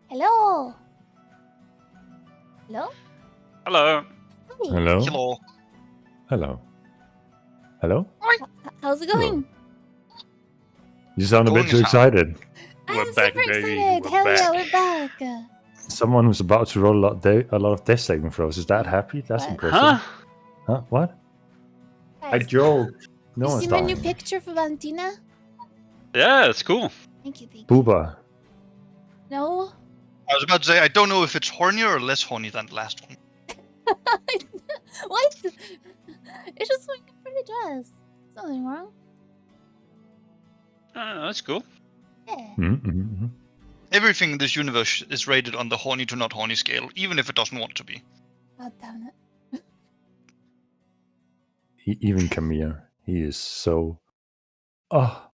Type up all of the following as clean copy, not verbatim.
Hello. Hello. Hello. Hi. Hello? Hello. Hello. Hello? How's it Hello. going? You sound a Going bit too is how- excited. I'm We're back, super baby. excited. We're Hell yeah, back. we're back. Someone who's about to roll a lot of death saving throws. Is that happy? That's What? impressive. Huh? Huh? What? I Guys, joked. No you one's see my new dying. picture for Valentina? Yeah, it's cool. Thank you, thank you. Booba. No. I was about to say, I don't know if it's hornier or less horny than the last one. What? It's just like a pretty dress. Something wrong. That's cool. Yeah. Mm-hmm. Everything in this universe is rated on the horny to not horny scale, even if it doesn't want to be. God damn it. Even Kamir. He is so... Oh.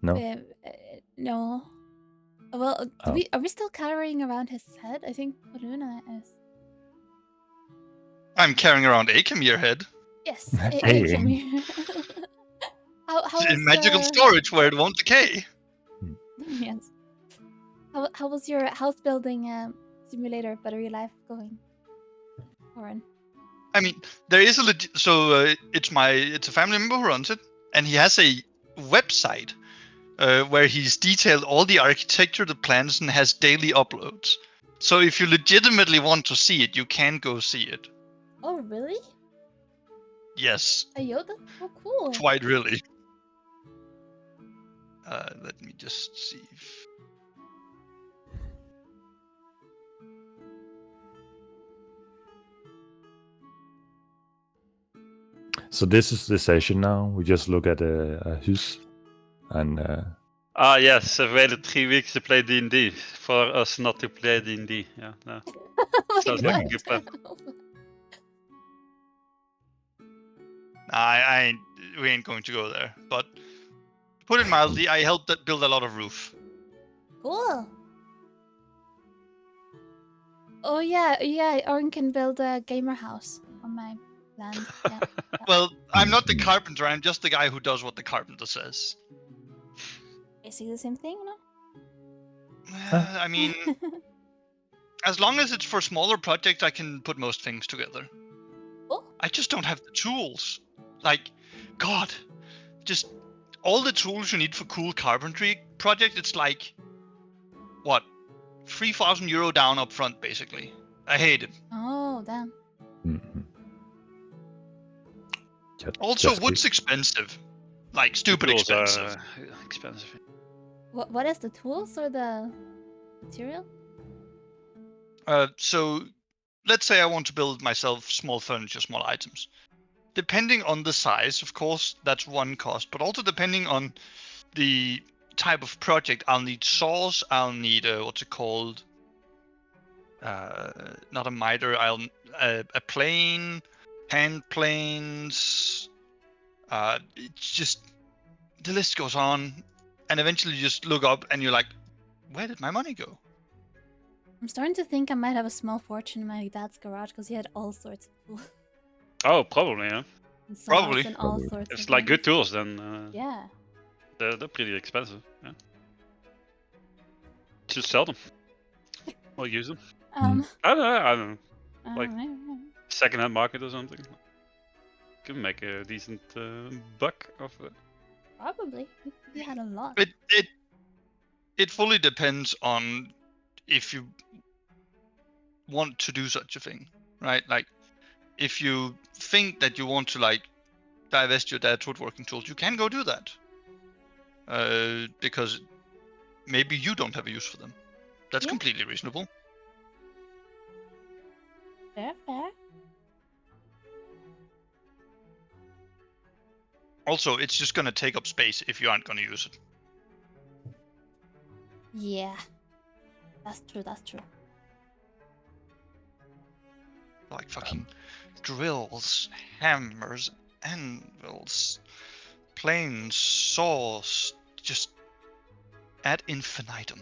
No? No. Well, Oh. are we still carrying around his head? I think Luna is. I'm carrying around a Kamir head Yes. Hey. Kamir. How was in magical storage where it won't decay. Yes. How was your house building simulator battery life going, Warren? I mean, there is a it's a family member who runs it, and he has a website where he's detailed all the architecture, the plans, and has daily uploads. So if you legitimately want to see it, you can go see it. Oh, really? Yes, Ayo, that's so cool. quite really. Let me just see. So this is the session now. We just look at a hus and... Yes, I've waited 3 weeks to play D&D for us not to play D&D. Yeah, no. Oh my Sounds like a God. good plan. We ain't going to go there. But to put it mildly, I helped build a lot of roof. Cool. Oh yeah, Oren can build a gamer house on my land. Yeah. Well, I'm not the carpenter. I'm just the guy who does what the carpenter says. Basically the same thing, no? I mean, as long as it's for smaller projects, I can put most things together. Oh. I just don't have the tools. Like, God, just all the tools you need for cool carpentry project. It's like, what, 3,000 euro down up front, basically. I hate it. Oh, damn. Also, wood's expensive. Like, stupid expensive. Expensive. What is the tools or the material? So, let's say I want to build myself small furniture, small items. Depending on the size, of course, that's one cost. But also depending on the type of project, I'll need saws. I'll need what's it called? Not a miter. A plane, hand planes. It's just the list goes on, and eventually you just look up and you're like, where did my money go? I'm starting to think I might have a small fortune in my dad's garage because he had all sorts of tools. Oh, probably, yeah. And saws Probably. and all sorts If it's of like good things. tools, then Yeah. they're pretty expensive. Yeah. Just sell them or use them. I don't know. Like second-hand market or something. Can make a decent buck off it. Probably. He had a lot. It fully depends on if you want to do such a thing, right? Like, if you think that you want to like divest your dad's woodworking tools, you can go do that. Because maybe you don't have a use for them. That's completely reasonable. Fair. Also, it's just gonna take up space if you aren't gonna use it. Yeah. That's true. Like fucking drills, hammers, anvils, planes, saws, just ad infinitum.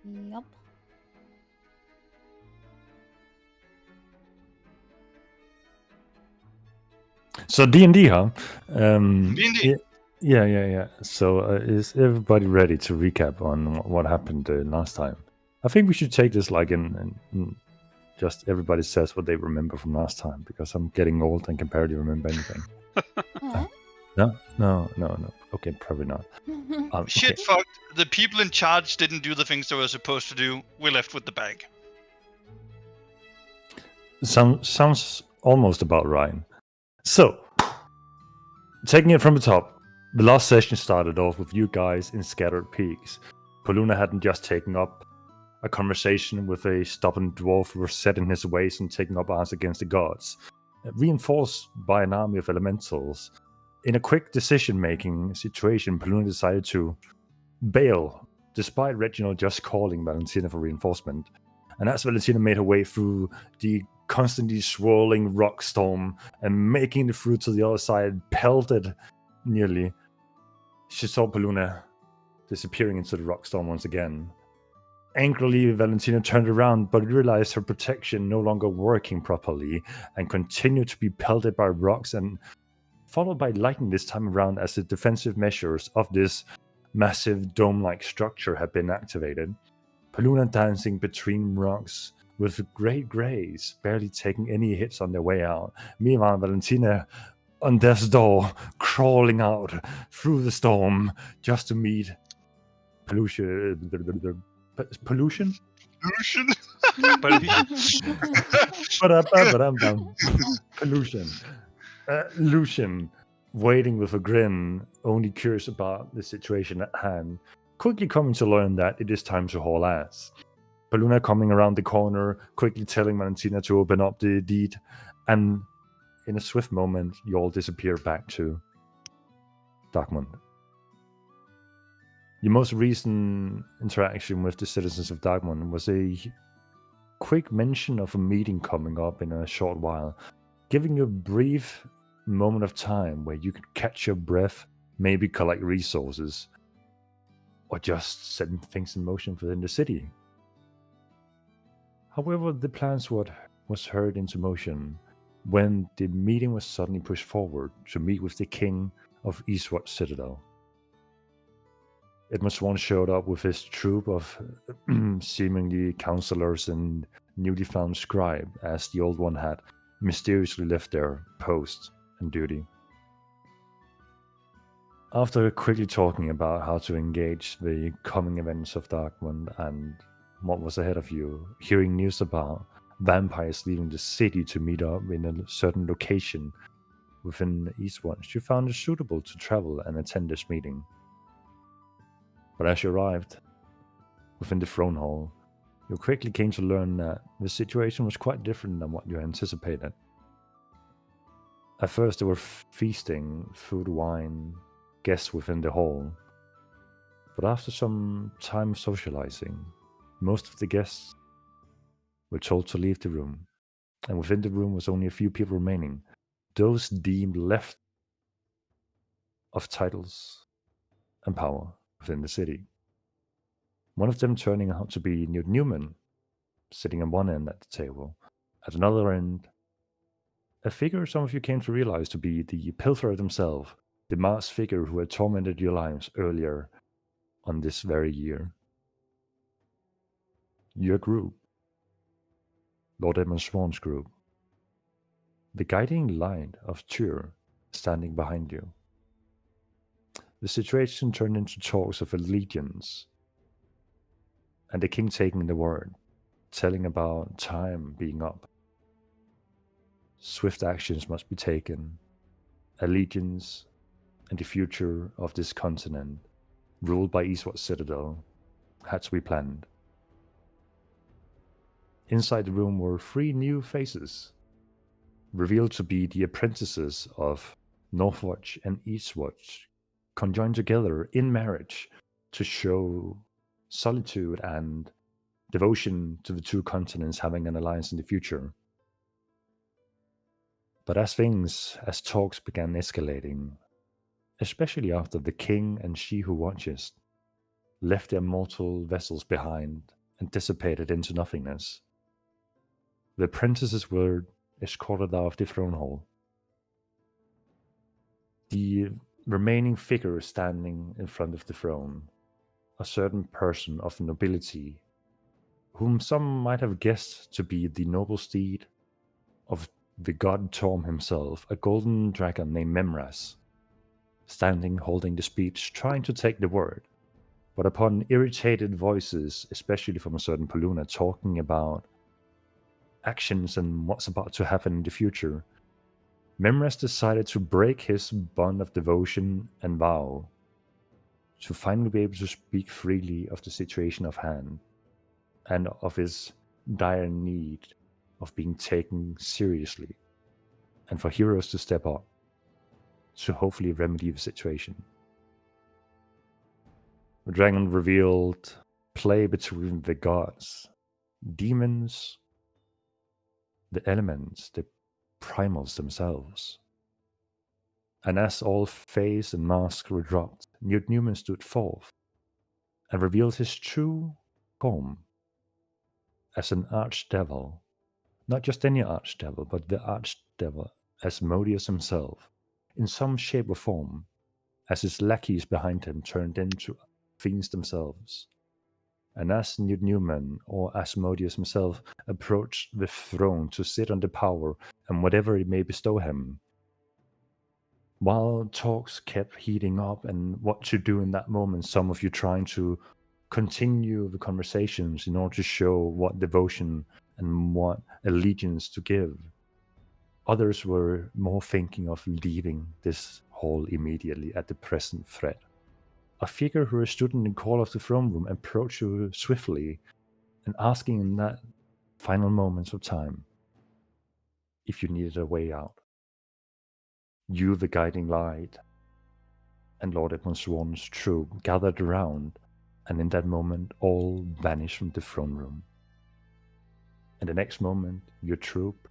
Yup. So D&D, huh? D&D. Yeah. So is everybody ready to recap on what happened last time? I think we should take this like in just everybody says what they remember from last time, because I'm getting old and can barely remember anything. No. Okay, probably not. Shit, fucked. The people in charge didn't do the things they were supposed to do. We're left with the bag. Sounds almost about right. So, taking it from the top, the last session started off with you guys in Scattered Peaks. Poluna hadn't just taken up a conversation with a stubborn dwarf who was set in his ways and taking up arms against the gods, reinforced by an army of elementals. In a quick decision-making situation, Poluna decided to bail, despite Reginald just calling Valentina for reinforcement. And as Valentina made her way through the constantly swirling rock storm and making it through to the other side, pelted nearly, she saw Poluna disappearing into the rock storm once again. Angrily, Valentina turned around, but realized her protection no longer working properly and continued to be pelted by rocks, and followed by lightning this time around as the defensive measures of this massive dome-like structure had been activated. Poluna dancing between rocks with great grace, barely taking any hits on their way out. Meanwhile, Valentina on death's door, crawling out through the storm just to meet pollution. Pollution? Pollution. Lucian, waiting with a grin, only curious about the situation at hand, quickly coming to learn that it is time to haul ass. Poluna coming around the corner, quickly telling Valentina to open up the deed, and in a swift moment, you all disappear back to Darkmund. Your most recent interaction with the citizens of Darkmund was a quick mention of a meeting coming up in a short while, giving you a brief moment of time where you could catch your breath, maybe collect resources, or just set things in motion within the city. However, the plans was heard into motion when the meeting was suddenly pushed forward to meet with the king of Eastwatch Citadel. Edmund Swan showed up with his troop of seemingly counselors and newly found scribe, as the old one had mysteriously left their post and duty. After quickly talking about how to engage the coming events of Darkmund and what was ahead of you, hearing news about vampires leaving the city to meet up in a certain location within Eastwatch, you found it suitable to travel and attend this meeting. But as you arrived within the throne hall, you quickly came to learn that the situation was quite different than what you anticipated. At first, there were feasting, food, wine, guests within the hall. But after some time of socializing, most of the guests were told to leave the room, and within the room was only a few people remaining, those deemed left of titles and power within the city. One of them turning out to be Newt Newman, sitting on one end at the table. At another end, a figure some of you came to realize to be the Pilferer himself, the masked figure who had tormented your lives earlier on this very year. Your group, Lord Edmund Swan's group, the guiding light of Tyr standing behind you. The situation turned into talks of allegiance, and the king taking the word, telling about time being up. Swift actions must be taken. Allegiance and the future of this continent, ruled by Eastwatch Citadel, had to be planned. Inside the room were 3 new faces, revealed to be the apprentices of Northwatch and Eastwatch, conjoined together in marriage to show solitude and devotion to the 2 continents having an alliance in the future. But as talks began escalating, especially after the king and she who watches left their mortal vessels behind and dissipated into nothingness, the apprentices were escorted out of the throne hall. The remaining figure standing in front of the throne, a certain person of nobility, whom some might have guessed to be the noble steed of the god Torm himself, a golden dragon named Memras, standing holding the speech, trying to take the word. But upon irritated voices, especially from a certain Poluna, talking about actions and what's about to happen in the future, Memras decided to break his bond of devotion and vow to finally be able to speak freely of the situation of hand and of his dire need of being taken seriously, and for heroes to step up to hopefully remedy the situation. The dragon revealed play between the gods, demons, the elements, the primals themselves. And as all face and masks were dropped, Newt Newman stood forth and revealed his true form as an archdevil. Not just any archdevil, but the archdevil Asmodeus himself, in some shape or form, as his lackeys behind him turned into fiends themselves. And as Newt Newman, or Asmodeus himself, approached the throne to sit on the power and whatever it may bestow him, while talks kept heating up and what to do in that moment, some of you trying to continue the conversations in order to show what devotion and what allegiance to give. Others were more thinking of leaving this hall immediately at the present threat. A figure who stood in the corner of the throne room approached you swiftly and asking in that final moments of time if you needed a way out. You, the guiding light, and Lord Edmund Swan's troop gathered around, and in that moment all vanished from the throne room. And the next moment, your troop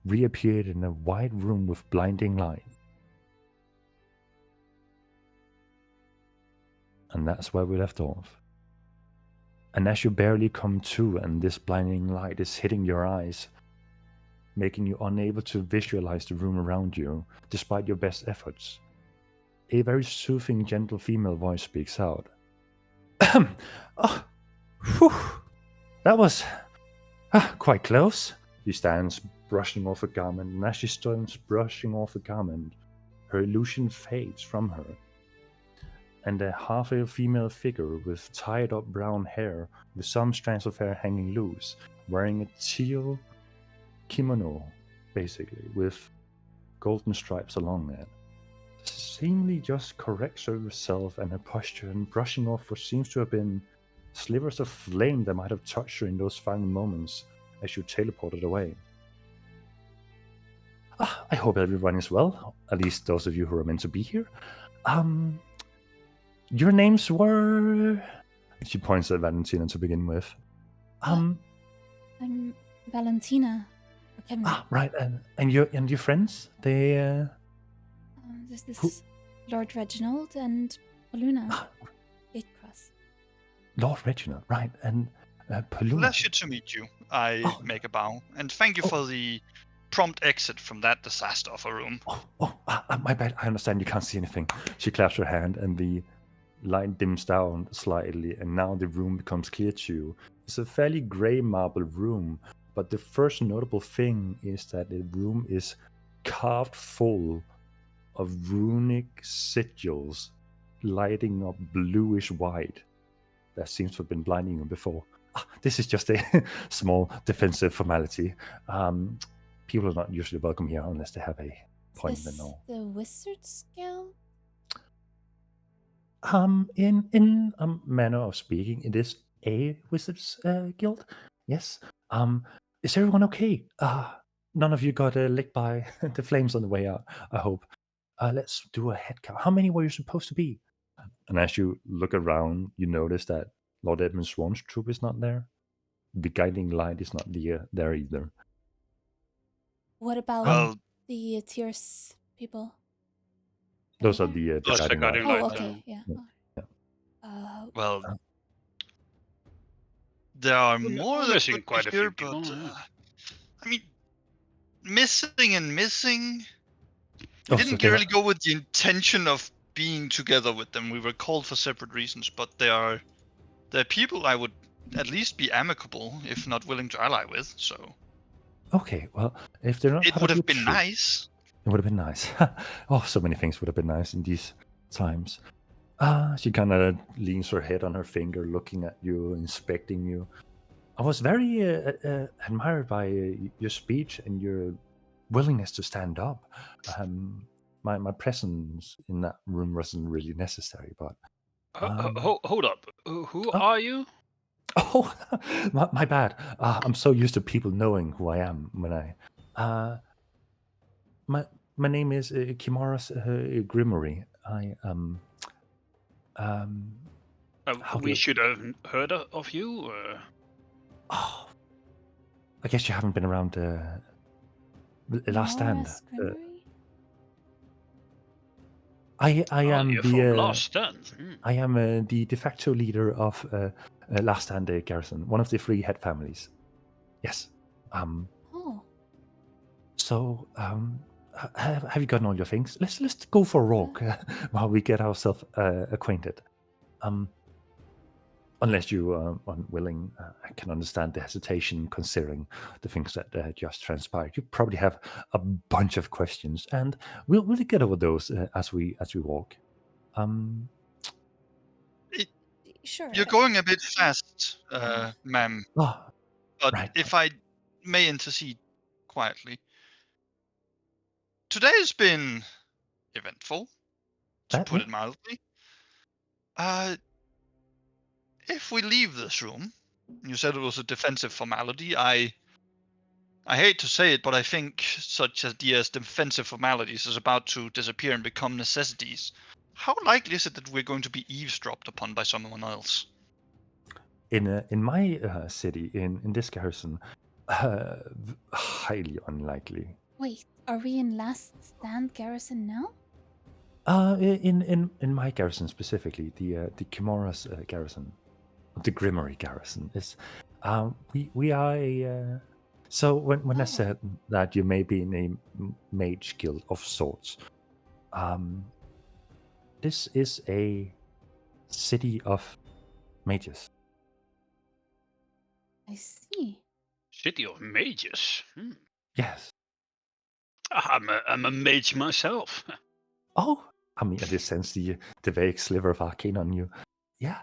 reappeared in a wide room with blinding light. And that's where we left off. And as you barely come to, and this blinding light is hitting your eyes, making you unable to visualize the room around you, despite your best efforts, a very soothing, gentle female voice speaks out. Oh, whew, that was quite close. She stands brushing off a garment, and as she stands brushing off a garment, her illusion fades from her. And a half a female figure with tied up brown hair, with some strands of hair hanging loose, wearing a teal kimono, basically, with golden stripes along it, seemingly just corrects herself and her posture and brushing off what seems to have been slivers of flame that might have touched her in those final moments as you teleported away. I hope everyone is well, at least those of you who are meant to be here. Your names were... She points at Valentina to begin with. I'm Valentina. Right, and your friends? They... This is Lord Reginald and Poluna. Gatecross. Lord Reginald, right, and Poluna. Pleasure to meet you. I make a bow, and thank you for the prompt exit from that disaster of a room. My bad. I understand you can't see anything. She claps her hand, and the light dims down slightly, and now the room becomes clear to you. It's a fairly grey marble room, but the first notable thing is that the room is carved full of runic sigils lighting up bluish white that seems to have been blinding you before. This is just a small defensive formality. People are not usually welcome here unless they have a appointment. Is this the Wizard's Guild? In a manner of speaking, it is a Wizard's Guild. Yes. Is everyone okay? None of you got licked by the flames on the way out, I hope. Let's do a head count. How many were you supposed to be? And as you look around, you notice that Lord Edmund Swan's troop is not there. The guiding light is not there either. What about the Tears people? Those are the guiding light. Oh, okay, yeah. There are more that could quite a few but people. I mean, missing and missing. We didn't really go with the intention of being together with them. We were called for separate reasons, but they're people I would at least be amicable, if not willing to ally with. So. Okay, well, if they're not, it would have been nice. It would have been nice. Oh, so many things would have been nice in these times. She kind of leans her head on her finger, looking at you, inspecting you. I was very admired by your speech and your willingness to stand up. My presence in that room wasn't really necessary, but... hold up. Who are you? Oh, my bad. I'm so used to people knowing who I am when I... my name is Kimora's Grimory. We should have heard of you. Oh, I guess you haven't been around the Last Stand. I am the Last Stand. I am the de facto leader of Last Stand Garrison, one of the 3 head families. Yes. So, have you gotten all your things? Let's go for a walk while we get ourselves acquainted. Unless you are unwilling, I can understand the hesitation considering the things that just transpired. You probably have a bunch of questions, and we'll get over those as we walk. Sure. You're going a bit fast, ma'am. Oh, but right. If I may intercede quietly, today's been eventful, to put it mildly. If we leave this room, you said it was a defensive formality. I hate to say it, but I think such ideas, defensive formalities, is about to disappear and become necessities. How likely is it that we're going to be eavesdropped upon by someone else? In my city, in this garrison, highly unlikely. Wait, are we in Last Stand Garrison now? In my garrison specifically, the Kimora's garrison, the Grimory garrison is. We are a. So when I said that you may be in a mage guild of sorts, this is a city of mages. I see. City of mages. Yes. I'm a mage myself. Oh, I mean, I just sense the vague sliver of arcane on you. Yeah.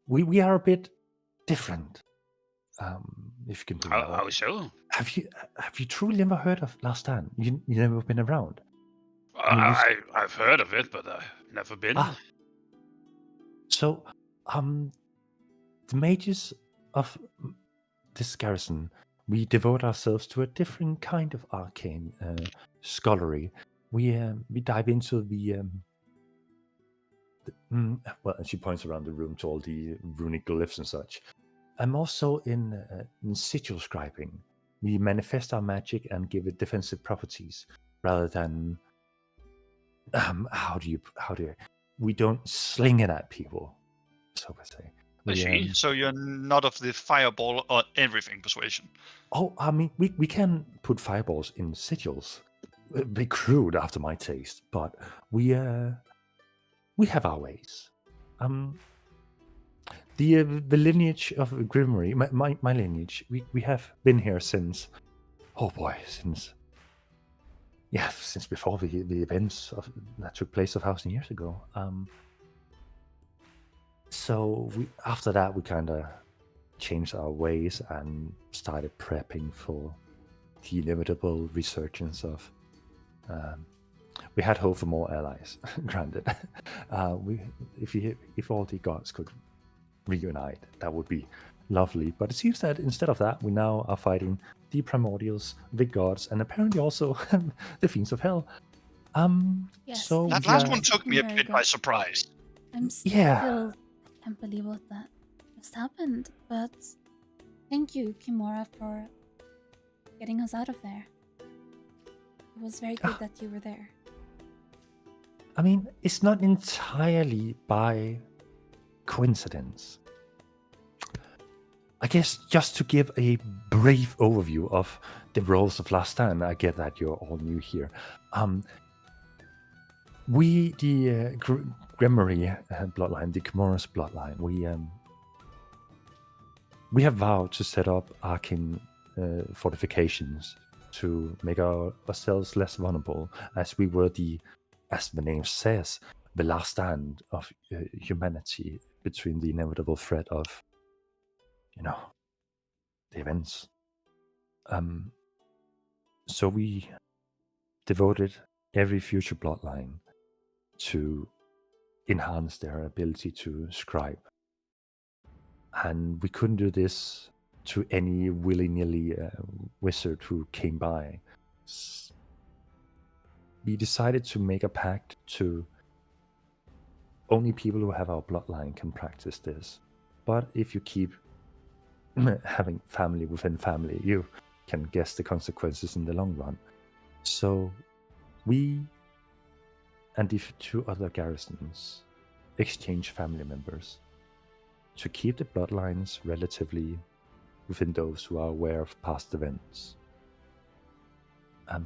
We are a bit different. If you can put it that way. How so? Have you truly never heard of Last Stand? You never been around? I've heard of it, but I've never been. So, the mages of this garrison, we devote ourselves to a different kind of arcane scholarly. We dive into well, and she points around the room to all the runic glyphs and such. I'm also in sigil scribing. We manifest our magic and give it defensive properties rather than we don't sling it at people, so to say. I see. So you're not of the fireball or everything persuasion. Oh, I mean, we can put fireballs in sigils. A bit crude after my taste, but we have our ways. The lineage of Grimory, my lineage, we have been here since, since before the events that took place 1,000 years ago. So after that, we kind of changed our ways and started prepping for the inevitable resurgence of. We had hope for more allies, granted. If all the gods could reunite, that would be lovely. But it seems that instead of that, we now are fighting the primordials, the gods, and apparently also the fiends of hell. Yes. So that last one took me a bit by surprise. I'm still can't believe what that just happened, but thank you, Kimura, for getting us out of there. It was very good that you were there. I mean, it's not entirely by coincidence. I guess just to give a brief overview of the roles of Last Stand, I get that you're all new here. We, the Gremory bloodline, the Kimura's bloodline, we have vowed to set up arcane fortifications to make ourselves less vulnerable, as we were as the name says, the last stand of humanity between the inevitable threat of, the events. So we devoted every future bloodline to enhance their ability to scribe. And we couldn't do this to any willy-nilly wizard who came by. We decided to make a pact to only people who have our bloodline can practice this. But if you keep having family within family, you can guess the consequences in the long run. So we and the 2 other garrisons exchange family members to keep the bloodlines relatively within those who are aware of past events. I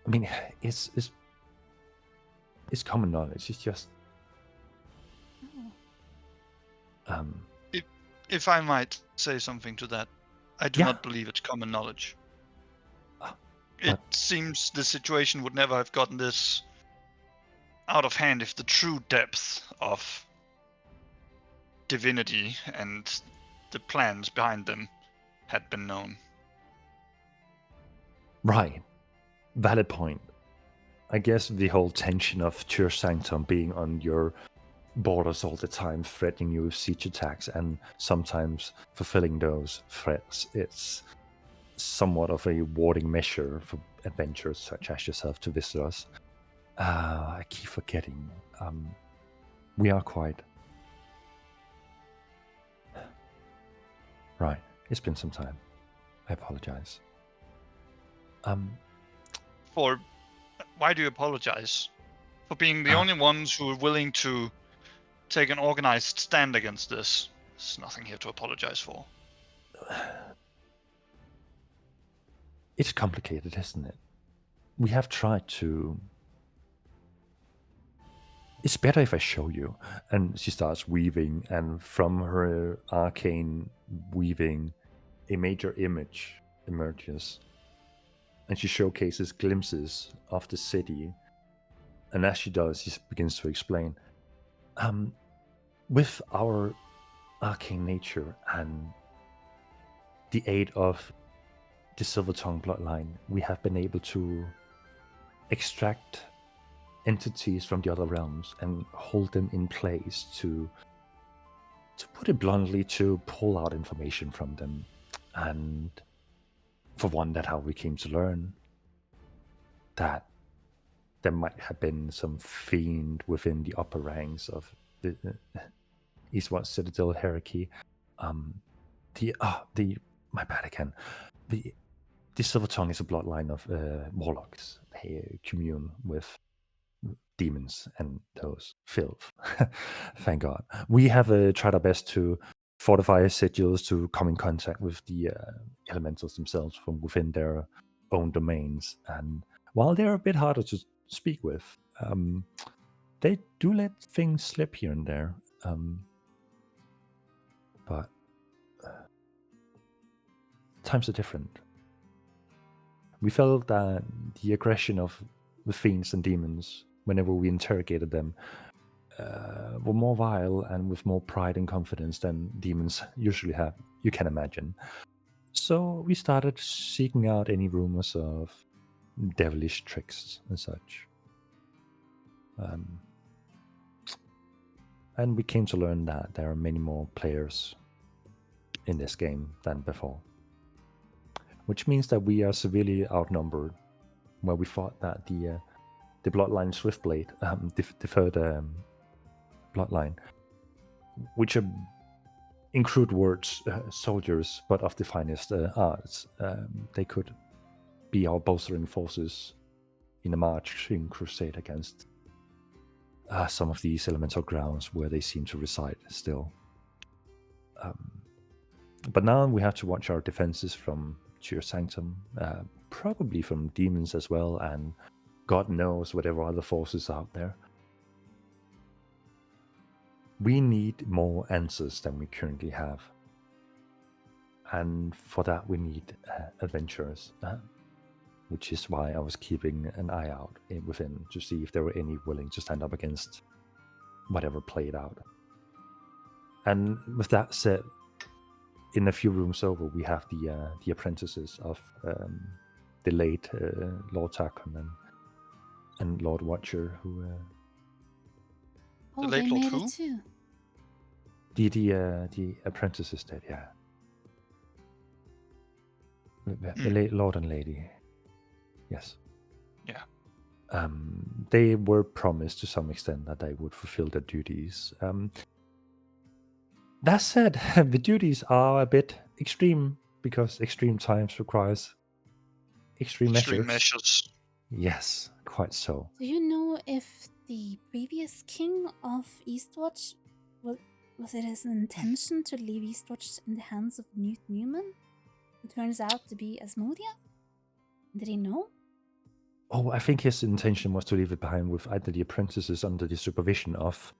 mean, it's common knowledge. It's just If I might say something to that, I do not believe it's common knowledge. It seems the situation would never have gotten this out of hand if the true depth of divinity and the plans behind them had been known. Right. Valid point. I guess the whole tension of Tyr Sanctum being on your borders all the time, threatening you with siege attacks, and sometimes fulfilling those threats, it's somewhat of a warding measure for adventurers such as yourself to visit us. I keep forgetting. We are quite... Right. It's been some time. I apologize. Why do you apologize? For being the only ones who are willing to take an organized stand against this. There's nothing here to apologize for. It's complicated, isn't it? We have tried to... It's better if I show you. And she starts weaving, and from her arcane weaving, a major image emerges. And she showcases glimpses of the city. And as she does, she begins to explain. With our arcane nature and the aid of the Silvertongue bloodline, we have been able to extract entities from the other realms and hold them in place to put it bluntly, to pull out information from them. And for one, that's how we came to learn that there might have been some fiend within the upper ranks of the Eastward Citadel hierarchy. My bad again. The Silvertongue is a bloodline of warlocks. They commune with demons and those filth. Thank God. We have tried our best to fortify sigils to come in contact with the elementals themselves from within their own domains. And while they're a bit harder to speak with, they do let things slip here and there. But times are different. We felt that the aggression of the fiends and demons, whenever we interrogated them, were more vile and with more pride and confidence than demons usually have, you can imagine. So we started seeking out any rumors of devilish tricks and such. And we came to learn that there are many more players in this game than before. Which means that we are severely outnumbered, where we thought that the Bloodline Swiftblade, the third bloodline, which are, in crude words, soldiers, but of the finest arts, they could be our bolstering forces in a marching crusade against some of these elemental grounds where they seem to reside still. But now we have to watch our defenses from Tyr Sanctum, probably from demons as well, and God knows whatever other forces out there. We need more answers than we currently have. And for that, we need adventurers, which is why I was keeping an eye out within to see if there were any willing to stand up against whatever played out. And with that said, in a few rooms over, we have the apprentices of the late Lord Tarkon and Lord Watcher, who oh, they made it too. The apprentices did, yeah. The late Lord and Lady, yes. Yeah. They were promised to some extent that they would fulfill their duties. That said, the duties are a bit extreme because extreme times requires extreme measures. Yes, quite so. Do you know if the previous king of Eastwatch, was it his intention to leave Eastwatch in the hands of Newt Newman, who turns out to be Asmodia? Did he know? Oh, I think his intention was to leave it behind with either the apprentices under the supervision of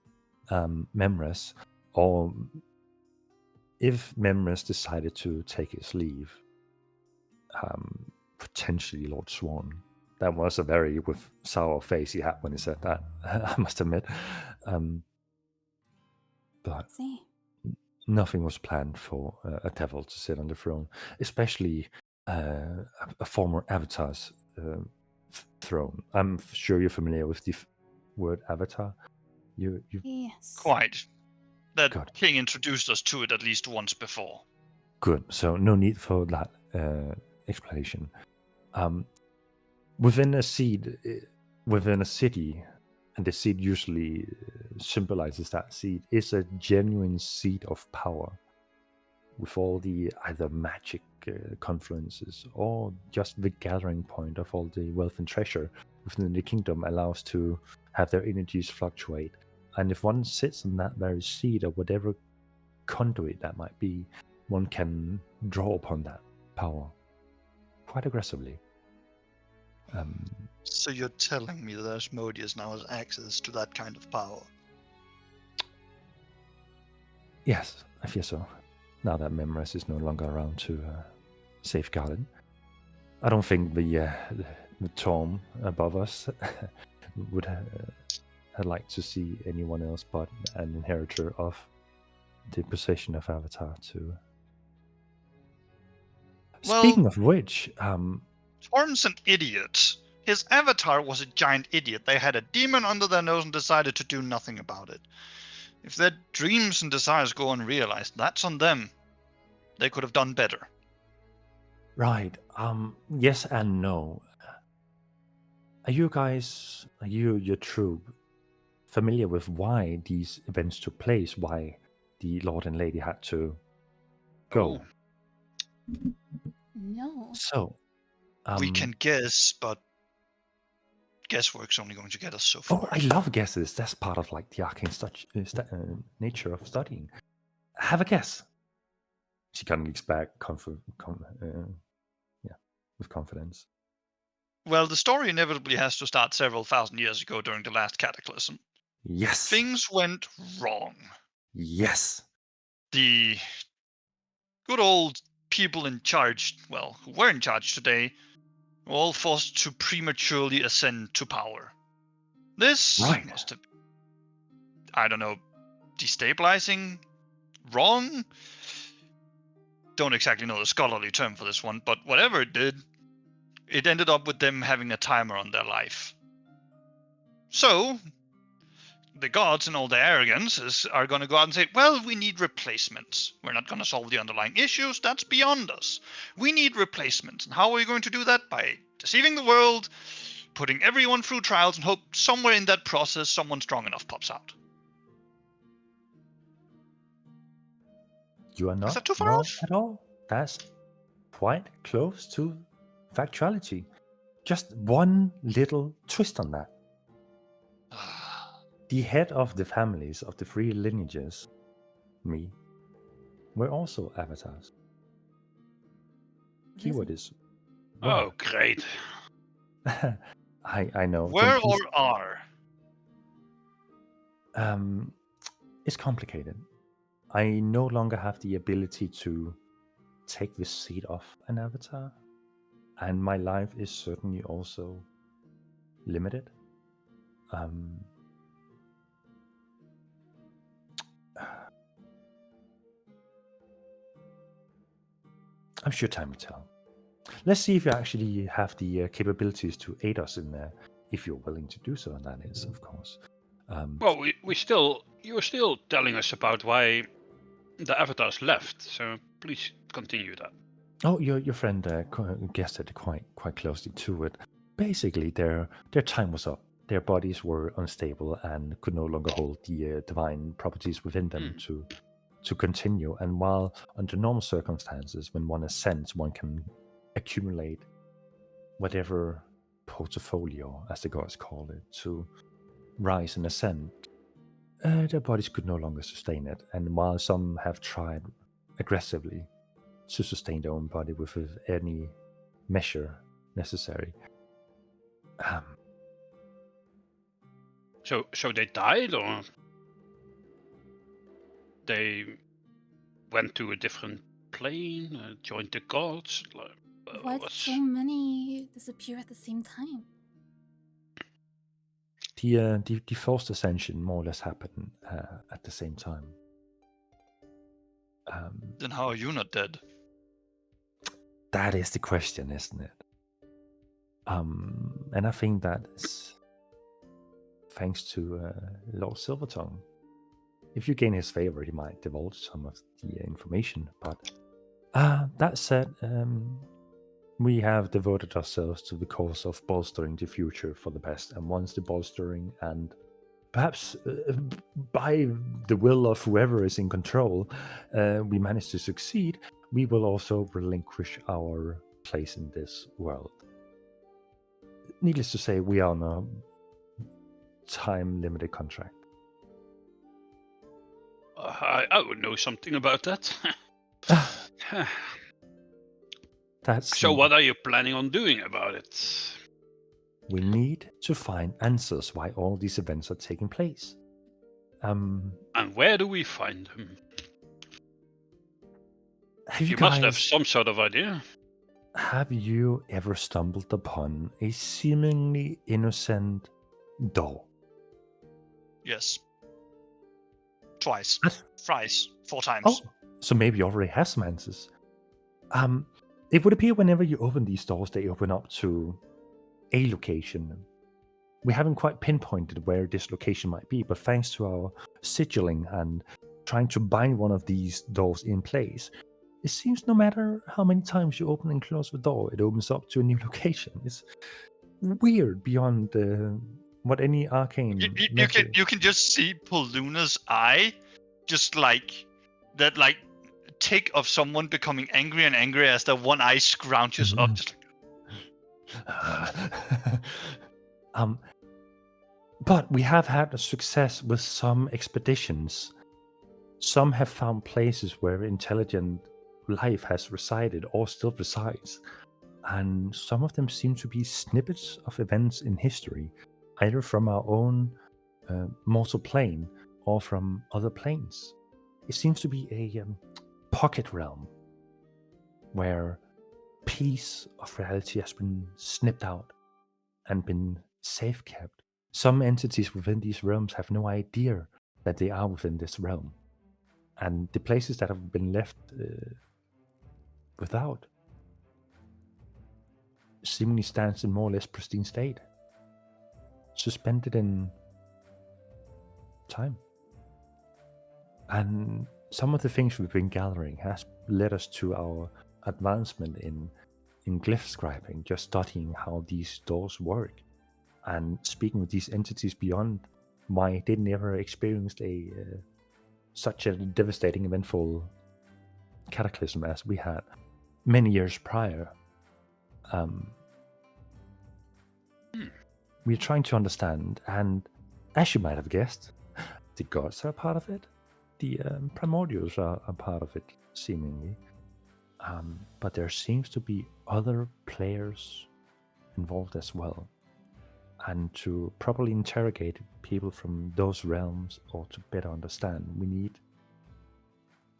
Memres, or if Memres decided to take his leave, potentially Lord Swan. That was a very with sour face he had when he said that, I must admit. But nothing was planned for a devil to sit on the throne, especially a former avatar's throne. I'm sure you're familiar with the word avatar. You Yes. Quite. That king introduced us to it at least once before. Good. So no need for that explanation. Within a seed, within a city, and the seed usually symbolizes that seed, is a genuine seed of power, with all the either magic confluences or just the gathering point of all the wealth and treasure within the kingdom allows to have their energies fluctuate. And if one sits on that very seed or whatever conduit that might be, one can draw upon that power quite aggressively. So you're telling me that Asmodeus now has access to that kind of power? Yes, I fear so. Now that Memres is no longer around to safeguard it. I don't think the Tom above us would have liked to see anyone else but an inheritor of the possession of Avatar too. Well, speaking of which, Torm's an idiot. His avatar was a giant idiot. They had a demon under their nose and decided to do nothing about it. If their dreams and desires go unrealized, that's on them. They could have done better. Right. Yes and no. Are you guys, your troop, familiar with why these events took place? Why the Lord and Lady had to go? No. So, we can guess, but guesswork's only going to get us so far. Oh, I love guesses. That's part of like the arcane nature of studying. Have a guess. She kind of looks back with confidence. Well, the story inevitably has to start several thousand years ago during the last cataclysm. Yes. Things went wrong. Yes. The good old people in charge, well, who were in charge today, were all forced to prematurely ascend to power. This must have, I don't know, destabilizing? Wrong? Don't exactly know the scholarly term for this one, but whatever it did, it ended up with them having a timer on their life. So, the gods in all their arrogance are going to go out and say, well, we need replacements. We're not going to solve the underlying issues. That's beyond us. We need replacements. And how are we going to do that? By deceiving the world, putting everyone through trials, and hope somewhere in that process someone strong enough pops out. You are not Is that too far off? at all. That's quite close to factuality. Just one little twist on that. The head of the families of the three lineages, me, were also avatars. Keyword is Well, Oh, great. I know. Where Don't or please- are? It's complicated. I no longer have the ability to take the seat off an avatar, and my life is certainly also limited. I'm sure time will tell. Let's see if you actually have the capabilities to aid us in there, if you're willing to do so, and that is, of course. Well, you were still telling us about why the avatars left, so please continue that. Oh, your friend guessed it quite closely to it. Basically, their time was up. Their bodies were unstable and could no longer hold the divine properties within them to continue. And while under normal circumstances, when one ascends, one can accumulate whatever portfolio, as the gods call it, to rise and ascend, their bodies could no longer sustain it. And while some have tried aggressively to sustain their own body with any measure necessary, So they died, or they went to a different plane, joined the gods? Why did so many disappear at the same time? the forced ascension more or less happened at the same time. Then how are you not dead? That is the question, isn't it? And I think that is thanks to Lord Silvertongue. If you gain his favor, he might divulge some of the information. But that said, we have devoted ourselves to the cause of bolstering the future for the best. And once the bolstering and perhaps by the will of whoever is in control, we manage to succeed, we will also relinquish our place in this world. Needless to say, we are on a time-limited contract. I would know something about that. So what are you planning on doing about it? We need to find answers why all these events are taking place. And where do we find them? You guys, must have some sort of idea. Have you ever stumbled upon a seemingly innocent door? Yes. Twice. Thrice. 4 times. Oh, so maybe you already have some answers. It would appear whenever you open these doors, they open up to a location. We haven't quite pinpointed where this location might be, but thanks to our sigilling and trying to bind one of these doors in place, it seems no matter how many times you open and close the door, it opens up to a new location. It's weird beyond what any arcane. You can just see Poluna's eye, just like that, like tick of someone becoming angry and angry as the one eye scrounges up. Just like... But we have had a success with some expeditions. Some have found places where intelligent life has resided or still resides, and some of them seem to be snippets of events in history, either from our own mortal plane or from other planes. It seems to be a pocket realm where piece of reality has been snipped out and been safe kept. Some entities within these realms have no idea that they are within this realm, and the places that have been left without seemingly stands in more or less pristine state, suspended in time. And some of the things we've been gathering has led us to our advancement in glyph scribing, just studying how these doors work and speaking with these entities beyond why they never experienced such a devastating, eventful cataclysm as we had many years prior. We're trying to understand, and as you might have guessed, the gods are part of it. The primordials are part of it, seemingly. But there seems to be other players involved as well. And to properly interrogate people from those realms, or to better understand, we need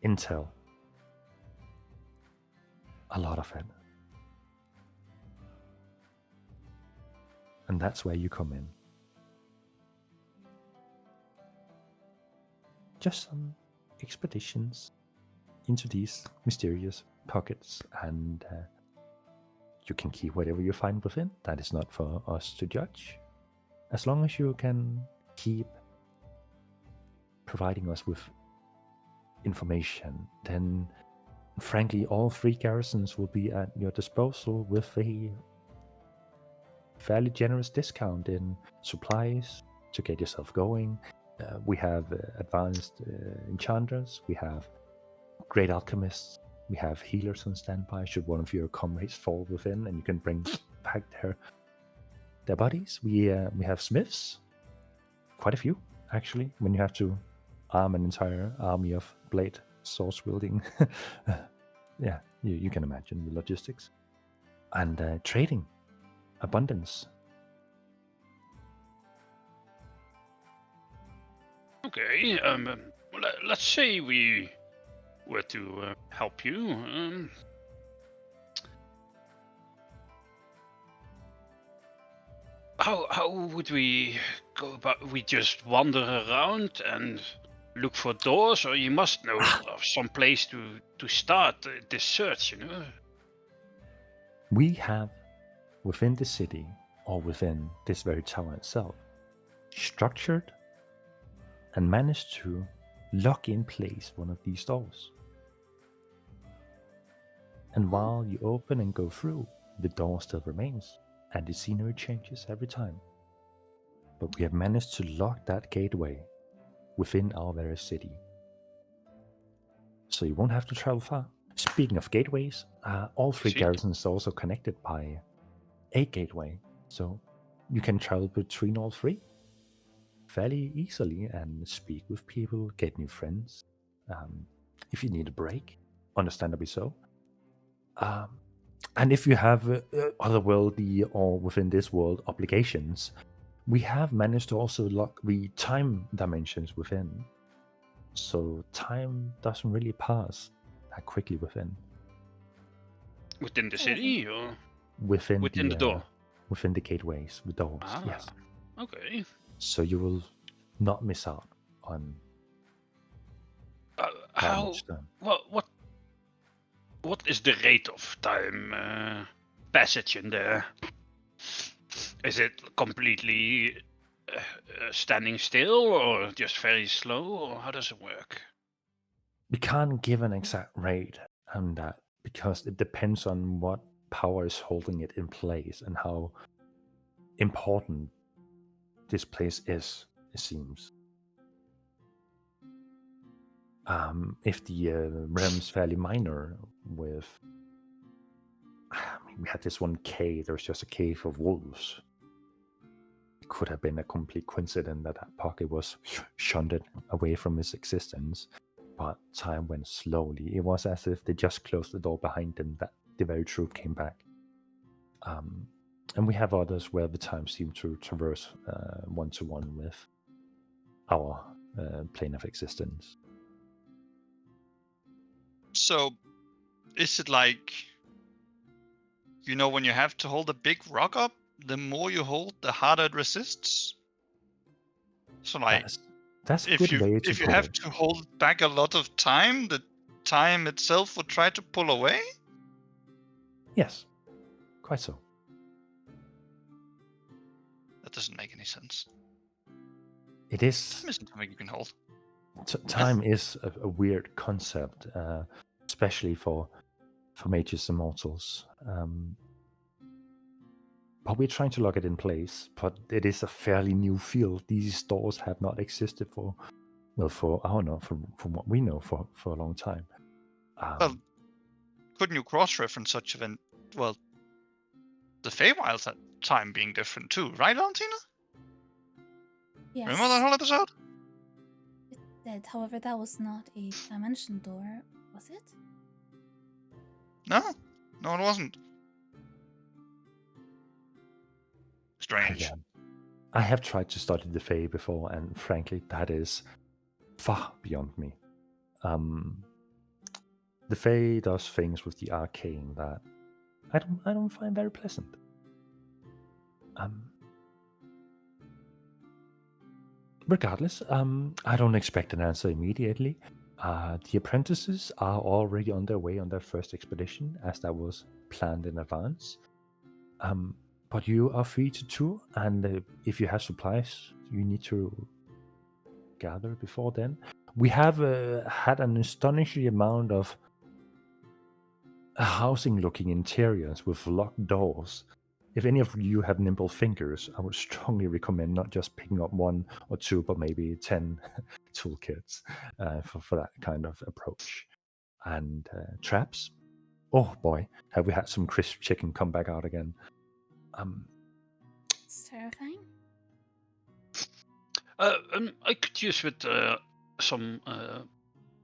intel. A lot of it. And that's where you come in. Just some expeditions into these mysterious pockets, and you can keep whatever you find within. That is not for us to judge. As long as you can keep providing us with information, then frankly, all 3 garrisons will be at your disposal with a fairly generous discount in supplies to get yourself going. We have advanced enchanters, we have great alchemists, we have healers on standby should one of your comrades fall within and you can bring back their bodies. We have smiths, quite a few actually, when you have to arm an entire army of blade sword wielding. Yeah, you can imagine the logistics. And trading, abundance. Okay, let's say we were to help you. How would we go about? We just wander around and look for doors, or you must know of some place to start this search, you know? We have, within the city, or within this very tower itself, structured and managed to lock in place one of these doors. And while you open and go through, the door still remains, and the scenery changes every time. But we have managed to lock that gateway within our very city. So you won't have to travel far. Speaking of gateways, all 3 garrisons are also connected by a gateway. So you can travel between all 3 fairly easily and speak with people, get new friends. If you need a break, understandably so. And if you have otherworldly or within this world obligations, we have managed to also lock the time dimensions within. So time doesn't really pass that quickly within. Within the city, or within the door? Within the gateways, the doors, yes. Okay. So you will not miss out on how much time. What is the rate of time passage in there? Is it completely standing still, or just very slow, or how does it work? We can't give an exact rate on that because it depends on what power is holding it in place and how important this place is, it seems. If the realm is fairly minor, with we had this one cave, there was just a cave of wolves. It could have been a complete coincidence that pocket was shunted away from its existence, but time went slowly. It was as if they just closed the door behind them that the very truth came back. And we have others where the time seemed to traverse one-to-one with our plane of existence. So, is it like, when you have to hold a big rock up, the more you hold, the harder it resists? So, like, that's a good way to if you have to hold back a lot of time, the time itself would try to pull away? Yes, quite so. That doesn't make any sense. It is. Time isn't something you can hold. Time is a weird concept, especially for mages and mortals. But we're trying to lock it in place. But it is a fairly new field. These doors have not existed from what we know, for a long time. Well, couldn't you cross-reference such event? Well, the Feywilds had time being different too, right, Valentina? Yes. Remember that whole episode? It did. However, that was not a dimension door, was it? No, it wasn't. Strange. I have tried to study the Fae before, and frankly, that is far beyond me. The Fae does things with the arcane that I don't find very pleasant. Regardless, I don't expect an answer immediately. The apprentices are already on their way on their first expedition, as that was planned in advance. But you are free to tour, and if you have supplies you need to gather before then. We have had an astonishing amount of housing-looking interiors with locked doors. If any of you have nimble fingers, I would strongly recommend not just picking up 1 or 2, but maybe 10 toolkits for that kind of approach. And traps. Oh boy, have we had some crisp chicken come back out again. It's terrifying. I could use with some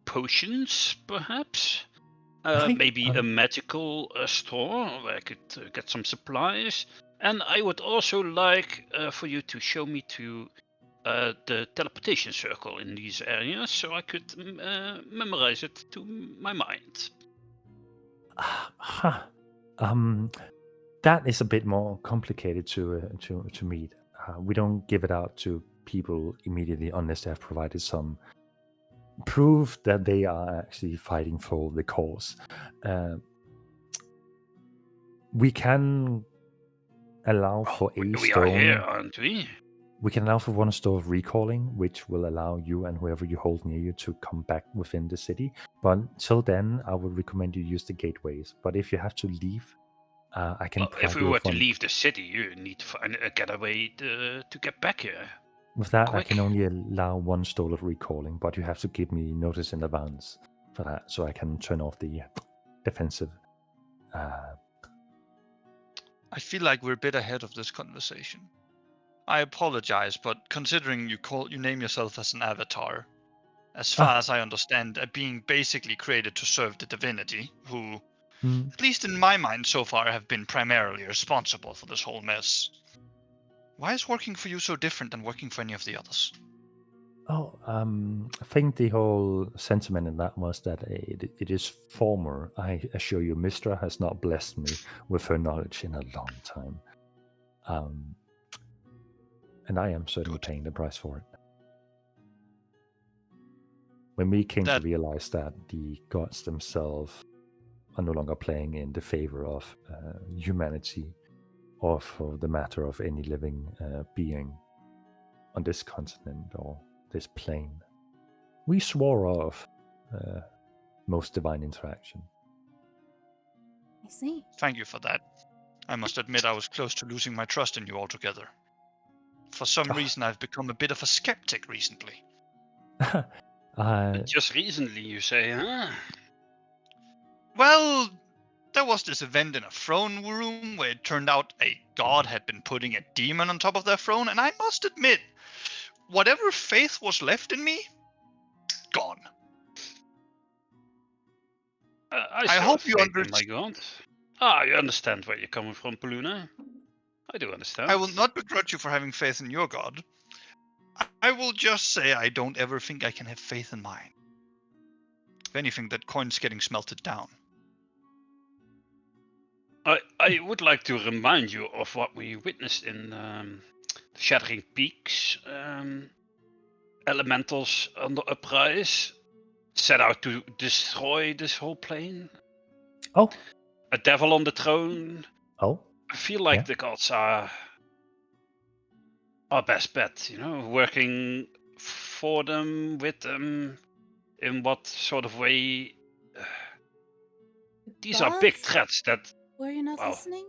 potions, perhaps. Right, Maybe a magical store where I could get some supplies. And I would also like for you to show me to the teleportation circle in these areas, so I could memorize it to my mind. That is a bit more complicated to meet. We don't give it out to people immediately unless they have provided some proof that they are actually fighting for the cause. We can allow for a We stone. are here, aren't we? We can allow for 1 store of recalling, which will allow you and whoever you hold near you to come back within the city. But till then, I would recommend you use the gateways. But if you have to leave, I can. Well, if we were to leave the city, you need to find a getaway to get back here. With that, Quick. I can only allow 1 stall of recalling, but you have to give me notice in advance for that, so I can turn off the defensive. I feel like we're a bit ahead of this conversation. I apologize, but considering you name yourself as an avatar, as far as I understand, a being basically created to serve the divinity, who, at least in my mind so far, have been primarily responsible for this whole mess. Why is working for you so different than working for any of the others? I think the whole sentiment in that was that it is former. I assure you, Mistra has not blessed me with her knowledge in a long time. And I am certainly paying the price for it. When we came to realize that the gods themselves are no longer playing in the favor of humanity, or for the matter of any living being on this continent or this plane, we swore off most divine interaction. I see. Thank you for that. I must admit I was close to losing my trust in you altogether. For some reason, I've become a bit of a skeptic recently. Just recently, you say, huh? Well, there was this event in a throne room where it turned out a god had been putting a demon on top of their throne, and I must admit, whatever faith was left in me, gone. I hope you understand. You understand where you're coming from, Paluna. I do understand. I will not begrudge you for having faith in your god. I will just say I don't ever think I can have faith in mine. If anything, that coin's getting smelted down. I would like to remind you of what we witnessed in the Shattering Peaks. Elementals under uprise set out to destroy this whole plane. Oh. A devil on the throne. Oh. I feel like the gods are our best bet, working for them, with them, in what sort of way. These are big threats that... Were you not listening?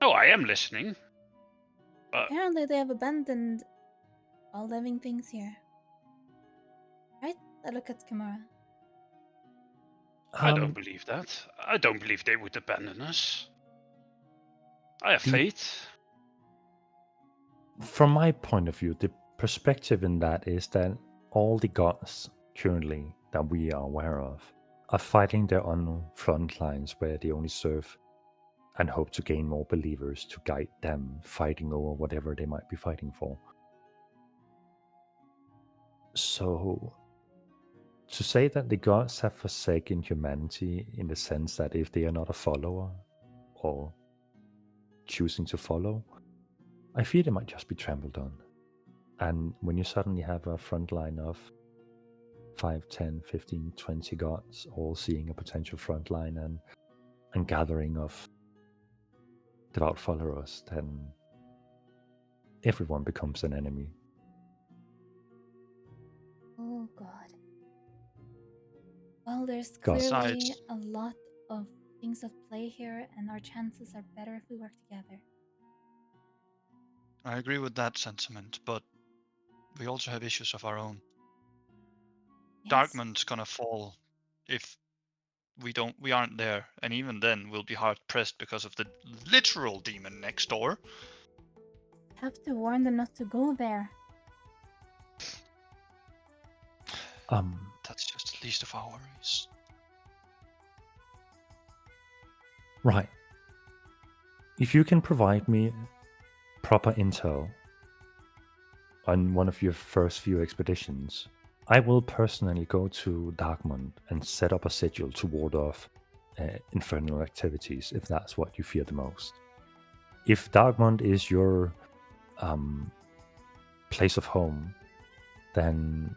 Oh, I am listening. Apparently they have abandoned all living things here. Right? I look at Kimura. I don't believe that. I don't believe they would abandon us. I have faith. From my point of view, the perspective in that is that all the gods currently that we are aware of are fighting their own front lines where they only serve and hope to gain more believers to guide them fighting over whatever they might be fighting for. So, to say that the gods have forsaken humanity in the sense that if they are not a follower or choosing to follow, I fear they might just be trampled on. And when you suddenly have a front line of 5, 10, 15, 20 gods all seeing a potential front line and gathering of devout followers, then everyone becomes an enemy. Oh god. Well, there's God. clearly Besides- a lot of things at play here, and our chances are better if we work together. I agree with that sentiment, but we also have issues of our own. Yes. Darkmont's gonna fall if we aren't there, and even then we'll be hard pressed because of the literal demon next door. Have to warn them not to go there. That's just the least of our worries. Right. If you can provide me proper intel on one of your first few expeditions, I will personally go to Darkmont and set up a schedule to ward off infernal activities if that's what you fear the most. If Darkmont is your place of home, then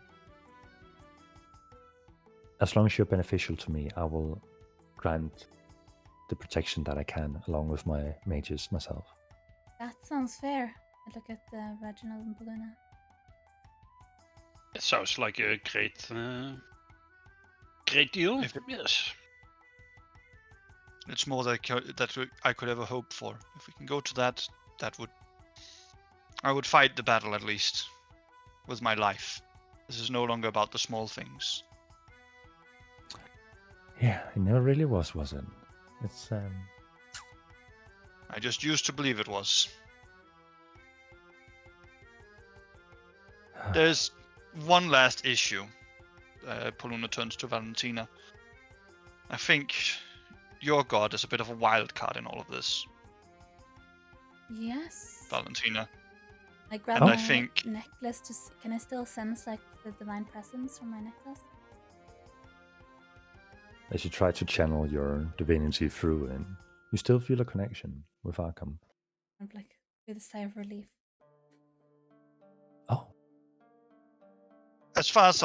as long as you're beneficial to me, I will grant the protection that I can along with my mages myself. That sounds fair. I look at Reginald and Baluna. It sounds like a great deal. If it- Yes. It's more that I could ever hope for. If we can go to that, I would fight the battle at least with my life. This is no longer about the small things. Yeah, it never really was it? It's I just used to believe it was. There's one last issue. Poluna turns to Valentina. I think your god is a bit of a wild card in all of this, Yes. Valentina. I grab And my I think- necklace to. Can I still sense like the divine presence from my necklace? as you try to channel your divinity through it, you still feel a connection with Arkham. I'm like with a sigh of relief. Oh, As far as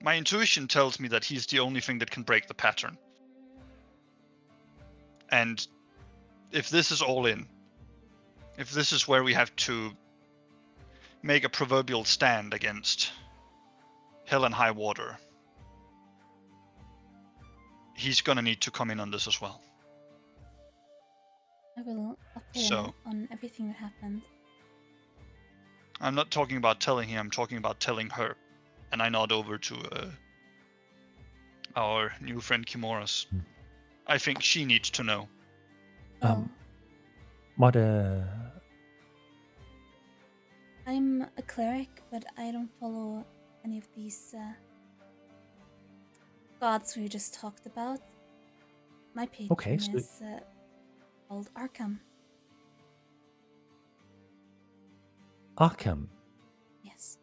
my intuition tells me that he's the only thing that can break the pattern. And if this is all in, if this is where we have to make a proverbial stand against hell and high water, he's gonna need to come in on this as well. I will update So- him on everything that happened. I'm not talking about telling him, I'm talking about telling her. And I nod over to our new friend Kimoras. Hmm. I think she needs to know. Well, what I'm a cleric, but I don't follow any of these gods we just talked about. My patron Okay, so- is called Arkham. Arkham. Yes.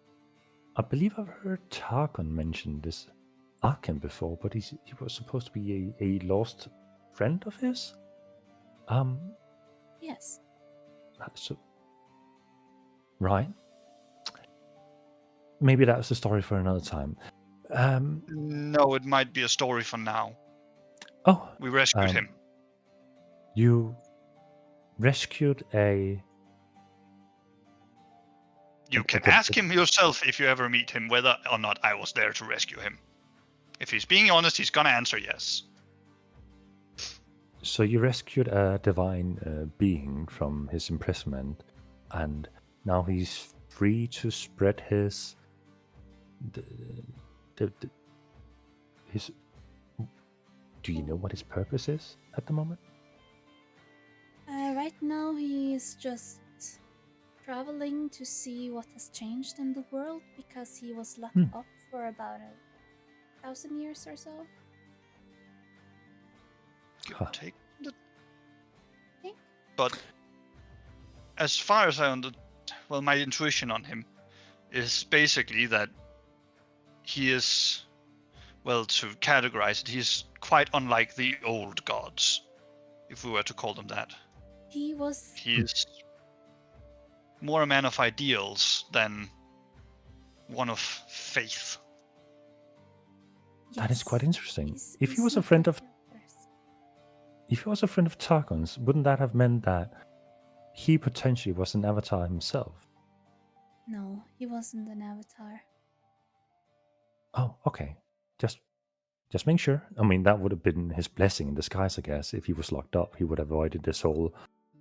I believe I've heard Targon mention this Arkham before, but he was supposed to be a lost friend of his. Yes. So, right. Maybe that's a story for another time. No, it might be a story for now. Oh, We rescued him. you rescued a. You can okay, ask him yourself if you ever meet him whether or not I was there to rescue him. If he's being honest, he's gonna answer yes. So you rescued a divine being from his imprisonment, and now he's free to spread his. His. Do you know what his purpose is at the moment? Right now he is just traveling to see what has changed in the world because he was locked up for about 1,000 years or so. Give Huh. or take. Think? But as far as I well, my intuition on him is basically that he is, well, to categorize it, he's quite unlike the old gods, if we were to call them that. He was. He is more a man of ideals than one of faith. That is quite Yes, interesting. he's- If he he's was a not friend like of, the others. if he was a friend of Targon's, wouldn't that have meant that he potentially was an avatar himself? No, he wasn't an avatar. Oh, okay. Just make sure. I mean, that would have been his blessing in disguise, I guess. If he was locked up, he would have avoided this whole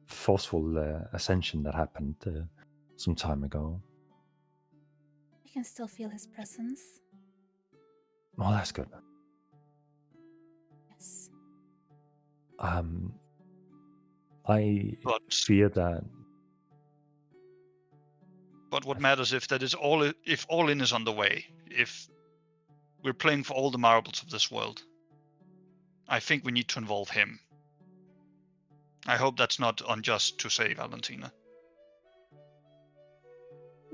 forceful ascension that happened some time ago. I can still feel his presence. Well, that's good. Yes. I But fear that. But what matters if that is all? If all in is on the way, if we're playing for all the marbles of this world, I think we need to involve him. I hope that's not unjust to say, Valentina.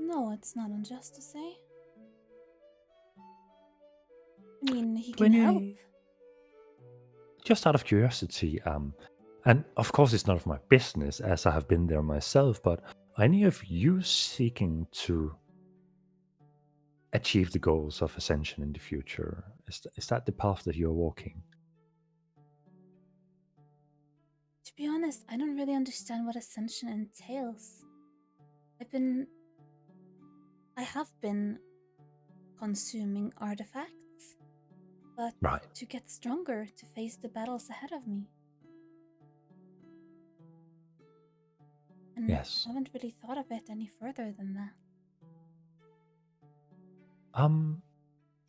No, it's not unjust to say. I mean, he When can help. Just out of curiosity, and of course it's none of my business as I have been there myself, but are any of you seeking to achieve the goals of Ascension in the future? Is that the path that you're walking? To be honest, I don't really understand what ascension entails. I have been consuming artifacts, but Right. to get stronger to face the battles ahead of me. And Yes. I haven't really thought of it any further than that.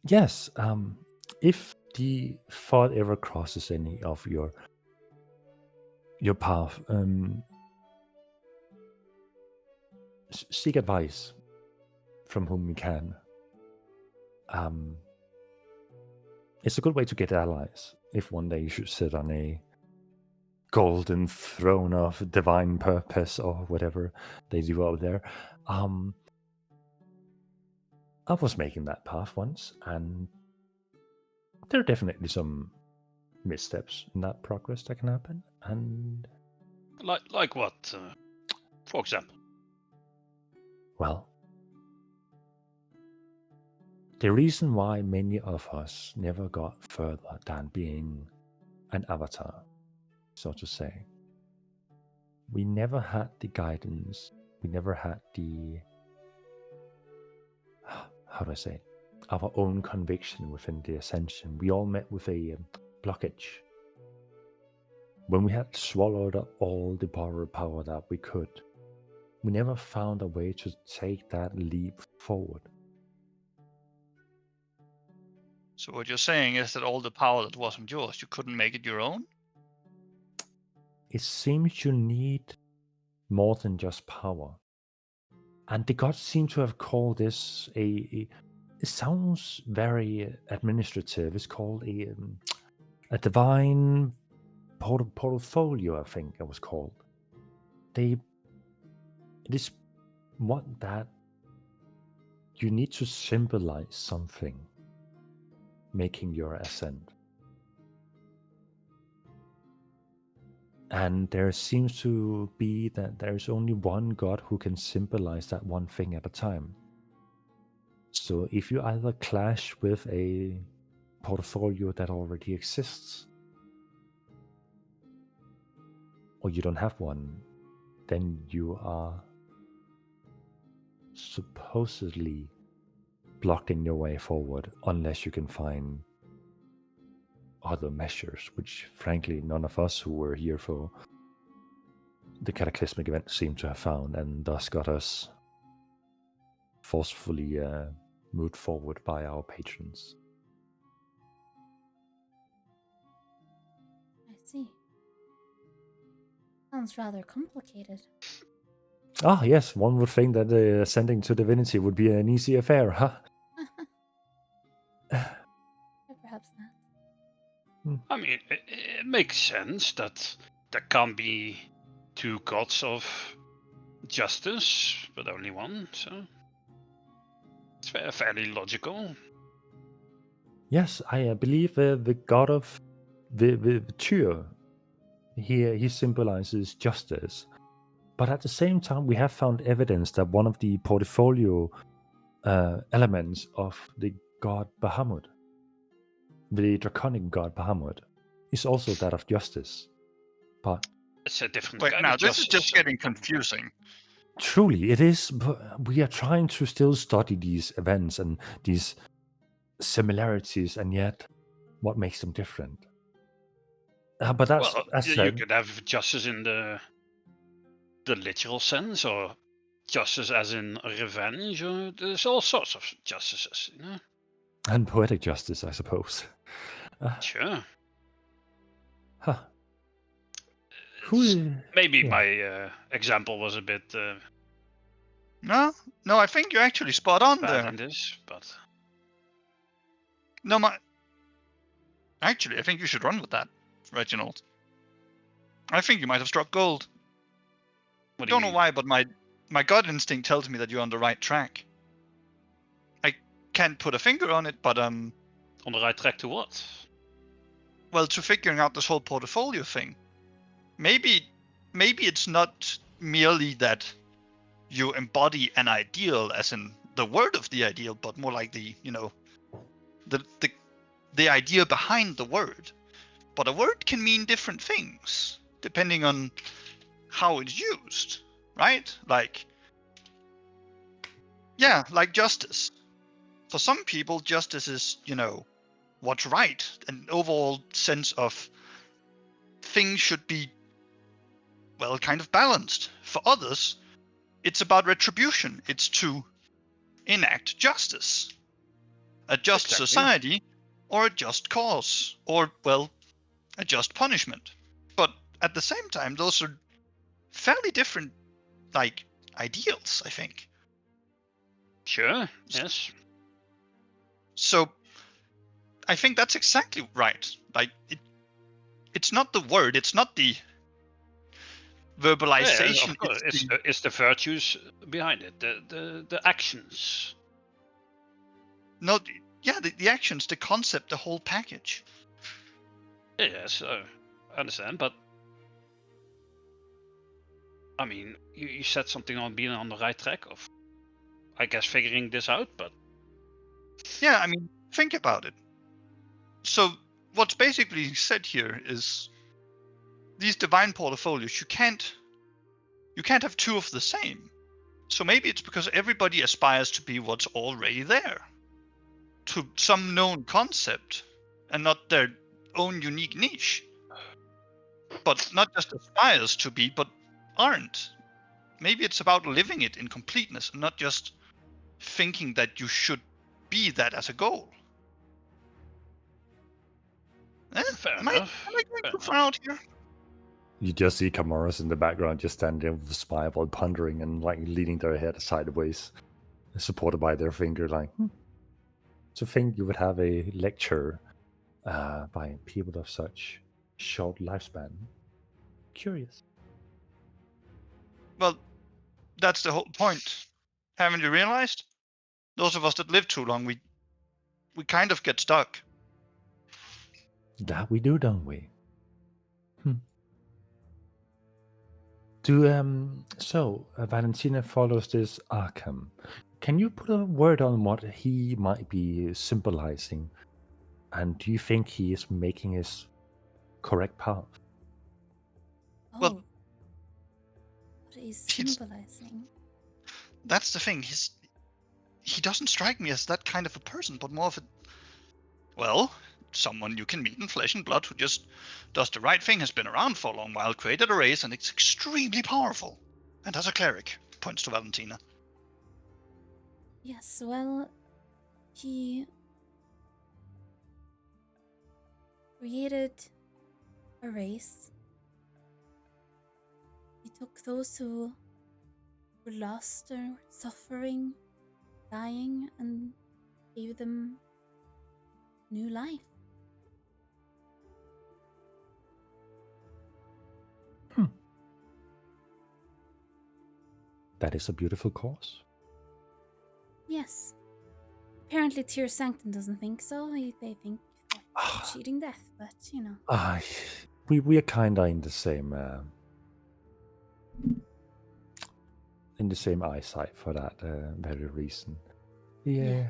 Yes. If the thought ever crosses any of your path, seek advice from whom you can. It's a good way to get allies if one day you should sit on a golden throne of divine purpose or whatever they do out there. I was making that path once, and there are definitely some missteps in that progress that can happen. And Like what? For example. well, the reason why many of us never got further than being an avatar, so to say, we never had the guidance, we never had the, how do I say it, our own conviction within the ascension. We all met with a blockage. When we had swallowed up all the borrowed power that we could, we never found a way to take that leap forward. So what you're saying is that all the power that wasn't yours, you couldn't make it your own? It seems you need more than just power. And the gods seem to have called this it sounds very administrative. It's called a divine portfolio, I think it was called. It is what that you need to symbolize something making your ascent. And there seems to be that there's only one god who can symbolize that one thing at a time. So if you either clash with a portfolio that already exists, or you don't have one, then you are supposedly blocked in your way forward unless you can find other measures, which frankly none of us who were here for the cataclysmic event seem to have found, and thus got us forcefully moved forward by our patrons. I see. Sounds rather complicated. Ah, yes, one would think that ascending to divinity would be an easy affair, huh? I I mean, it makes sense that there can't be two gods of justice, but only one. So it's fairly logical. Yes, I believe the god of the Tyr, he symbolizes justice. But at the same time, we have found evidence that one of the portfolio elements of the god Bahamut, the draconic god Bahamut, is also that of justice. But It's a different Wait, kind now of this is justice. just getting confusing. truly, it is. But we are trying to still study these events and these similarities, and yet what makes them different. But that's, Well, as you said, could have justice in the literal sense, or justice as in revenge, or there's all sorts of justices, you know? and poetic justice, I suppose. Sure. Huh. Who? Maybe yeah. my example was a bit No, I think you're actually spot on bad there. in this, but No, actually, I think you should run with that, Reginald. I think you might have struck gold. what do you Don't know mean? why, but my gut instinct tells me that you're on the right track. I can't put a finger on it, but On the right track to what? well, to figuring out this whole portfolio thing. Maybe it's not merely that you embody an ideal, as in the word of the ideal, but more like the the idea behind the word. But a word can mean different things depending on how it's used, right? Like, yeah, like justice. For some people, justice is, what's right, an overall sense of things should be, well, kind of balanced. For others, it's about retribution. It's to enact justice, a just Exactly. society, or a just cause, or, well, a just punishment. But at the same time, those are fairly different, like, ideals, I think. Sure, yes. So I think that's exactly right. Like, it's not the word, it's not the Yeah, verbalization. of course. It's the, It's the virtues behind it, the actions. no, yeah, the actions, the concept, the whole package. Yes, I understand, but I mean, you said something on being on the right track of, I guess, figuring this out, but Yeah, I mean, think about it. So what's basically said here is these divine portfolios, you can't have two of the same. So maybe it's because everybody aspires to be what's already there, to some known concept, and not their own unique niche. But not just aspires to be, but aren't. Maybe it's about living it in completeness and not just thinking that you should be that as a goal. fair Am I enough. going Fair too enough. far out here? You just see Camaras in the background just standing there with a smile while pondering and like leaning their head sideways, supported by their finger, like, to think you would have a lecture by people of such short lifespan. Curious. Well, that's the whole point. Haven't you realized? Those of us that live too long, we kind of get stuck. That we do, don't we? Valentina follows this Arkham. Can you put a word on what he might be symbolizing? And do you think he is making his correct path? Oh, Well, what is he's- symbolizing? That's the thing. He doesn't strike me as that kind of a person, but more of a, well, someone you can meet in flesh and blood who just does the right thing, has been around for a long while, created a race, and it's extremely powerful. And as a cleric, points to Valentina. Yes, well, he created a race. He took those who were lost or suffering, dying, and gave them new life. that is a beautiful cause. Yes. Apparently, Tyr Sanctum doesn't think so. They think that's cheating death, but you know. We are kinda in the same eyesight for that very reason. Yeah.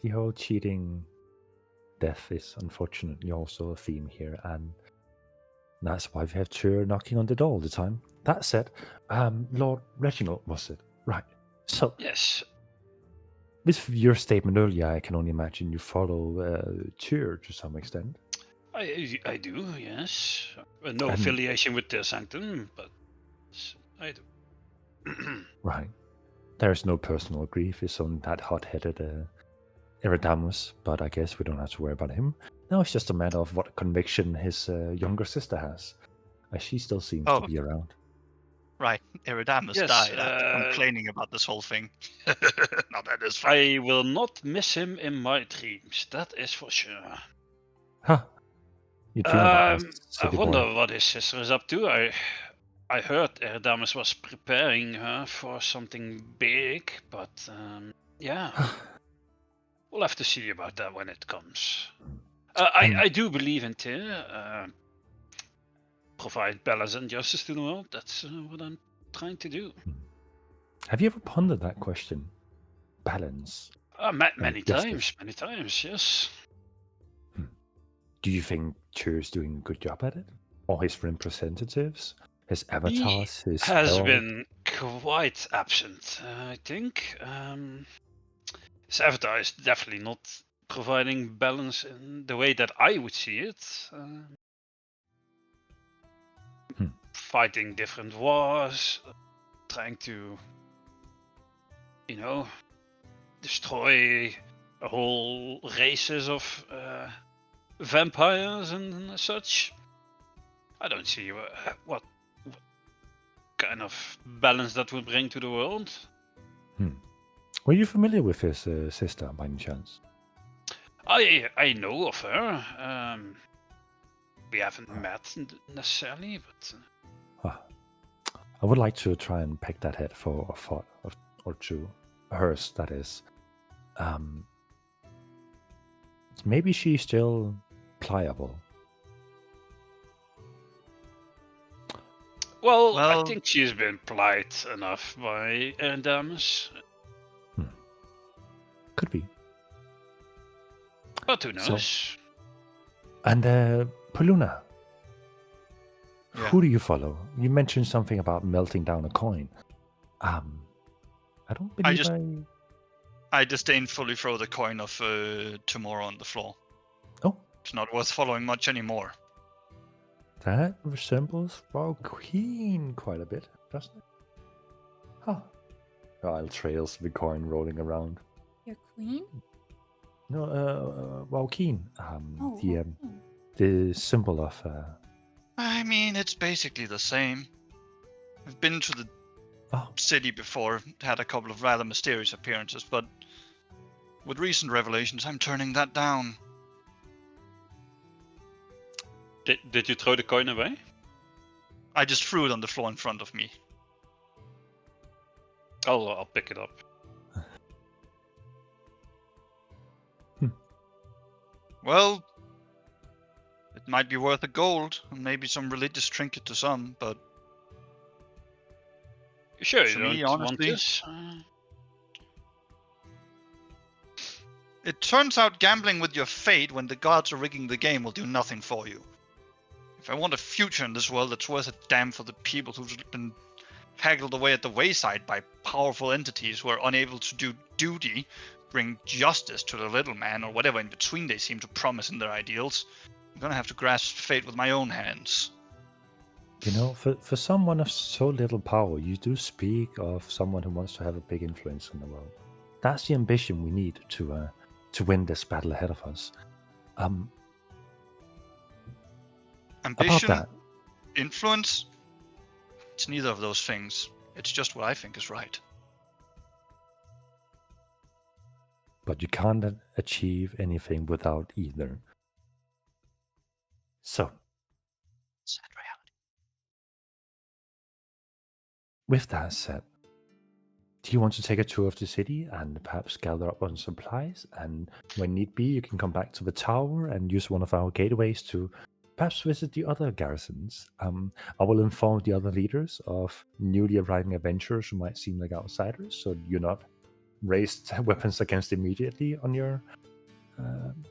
The whole cheating death is unfortunately also a theme here, and that's why we have Tyr knocking on the door all the time. That said, Lord Reginald, was it? Right. So, Yes. with your statement earlier, I can only imagine you follow Tyr to some extent. I do, yes. No And- affiliation with the Sanctum, but I do. Right. There's no personal grief. It's on that hot-headed Eridamus, but I guess we don't have to worry about him. Now it's just a matter of what conviction his younger sister has. She still seems to be around. Right, Eridamus Yes, died after complaining about this whole thing. Now that is fine. I will not miss him in my dreams, that is for sure. Huh. You dream about this, I city wonder boy. what his sister is up to. I heard Erdamus was preparing her for something big, but yeah, we'll have to see about that when it comes. I do believe in Tyr. Provide balance and justice to the world. That's what I'm trying to do. Have you ever pondered that question? Balance. Many justice. times, yes. Do you think Tyr's doing a good job at it? Or his representatives? His avatars? His Has herald? been quite absent, I think. His avatar is definitely not providing balance in the way that I would see it. Fighting different wars, trying to, destroy whole races of vampires and such. I don't see what kind of balance that would bring to the world. Were you familiar with his sister by any chance? I know of her. We haven't met necessarily, but I would like to try and peck that head for a thought or two. Hers, that is. Maybe she's still pliable. well, I think she's been polite enough by Damus. Could be. But who knows? And Paluna, Yeah. who do you follow? You mentioned something about melting down a coin. I don't believe I disdainfully throw the coin of tomorrow on the floor. Oh. It's not worth following much anymore. That resembles Valkeen quite a bit, doesn't it? Huh. Kyle trails the coin rolling around. Your queen? No, Valkeen. Oh. The symbol of. I mean, it's basically the same. I've been to the city before, had a couple of rather mysterious appearances, but with recent revelations, I'm turning that down. Did you throw the coin away? I just threw it on the floor in front of me. I'll pick it up. Well, it might be worth a gold, and maybe some religious trinket to some, but Sure, to you me, don't want honestly, this? It turns out gambling with your fate when the gods are rigging the game will do nothing for you. If I want a future in this world that's worth a damn for the people who've been haggled away at the wayside by powerful entities who are unable to do duty, bring justice to the little man, or whatever in between they seem to promise in their ideals, I'm gonna have to grasp fate with my own hands. You know, for someone of so little power, you do speak of someone who wants to have a big influence in the world. That's the ambition we need to win this battle ahead of us. Ambition, about that, influence, it's neither of those things. It's just what I think is right. but you can't achieve anything without either. So, Sad reality. with that said, do you want to take a tour of the city and perhaps gather up on supplies? And when need be, you can come back to the tower and use one of our gateways to perhaps visit the other garrisons. I will inform the other leaders of newly arriving adventurers who might seem like outsiders, so you're not raised weapons against immediately on your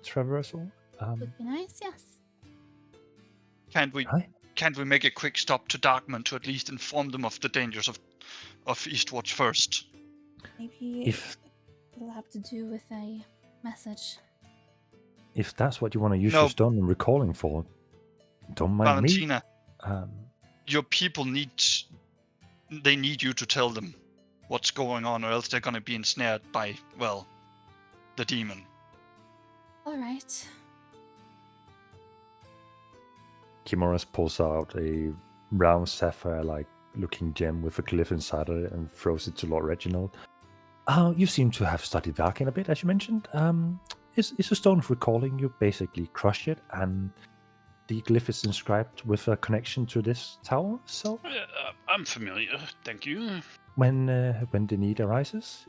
traversal. Would be nice, yes. Can't we Hi. can't we make a quick stop to Darkman to at least inform them of the dangers of Eastwatch first? Maybe If it'll have to do with a message. if that's what you want to use No. your stone and recalling for, don't mind me. Valentina, Um, your people need you to tell them what's going on, or else they're gonna be ensnared by, well, the demon. All right. Kimoras pulls out a round sapphire-like looking gem with a glyph inside of it and throws it to Lord Reginald. You seem to have studied the arcane a bit, as you mentioned. It's a stone of recalling. You basically crush it, and the glyph is inscribed with a connection to this tower. So I'm familiar, thank you. when the need arises,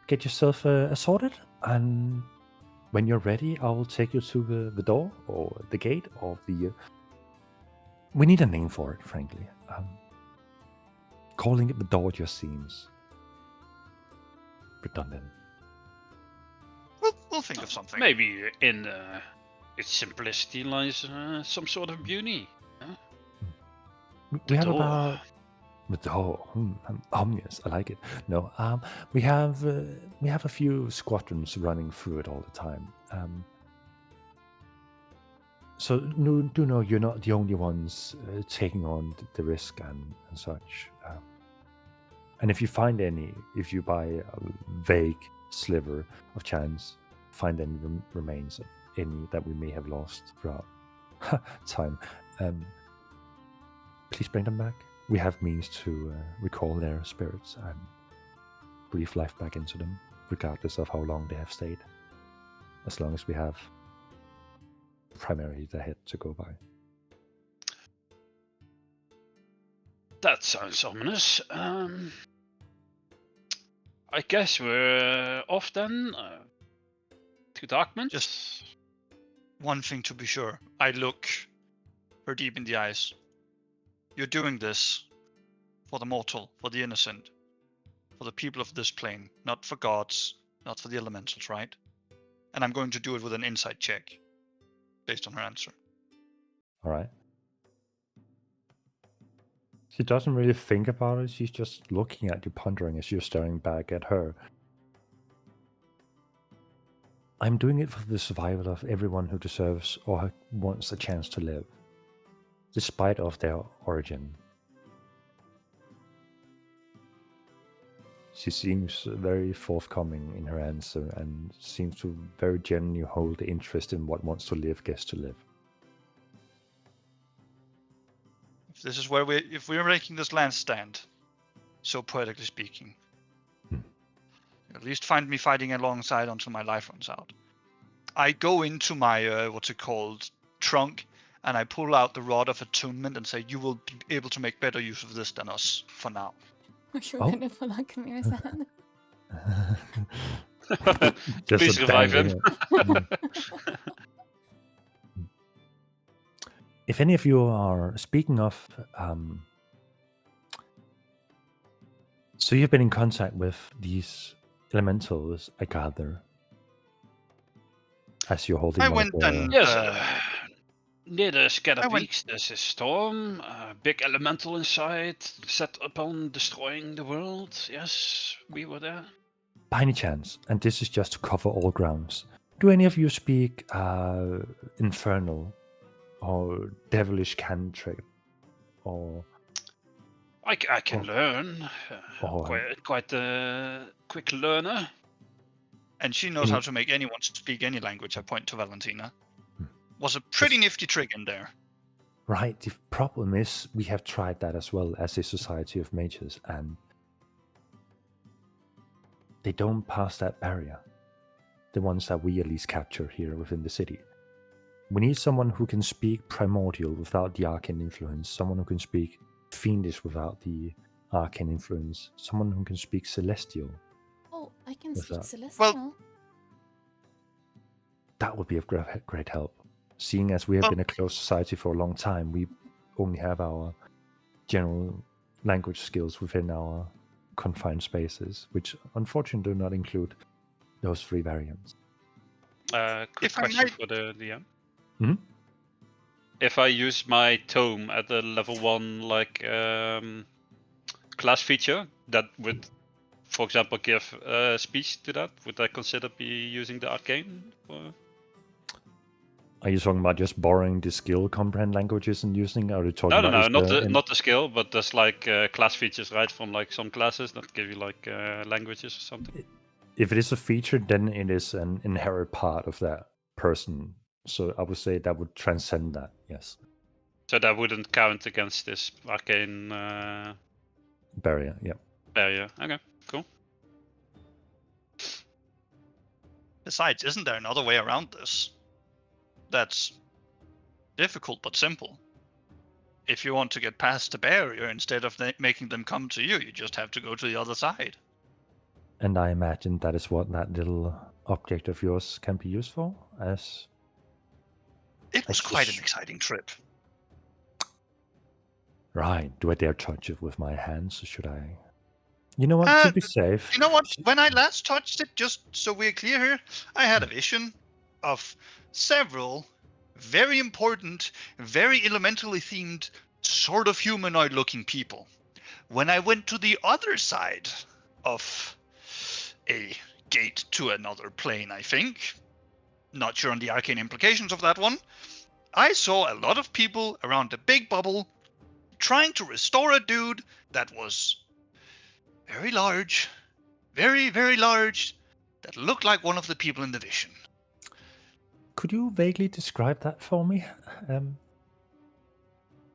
get yourself assorted, and when you're ready, I will take you to the door or the gate of the. We need a name for it, frankly. Calling it the door just seems redundant. We'll think of something. Maybe in its simplicity lies some sort of beauty. We have door. about the door. Ominous. I like it. No, we have a few squadrons running through it all the time. So do know you're not the only ones taking on the risk and such. And if you find any, if you by a vague sliver of chance find any remains of any that we may have lost throughout time, please bring them back. We have means to recall their spirits and breathe life back into them, regardless of how long they have stayed. As long as we have primarily the head to go by. That sounds ominous. I guess we're off then to Darkman. Just one thing to be sure. I look her deep in the eyes. You're doing this for the mortal, for the innocent, for the people of this plane, not for gods, not for the elementals, right? And I'm going to do it with an insight check, based on her answer. All right. She doesn't really think about it. She's just looking at you, pondering as you're staring back at her. I'm doing it for the survival of everyone who deserves or wants a chance to live, despite of their origin. She seems very forthcoming in her answer and seems to very genuinely hold the interest in what wants to live gets to live. If this is where if we're making this land stand, so poetically speaking, at least find me fighting alongside until my life runs out. I go into my trunk, and I pull out the Rod of Attunement and say, "You will be able to make better use of this than us for now." Are you gonna pull out Kamira's hand? Just Please a revive him. dangling- If any of you are speaking of, so you've been in contact with these elementals, I gather, as you're holding. I one of went the- and Yes, near the Scatter I went- Peaks, there's a storm, a big elemental inside, set upon destroying the world. Yes, we were there. By any chance, and this is just to cover all grounds, do any of you speak infernal or devilish cantrip or I can Oh. learn. Oh. Quite a quick learner. and she knows Any- how to make anyone speak any language. I point to Valentina. Hmm. Was a pretty nifty trick in there. Right, the problem is we have tried that as well as a society of mages, and they don't pass that barrier. The ones that we at least capture here within the city. We need someone who can speak primordial without the arcane influence, someone who can speak fiendish without the arcane influence. Someone who can speak Celestial. Oh, I can What's speak that? Celestial. That would be of great help. Seeing as we have Well- been a closed society for a long time, we only have our general language skills within our confined spaces, which unfortunately do not include those 3 variants. Quick If I question might- for the DM. Mhm. If I use my tome at the level 1 like class feature, that would, for example, give speech to that, would I consider using the arcane? Are you talking about just borrowing the skill comprehend languages and using? Are you talking No, about not the skill, but there's like class features, right, from like some classes that give you like languages or something. if it is a feature, then it is an inherent part of that person. So I would say that would transcend that. Yes, So that wouldn't count against this arcane barrier. Yeah. barrier. Okay, cool. Besides, isn't there another way around this? That's difficult but simple. If you want to get past the barrier, instead of making them come to you, you just have to go to the other side. And I imagine that is what that little object of yours can be used for. As It was quite an just- exciting trip. right, do I dare touch it with my hands, or should I? You know what? To be safe. You know what? When I last touched it, just so we're clear here, I had a vision of several very important, very elementally themed, sort of humanoid looking people. When I went to the other side of a gate to another plane, I think, not sure on the arcane implications of that one, I saw a lot of people around a big bubble trying to restore a dude that was very large, very, very large, that looked like one of the people in the vision. Could you vaguely describe that for me?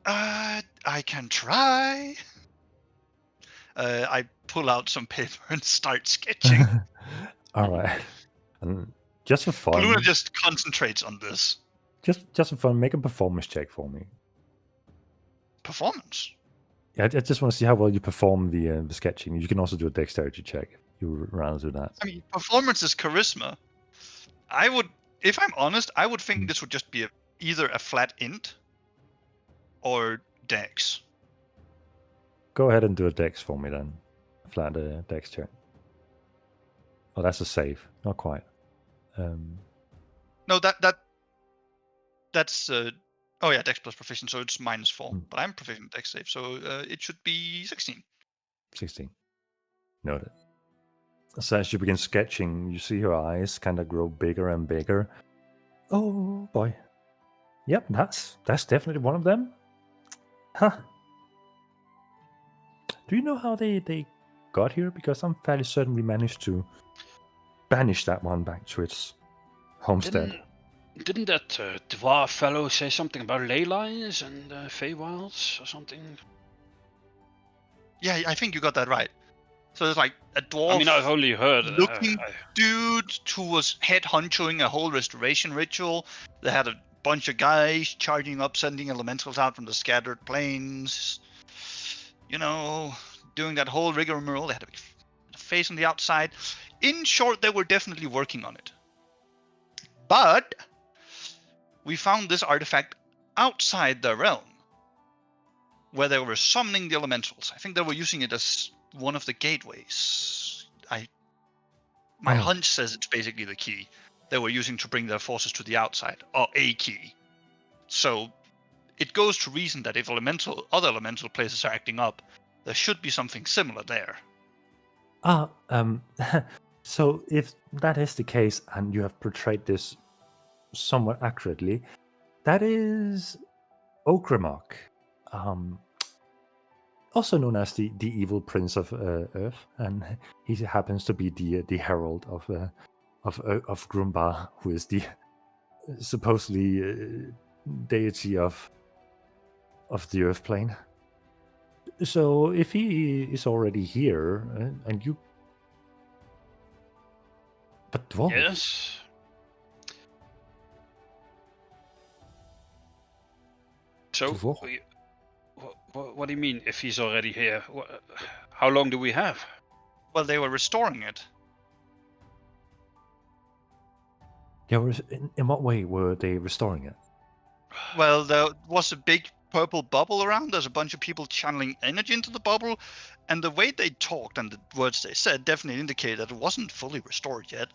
I can try. I pull out some paper and start sketching. All right. And just for fun, Paluna just concentrates on this. just for fun, make a performance check for me. Performance. Yeah, I just want to see how well you perform the sketching. You can also do a dexterity check if you rather do that. I mean, performance is charisma. I would, if I'm honest, I would think Mm. this would just be either a flat int or dex. Go ahead and do a dex for me then. Flat dex check. Oh, that's a save. Not quite. No, that's oh yeah, dex plus proficient, so it's -4. Mm. But I'm proficient dex save, so it should be 16. 16. Noted. So as you begin sketching, you see her eyes kind of grow bigger and bigger. Oh boy. Yep, that's definitely one of them. Huh. Do you know how they got here? Because I'm fairly certain we managed to banish that one back to its homestead. Didn't that dwarf fellow say something about ley lines and Feywilds or something? Yeah, I think you got that right. So there's like a dwarf I mean, I've only heard. looking dude who was head honchoing a whole restoration ritual. They had a bunch of guys charging up, sending elementals out from the scattered planes. You know, doing that whole rigmarole. They had a face on the outside. In short, they were definitely working on it. But we found this artifact outside the realm, where they were summoning the elementals. I think they were using it as one of the gateways. My Oh. hunch says it's basically the key they were using to bring their forces to the outside, or a key. So it goes to reason that if other elemental places are acting up, there should be something similar there. So if that is the case, and you have portrayed this somewhat accurately, that is Okramok, also known as the evil prince of Earth, and he happens to be the herald of Grumbar, who is the supposedly deity of the Earth plane. So if he is already here, and you, but dwarves. Yes. So Dwarf. What do you mean if he's already here? How long do we have? Well, they were restoring it. Yeah, in what way were they restoring it? Well, there was a big purple bubble around. There's a bunch of people channeling energy into the bubble, and the way they talked and the words they said definitely indicate that it wasn't fully restored yet.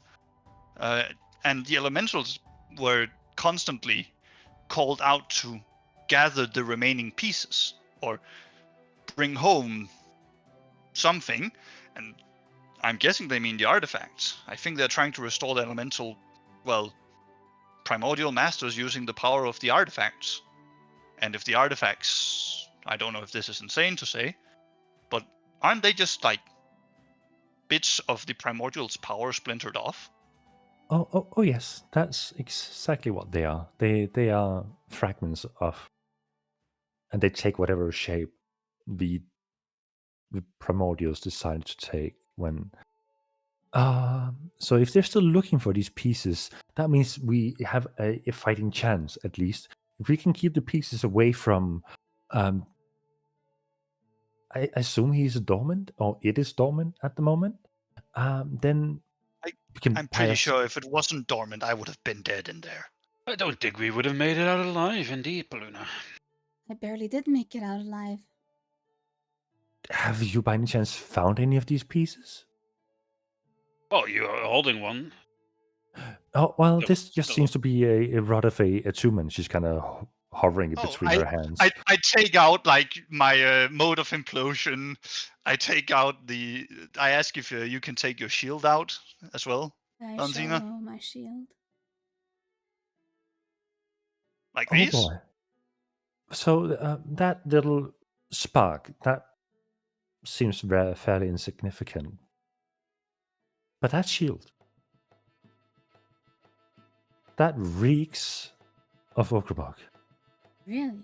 And the elementals were constantly called out to gather the remaining pieces or bring home something. And I'm guessing they mean the artifacts. I think they're trying to restore the elemental, well, primordial masters using the power of the artifacts. And if the artifacts, I don't know if this is insane to say, but aren't they just like bits of the primordial's power splintered off? Oh yes, that's exactly what they are. They are fragments of, and they take whatever shape the primordials decide to take when. So if they're still looking for these pieces, that means we have a fighting chance at least. If we can keep the pieces away from, I assume he's dormant or it is dormant at the moment. Then we can I'm pretty pass. sure if it wasn't dormant, I would have been dead in there. I don't think we would have made it out alive, indeed, Paluna. I barely did make it out alive. Have you by any chance found any of these pieces? Well, you're holding one. Oh well, No, this just no. seems to be a rather of a attunement. She's kind of hovering it between her hands. I take out like my mode of implosion. I take out the. I ask if you can take your shield out as well, I Anzina. show my shield. Like Oh these. boy! So that little spark that seems fairly insignificant, but that shield that reeks of Okrabok. Really?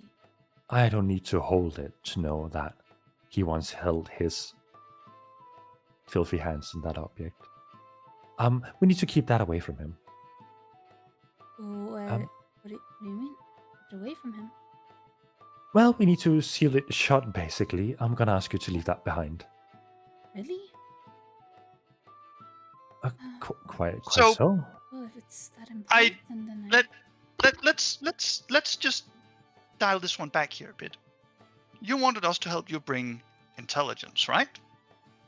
I don't need to hold it to know that he once held his filthy hands in that object. We need to keep that away from him. What do you mean? Get away from him? Well, we need to seal it shut, basically. I'm gonna ask you to leave that behind. Really? Quite So- so. Well, if it's that I- important, then Let's just dial this one back here a bit. You wanted us to help you bring intelligence, right?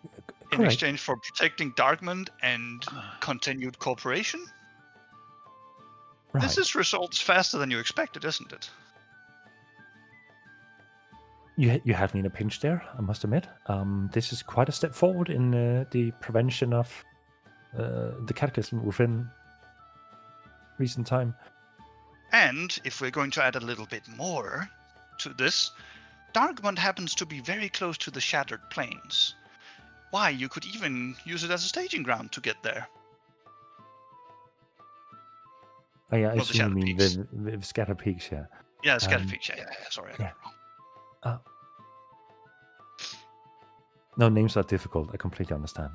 In Correct. exchange for protecting Darkmond and continued cooperation. Right. This is results faster than you expected, isn't it? You had me in a pinch there, I must admit. This is quite a step forward in the prevention of the cataclysm within recent time. And if we're going to add a little bit more to this, Darkmond happens to be very close to the Shattered Plains. Why, you could even use it as a staging ground to get there. Oh, yeah, I Well, the assume you Shattered mean Peaks. with Scatter Peaks, yeah. Yeah, Scattered Um, Peaks. Yeah, sorry, I got yeah. it wrong. No, names are difficult. I completely understand.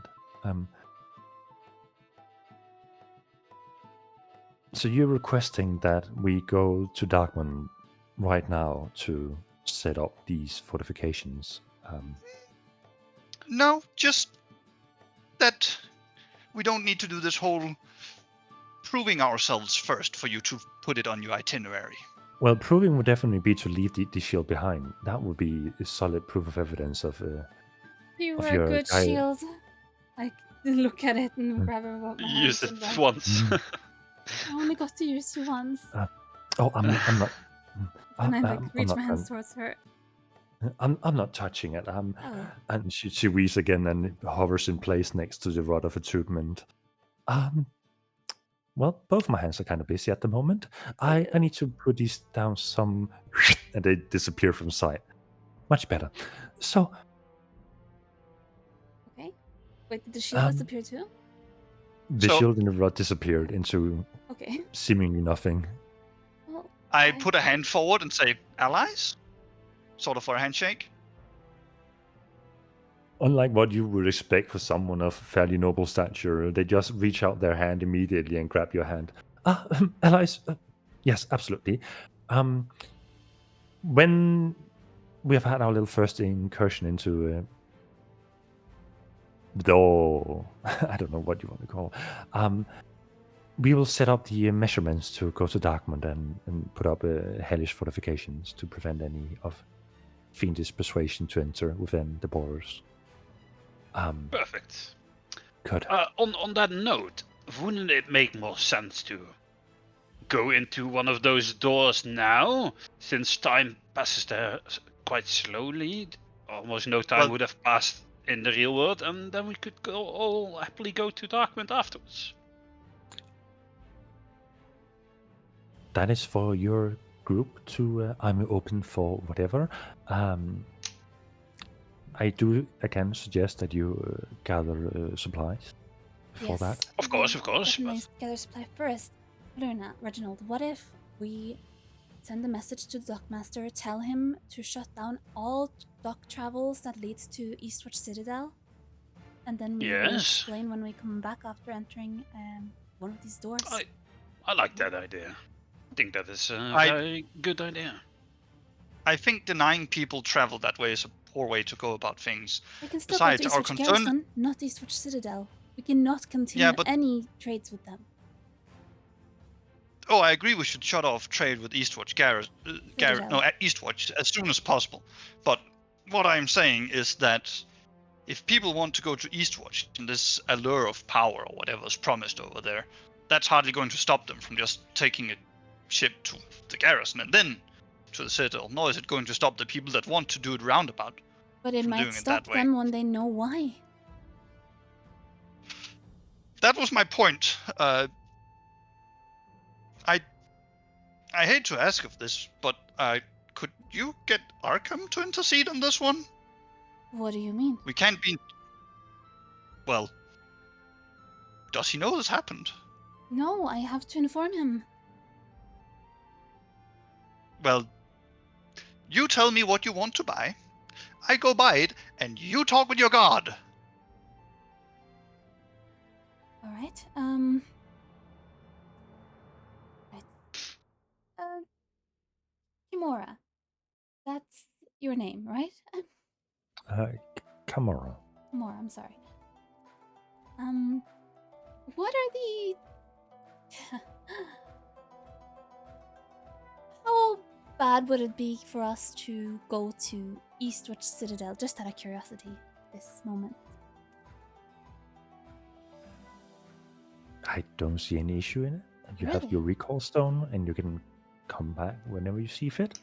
So you're requesting that we go to Darkmond right now to set up these fortifications. No, just that we don't need to do this whole proving ourselves first for you to put it on your itinerary. Well, proving would definitely be to leave the shield behind. That would be a solid proof of evidence of. you of were your a good guy- shield. I look at it and Mm. grab it above my Use hands and it like, once. I only got to use you once. Oh, I'm not. And I like I'm reach not- my hands towards her. I'm not touching it. Oh, And she wheezes again and hovers in place next to the rod of attunement. Well, both my hands are kind of busy at the moment. I need to put these down some, and they disappear from sight. Much better. So, okay. Wait, did the shield Um, disappear too? the So- shield and the rod disappeared into Okay. seemingly nothing. Well, I Okay. put a hand forward and say, allies? Sort of for a handshake. Unlike what you would expect for someone of fairly noble stature, they just reach out their hand immediately and grab your hand. Allies? Yes, absolutely. When we have had our little first incursion into the door. I don't know what you want to call it. We will set up the measurements to go to Darkmont and put up hellish fortifications to prevent any of fiendish persuasion to enter within the borders. Perfect. Good. On that note, wouldn't it make more sense to go into one of those doors now, since time passes there quite slowly? Almost no time Well- would have passed in the real world, and then we could all happily go to Darkmont afterwards. That is for your group to. I'm open for whatever. I do again suggest that you gather supplies for that. Of course, Definitely but- gather supply first. Luna, Reginald, what if we send a message to the Dockmaster, tell him to shut down all dock travels that leads to Eastwatch Citadel? And then we will Yes. explain when we come back after entering one of these doors. I like that idea. I think that is a I- very good idea. I think denying people travel that way is a poor way to go about things. We can still Besides, go to our Eastwatch concern- Garrison, not Eastwatch Citadel. We cannot continue but- any trades with them. Oh, I agree. We should shut off trade with Eastwatch, Citadel. Eastwatch as soon as possible. But what I'm saying is that if people want to go to Eastwatch and this allure of power or whatever is promised over there, that's hardly going to stop them from just taking a ship to the garrison and then to the citadel. Nor is it going to stop the people that want to do it roundabout. But it from might doing it stop that way. them when they know why. That was my point. I hate to ask of this, but could you get Arkham to intercede on this one? What do you mean? We can't be. Well, does he know this happened? No, I have to inform him. Well, you tell me what you want to buy. I go buy it, and you talk with your god. All right. Right. Kimura. That's your name, right? Camera. Kimura, I'm sorry. What are the... How bad would it be for us to go to Eastwatch Citadel, just out of curiosity, this moment? I don't see any issue in it. You have Really? your recall stone, and you can come back whenever you see fit.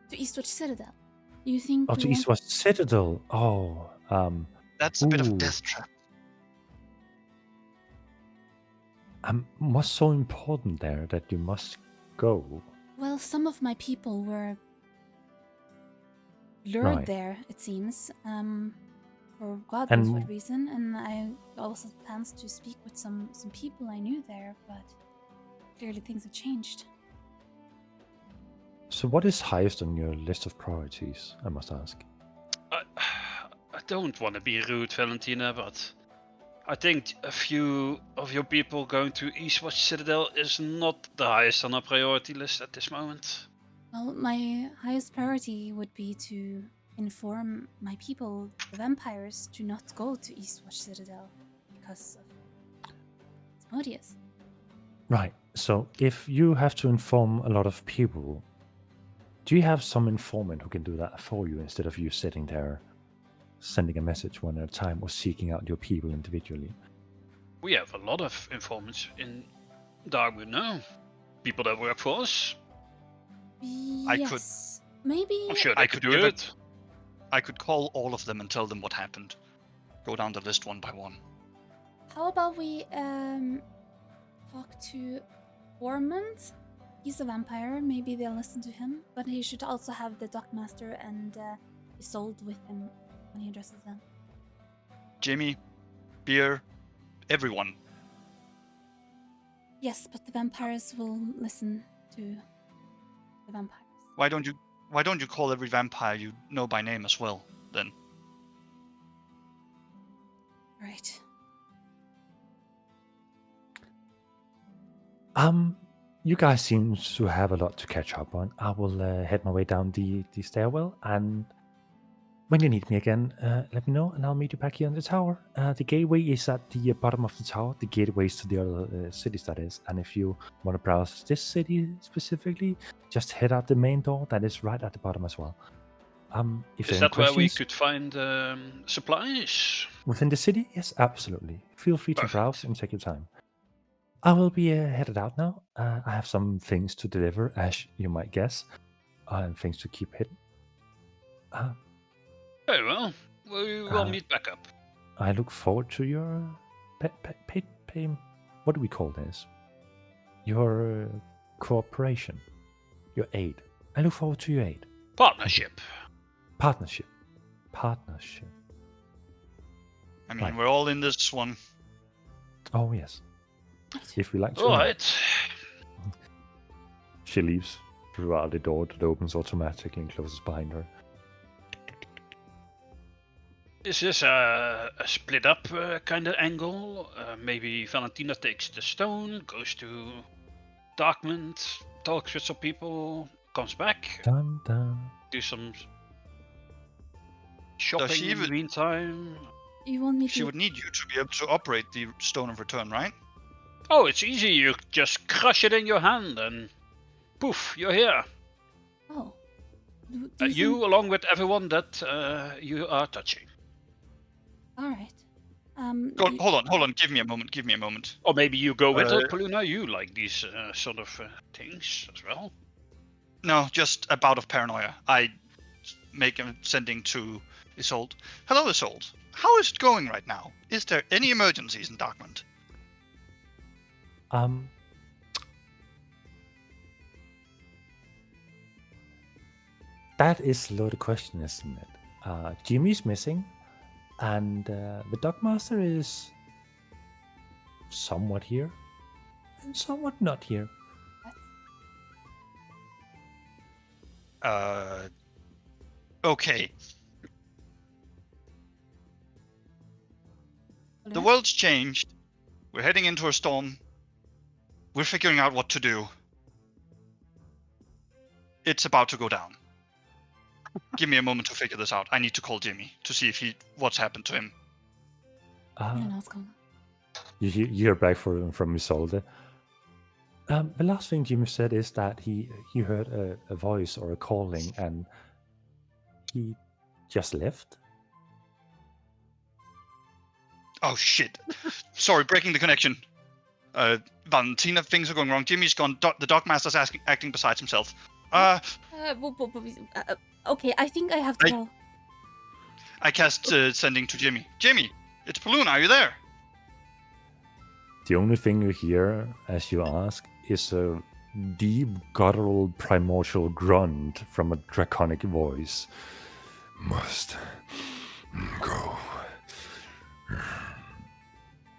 To Eastwatch Citadel? You think... Oh, we to won't- Eastwatch Citadel. Oh, That's a bit of a Ooh. death trap. what's so important there that you must go? Well, some of my people were lured Right. there, it seems, for God knows And- what reason. And I also had plans to speak with some people I knew there, but clearly things have changed. So, what is highest on your list of priorities? I must ask. I don't want to be rude, Valentina, but I think a few of your people going to Eastwatch Citadel is not the highest on our priority list at this moment. Well, my highest priority would be to inform my people, the vampires, to not go to Eastwatch Citadel because of Asmodeus. Right. So, if you have to inform a lot of people, do you have some informant who can do that for you instead of you sitting there sending a message one at a time or seeking out your people individually? We have a lot of informants in Darkwood now. People that work for us. I could- Yes. Maybe I'm sure I they could could do give it- it. I could call all of them and tell them what happened. Go down the list one by one. How about we talk to Ormond? He's a vampire. Maybe they'll listen to him. But he should also have the Dockmaster and Isolde with him when he addresses them. Jimmy, Beer, everyone. Yes, but the vampires will listen to the vampires. Why don't you call every vampire you know by name as well, then? you guys seem to have a lot to catch up on. I will head my way down the stairwell, and when you need me again, let me know, and I'll meet you back here in the tower. The gateway is at the bottom of the tower. The gateways to the other cities, that is. And if you want to browse this city specifically, just head out the main door. That is right at the bottom as well. If Is there are that where we questions could find supplies? within the city, yes, absolutely. Feel free to Perfect. browse and take your time. I will be headed out now. I have some things to deliver, as you might guess, and things to keep hidden. Very well. We will meet back up. I look forward to your what do we call this? Your cooperation, your aid. I look forward to your aid. Partnership. Partnership. I mean, Right. we're all in this one. Oh yes. If we like to. All right. She leaves throughout the door that opens automatically and closes behind her. Is this a split up kind of angle? Maybe Valentina takes the stone, goes to Darkmont, talks with some people, comes back, Dun dun. do some shopping in the even- meantime. You want me She to? would need you to be able to operate the Stone of Return, right? Oh, it's easy. You just crush it in your hand and poof, you're here. Oh. Do You, think- along with everyone that you are touching. All right. Hold on. Give me a moment. Or maybe you go with her, Uh, Paluna. You like these sort of things as well. No, just a bout of paranoia. I make a sending to Isolde. Hello, Isolde. How is it going right now? Is there any emergencies in Darkmont? That is a loaded question, isn't it? Jimmy's missing, and the Dogmaster is somewhat here, and somewhat not here. Okay. The Paluna? world's changed. We're heading into a storm. We're figuring out what to do. It's about to go down. Give me a moment to figure this out. I need to call Jimmy to see if what's happened to him. I don't know what's going on. You hear back from Isolde. The last thing Jimmy said is that he heard a voice or a calling, and he just left. Oh shit! Sorry, breaking the connection. Valentina, things are going wrong. Jimmy's gone. The Dogmaster's acting besides himself. Okay, I think I have to I- go. I cast sending to Jimmy. Jimmy, it's Paluna. Are you there? The only thing you hear as you ask is a deep, guttural, primordial grunt from a draconic voice. Must go.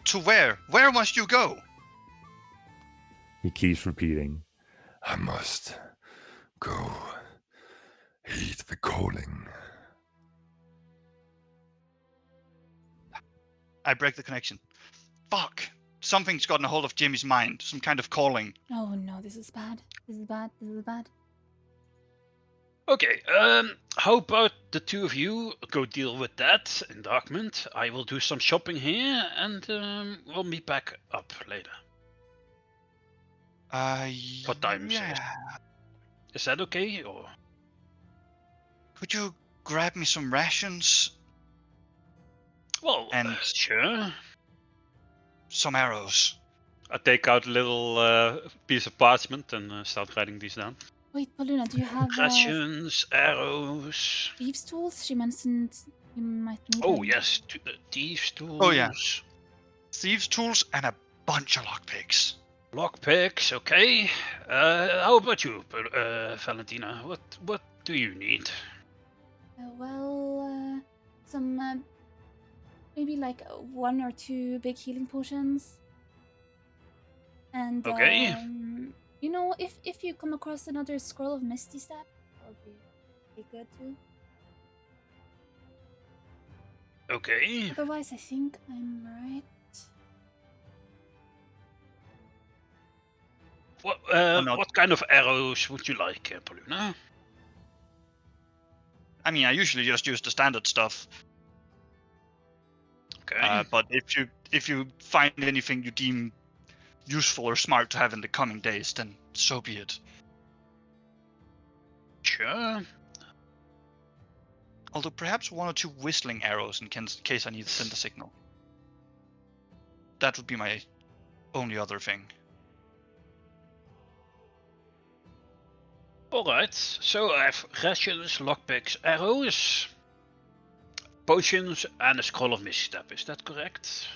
To where? Where must you go? He keeps repeating, I must go. Heed the calling. I break the connection. Fuck. Something's gotten a hold of Jimmy's mind. Some kind of calling. Oh no, this is bad. This is bad. Okay, how about the two of you go deal with that in Darkmont? I will do some shopping here, and we'll meet back up later. What time is it? Yeah. Is that okay, or? Could you grab me some rations? Well, And- sure. Some arrows. I take out a little piece of parchment and start writing these down. Wait, Paluna, do you have Rations, arrows. thieves' tools? She mentioned you might need Oh them. yes, thieves' tools. Oh, yeah. Thieves' tools and a bunch of lockpicks. Lockpicks, okay. How about you, Valentina? What do you need? Some maybe like 1 or 2 big healing potions. And Okay. you know, if you come across another scroll of Misty Step, that would be good too. Okay. Otherwise, I think I'm right. not. What kind of arrows would you like, Poluna? I mean, I usually just use the standard stuff. Okay. But if you find anything you deem useful or smart to have in the coming days, then so be it. Sure. Although perhaps 1 or 2 whistling arrows in case I need to send a signal. That would be my only other thing. Alright, so I have rations, lockpicks, arrows, potions, and a scroll of misstep. Is that correct?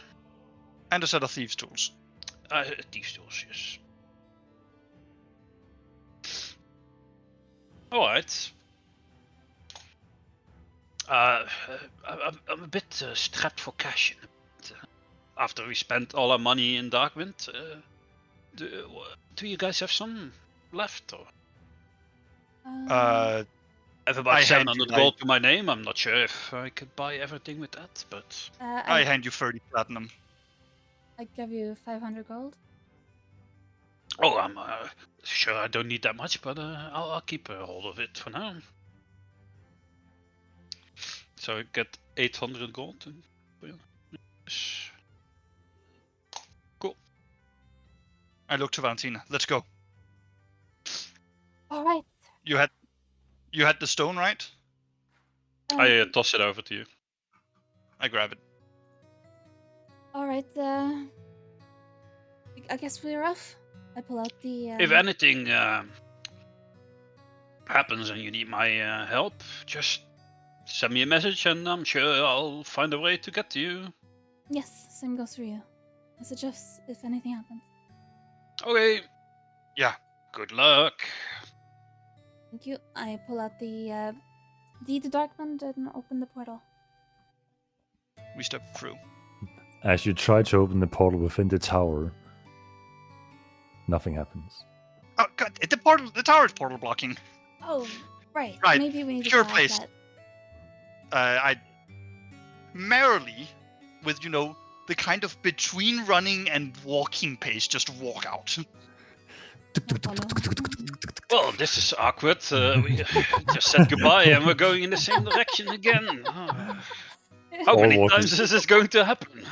And a set of thieves' tools. These tools, yes. Alright. I'm a bit strapped for cash. After we spent all our money in Darkwind, do you guys have some left? Or? I have about I hand 700 you, gold to my name. I'm not sure if I could buy everything with that, but... I hand you 30 platinum. I give you 500 gold. Oh, I'm sure I don't need that much, but I'll keep a hold of it for now. So I get 800 gold. Cool. I look to Valentina. Let's go. All right. You had the stone, right? I toss it over to you. I grab it. All right. I guess we're off. I pull out the. If anything happens and you need my help, just send me a message and I'm sure I'll find a way to get to you. Yes, same goes for you. Message us if anything happens. Okay. Yeah. Good luck. Thank you. I pull out the deed to Darkwind and open the portal. We step through. As you try to open the portal within the tower, nothing happens. Oh god, the tower is portal blocking. Oh, right. Right, Maybe we need to pure go out place. that. I merrily, with the kind of between running and walking pace, just walk out. Well, this is awkward. We just said goodbye and we're going in the same direction again. How All many walking- times is this going to happen?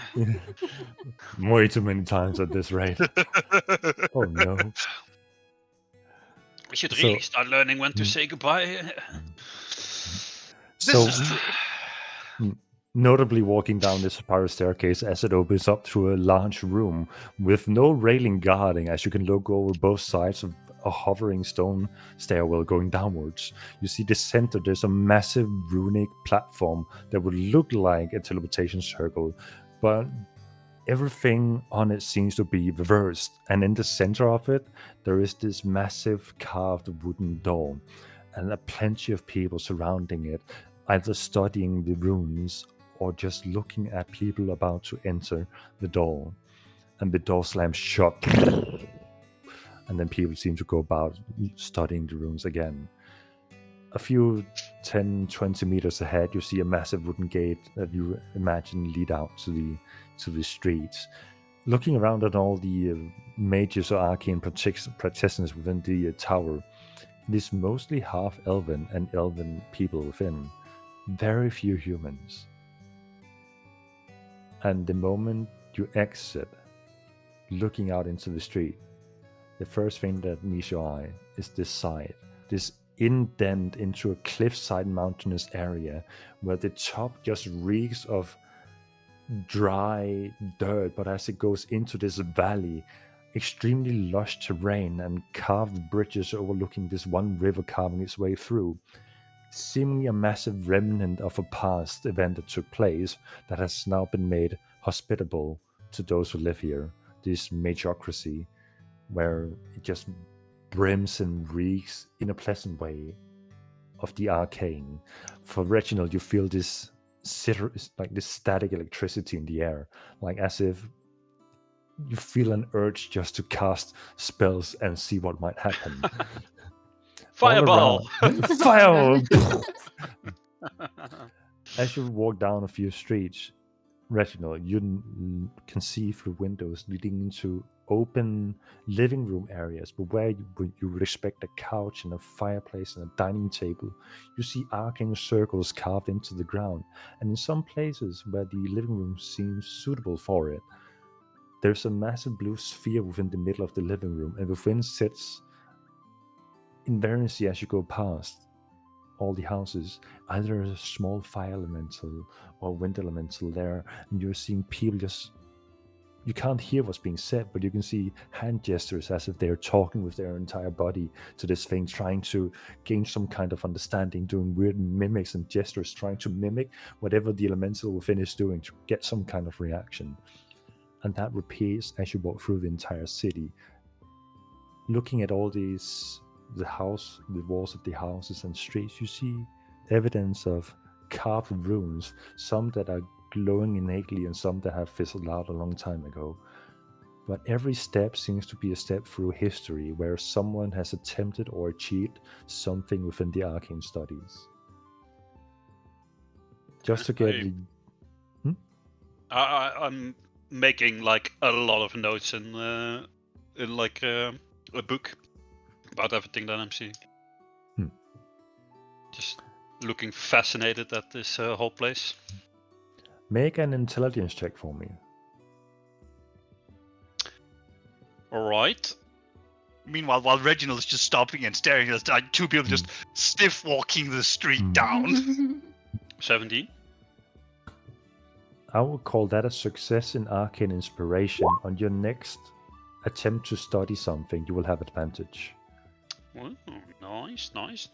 Way too many times at this rate. Oh no. We should So- really start learning when to say goodbye. This So, is true. notably walking down this spiral staircase as it opens up to a large room with no railing guarding, as you can look over both sides of a hovering stone stairwell going downwards. You see the center, there's a massive runic platform that would look like a teleportation circle, but everything on it seems to be reversed. And in the center of it, there is this massive carved wooden door, and plenty of people surrounding it, either studying the runes or just looking at people about to enter the door. And the door slams shut. And then people seem to go about studying the runes again. A few 10, 20 meters ahead, you see a massive wooden gate that you imagine lead out to the streets. Looking around at all the mages or arcane practitioners within the tower, it is mostly half-elven and elven people within. Very few humans. And the moment you exit, looking out into the street, the first thing that meets your eye is this side, this indent into a cliffside mountainous area where the top just reeks of dry dirt, but as it goes into this valley, extremely lush terrain and carved bridges overlooking this one river carving its way through, seemingly a massive remnant of a past event that took place that has now been made hospitable to those who live here, this magocracy, where it just brims and reeks in a pleasant way of the arcane. For Reginald, you feel this static electricity in the air, like as if you feel an urge just to cast spells and see what might happen. Fireball! Fireball! As you walk down a few streets, Reginald, you can see through windows leading into open living room areas, but where you would expect a couch and a fireplace and a dining table, you see arcane circles carved into the ground, and in some places where the living room seems suitable for it, there's a massive blue sphere within the middle of the living room, and within sits, invariably as you go past all the houses, either a small fire elemental or wind elemental there, and you're seeing people just, you can't hear what's being said, but you can see hand gestures as if they're talking with their entire body to this thing, trying to gain some kind of understanding, doing weird mimics and gestures, trying to mimic whatever the elemental within is doing to get some kind of reaction. And that repeats as you walk through the entire city. Looking at all these, the walls of the houses and streets, you see evidence of carved runes, some that are glowing innately and some that have fizzled out a long time ago. But every step seems to be a step through history where someone has attempted or achieved something within the arcane studies. Just to get I'm making like a lot of notes in like a book about everything that I'm seeing. Just looking fascinated at this whole place. Make an intelligence check for me. All right. Meanwhile, while Reginald is just stopping and staring at us, two people just stiff walking the street down. 17. I would call that a success in arcane inspiration. On your next attempt to study something, you will have advantage. Oh,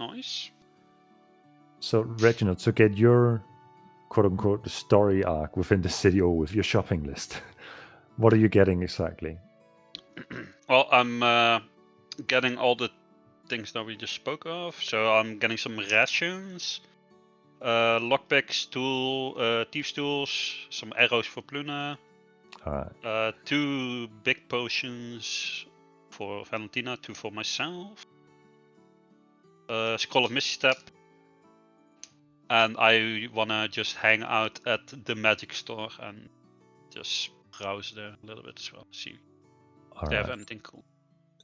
nice. So, Reginald, to get your quote-unquote story arc within the city or with your shopping list, what are you getting exactly? Well, I'm getting all the things that we just spoke of. So I'm getting some rations, lockpicks, thieves' tools, some arrows for Pluna, Alright. 2 big potions for Valentina, 2 for myself, Scroll of Misstep, and I wanna just hang out at the magic store and just browse there a little bit as well, see if they have anything cool.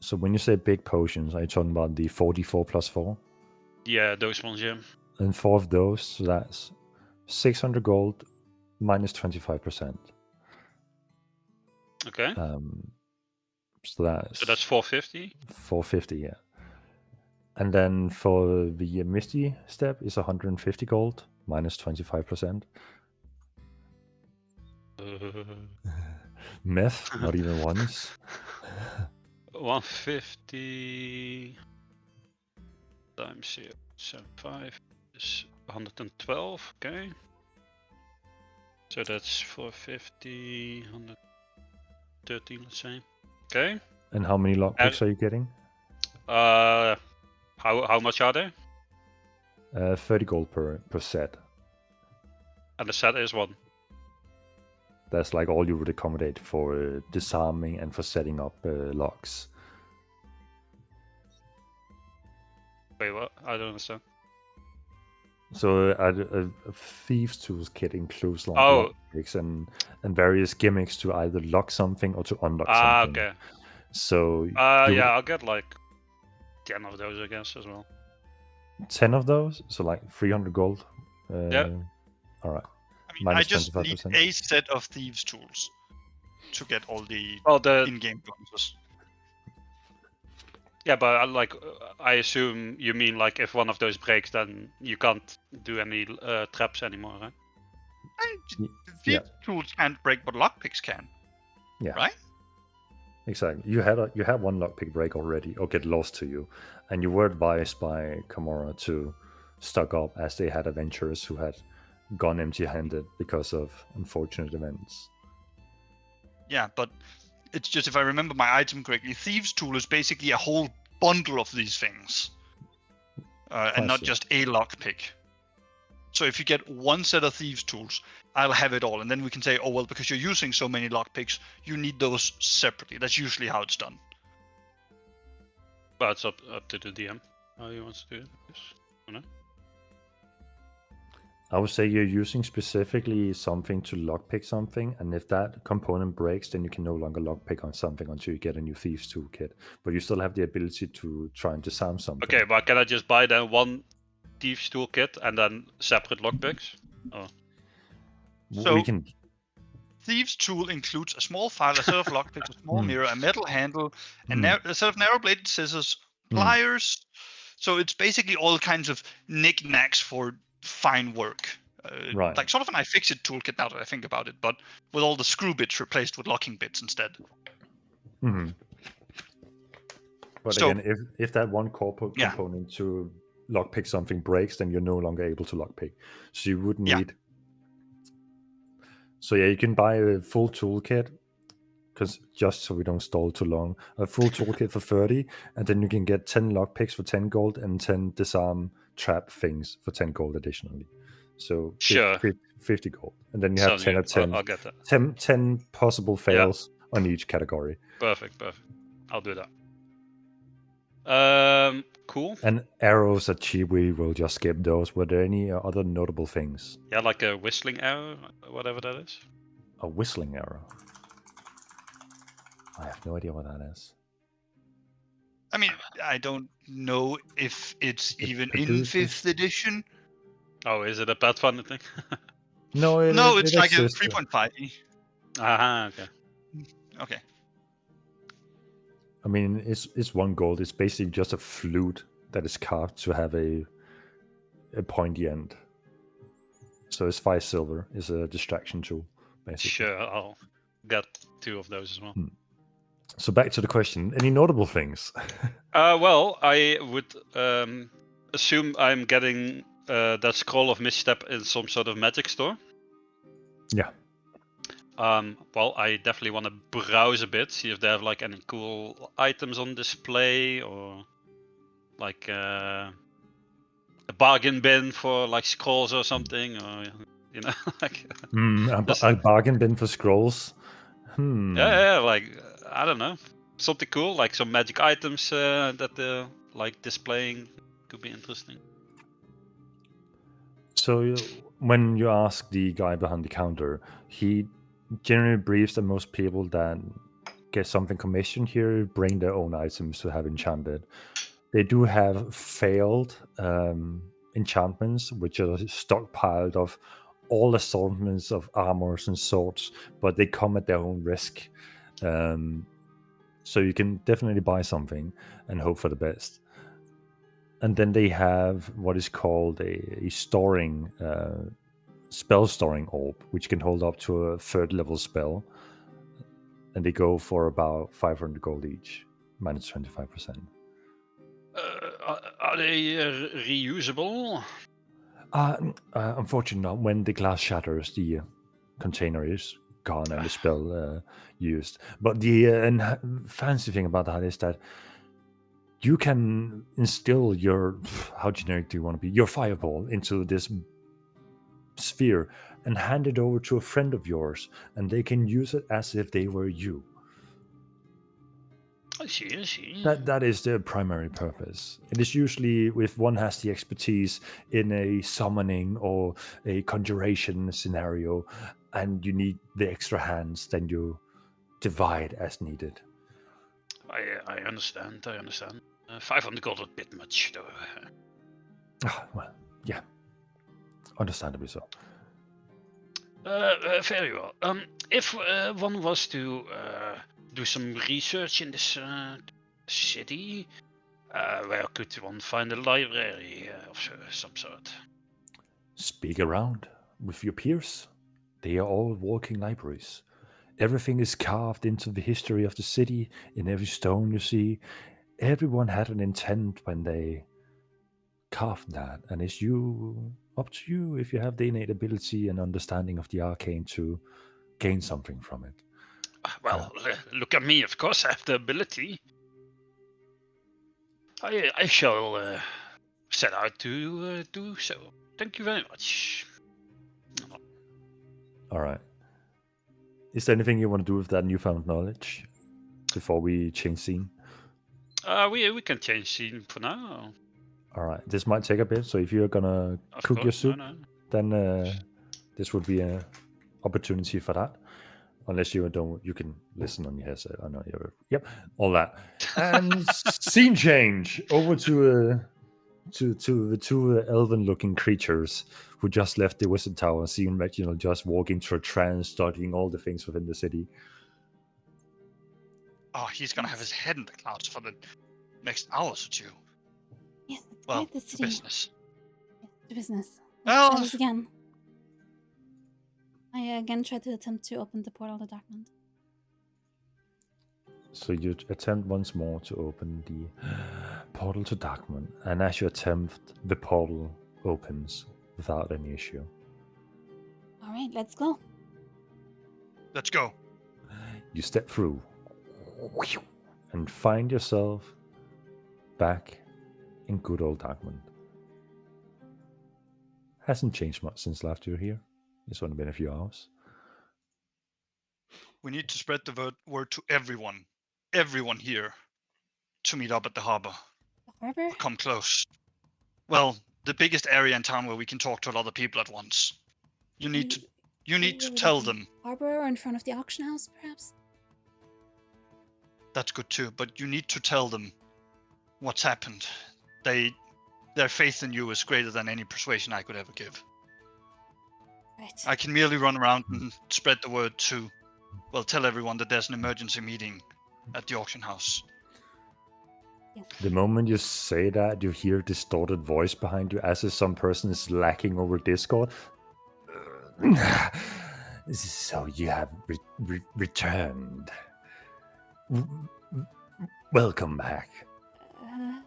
So when you say big potions, are you talking about the 44 plus 4? Yeah, those ones, yeah. And 4 of those, so that's 600 gold minus 25%. Okay. So that's 450? 450, yeah. And then for the Misty step is 150 gold minus 25%. Meth, not even once. 150 times 0.75 is 112, okay. So that's 450, 113, let's say. Okay. And how many lockpicks are you getting? How much are they? 30 gold per set. And the set is 1. That's like all you would accommodate for disarming and for setting up locks. Wait, what? I don't understand. So a thieves' tools kit includes like Oh. lockpicks and various gimmicks to either lock something or to unlock something. Okay. So yeah, I'll get like 10 of those, I guess, as well. 10 of those, so like 300 gold. Yeah. All right. I mean, Minus I just need 25%. a set of thieves' tools to get all the in-game bonuses. Yeah, but I assume you mean like if one of those breaks, then you can't do any traps anymore, right? Thieves' tools can't break, but lockpicks can. Yeah. Right? Exactly. You had one lockpick break already, or get lost to you, and you were advised by Kamora to stock up, as they had adventurers who had gone empty-handed because of unfortunate events. Yeah, but it's just, if I remember my item correctly, Thieves' Tool is basically a whole bundle of these things, and not just a lockpick. So if you get one set of Thieves' Tools, I'll have it all, and then we can say, oh well, because you're using so many lockpicks, you need those separately. That's usually how it's done. But it's up to the DM how he wants to do this. I would say you're using specifically something to lockpick something, and if that component breaks, then you can no longer lockpick on something until you get a new Thieves Toolkit. But you still have the ability to try and disarm something. Okay, but can I just buy then one Thieves Toolkit and then separate lockpicks? So- we can. Thieves' tool includes a small file, a set of lockpicks, a small Hmm. mirror, a metal handle, Hmm. a set of narrow-bladed scissors, pliers. So it's basically all kinds of knickknacks for fine work. Right. Like sort of an iFixit toolkit now that I think about it, but with all the screw bits replaced with locking bits instead. Hmm. But So- again, if that one core Yeah. component to lockpick something breaks, then you're no longer able to lockpick. So you would Yeah. need. So yeah, you can buy a full toolkit, because just so we don't stall too long, a full toolkit for 30, and then you can get 10 lockpicks for 10 gold and 10 disarm trap things for 10 gold additionally. So Sure. 50 gold, and then you have Sounds 10 good. of 10, I'll get that. 10 possible fails on each category. Perfect. I'll do that. Cool. And arrows are cheap. We will just skip those. Were there any other notable things? Yeah, like a whistling arrow, whatever that is. A whistling arrow. I have no idea what that is. I mean, I don't know if it's It even produces- in 5th edition. Oh, is it a Pathfinder thing? No, No, it's like exists. a 3.5. Aha, okay. Okay. I mean, it's 1 gold. It's basically just a flute that is carved to have a pointy end. So it's 5 silver. It's a distraction tool, basically. Sure, I'll get 2 of those as well. So back to the question: any notable things? Well, I would assume I'm getting that Scroll of Misstep in some sort of magic store. Yeah. Well, I definitely want to browse a bit, see if they have like any cool items on display or like a bargain bin for like scrolls or something, or you know, like A bargain bin for scrolls. yeah, like I don't know, something cool, like some magic items that they're like displaying could be interesting. So when you ask the guy behind the counter, he generally briefs that most people that get something commissioned here bring their own items to have enchanted. They do have failed enchantments, which are stockpiled of all assortments of armors and swords, but they come at their own risk. So you can definitely buy something and hope for the best. And then they have what is called a storing spell storing orb, which can hold up to a 3rd level spell, and they go for about 500 gold each, minus 25%. Are they reusable? Unfortunately, not. When the glass shatters, the container is gone and the spell used. But the fancy thing about that is that you can instill your, how generic do you want to be, your fireball into this sphere and hand it over to a friend of yours, and they can use it as if they were you. I see. That is the primary purpose. It is usually if one has the expertise in a summoning or a conjuration scenario, and you need the extra hands, then you divide as needed. I understand. 500 gold is a bit much, though. Well, yeah, understandably so. Very well. If one was to do some research in this city, where could one find a library of some sort? Speak around with your peers. They are all walking libraries. Everything is carved into the history of the city in every stone you see. Everyone had an intent when they carved that, and it's up to you if you have the innate ability and understanding of the arcane to gain something from it. Well, look at me. Of course, I have the ability. I shall set out to do so. Thank you very much. All right. Is there anything you want to do with that newfound knowledge before we change scene? We can change scene for now. All right. This might take a bit, so if you're gonna Of cook your course, soup, no. then this would be an opportunity for that. Unless you don't, you can listen on your headset. I know you're. Yep, all that. And scene change over to the two elven-looking creatures who just left the wizard tower, seeing Reginald just walking through a trance, studying all the things within the city. Oh, he's gonna have his head in the clouds for the next hours or two. Yes, that's Well, right, the city. business. Yes, the business. Well- Let's try this again. I again try to attempt to open the portal to Darkland. So you attempt once more to open the portal to Darkmoon, and as you attempt, the portal opens without any issue. All right, let's go. Let's go. You step through and find yourself back in good old Darkmoon. Hasn't changed much since last you were here. It's only been a few hours. We need to spread the word to everyone here, to meet up at the harbor. The harbor? Come close. Well, the biggest area in town where we can talk to a lot of people at once. You need to Where would tell it be? them. Harbor or in front of the auction house, perhaps? That's good too, but you need to tell them what's happened. Their faith in you is greater than any persuasion I could ever give. Right. I can merely run around and spread the word to, well, tell everyone that there's an emergency meeting at the auction house. Yes. The moment you say that, you hear a distorted voice behind you as if some person is lacking over Discord. So you have returned. Welcome back. Right.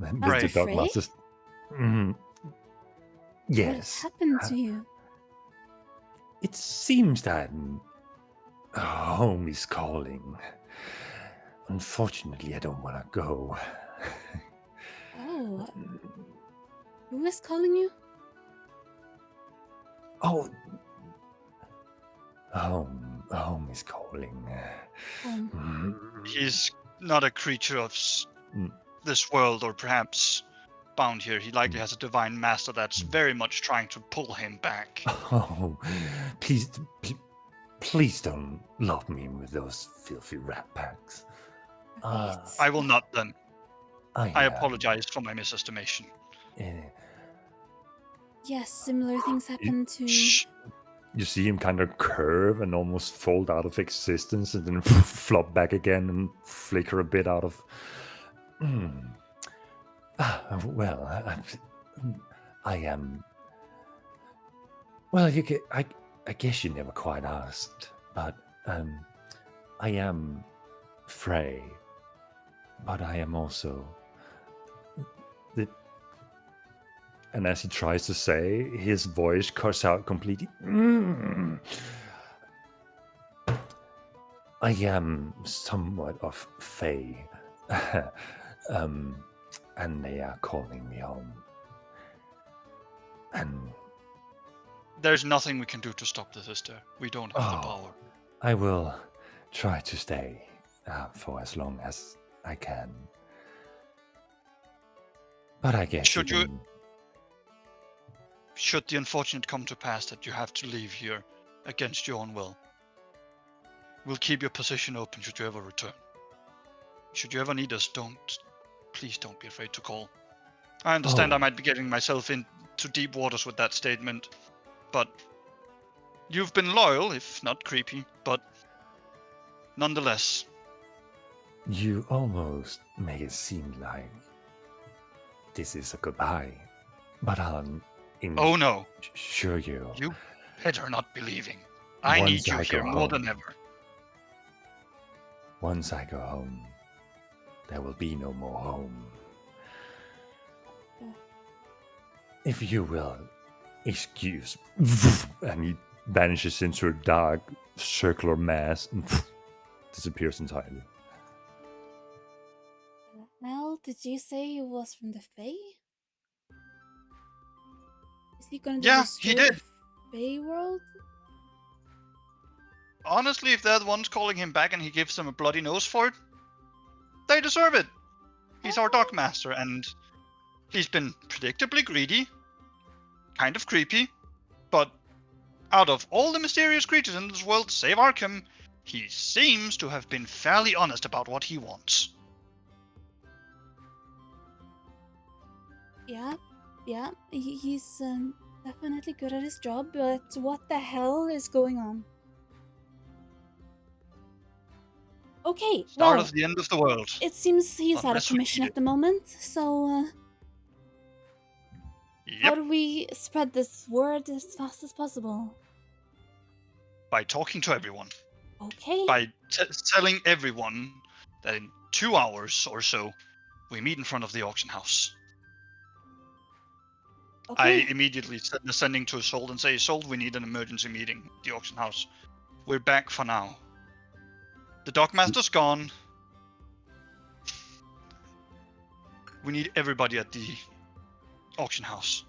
Mr. Dogmaster. Mhm. Yes. What happened to you? It seems that home is calling. Unfortunately, I don't want to go. Oh. Who is calling you? Oh, home is calling. He's not a creature of Mm. this world, or perhaps bound here. He likely has a divine master that's very much trying to pull him back. Oh, please don't lock me in with those filthy rat packs. Right. I will not then. I am, apologize for my misestimation. Yes, similar things happen to. Shh. You see him kind of curve and almost fold out of existence and then flop back again and flicker a bit out of. Well, I am. Well, I guess you never quite asked, but I am Frey, but I am also the. And as he tries to say, his voice cuts out completely. I am somewhat of Fae, and they are calling me home. And There's nothing we can do to stop the sister. We don't have the Oh. power. I will try to stay for as long as I can. But I guess Should you- can- Should the unfortunate come to pass that you have to leave here against your own will, we'll keep your position open should you ever return. Should you ever need us, please don't be afraid to call. I understand Oh. I might be getting myself into deep waters with that statement, but you've been loyal, if not creepy, but nonetheless, You almost make it seem like this is a goodbye, but I'll oh no, assure you. you better not be leaving. I Once need you I go here more home. than ever. Once I go home, there will be no more home. If you will excuse, and he vanishes into a dark circular mass and disappears entirely. Well, did you say he was from the Fae? Is he gonna Yeah, destroy he did. the Fae world? Honestly, if they're the ones calling him back and he gives them a bloody nose for it, they deserve it. He's our dock master, and he's been predictably greedy. kind of creepy, but out of all the mysterious creatures in this world, save Arkham, he seems to have been fairly honest about what he wants. Yeah, he's definitely good at his job, but what the hell is going on? Okay, Start well, of the end of the world. it seems he's out of Unless we commission need at the moment, so how Yep, do we spread this word as fast as possible? by talking to everyone. Okay. By telling everyone that in 2 hours or so, we meet in front of the auction house. Okay. I immediately send a sending to Isolde and say, Isolde, we need an emergency meeting at the auction house. We're back for now. The Dockmaster's gone. We need everybody at the auction house.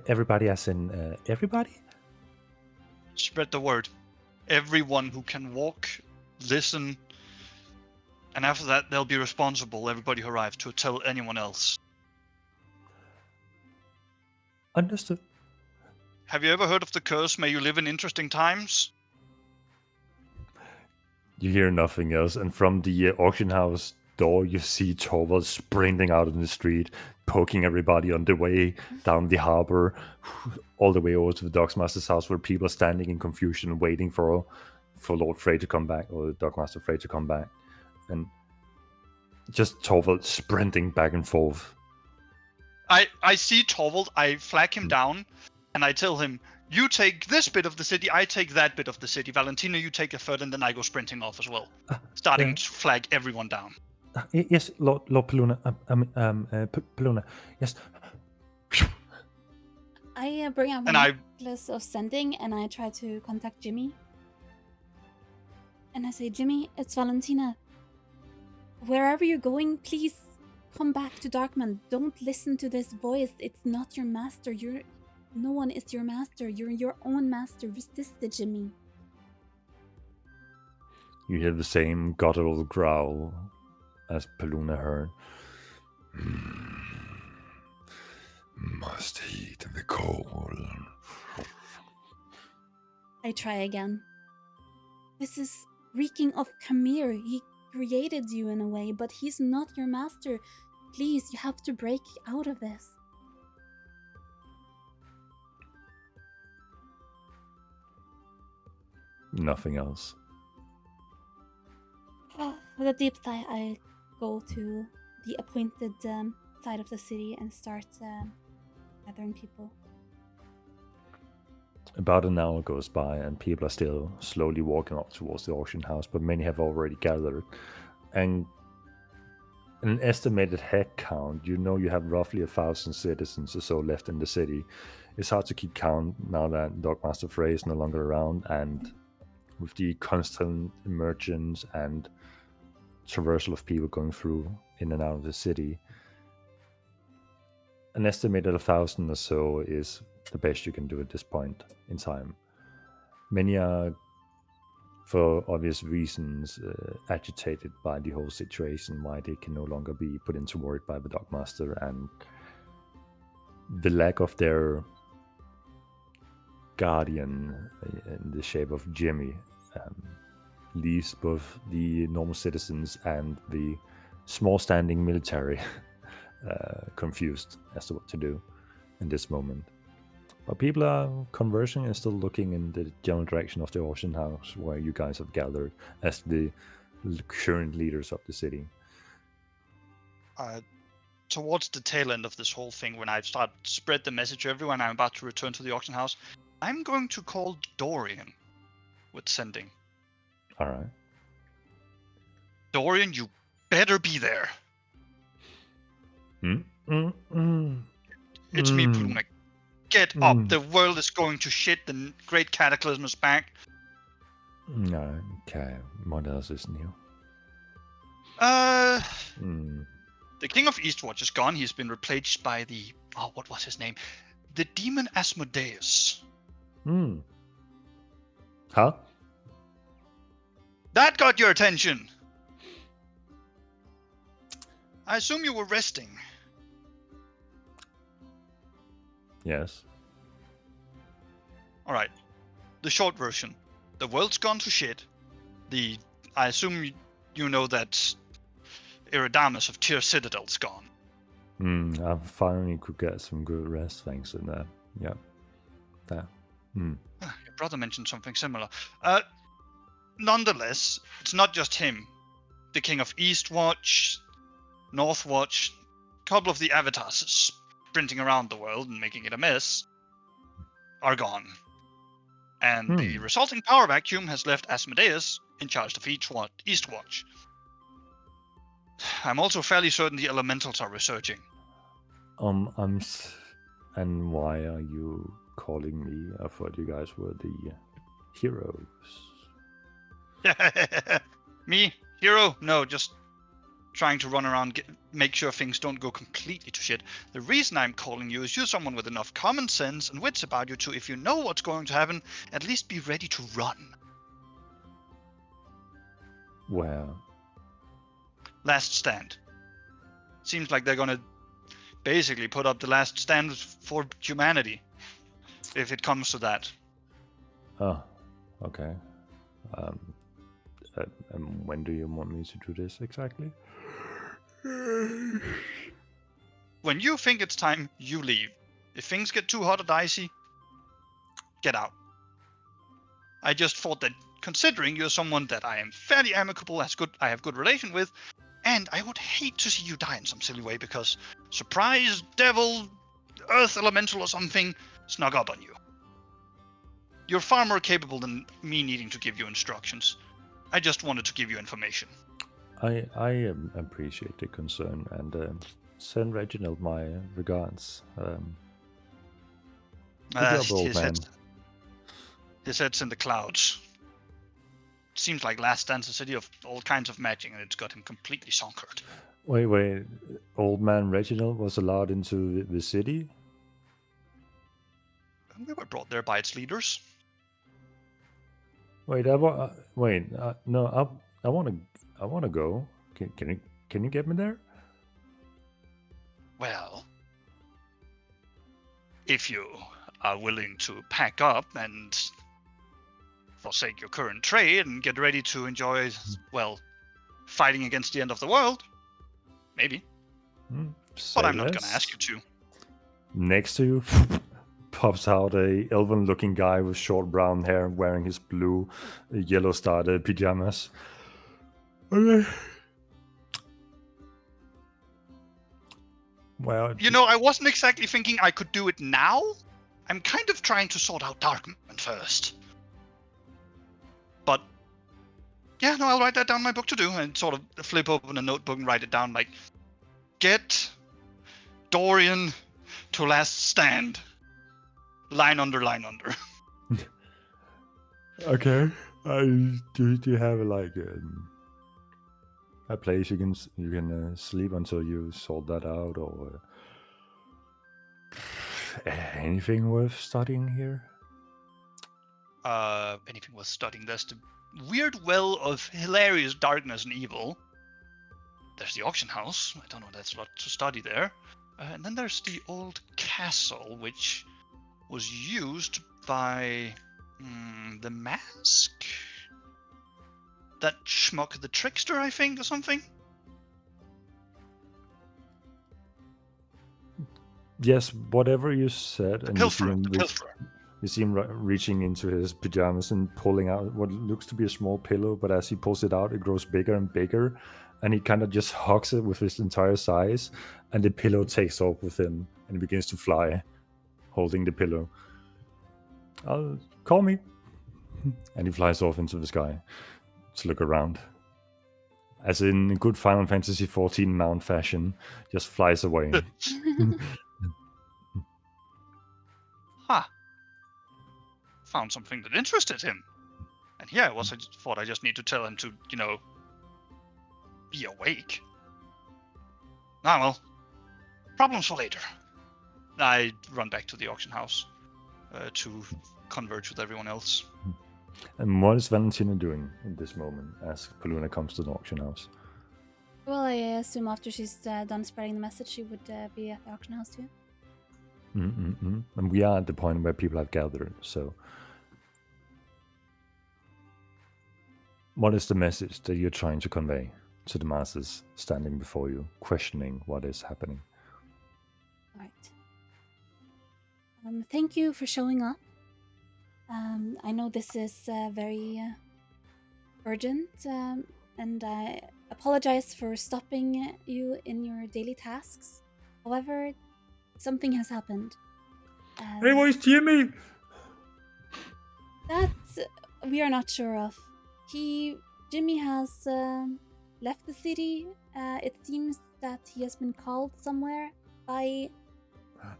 Everybody, as in everybody? Spread the word. Everyone who can walk, listen, and after that they'll be responsible, everybody who arrives, to tell anyone else. Understood. Have you ever heard of the curse, may you live in interesting times? You hear nothing else, and from the auction house door, you see Torvald sprinting out in the street, poking everybody on the way down the harbor, all the way over to the Dockmaster's house, where people are standing in confusion, waiting for Lord Frey to come back, or the Dockmaster Frey to come back, and just Torvald sprinting back and forth. I see Torvald, I flag him down, and I tell him, you take this bit of the city, I take that bit of the city. Valentina, you take a third, and then I go sprinting off as well. Starting to flag everyone down. Yes, Lord Peluna. Peluna. Yes. I bring out And my necklace of sending and I try to contact Jimmy. And I say, Jimmy, it's Valentina. Wherever you're going, please come back to Darkman. Don't listen to this voice. It's not your master. No one is your master. You're your own master. Resist it, Jimmy. You hear the same guttural growl as Peluna heard. Must heed the call. I try again. This is reeking of Khmer. He created you in a way, but he's not your master. Please, you have to break out of this. Nothing else. With a deep sigh, I go to the appointed side of the city and start gathering people. About an hour goes by and people are still slowly walking up towards the auction house, but many have already gathered. And an estimated head count, you know you have roughly 1,000 citizens or so left in the city. It's hard to keep count now that Dockmaster Frey is no longer around, and with the constant emergence and traversal of people going through in and out of the city, an estimated 1,000 or so is the best you can do at this point in time. Many are, for obvious reasons, agitated by the whole situation, why they can no longer be put into work by the Dockmaster, and the lack of their guardian in the shape of Jimmy leaves both the normal citizens and the small standing military confused as to what to do in this moment. But people are conversing and still looking in the general direction of the auction house where you guys have gathered as the current leaders of the city. Towards the tail end of this whole thing, when I start to spread the message to everyone, I'm about to return to the auction house, I'm going to call Dorian with sending. All right. Dorian, you better be there. It's me, Peluna. Get up. The world is going to shit. The great cataclysm is back. Okay. What else is new? The King of Eastwatch is gone. He's been replaced by the... Oh, what was his name? The demon Asmodeus. Huh? That got your attention. I assume you were resting. Yes. All right. The short version: the world's gone to shit. I assume you know that Iridamus of Tyr Citadel's gone. I finally could get some good rest thanks to that. Yep. That. Your brother mentioned something similar. Nonetheless, it's not just him. The King of Eastwatch, Northwatch, a couple of the avatars sprinting around the world and making it a mess are gone. And the resulting power vacuum has left Asmodeus in charge of Eastwatch. I'm also fairly certain the elementals are resurging. And why are you calling me? I thought you guys were the heroes. Me? Hero? No, just trying to run around, make sure things don't go completely to shit. The reason I'm calling you is you're someone with enough common sense and wits about you to, if you know what's going to happen, at least be ready to run. Where? Last stand. Seems like they're gonna basically put up the last stand for humanity, if it comes to that. Oh, okay. And when do you want me to do this exactly? When you think it's time, you leave. If things get too hot or dicey, get out. I just thought that considering you're someone that I am fairly amicable, I have good relation with, and I would hate to see you die in some silly way because surprise, devil, earth elemental or something snuck up on you. You're far more capable than me needing to give you instructions. I just wanted to give you information. I appreciate the concern and send Reginald my regards. Good job, old man. His head's in the clouds. Seems like Last Stand's a city of all kinds of magic, and it's got him completely sonkered. Wait. Old man Reginald was allowed into the city? We were brought there by its leaders. Wait, no, I want to go. Can you get me there? Well, if you are willing to pack up and forsake your current trade and get ready to enjoy, well, fighting against the end of the world, maybe. But I'm not going to ask you to. Next to you pops out a elven-looking guy with short brown hair wearing his blue, yellow-starred pajamas. Okay. Well, you know, I wasn't exactly thinking I could do it now. I'm kind of trying to sort out Darkman first. But, yeah, no, I'll write that down in my book to do and sort of flip open a notebook and write it down like, get Dorian to Last Stand. Line under, line under. Okay. Do you have like a place you can sleep until you sort that out, or anything worth studying here? Anything worth studying? There's the weird well of hilarious darkness and evil. There's the auction house. I don't know. That's a lot to study there. And then there's the old castle, which was used by the Mask. That schmuck the trickster, I think, or something. Yes, whatever you said. The pilferer. You see him reaching into his pajamas and pulling out what looks to be a small pillow, but as he pulls it out, it grows bigger and bigger, and he kind of just hugs it with his entire size, and the pillow takes off with him, and he begins to fly, holding the pillow. Call me. And he flies off into the sky to look around. As in good Final Fantasy XIV mount fashion, just flies away. Huh. Found something that interested him. And here I was, I thought I just need to tell him to, be awake. Ah, well. Problems for later. I run back to the auction house to converge with everyone else. And what is Valentina doing in this moment as Paluna comes to the auction house? Well, I assume after she's done spreading the message, she would be at the auction house too. And we are at the point where people have gathered. So, what is the message that you're trying to convey to the masses standing before you, questioning what is happening? All right. Thank you for showing up. I know this is very urgent, and I apologize for stopping you in your daily tasks. However, something has happened. Hey, where's Jimmy? That we are not sure of. Jimmy has left the city. It seems that he has been called somewhere by.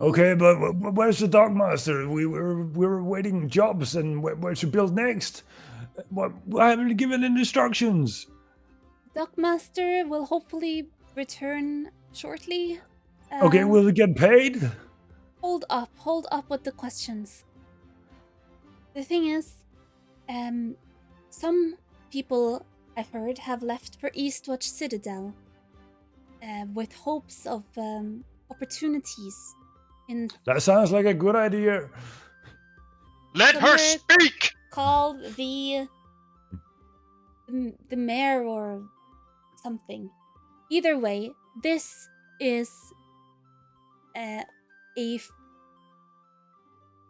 Okay, but where's the Dogmaster? We were waiting jobs and where to build next. I haven't given any instructions. Dockmaster will hopefully return shortly. Okay, will we get paid? Hold up with the questions. The thing is, some people I've heard have left for Eastwatch Citadel with hopes of opportunities in That sounds like a good idea. Let her Somewhere- speak! called the mayor or something. Either way, this is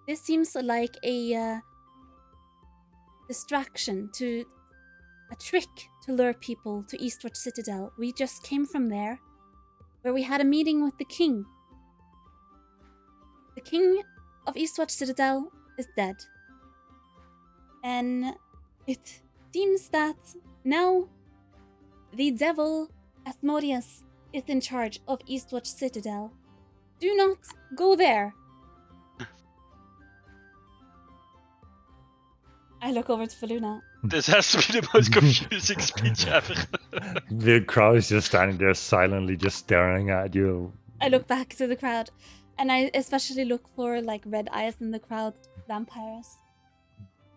this seems like a distraction, a trick to lure people to Eastwatch Citadel. We just came from there, where we had a meeting with the king. The king of Eastwatch Citadel is dead. And it seems that now the devil Asmodeus is in charge of Eastwatch Citadel. Do not go there. I look over to Faluna. This has to be the most confusing speech ever. The crowd is just standing there silently, just staring at you. I look back to the crowd, and I especially look for like red eyes in the crowd, vampires.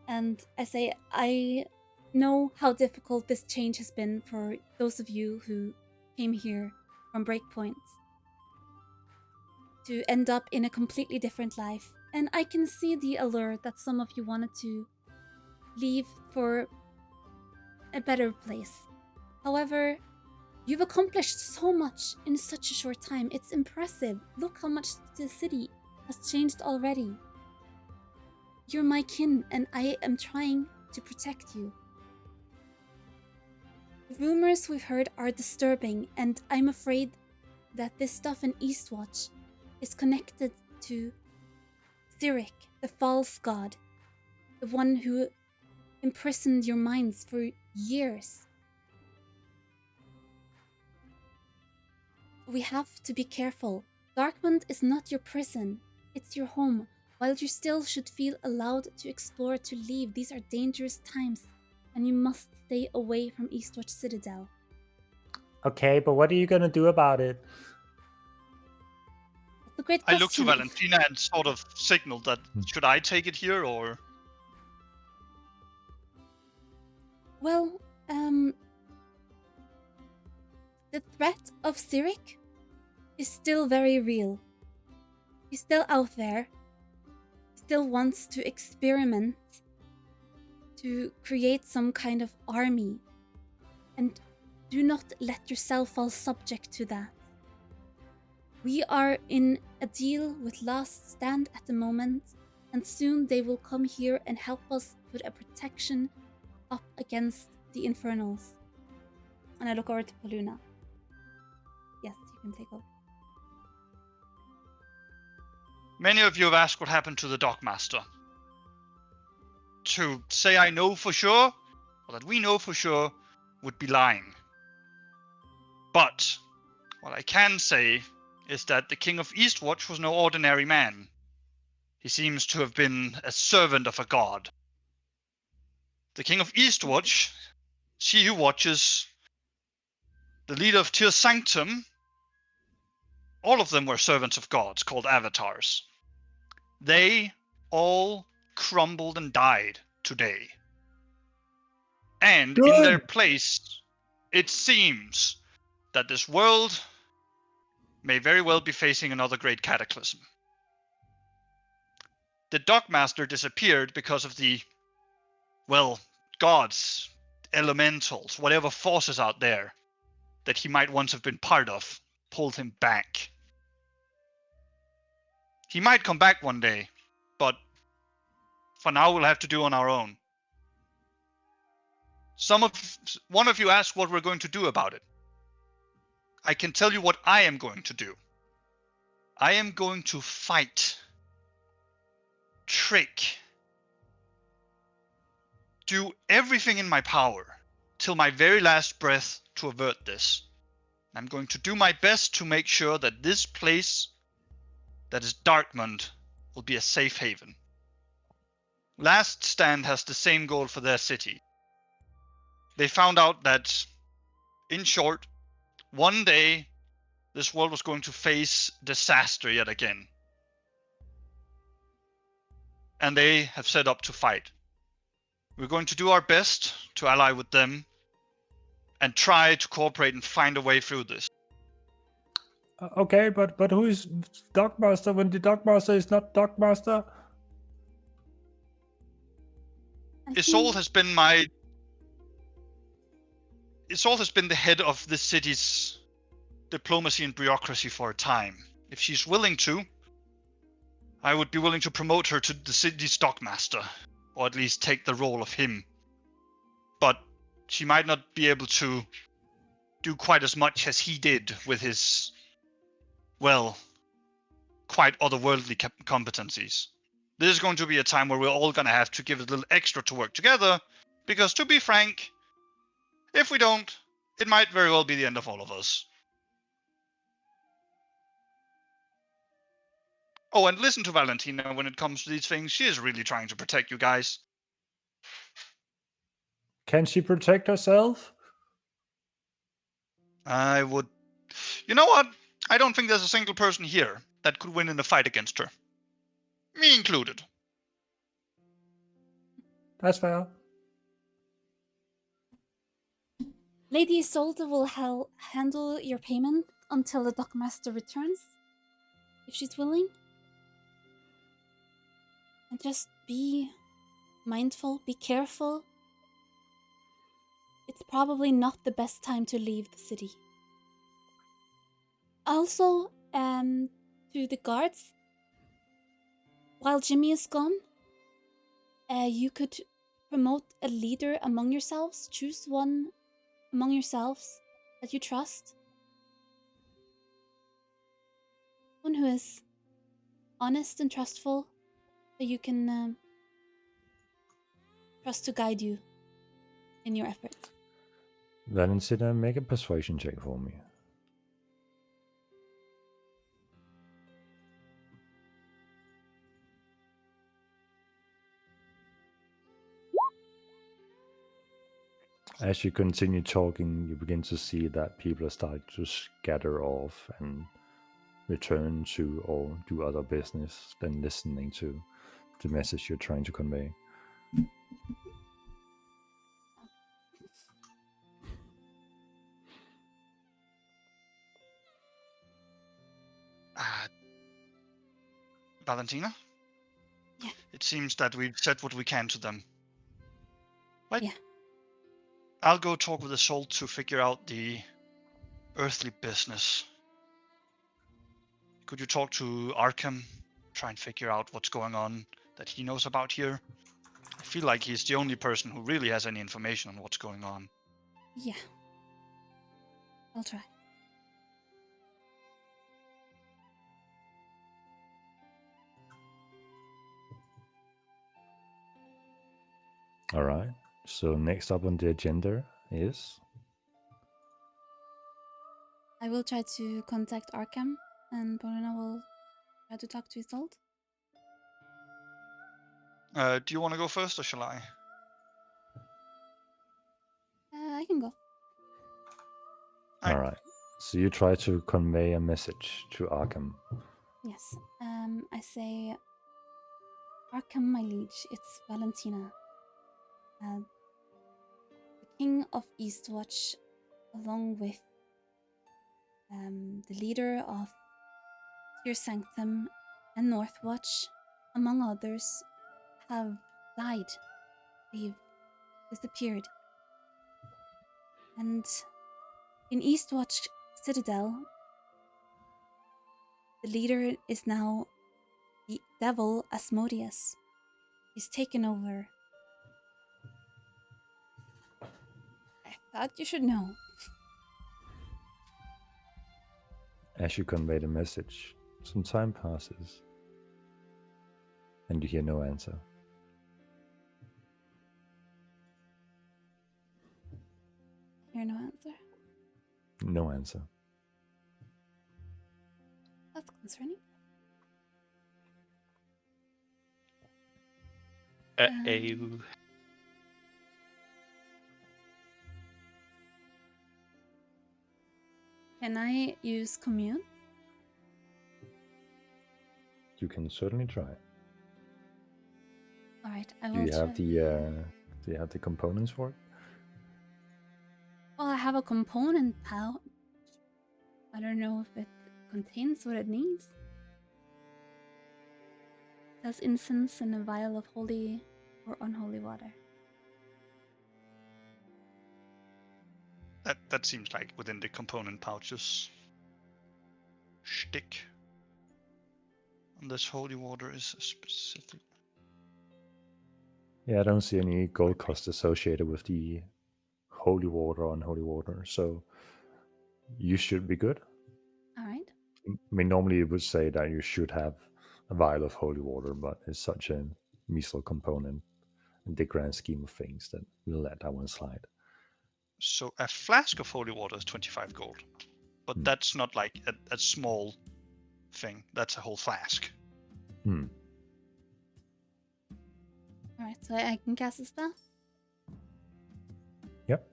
And I say, I know how difficult this change has been for those of you who came here from Breakpoint to end up in a completely different life. And I can see the allure that some of you wanted to leave for a better place. However, you've accomplished so much in such a short time. It's impressive. Look how much the city has changed already. You're my kin, and I am trying to protect you. The rumors we've heard are disturbing, and I'm afraid that this stuff in Eastwatch is connected to Cyric, the false god, the one who imprisoned your minds for years. We have to be careful. Darkmond is not your prison, it's your home. While you still should feel allowed to explore, to leave, these are dangerous times, and you must stay away from Eastwatch Citadel. Okay, but what are you gonna do about it? That's a great I question. look to Valentina and sort of signal that should I take it here or. Well, the threat of Cyric is still very real. He's still out there. Still wants to experiment, to create some kind of army. And do not let yourself fall subject to that. We are in a deal with Last Stand at the moment, and soon they will come here and help us put a protection up against the Infernals. And I look over to Paluna. Yes, you can take over. Many of you have asked what happened to the Dockmaster. To say I know for sure, or that we know for sure, would be lying. But what I can say is that the King of Eastwatch was no ordinary man. He seems to have been a servant of a god. The King of Eastwatch, she who watches, the leader of Tyr Sanctum, all of them were servants of gods called avatars. They all crumbled and died today. And in their place, it seems that this world may very well be facing another great cataclysm. the Dockmaster disappeared because of the, well, gods, elementals, whatever forces out there that he might once have been part of, pulled him back. He might come back one day, but for now we'll have to do on our own. One of you asked what we're going to do about it. I can tell you what I am going to do. I am going to fight, trick, do everything in my power till my very last breath to avert this. I'm going to do my best to make sure that this place that is Darkmund will be a safe haven. Last Stand has the same goal for their city. They found out that, in short, one day this world was going to face disaster yet again. And they have set up to fight. We're going to do our best to ally with them and try to cooperate and find a way through this. Okay, but who is Dockmaster when the Dockmaster is not Dockmaster? Isolde has been the head of the city's diplomacy and bureaucracy for a time. If she's willing to, I would be willing to promote her to the city's Dockmaster, or at least take the role of him. But she might not be able to do quite as much as he did with his, well, quite otherworldly competencies. This is going to be a time where we're all going to have to give a little extra to work together, because to be frank, if we don't, it might very well be the end of all of us. Oh, and listen to Valentina when it comes to these things. She is really trying to protect you guys. Can she protect herself? I would... You know what? I don't think there's a single person here that could win in a fight against her. Me included. That's fair. Lady Isolde will handle your payment until the Dockmaster returns, if she's willing. And just be mindful, be careful. It's probably not the best time to leave the city. Also, to the guards, while Jimmy is gone, you could promote a leader among yourselves. Choose one among yourselves that you trust. One who is honest and trustful, that you can trust to guide you in your efforts. Valentina, make a persuasion check for me. As you continue talking, you begin to see that people are starting to scatter off and return to or do other business than listening to the message you're trying to convey. Valentina? Yeah. It seems that we've said what we can to them. Right? Yeah. I'll go talk with Isolde to figure out the earthly business. Could you talk to Arkham? Try and figure out what's going on that he knows about here? I feel like he's the only person who really has any information on what's going on. Yeah. I'll try. All right. So next up on the agenda is... I will try to contact Arkham, and Paulina will try to talk to Isolde. Do you want to go first, or shall I? I can go. All right. So you try to convey a message to Arkham. Yes. I say, Arkham, my liege, it's Valentina. The King of Eastwatch, along with the leader of Tear Sanctum and Northwatch, among others, have died. They've disappeared. And in Eastwatch Citadel, the leader is now the devil Asmodeus. He's taken over. I thought you should know. As you convey the message, some time passes, and you hear no answer. Hear no answer. No answer. That's concerning. Uh-oh. Can I use commune? You can certainly try. All right, I Do will you have try. do you have the components for it? Well, I have a component pouch. I don't know if it contains what it needs. It has incense and a vial of holy or unholy water. That seems like within the component pouches. Shtick. And this holy water is specific. Yeah, I don't see any gold cost associated with the holy water or unholy water, so you should be good. All right. I mean, normally it would say that you should have a vial of holy water, but it's such a measly component in the grand scheme of things that we'll let that one slide. So a flask of holy water is 25 gold. But that's not like a small thing. That's a whole flask. Hmm. All right, so I can cast a spell. Yep.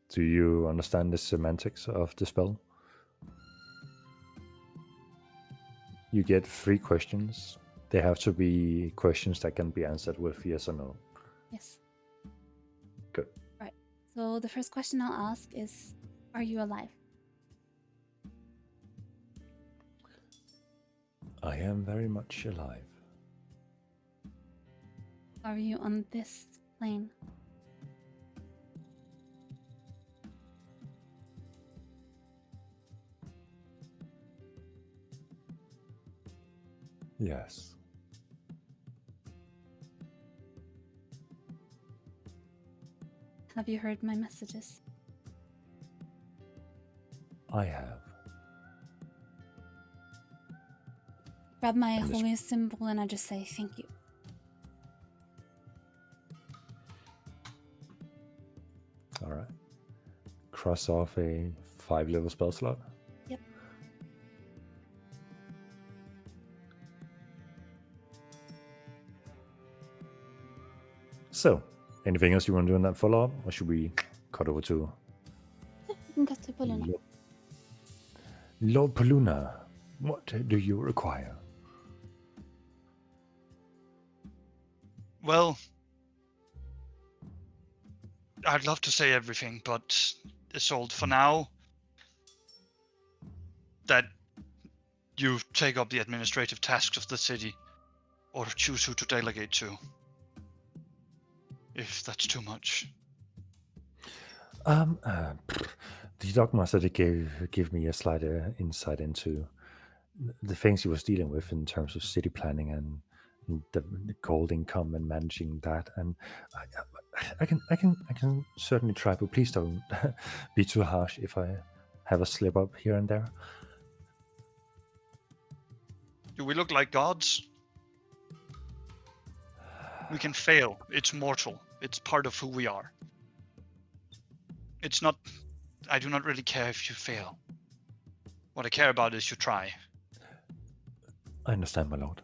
Do you understand the semantics of the spell? You get 3 questions. They have to be questions that can be answered with yes or no. Yes. Good. All right. So the first question I'll ask is, are you alive? I am very much alive. Are you on this plane? Yes. Have you heard my messages? I have. Grab my And this- holy symbol and I just say thank you. All right. Cross off a 5-level spell slot. Yep. So, anything else you want to do in that follow-up, or should we cut over to You can cut to Poluna. Lord Poluna? What do you require? Well, I'd love to say everything, but Isolde, for now, that you take up the administrative tasks of the city, or choose who to delegate to. If that's too much. The Dogmaster did give me a slight insight into the things he was dealing with in terms of city planning and the gold income and managing that. And I can certainly try, but please don't be too harsh if I have a slip up here and there. Do we look like gods? We can fail. It's mortal. It's part of who we are. It's not... I do not really care if you fail. What I care about is you try. I understand, my lord.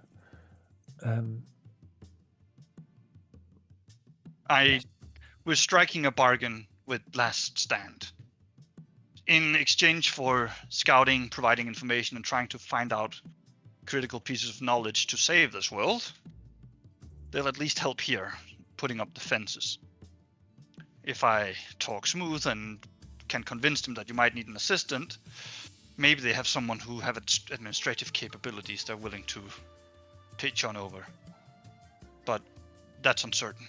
We're striking a bargain with Last Stand. In exchange for scouting, providing information, and trying to find out critical pieces of knowledge to save this world, they'll at least help here, putting up defenses. If I talk smooth and can convince them that you might need an assistant, maybe they have someone who have administrative capabilities they're willing to pitch on over. But that's uncertain.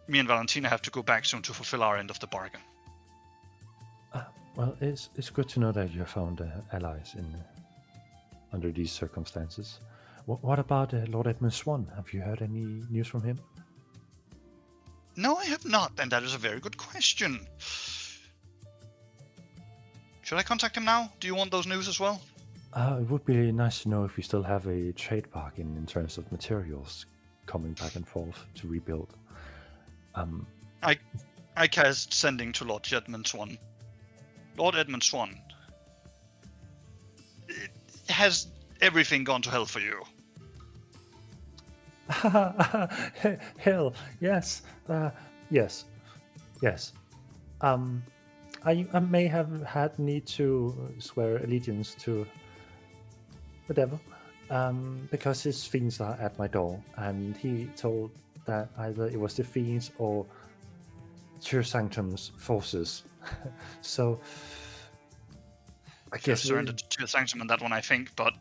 Me and Valentina have to go back soon to fulfill our end of the bargain. Well, it's good to know that you have found allies under these circumstances. What about Lord Edmund Swan? Have you heard any news from him? No, I have not, and that is a very good question. Should I contact him now? Do you want those news as well? It would be nice to know if we still have a trade bargain in terms of materials coming back and forth to rebuild. I cast sending to Lord Edmund Swan. Lord Edmund Swan. Has everything gone to hell for you? Hell, yes, yes. I may have had need to swear allegiance to the devil, because his fiends are at my door, and he told that either it was the fiends or Tyr Sanctum's forces. So I guess Surrendered to the Sanctum on that one, I think, but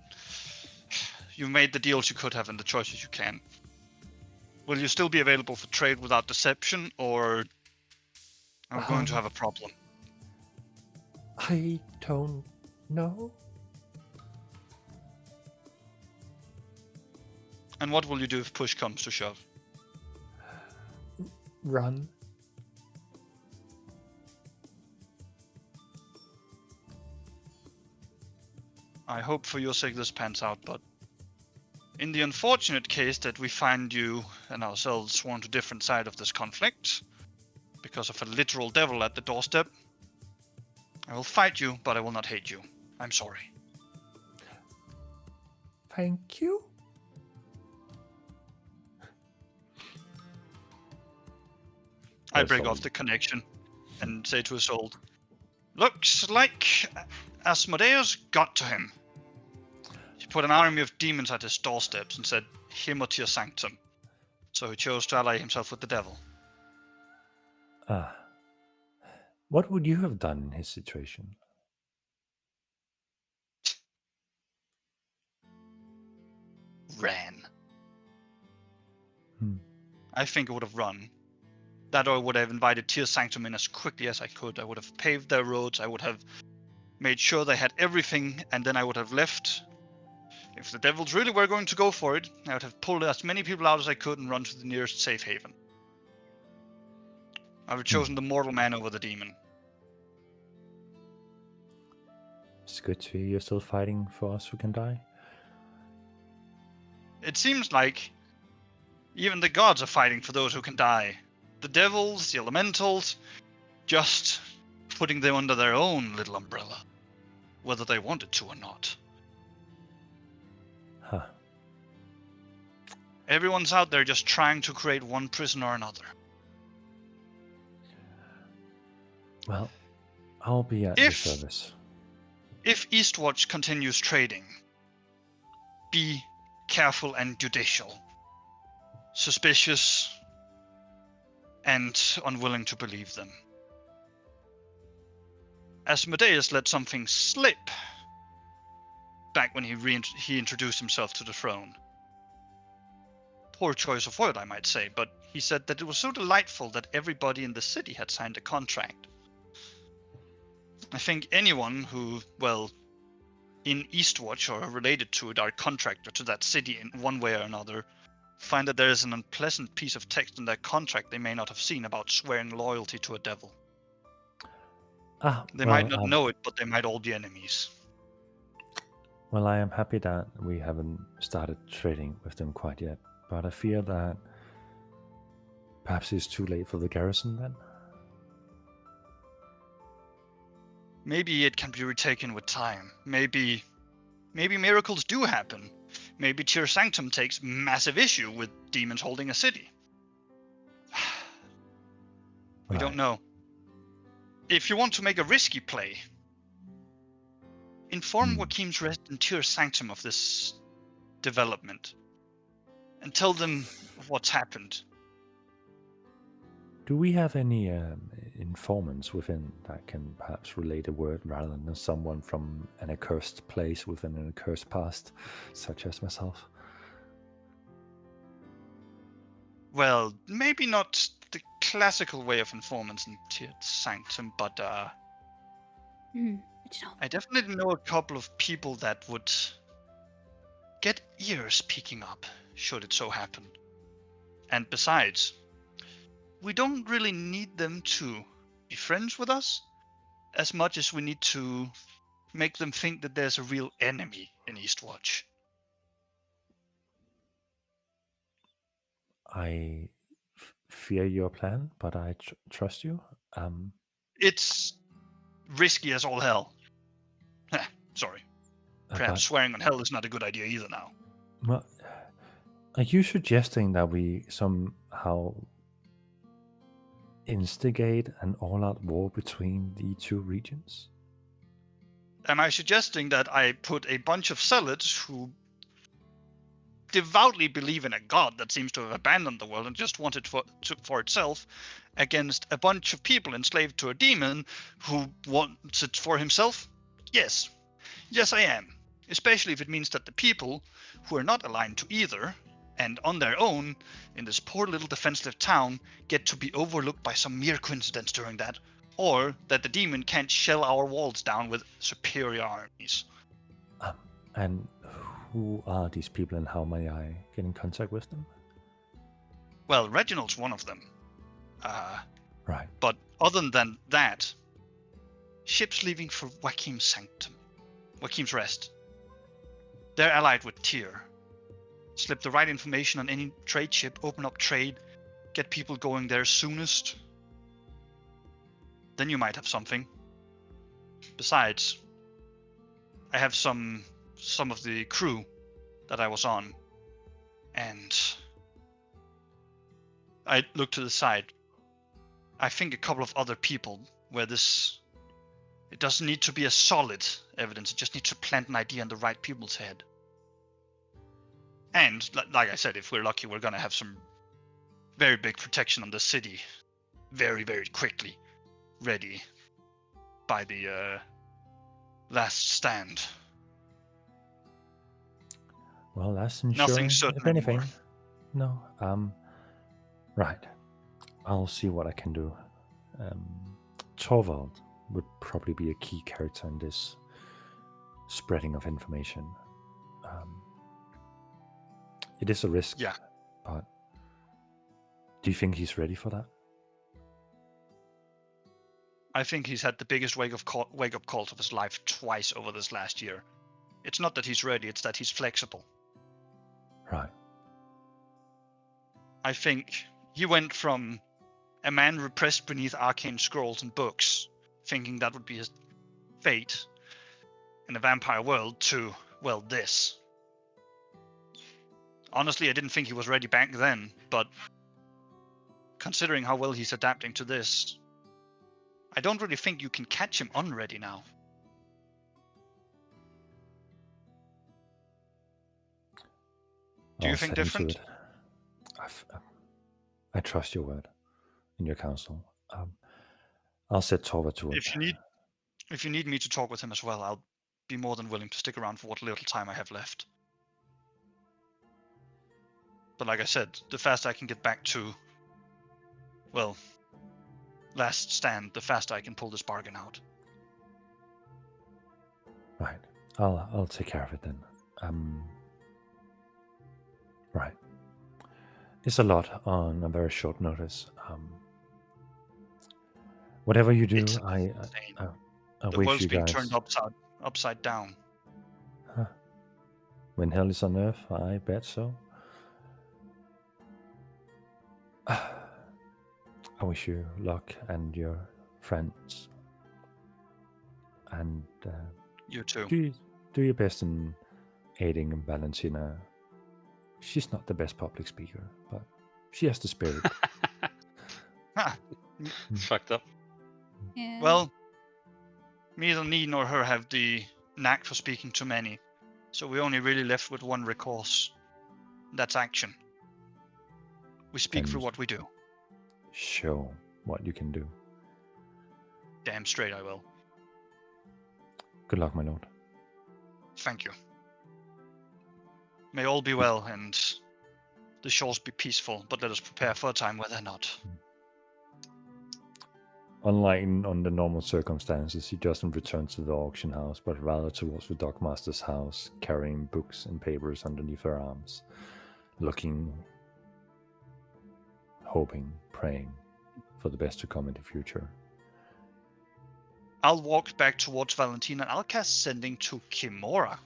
you've made the deals you could have and the choices you can. Will you still be available for trade without deception, or are we going to have a problem? I don't know. And what will you do if push comes to shove? Run. I hope for your sake this pans out, but in the unfortunate case that we find you and ourselves sworn to different side of this conflict, because of a literal devil at the doorstep, I will fight you, but I will not hate you. I'm sorry. Thank you. I That's break all. off the connection and say to Isolde, looks like Asmodeus got to him. He put an army of demons at his doorsteps and said, him or Tyr Sanctum. So he chose to ally himself with the devil. What would you have done in his situation? Ran. Hmm. I think I would have run. That or I would have invited Tyr Sanctum in as quickly as I could. I would have paved their roads. I would have made sure they had everything, and then I would have left. If the devils really were going to go for it, I would have pulled as many people out as I could and run to the nearest safe haven. I would have chosen the mortal man over the demon. It's good to hear you're still fighting for us who can die. It seems like even the gods are fighting for those who can die. The devils, the elementals, just putting them under their own little umbrella, whether they wanted to or not. Huh. Everyone's out there just trying to create one prison or another. Well, I'll be at your service. If Eastwatch continues trading, be careful and judicial. Suspicious and unwilling to believe them. Asmodeus let something slip back when he introduced himself to the throne. Poor choice of word, I might say, but he said that it was so delightful that everybody in the city had signed a contract. I think anyone who, well, in Eastwatch or related to it are contractor to that city in one way or another, find that there is an unpleasant piece of text in their contract they may not have seen about swearing loyalty to a devil. They might not know it, but they might all be enemies. Well, I am happy that we haven't started trading with them quite yet, but I fear that perhaps it's too late for the garrison then. Maybe it can be retaken with time. Maybe miracles do happen. Maybe Tyr Sanctum takes massive issue with demons holding a city. We don't know. If you want to make a risky play, inform Joachim's resident Tyr Sanctum of this development and tell them what's happened. Do we have any informants within that can perhaps relate a word rather than someone from an accursed place within an accursed past, such as myself. Well, maybe not the classical way of informants in Tiered Sanctum, but Original. I definitely know a couple of people that would get ears peeking up, should it so happen. And besides, we don't really need them to be friends with us as much as we need to make them think that there's a real enemy in Eastwatch. I fear your plan, but I trust you. It's risky as all hell. Sorry. Perhaps swearing on hell is not a good idea either now. Well, are you suggesting that we somehow instigate an all-out war between the two regions? Am I suggesting that I put a bunch of zealots who devoutly believe in a god that seems to have abandoned the world and just wanted for itself against a bunch of people enslaved to a demon who wants it for himself? Yes. Yes, I am. Especially if it means that the people who are not aligned to either and on their own in this poor little defenseless town get to be overlooked by some mere coincidence during that, or that the demon can't shell our walls down with superior armies. And who are these people and how may I get in contact with them? Well, Reginald's one of them. Right. But other than that, ships leaving for Joachim's Sanctum, Joachim's Rest. They're allied with Tyr. Slip the right information on any trade ship, open up trade, get people going there soonest. Then you might have something. Besides, I have some of the crew that I was on, and I look to the side. I think a couple of other people where this, it doesn't need to be a solid evidence, it just needs to plant an idea in the right people's head. And like I said, if we're lucky, we're gonna have some very big protection on the city very, very quickly, ready by the last stand. Well, that's ensuring, Nothing certain if anything. anymore. No. Right. I'll see what I can do. Torvald would probably be a key character in this spreading of information. It is a risk. Yeah. But do you think he's ready for that? I think he's had the biggest wake-up calls of his life twice over this last year. It's not that he's ready, it's that he's flexible. Right. I think he went from a man repressed beneath arcane scrolls and books, thinking that would be his fate in a vampire world, to, well, this. Honestly, I didn't think he was ready back then, but considering how well he's adapting to this, I don't really think you can catch him unready now. Do you think different? I trust your word and your counsel. I'll set Torvald to it. If you need me to talk with him as well, I'll be more than willing to stick around for what little time I have left. But like I said, the faster I can get back to, well, last stand, the faster I can pull this bargain out. Right. I'll take care of it then. Right. It's a lot on a very short notice. Whatever you do, I the wish world's you being guys turned upside down. Huh. When hell is on earth, I bet so. I wish you luck and your friends. And you too. Do your best in aiding Valentina. She's not the best public speaker, but she has the spirit. It's fucked up. Yeah. Well, neither me nor her have the knack for speaking to many, so we're only really left with one recourse. That's action. We speak for what we do. Show what you can do. Damn straight I will. Good luck, my lord. Thank you. May all be well and the shores be peaceful, but let us prepare for a time where they're not. Unlike under normal circumstances, he doesn't return to the auction house, but rather towards the dockmaster's house, carrying books and papers underneath her arms, looking, hoping, praying for the best to come in the future. I'll walk back towards Valentina and I'll cast Sending to Kimura.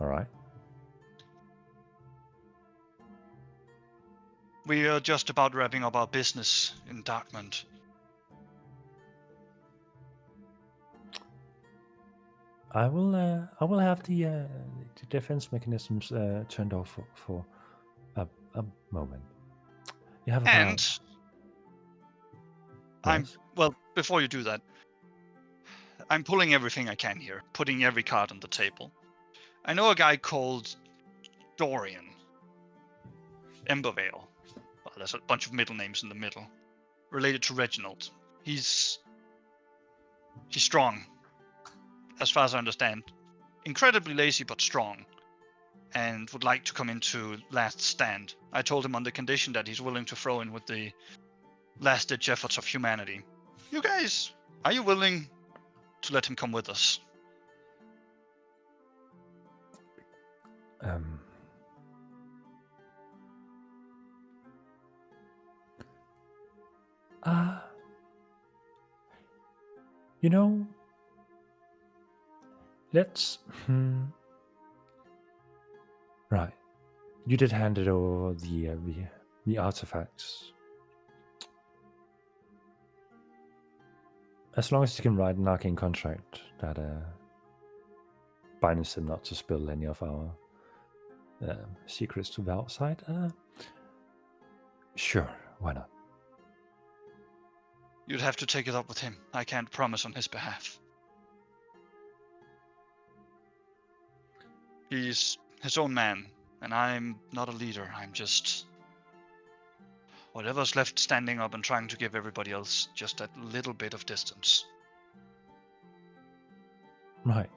All right. We are just about wrapping up our business in Darkmont. I will have the defense mechanisms turned off for a moment. You have And Yes? well, before you do that, I'm pulling everything I can here, putting every card on the table. I know a guy called Dorian Embervale. Well, there's a bunch of middle names in the middle, related to Reginald. He's strong, as far as I understand. Incredibly lazy, but strong. And would like to come into Last Stand. I told him on the condition that he's willing to throw in with the last-ditch efforts of humanity. You guys, are you willing to let him come with us? You know, let's. Right. You did hand it over the artifacts. As long as you can write an arcane contract that binds him not to spill any of our secrets to the outside, sure, why not? You'd have to take it up with him. I can't promise on his behalf. He's his own man, and I'm not a leader. I'm just whatever's left standing up and trying to give everybody else just that little bit of distance. Right.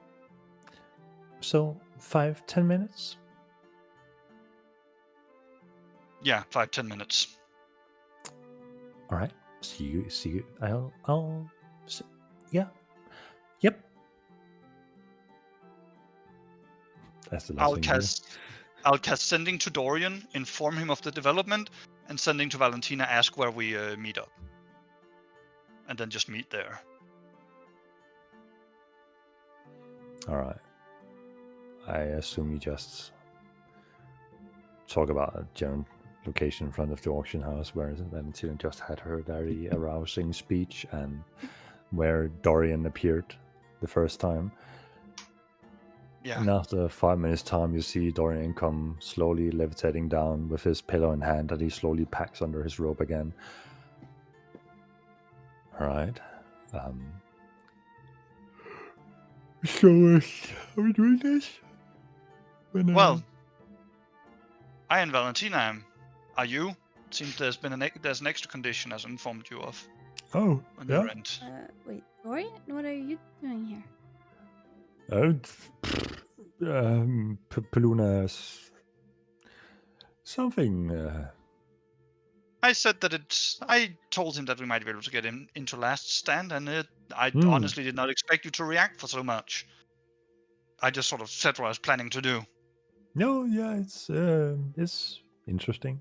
So 5-10 minutes? Yeah, 5-10 minutes. All right. See you. Yeah. Yep. That's the last thing. I'll cast Sending to Dorian, inform him of the development, and Sending to Valentina, ask where we meet up. And then just meet there. All right. I assume you just talk about a general location in front of the auction house where Valentina just had her very arousing speech and where Dorian appeared the first time. Yeah. And after 5 minutes time, you see Dorian come slowly levitating down with his pillow in hand that he slowly packs under his robe again. All right. So, are we doing this? Well, I and Valentina am. Are you? Seems there's an extra condition as I informed you of. Oh, On yeah. your end. Wait, Dorian? What are you doing here? Paluna's something. I said that I told him that we might be able to get him into Last Stand, and I honestly did not expect you to react for so much. I just sort of said what I was planning to do. No, yeah, it's interesting.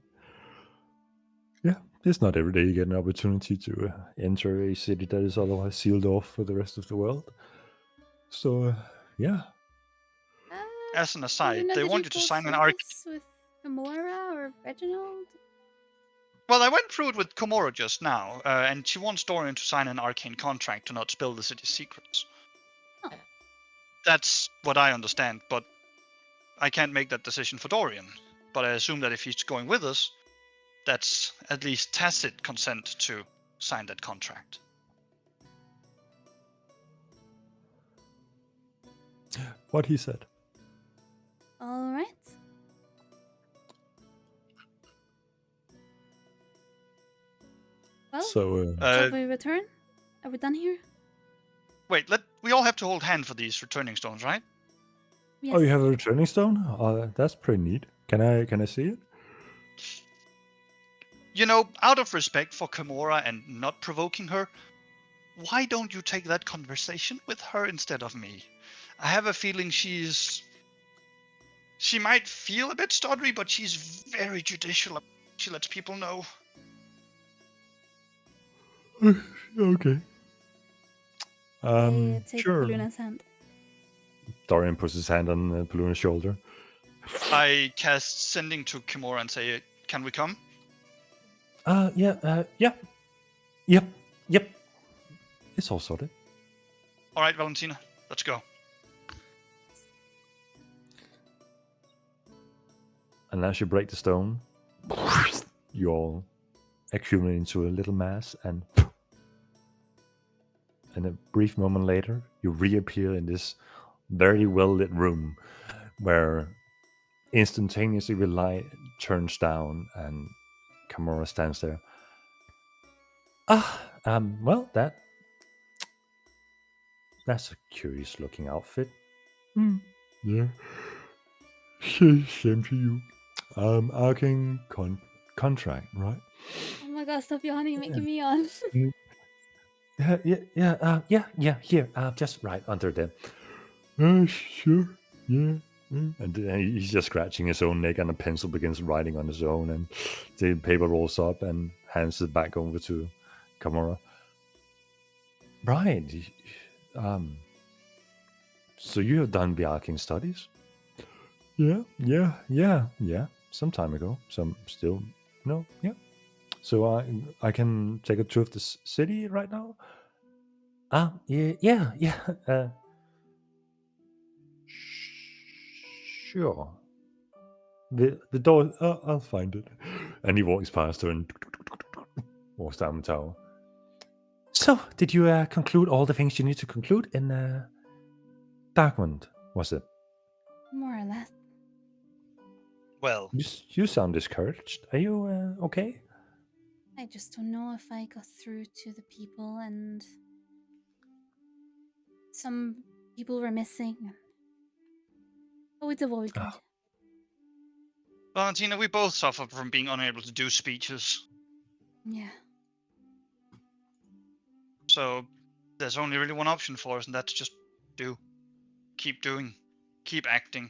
Yeah, it's not every day you get an opportunity to enter a city that is otherwise sealed off for the rest of the world. So, yeah. As an aside, they want you to sign an with Kimura or Reginald? Well, I went through it with Komoro just now, and she wants Dorian to sign an arcane contract to not spill the city's secrets. Oh. That's what I understand, but I can't make that decision for Dorian. But I assume that if he's going with us, that's at least tacit consent to sign that contract. What he said. All right. Well, So, shall we return? Are we done here? Wait, we all have to hold hand for these returning stones, right? Yes. Oh, you have a returning stone? Oh, that's pretty neat. Can I see it? You know, out of respect for Kimura and not provoking her, why don't you take that conversation with her instead of me? I have a feeling she might feel a bit stuttery, but she's very judicial. She lets people know. Okay. I take Sure. Luna's hand. Dorian puts his hand on Paluna's shoulder. I cast sending to Kimura and say, "Can we come?" Yeah. Yep. It's all sorted. All right, Valentina, let's go. And as you break the stone, you all accumulate into a little mass, and a brief moment later, you reappear in this very well lit room where instantaneously the light turns down and Kimura stands there. Well, that's a curious looking outfit. Yeah. Same to you. Arcane contract, right? Oh my god, stop yawning, making me yawn. Yeah. Here, just right under them. Sure. Yeah. And he's just scratching his own neck, and a pencil begins writing on his own, and the paper rolls up and hands it back over to Kimura. Right. So you have done the arcane studies? Yeah. Some time ago. Some still, no, yeah. So I can take a tour of this city right now. Yeah. Sure. The door. I'll find it. And he walks past her and walks down the tower. So, did you conclude all the things you need to conclude in Darkwind? Was it? More or less. Well, You sound discouraged. Are you okay? I just don't know if I got through to the people, and some people were missing. But we did what we could. Valentina, we both suffered from being unable to do speeches. Yeah. So there's only really one option for us, and that's just keep doing, keep acting.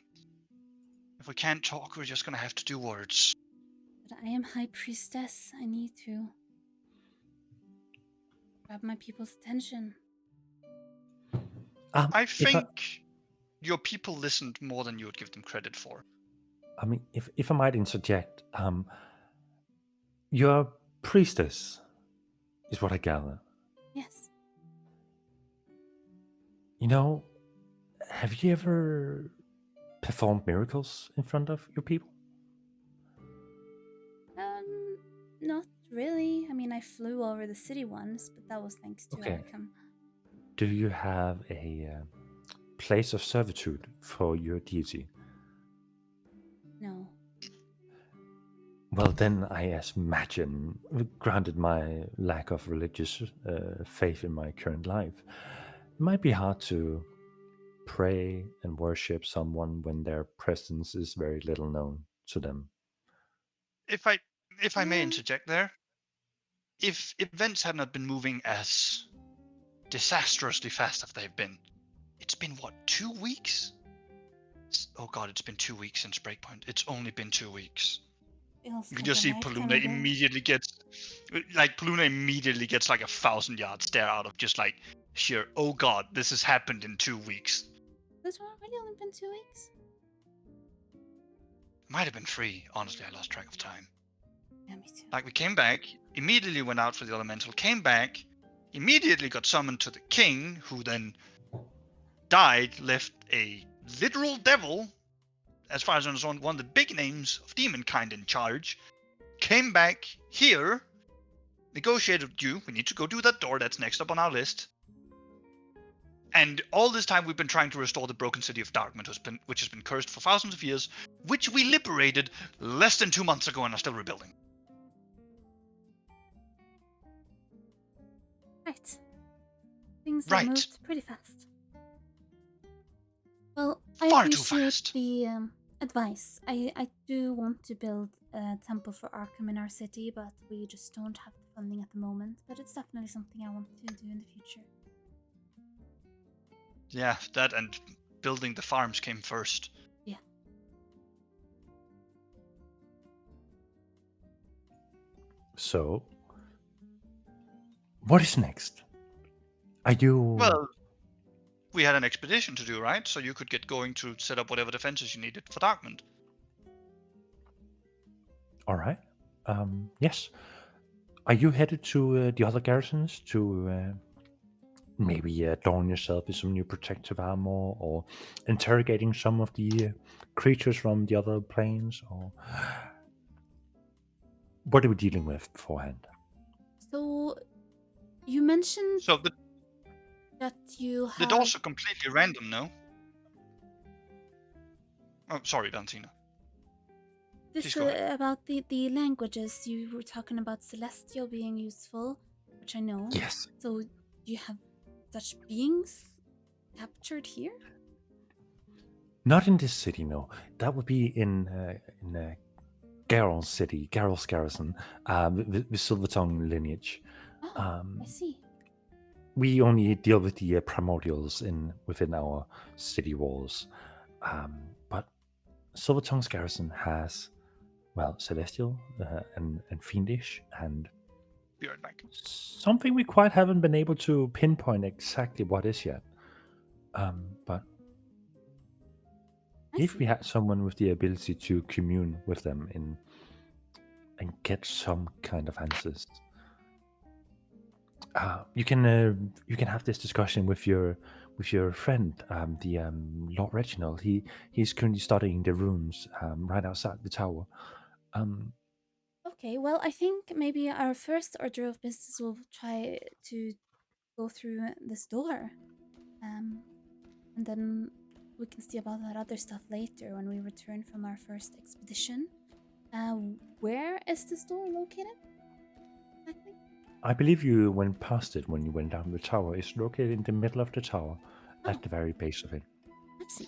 If we can't talk, we're just gonna have to do words. But I am High Priestess. I need to grab my people's attention. I think your people listened more than you would give them credit for. I mean, if I might interject, your priestess is what I gather. Yes. You know, have you ever performed miracles in front of your people? Not really. I mean, I flew over the city once, but that was thanks to Okay. Arkham. Do you have a place of servitude for your deity? No. Well, then I imagine, granted my lack of religious faith in my current life, it might be hard to pray and worship someone when their presence is very little known to them. If I may interject there, if events had not been moving as disastrously fast as they've been, it's been what, 2 weeks? Oh god, it's been 2 weeks since Breakpoint. It's only been 2 weeks. Feels You can like just a see lifetime Paluna ago. immediately gets like a 1,000-yard stare out of just like sheer, oh god, this has happened in 2 weeks. This one already only been 2 weeks? Might have been 3. Honestly, I lost track of time. Yeah, me too. Like, we came back, immediately went out for the elemental, came back, immediately got summoned to the king, who then died, left a literal devil, as far as I understand, one of the big names of demonkind in charge, came back here, negotiated with you, we need to go do that door, that's next up on our list. And all this time we've been trying to restore the broken city of Darkwind, which has been cursed for thousands of years, which we liberated less than 2 months ago and are still rebuilding. Right. things have Right. moved pretty fast. Well, I Far too appreciate fast. the advice. I do want to build a temple for Arkham in our city, but we just don't have the funding at the moment. But it's definitely something I want to do in the future. Yeah, that and building the farms came first. Yeah. So, what is next? Are you... Well, we had an expedition to do, right? So you could get going to set up whatever defenses you needed for Darkmond. All right. Yes. Are you headed to the other garrisons to maybe adorn yourself with some new protective armor, or interrogating some of the creatures from the other planes, or what are we dealing with beforehand? So, you mentioned So that you the have. doors are completely random, no? Oh, sorry, Valentina. This Please go ahead. about the languages. You were talking about celestial being useful, which I know. Yes. So, you have such beings captured here? Not in this city, no. That would be in Garrel City, Garrel's Garrison, with Silvertongue lineage. Oh, I see. We only deal with the primordials within our city walls. But Silvertongue's garrison has, well, celestial and fiendish, and Be right back. something we quite haven't been able to pinpoint exactly what is yet. But I if see. we had someone with the ability to commune with them and get some kind of answers, you can have this discussion with your friend, the Lord Reginald. He's currently studying the runes right outside the tower. Okay, well, I think maybe our first order of business will try to go through this door. And then we can see about that other stuff later when we return from our first expedition. Where is this door located? Exactly? I believe you went past it when you went down the tower. It's located in the middle of the tower, Oh. at the very base of it. I see.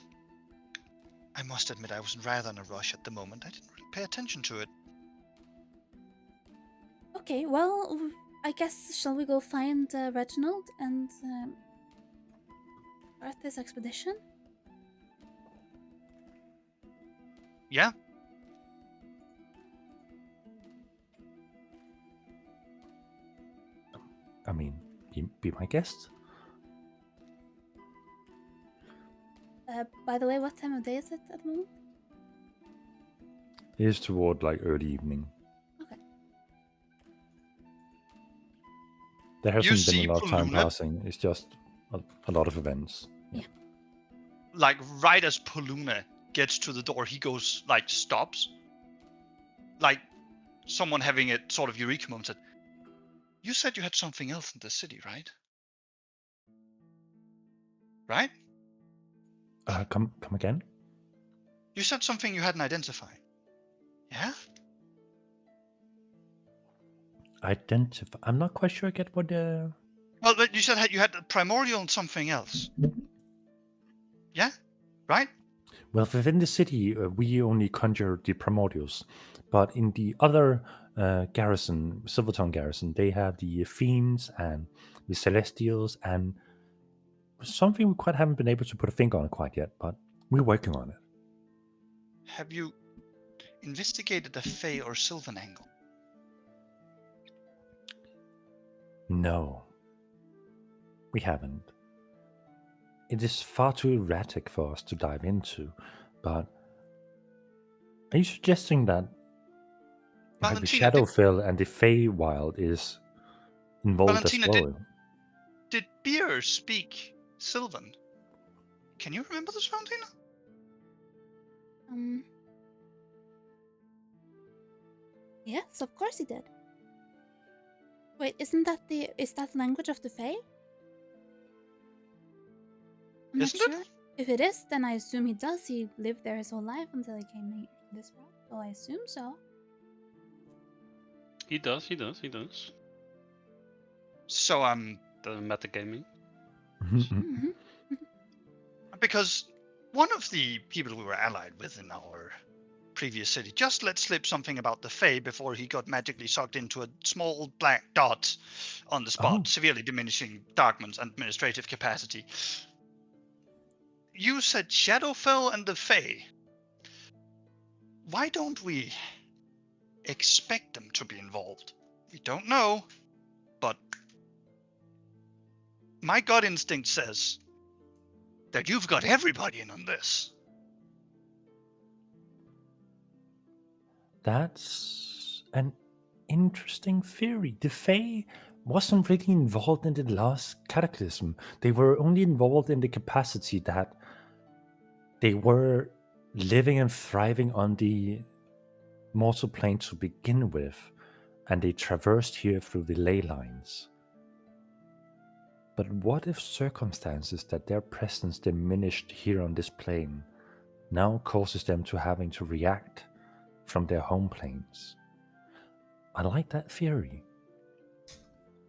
I must admit I was rather in a rush at the moment. I didn't really pay attention to it. Okay, well, I guess shall we go find Reginald and start this expedition? Yeah, I mean, be my guest. By the way, what time of day is it at the moment? It is toward like early evening. Okay. There You hasn't been see a lot of time Poluna? passing. It's just a lot of events. Like right as Poluna gets to the door, he goes like stops. Like someone having a sort of eureka moment. Said, "You said you had something else in the city, right? Right? Come again? You said something you hadn't identified. Yeah? Identify. I'm not quite sure I get what the. Well, but you said you had a primordial and something else. Yeah? Right? Well, within the city, we only conjure the primordials, but in the other garrison, Silvertongue garrison, they have the fiends and the celestials and something we quite haven't been able to put a finger on quite yet, but we're working on it. Have you investigated the Fey or Sylvan angle? No, we haven't. It is far too erratic for us to dive into, but are you suggesting that like the Valentina, Shadowfell and the Feywild is involved Valentina, as well? did Beer speak Sylvan? Can you remember this, Valentina? Yes, of course he did. Wait, is that the language of the Fae? I'm not Isn't it? sure. If it is, then I assume he does. He lived there his whole life until he came here to this world. So I assume so. He does. So The metagaming. Mhm. Because one of the people we were allied with in our previous city just let slip something about the Fae before he got magically sucked into a small black dot on the spot, Oh. severely diminishing Darkman's administrative capacity. You said Shadowfell and the Fae. Why don't we expect them to be involved? We don't know, but my gut instinct says that you've got everybody in on this. That's an interesting theory. The Fae wasn't really involved in the last cataclysm. They were only involved in the capacity that they were living and thriving on the mortal plane to begin with, and they traversed here through the ley lines. But what if circumstances that their presence diminished here on this plane now causes them to having to react from their home planes? I like that theory.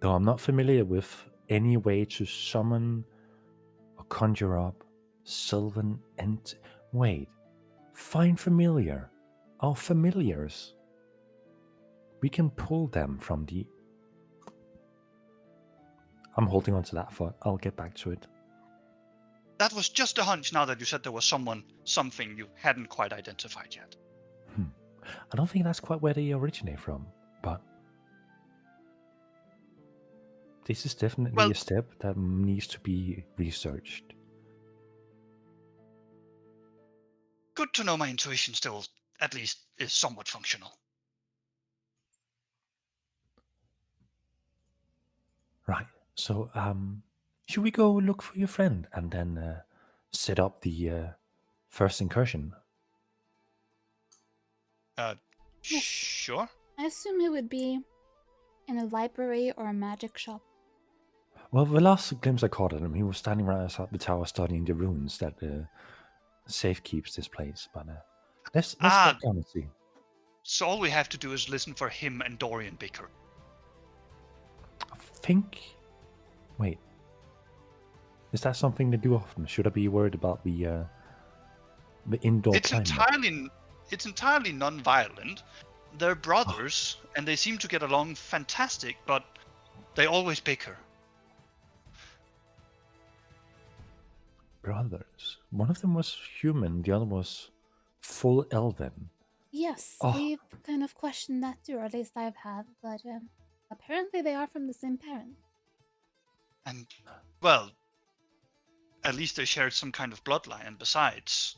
Though I'm not familiar with any way to summon or conjure up Sylvan Wait, find familiar. Our familiars. We can pull them from the... I'm holding on to that thought. I'll get back to it. That was just a hunch now that you said there was something you hadn't quite identified yet. I don't think that's quite where they originate from, but this is definitely a step that needs to be researched. Good to know my intuition still, at least, is somewhat functional. Right. So, should we go look for your friend and then set up the first incursion? Yes. Sure. I assume he would be in a library or a magic shop. Well, the last glimpse I caught of him, he was standing right outside the tower studying the runes that safe keeps this place. But let's walk down and see. So all we have to do is listen for him and Dorian bicker. I think... Wait. Is that something they do often? Should I be worried about the indoor climate? It's entirely non-violent. They're brothers, and they seem to get along fantastic, but they always bicker. Brothers. One of them was human, the other was full elven. Yes, Oh. we've kind of questioned that too, or at least I've had, but apparently they are from the same parent. And, well, at least they shared some kind of bloodline, and besides,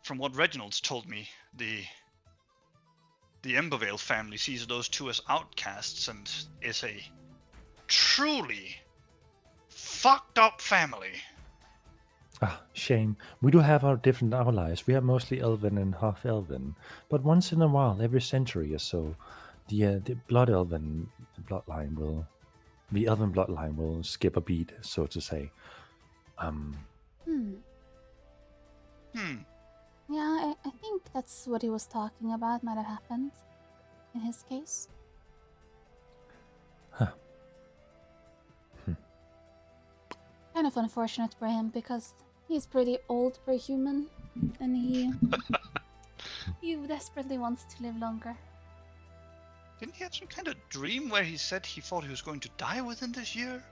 from what Reginald's told me, the Embervale family sees those two as outcasts and is a truly fucked up family. Ah, shame. We do have our different allies. We are mostly elven and half elven. But once in a while, every century or so, the elven bloodline will skip a beat, so to say. Yeah, I think that's what he was talking about might have happened in his case. Huh. Kind of unfortunate for him because he's pretty old for a human and he desperately wants to live longer. Didn't he have some kind of dream where he said he thought he was going to die within this year?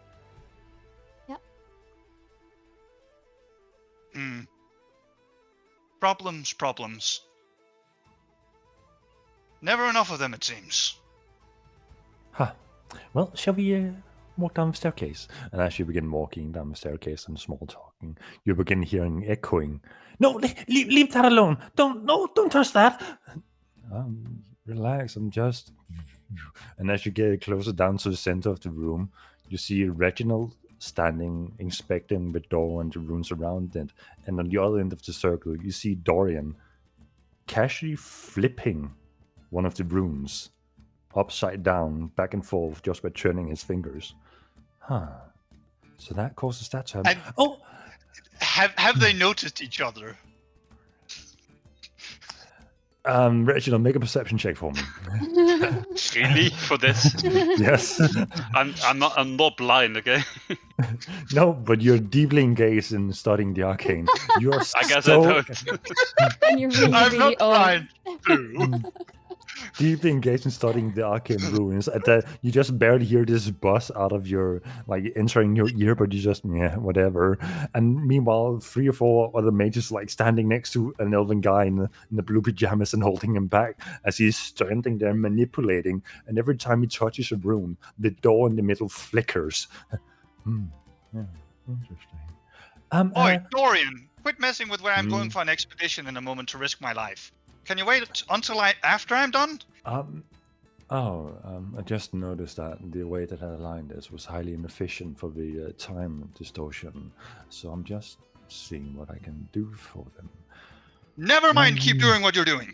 Yep. Problems. Never enough of them, it seems. Huh. Well, shall we walk down the staircase? And as you begin walking down the staircase and small talking, you begin hearing echoing. No, leave that alone. Don't touch that. Relax. I'm just. And as you get closer down to the center of the room, you see Reginald standing, inspecting the door and the runes around it. And on the other end of the circle, you see Dorian casually flipping one of the runes upside down, back and forth, just by turning his fingers. Huh. So that causes that to happen. Oh! Have they noticed each other? Reginald, make a perception check for me. Really? For this? Yes. I'm not blind, okay? No, but you're deeply engaged in studying the arcane. You are I guess so I don't. And you're really, I'm really not old. blind. deeply engaged in studying the arcane ruins, and that you just barely hear this buzz out of your entering your ear, but you just whatever. And meanwhile, 3 or 4 other mages standing next to an elven guy in the blue pajamas and holding him back as he's standing there manipulating. And every time he touches a rune, the door in the middle flickers. Yeah, interesting. Oi, Dorian, quit messing with where I'm going for an expedition in a moment to risk my life. Can you wait until after I'm done? I just noticed that the way that I aligned this was highly inefficient for the time distortion, so I'm just seeing what I can do for them. Never mind, keep doing what you're doing.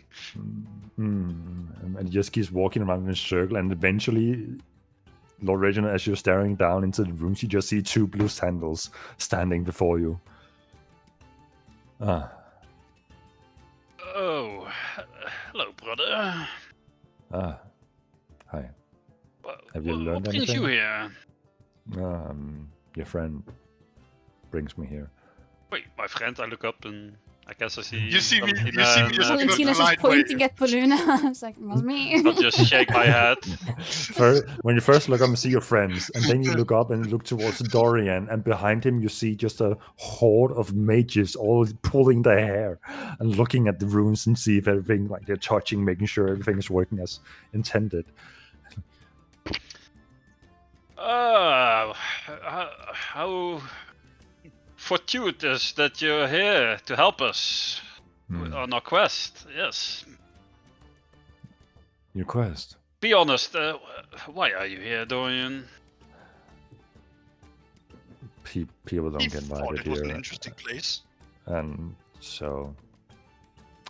And he just keeps walking around in a circle, and eventually, Lord Reginald, as you're staring down into the rooms, you just see 2 blue sandals standing before you. Oh, hello, brother. Hi. Well, Have you learned what brings anything? you here? Your friend brings me here. Wait, my friend. I look up and I guess I see. You see me Valentina just and, in a Valentina's just polite way. pointing at Poluna. It's like, it was me. I'll just shake my head. When you first look up and see your friends, and then you look up and look towards Dorian, and behind him you see just a horde of mages all pulling their hair and looking at the runes and see if everything, they're touching, making sure everything is working as intended. How fortuitous that you're here to help us on our quest. Yes. Your quest? Be honest. Why are you here, Dorian? People don't He get thought invited it was an here, interesting place. and so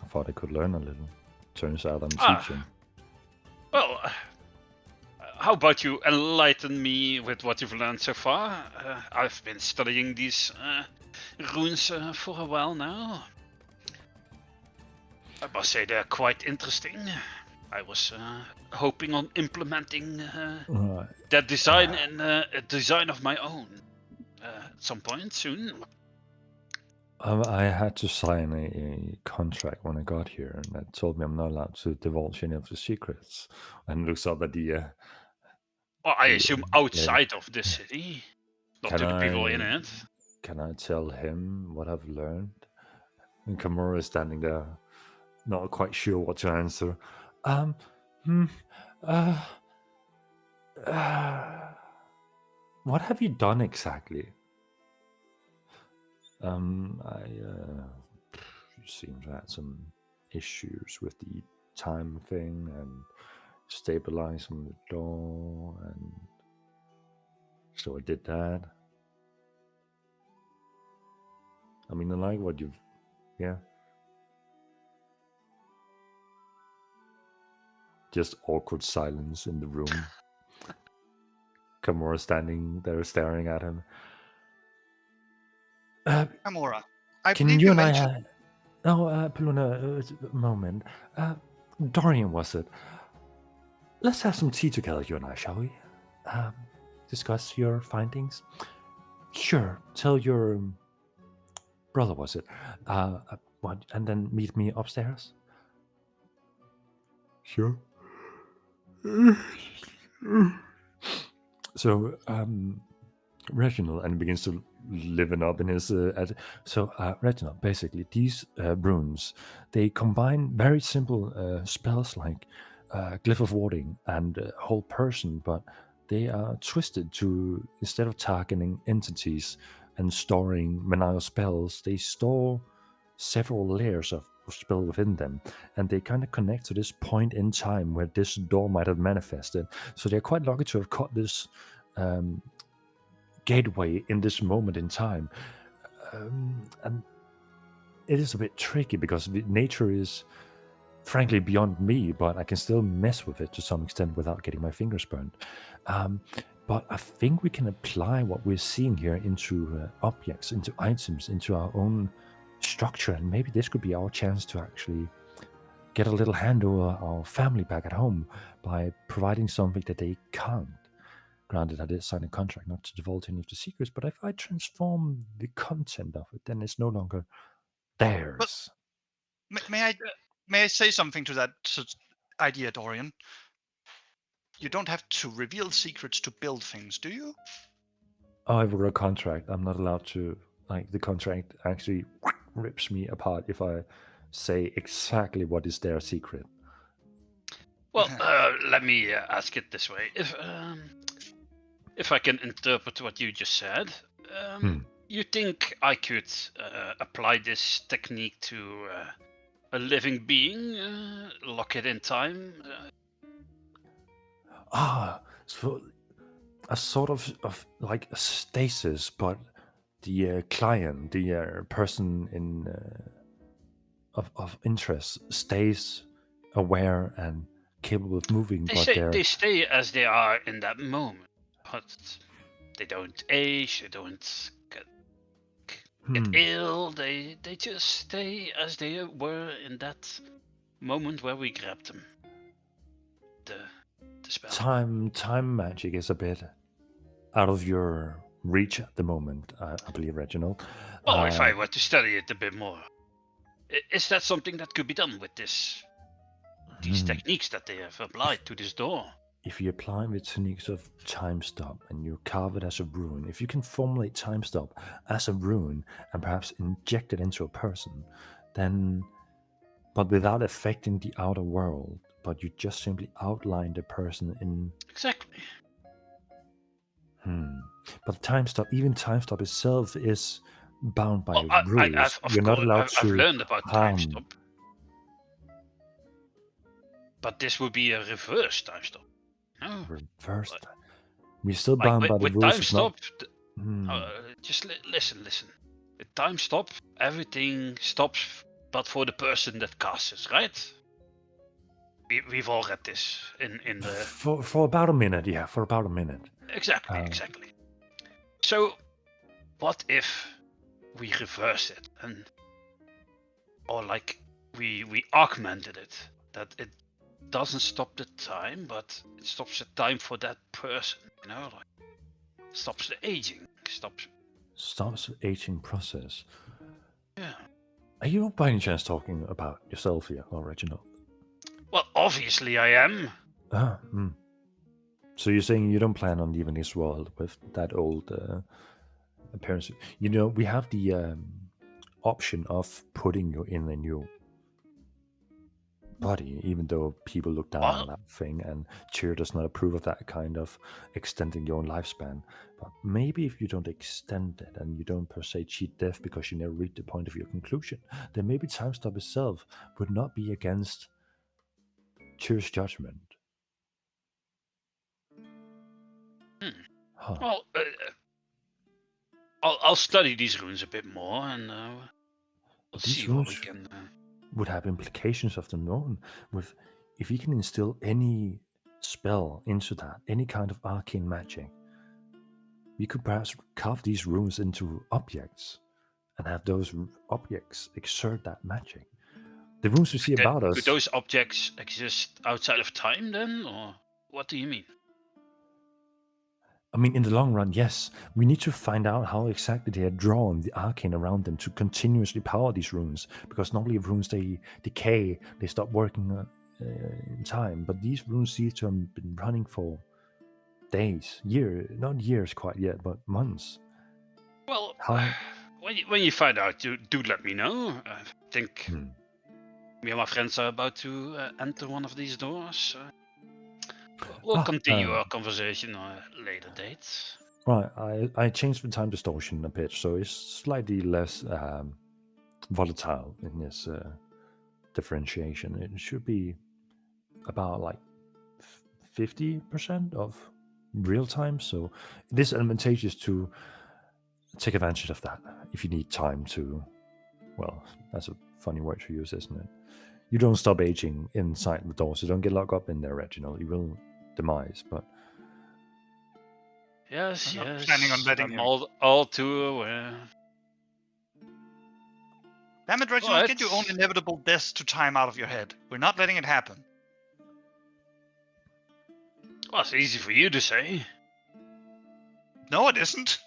I thought I could learn a little. Turns out I'm teaching. Well, how about you enlighten me with what you've learned so far? I've been studying these runes for a while now. I must say they're quite interesting. I was hoping on implementing that design in a design of my own at some point soon. I had to sign a contract when I got here, and that told me I'm not allowed to divulge any of the secrets. And looks up at the. Well, I assume outside of the city, not Can to the people in I- it. Can I tell him what I've learned? And Kimura is standing there, not quite sure what to answer. What have you done exactly? You seem to have some issues with the time thing and stabilizing the door, and so I did that. I mean, I like what you've, yeah. Just awkward silence in the room. Kimura standing there staring at him. Amora, I Can believe you you and mentioned... Poluna, a moment. Dorian, was it? Let's have some tea together, you and I, shall we? Discuss your findings? Sure. Tell your brother, was it? What? And then meet me upstairs? Sure. So, Reginald, and begins to liven up in his. Reginald, basically, these runes, they combine very simple spells like Glyph of Warding and Hold Person, but they are twisted to, instead of targeting entities and storing maniacal spells, they store several layers of spell within them, and they kind of connect to this point in time where this door might have manifested. So they're quite lucky to have caught this gateway in this moment in time. And it is a bit tricky because nature is frankly beyond me, but I can still mess with it to some extent without getting my fingers burned. But I think we can apply what we're seeing here into objects, into items, into our own structure, and maybe this could be our chance to actually get a little hand over our family back at home by providing something that they can't. Granted, I did sign a contract not to divulge any of the secrets, but if I transform the content of it, then it's no longer theirs. May I say something to that idea, Dorian? You don't have to reveal secrets to build things, do you? Oh, I've got a contract. I'm not allowed to. Like, the contract actually rips me apart if I say exactly what is their secret. Well, let me ask it this way: if I can interpret what you just said, you think I could apply this technique to a living being, lock it in time? So a sort of like a stasis, but the client, the person in of interest, stays aware and capable of moving, They but say they're they stay as they are in that moment, but they don't age. They don't get ill. They just stay as they were in that moment where we grabbed them. The spell. time magic is a bit out of your reach at the moment, I believe, Reginald. Well, if I were to study it a bit more, is that something that could be done with these techniques that they have applied to this door? If you apply the techniques of time stop and you carve it as a rune, if you can formulate time stop as a rune and perhaps inject it into a person, then, but without affecting the outer world, but you just simply outline the person in. Exactly. But time stop, even time stop itself, is bound by rules. You're not allowed to. I've learned about time harm. stop, but this would be a reverse time stop. No. Reverse time. We're still bound by the with rules. Time stop, just listen. With time stop, everything stops, but for the person that casts it, right? We've all read this in the. For about a minute, yeah, for about a minute. Exactly. So, what if we reverse it or like we augmented it, that it doesn't stop the time, but it stops the time for that person, like stops the aging, stops the aging process. Yeah. Are you by any chance talking about yourself here, or Reginald? Well, obviously I am. So you're saying you don't plan on leaving this world with that old appearance? We have the option of putting you in a new body, even though people look down on that thing, and Cheer does not approve of that kind of extending your own lifespan. But maybe if you don't extend it and you don't per se cheat death because you never reach the point of your conclusion, then maybe time stop itself would not be against Cheer's judgment. Well, I'll study these runes a bit more, and we'll see what we can. Would have implications of their own. If you can instill any spell into that, any kind of arcane magic, we could perhaps carve these runes into objects and have those objects exert that magic. The runes we see about us. Could those objects exist outside of time then, or what do you mean? I mean, in the long run, yes. We need to find out how exactly they are drawn the arcane around them to continuously power these runes. Because normally runes, they decay, they stop working in time. But these runes seem to have been running for days, not years quite yet, but months. Well, when you find out, do let me know. I think me and my friends are about to enter one of these doors. We'll continue our conversation on a later date. Right, I changed the time distortion a bit, so it's slightly less volatile in this differentiation. It should be about like 50% of real time, so it is advantageous to take advantage of that if you need time to. Well, that's a funny word to use, isn't it? You don't stop aging inside the door, so don't get locked up in there, Reginald. You will demise, but yes, I'm planning on letting I'm him. all too aware. Damn it, Reginald, What? get your own inevitable deaths to time out of your head. We're not letting it happen. Well, it's easy for you to say. No, it isn't.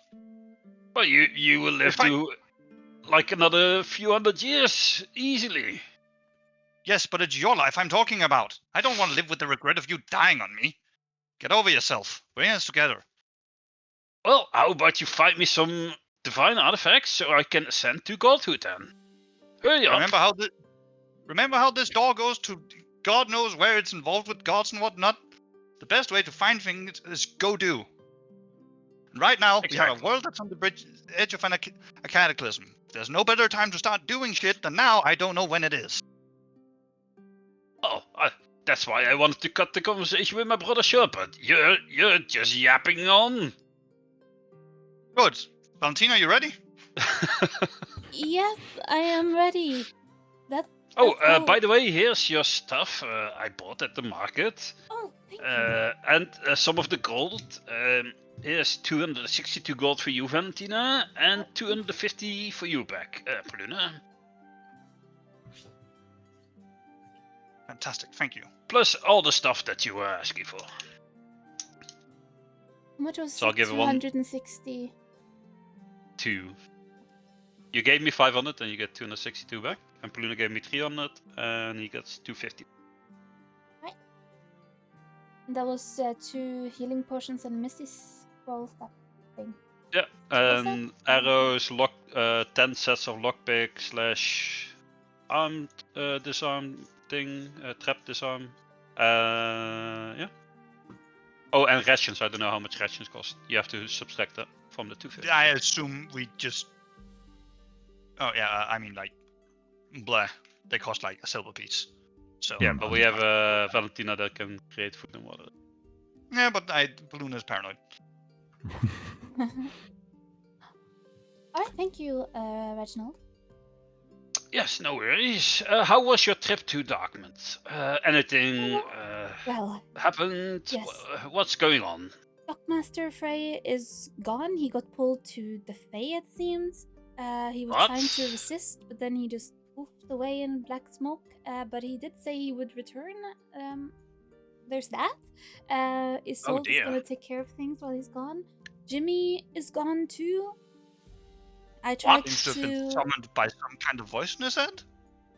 Well, you will live If I- to like another few hundred years easily. Yes, but it's your life I'm talking about. I don't want to live with the regret of you dying on me. Get over yourself. We're in this together. Well, how about you find me some divine artifacts so I can ascend to godhood then? Hurry up! Remember how this door goes to God knows where it's involved with gods and whatnot? The best way to find things is go do. And right now, we have a Exactly. world that's on the edge of a cataclysm. If there's no better time to start doing shit than now, I don't know when it is. Oh, that's why I wanted to cut the conversation with my brother short, but you're just yapping on. Good. Valentina, you ready? Yes, I am ready. That. Oh, Let's go. by the way, here's your stuff I bought at the market. Oh, thank you. And some of the gold. Here's 262 gold for you, Valentina, and 250 for you back, Paluna. Fantastic, thank you. Plus all the stuff that you were asking for. How much was So I'll give it one- 260? 2. You gave me 500 and you get 262 back. And Paluna gave me 300 and he gets 250. That was 2 healing potions and Misty Scroll stuff thing. Yeah, was and arrows, 10 sets of lockpick / armed disarm thing, trap disarm. Yeah. Oh, and rations. I don't know how much rations cost. You have to subtract that from the 250. I assume we just... Oh, yeah, I mean, like... Blah. They cost like a silver piece. So, Yeah, but we have Valentina that can create food and water. Yeah, but Paluna's paranoid. Alright, thank you, Reginald. Yes, no worries. How was your trip to Darkmount? Anything Well, happened? yes. What's going on? Dockmaster Frey is gone. He got pulled to the Fae, it seems. He was What? trying to resist, but then he just poofed away in black smoke. But he did say he would return. There's that. Isolde is dear. gonna take care of things while he's gone. Jimmy is gone too. I tried Seems to have been to. summoned by some kind of voice in his head?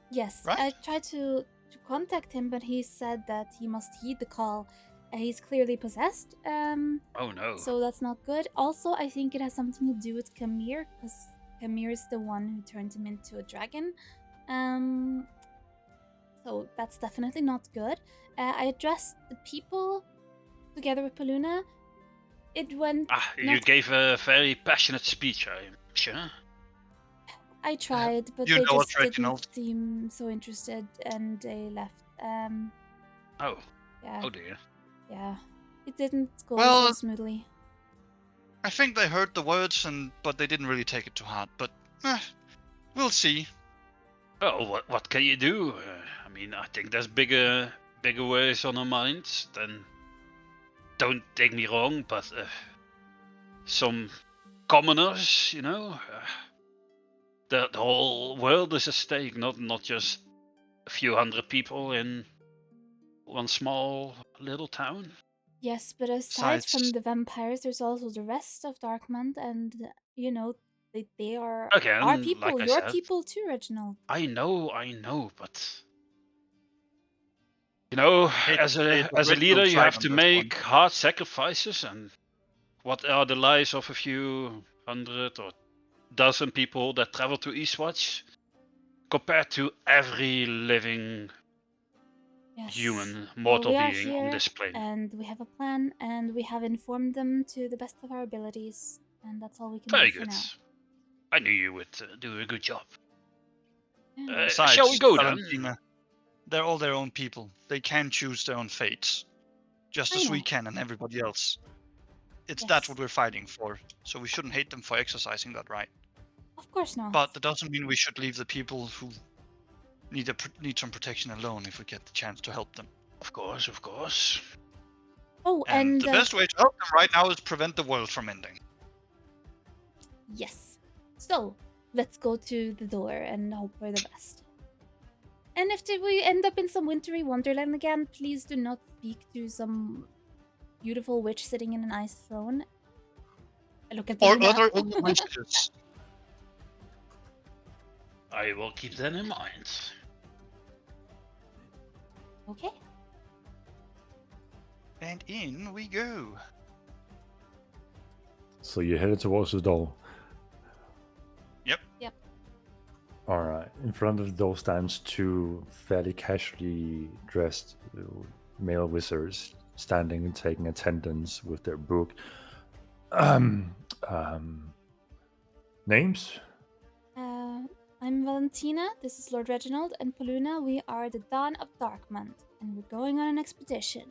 Yes, Right? I tried to contact him, but he said that he must heed the call. He's clearly possessed. Oh no. So that's not good. Also, I think it has something to do with Kamir, because Kamir is the one who turned him into a dragon. So that's definitely not good. I addressed the people together with Paluna. It went. You not- gave a very passionate speech, I'm sure. I tried, but You they know what, just didn't Reginald? seem so interested, and they left. Oh, Yeah, oh dear. yeah. It didn't go Well, so smoothly. I think they heard the words, but they didn't really take it to heart. But we'll see. Well, what can you do? I mean, I think there's bigger worries on our minds than. Don't take me wrong, but some commoners, you know, the whole world is at stake, not just a few hundred people in one small little town. Yes, but aside Besides- from the vampires, there's also the rest of Darkmount, and you know they are Again, our people, like I your said, people too, Reginald. I know, but you know, Hate as to say a it, but as a leader, Reginald's you right have on to this make hard sacrifices, and what are the lives of a few hundred or dozen people that travel to Eastwatch compared to every living Yes. human, mortal we are being on here, this plane? and we have a plan, and we have informed them to the best of our abilities, and that's all we can Very do good. for now. I knew you would do a good job. Yeah. Besides, shall we go then? Valentina, they're all their own people. They can choose their own fates. Just I as we know. can and everybody else. That's Yes. what we're fighting for. So we shouldn't hate them for exercising that right. Of course not. But that doesn't mean we should leave the people who need some protection alone if we get the chance to help them. Of course. oh, And and the best way to help them right now is prevent the world from ending. yes. So let's go to the door and hope for the best. And if we end up in some wintry wonderland again, please do not speak to some beautiful witch sitting in an ice throne. I look at Or Luna. other witches. I will keep that in mind. Okay. And in we go. So you're headed towards the door. Yep. Yep. All right. In front of the door stands two fairly casually dressed male wizards standing and taking attendance with their book. Names? I'm Valentina, this is Lord Reginald, and Paluna. We are the Dawn of Darkmont, and we're going on an expedition.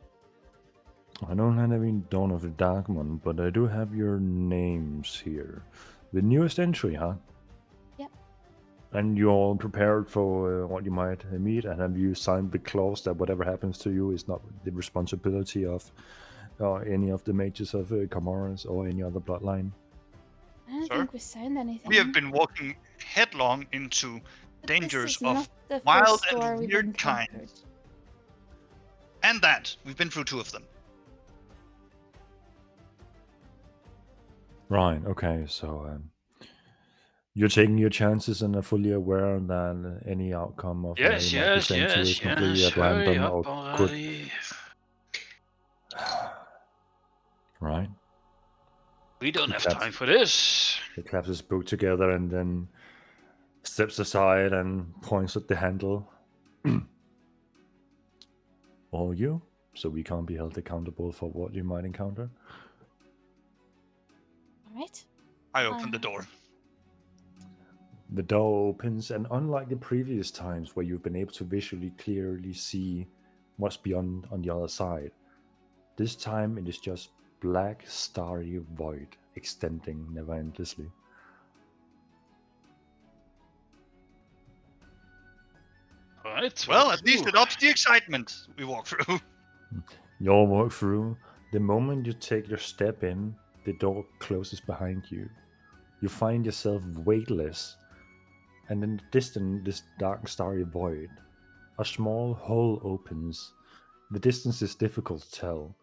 I don't have any Dawn of the Dark One, but I do have your names here. The newest entry, huh? Yep. And you're all prepared for what you might meet, and have you signed the clause that whatever happens to you is not the responsibility of any of the mages of Comoras or any other bloodline? I don't Sir? think we signed anything. We have been walking headlong into But dangers this is of not the wild first and store we've weird encountered. kinds. And that. We've been through 2 of them. Right, okay, so you're taking your chances and are fully aware that any outcome of Yes, you might be yes, sent to yes, is completely yes. at Hurry random up or could. already. Right? We don't He have claps. time for this. He claps his book together and then steps aside and points at the handle. All you, so we can't be held accountable for what you might encounter. Alright. I opened the door. The door opens, and unlike the previous times where you've been able to visually clearly see what's beyond on the other side, this time it is just black, starry void extending never endlessly. Alright. Well, at least it ups the excitement we walk through. You all walk through. The moment you take your step in, the door closes behind you. You find yourself weightless, and in the distance, this dark, starry void, a small hole opens. The distance is difficult to tell,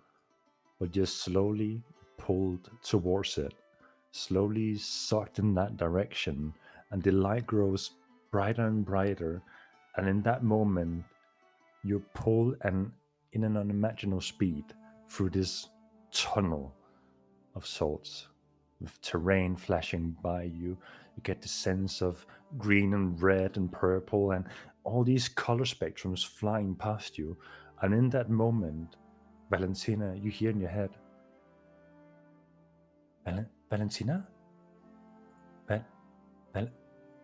but you're slowly pulled towards it, slowly sucked in that direction, and the light grows brighter and brighter. And in that moment, you pull in an unimaginable speed through this tunnel of sorts, with terrain flashing by you. You get the sense of green and red and purple, and all these color spectrums flying past you. And in that moment, Valentina, you hear in your head, Valentina?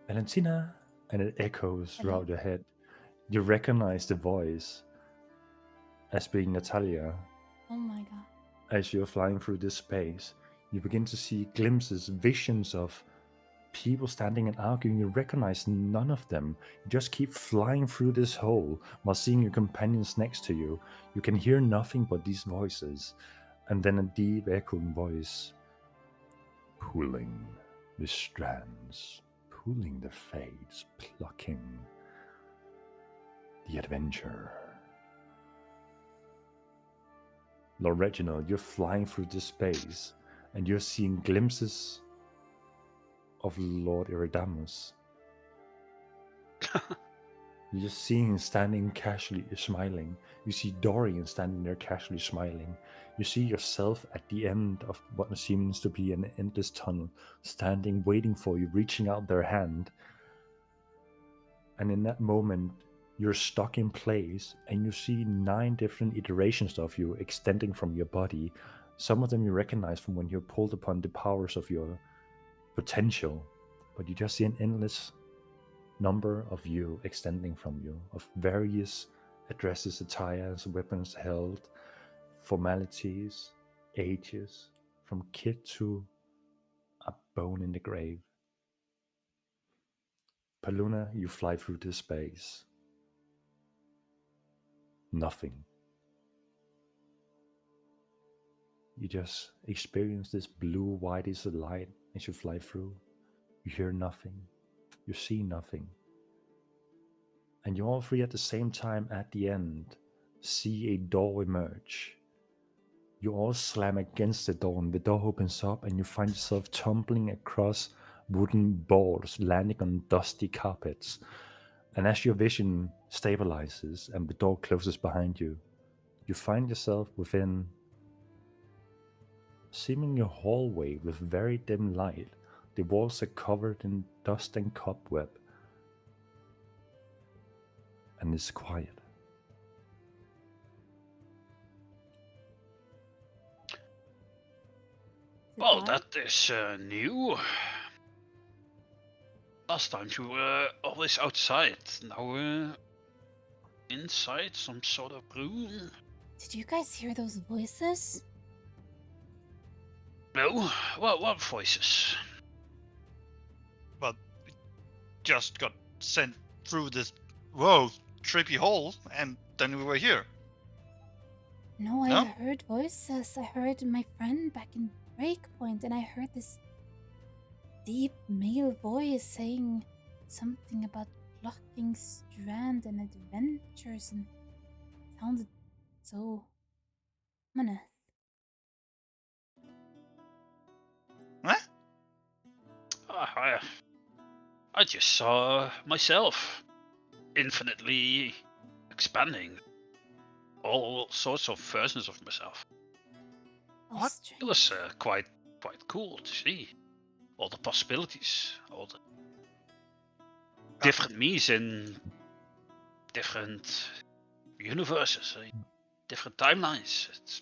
Valentina? And it echoes Hello? throughout your head. You recognize the voice as being Natalia. Oh my god. As you're flying through this space, you begin to see glimpses, visions of people standing and arguing. You recognize none of them. You just keep flying through this hole while seeing your companions next to you. You can hear nothing but these voices. And then a deep echoing voice, pulling the strands, pulling the fades, plucking the adventure. Lord Reginald, you're flying through this space and you're seeing glimpses of Lord Iridamus. You're just seeing him standing casually smiling. You see Dorian standing there casually smiling. You see yourself at the end of what seems to be an endless tunnel, standing waiting for you, reaching out their hand. And in that moment, you're stuck in place and you see 9 different iterations of you extending from your body. Some of them you recognize from when you're pulled upon the powers of your potential, but you just see an endless number of you extending from you, of various addresses, attires, weapons held, formalities, ages, from kid to a bone in the grave. Paluna, you fly through this space. Nothing. You just experience this blue whitish light as you fly through. You hear nothing. You see nothing. And you all three at the same time at the end see a door emerge. You all slam against the door and the door opens up and you find yourself tumbling across wooden boards, landing on dusty carpets. And as your vision stabilizes and the door closes behind you, you find yourself within seemingly a hallway with very dim light. The walls are covered in dust and cobweb. And it's quiet. Well, dark? that is new. Last time you were always outside. Now inside some sort of room. Did you guys hear those voices? No? What voices? Well, we just got sent through this trippy hole, and then we were here. No, I No? heard voices. I heard my friend back in Breakpoint, and I heard this deep male voice saying something about blocking Strand and adventures, and it sounded so ominous. Huh? I just saw myself infinitely expanding all sorts of versions of myself. Oh, What? strange. It was quite cool to see all the possibilities, all the different me's in different universes, different timelines. It's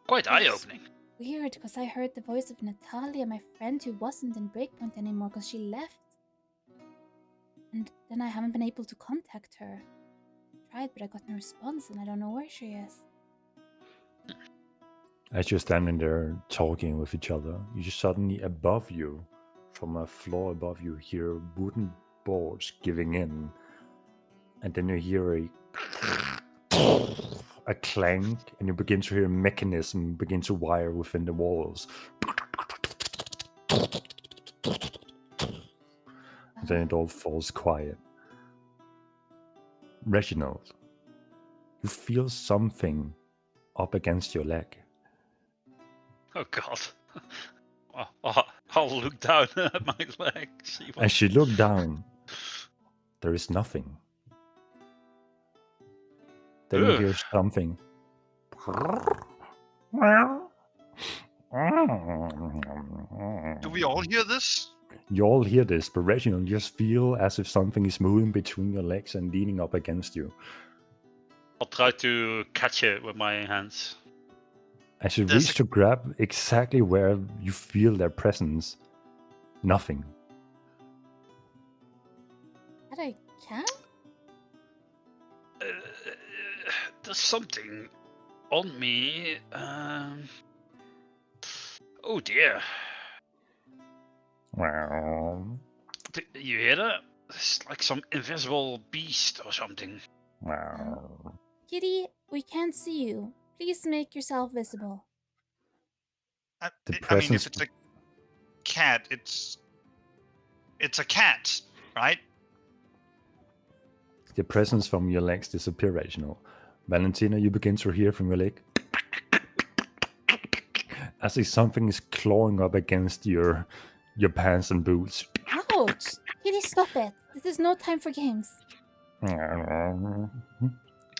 quite Yes. eye-opening. Weird, because I heard the voice of Natalia, my friend who wasn't in Breakpoint anymore because she left. And then I haven't been able to contact her. Tried, but I got no response, and I don't know where she is. As you're standing there talking with each other, you just suddenly above you, from a floor above you, hear wooden boards giving in. And then you hear a clank, and you begin to hear a mechanism begin to wire within the walls. And then it all falls quiet. Reginald, you feel something up against your leg. Oh god. I'll look down at my leg. See what... As you look down, there is nothing. Then you Ugh. hear something. Do we all hear this? You all hear this, but Reginald, you just feel as if something is moving between your legs and leaning up against you. I'll try to catch it with my hands. As you There's reach to grab exactly where you feel their presence, nothing. Had I cat? There's something on me. Oh dear. Well, You hear that? It's like some invisible beast or something. well. Kitty, we can't see you. Please make yourself visible. I The mean, if presence- it's a cat, it's a cat, right? The presence from your legs disappear, Reginald. Valentina, you begin to hear from your leg as if something is clawing up against your pants and boots. Ouch! Kitty, stop it. This is no time for games.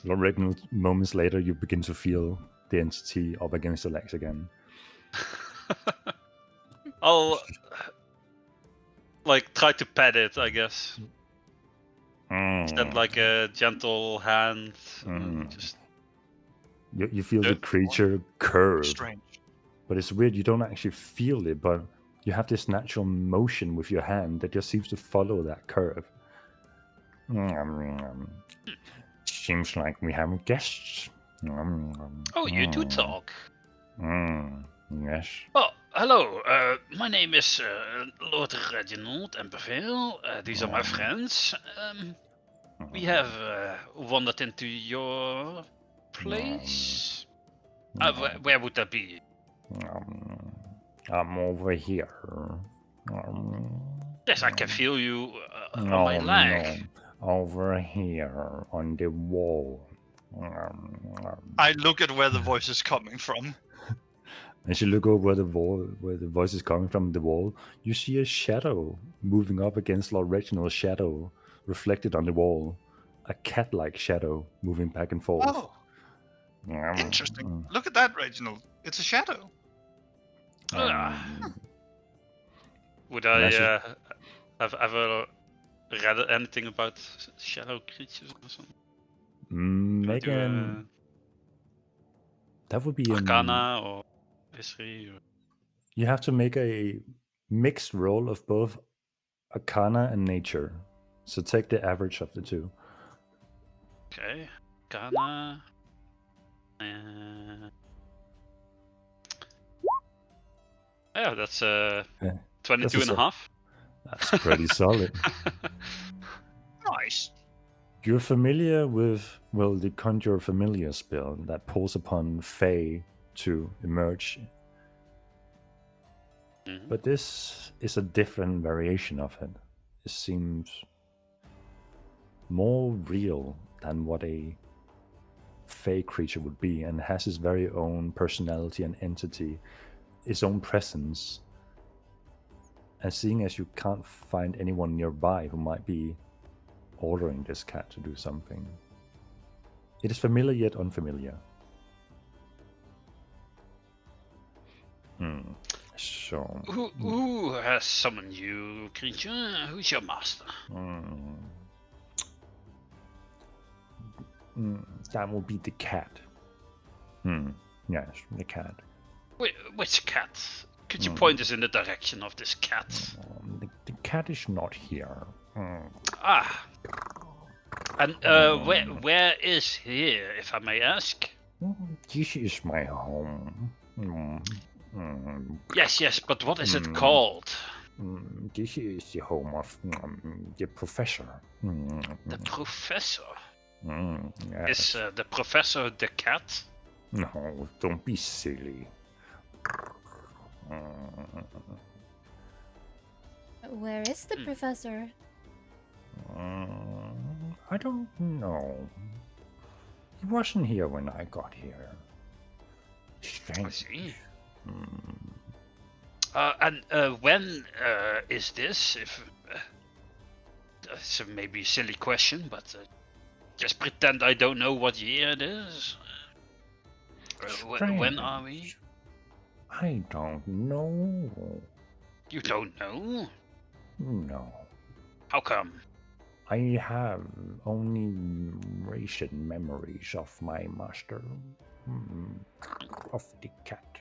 Reginald, moments later, you begin to feel the entity up against your legs again. I'll like try to pet it, I guess. Extend like a gentle hand. Just You feel the Yeah. creature curve, Strange. but it's weird. You don't actually feel it, but you have this natural motion with your hand that just seems to follow that curve. Seems like we have guests. oh, you do talk. Yes. Oh, hello. My name is Lord Reginald Embervale. These are my friends. We have wandered into your place. Where would that be? I'm over here. Yes, I can feel you on No, my leg. no. Over here on the wall. I look at where the voice is coming from. As you look over where the voice is coming from the wall, you see a shadow moving up against Lord Reginald's shadow, reflected on the wall. A cat-like shadow moving back and forth. Oh, interesting. Look at that, Reginald. It's a shadow. Would And as you- I have ever read anything about shadow creatures or something? Do I do, Megan, that would be Arcana or history? Or... you have to make a mixed roll of both Arcana and Nature. So take the average of the two. Okay, Arcana. Yeah, that's 22 and a half. That's pretty solid. Nice. You're familiar with, well, the Conjure Familiar spell that pulls upon Fae to emerge. Mhm. But this is a different variation of it. It seems more real than what a Fae creature would be, and has its very own personality and entity, its own presence. And seeing as you can't find anyone nearby who might be ordering this cat to do something, it is familiar yet unfamiliar. So, Who has summoned you, creature? Who's your master? That will be the cat. Yes, the cat. Which cat? Could you point us in the direction of this cat? The cat is not here. Ah. And where is here, if I may ask? This is my home. Yes, but what is it called? This is the home of the professor. The professor? Yes. Is the professor the cat? No, don't be silly. Where is the professor? I don't know. He wasn't here when I got here. Strange. I see. And when is this? If it's a maybe a silly question, but just pretend I don't know what year it is. When are we? I don't know. You don't know? No. How come? I have only recent memories of my master, of the cat.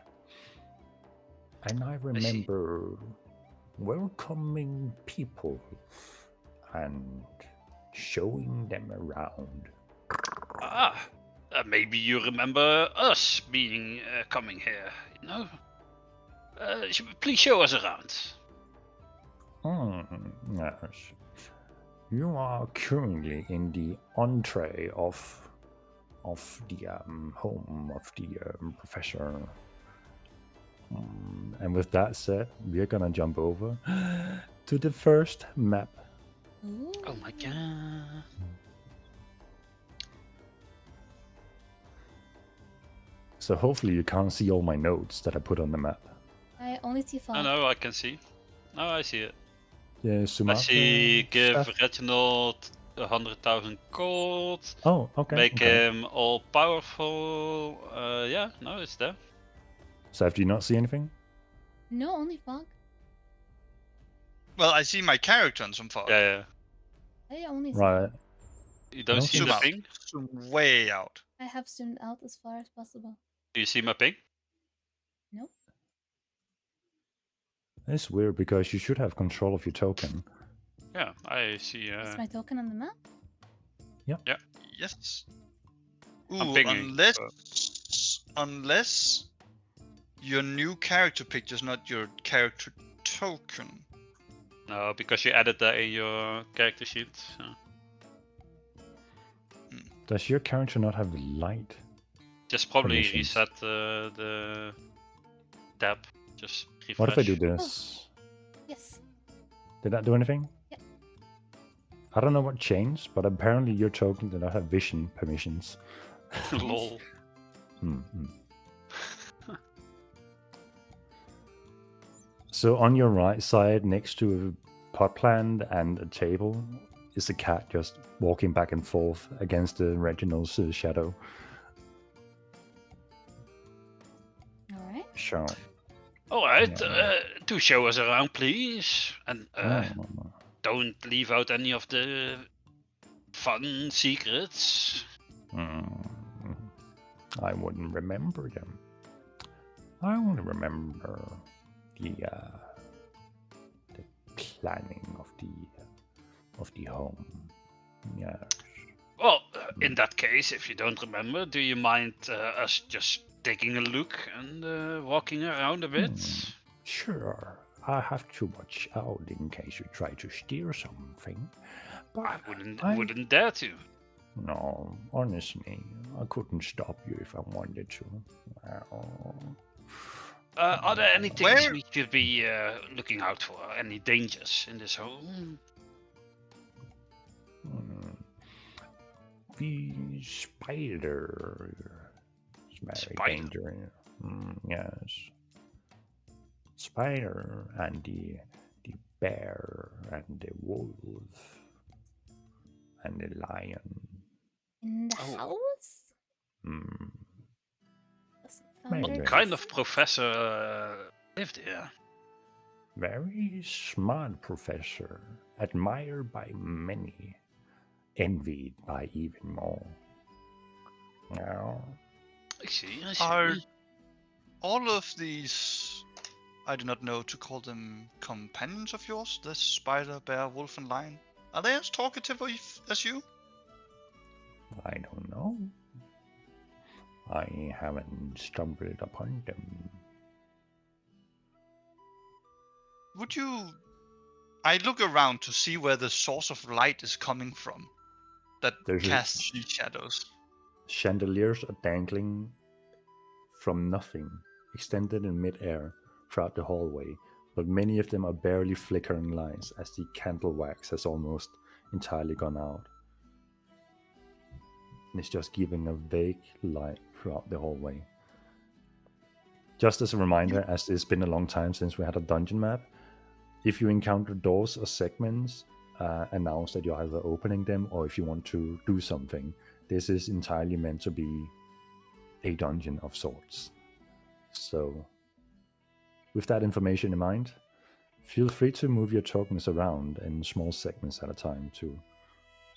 And I remember welcoming people and showing them around. Maybe you remember us being coming here, you know? Please show us around. Yes. You are currently in the entree of the home of the professor. And with that said, we're gonna jump over to the first map. Ooh. Oh my god. So hopefully you can't see all my notes that I put on the map. I only see fog. Oh no, I can see. No, I see it. Yeah, I see give stuff. Reginald 100,000 gold. Oh, okay. Make okay. him all powerful. Yeah, no, it's there. So do you not see anything? No, only fog. Well, I see my character on some fog. Yeah. I only see Right. fog. You don't don't see Zoom the out. ping? Zoom way out. I have zoomed out as far as possible. Do you see my ping? Nope. It's weird because you should have control of your token. Yeah, I see. Is my token on the map? Yes. I'm Ooh, pinging, unless your new character picture is not your character token. No, because you added that in your character sheet. So. Does your character not have light? Just probably Permissions. reset the tab. Just refresh. What if I do this? Yes. Did that do anything? Yeah. I don't know what changed, but apparently your token did not have vision permissions. Lol. Mm-hmm. So on your right side, next to a pot plant and a table, is a cat just walking back and forth against the Reginald's shadow. All right. Sure. All right, Yeah. do show us around, please, and Mm. don't leave out any of the fun secrets. Mm. I wouldn't remember them. I only remember the planning of the home. Yes. Well, in that case, if you don't remember, do you mind us just taking a look and walking around a bit? Sure. I have to watch out in case you try to steal something. But I wouldn't dare to. No, honestly, I couldn't stop you if I wanted to. Well, Are there any things Where- we should be looking out for? Any dangers in this home? The spider is very Spider? dangerous. Yes. Spider and the bear and the wolf and the lion. In the Oh. house? Mm, Doesn't sound Maybe. very What kind pleasant. of professor lived here? very smart professor, admired by many, envied by even more. Now, I see, I see. Are all of these, I do not know to call them companions of yours, the spider, bear, wolf, and lion, are they as talkative as you? I don't know. I haven't stumbled upon them. Would you... I look around to see where the source of light is coming from that There's a casts these shadows. Chandeliers are dangling from nothing, extended in midair throughout the hallway, but many of them are barely flickering lights as the candle wax has almost entirely gone out. And it's just giving a vague light throughout the hallway. Just as a reminder, as it's been a long time since we had a dungeon map, if you encounter doors or segments, announce that you're either opening them or if you want to do something. This is entirely meant to be a dungeon of sorts. So, with that information in mind, feel free to move your tokens around in small segments at a time to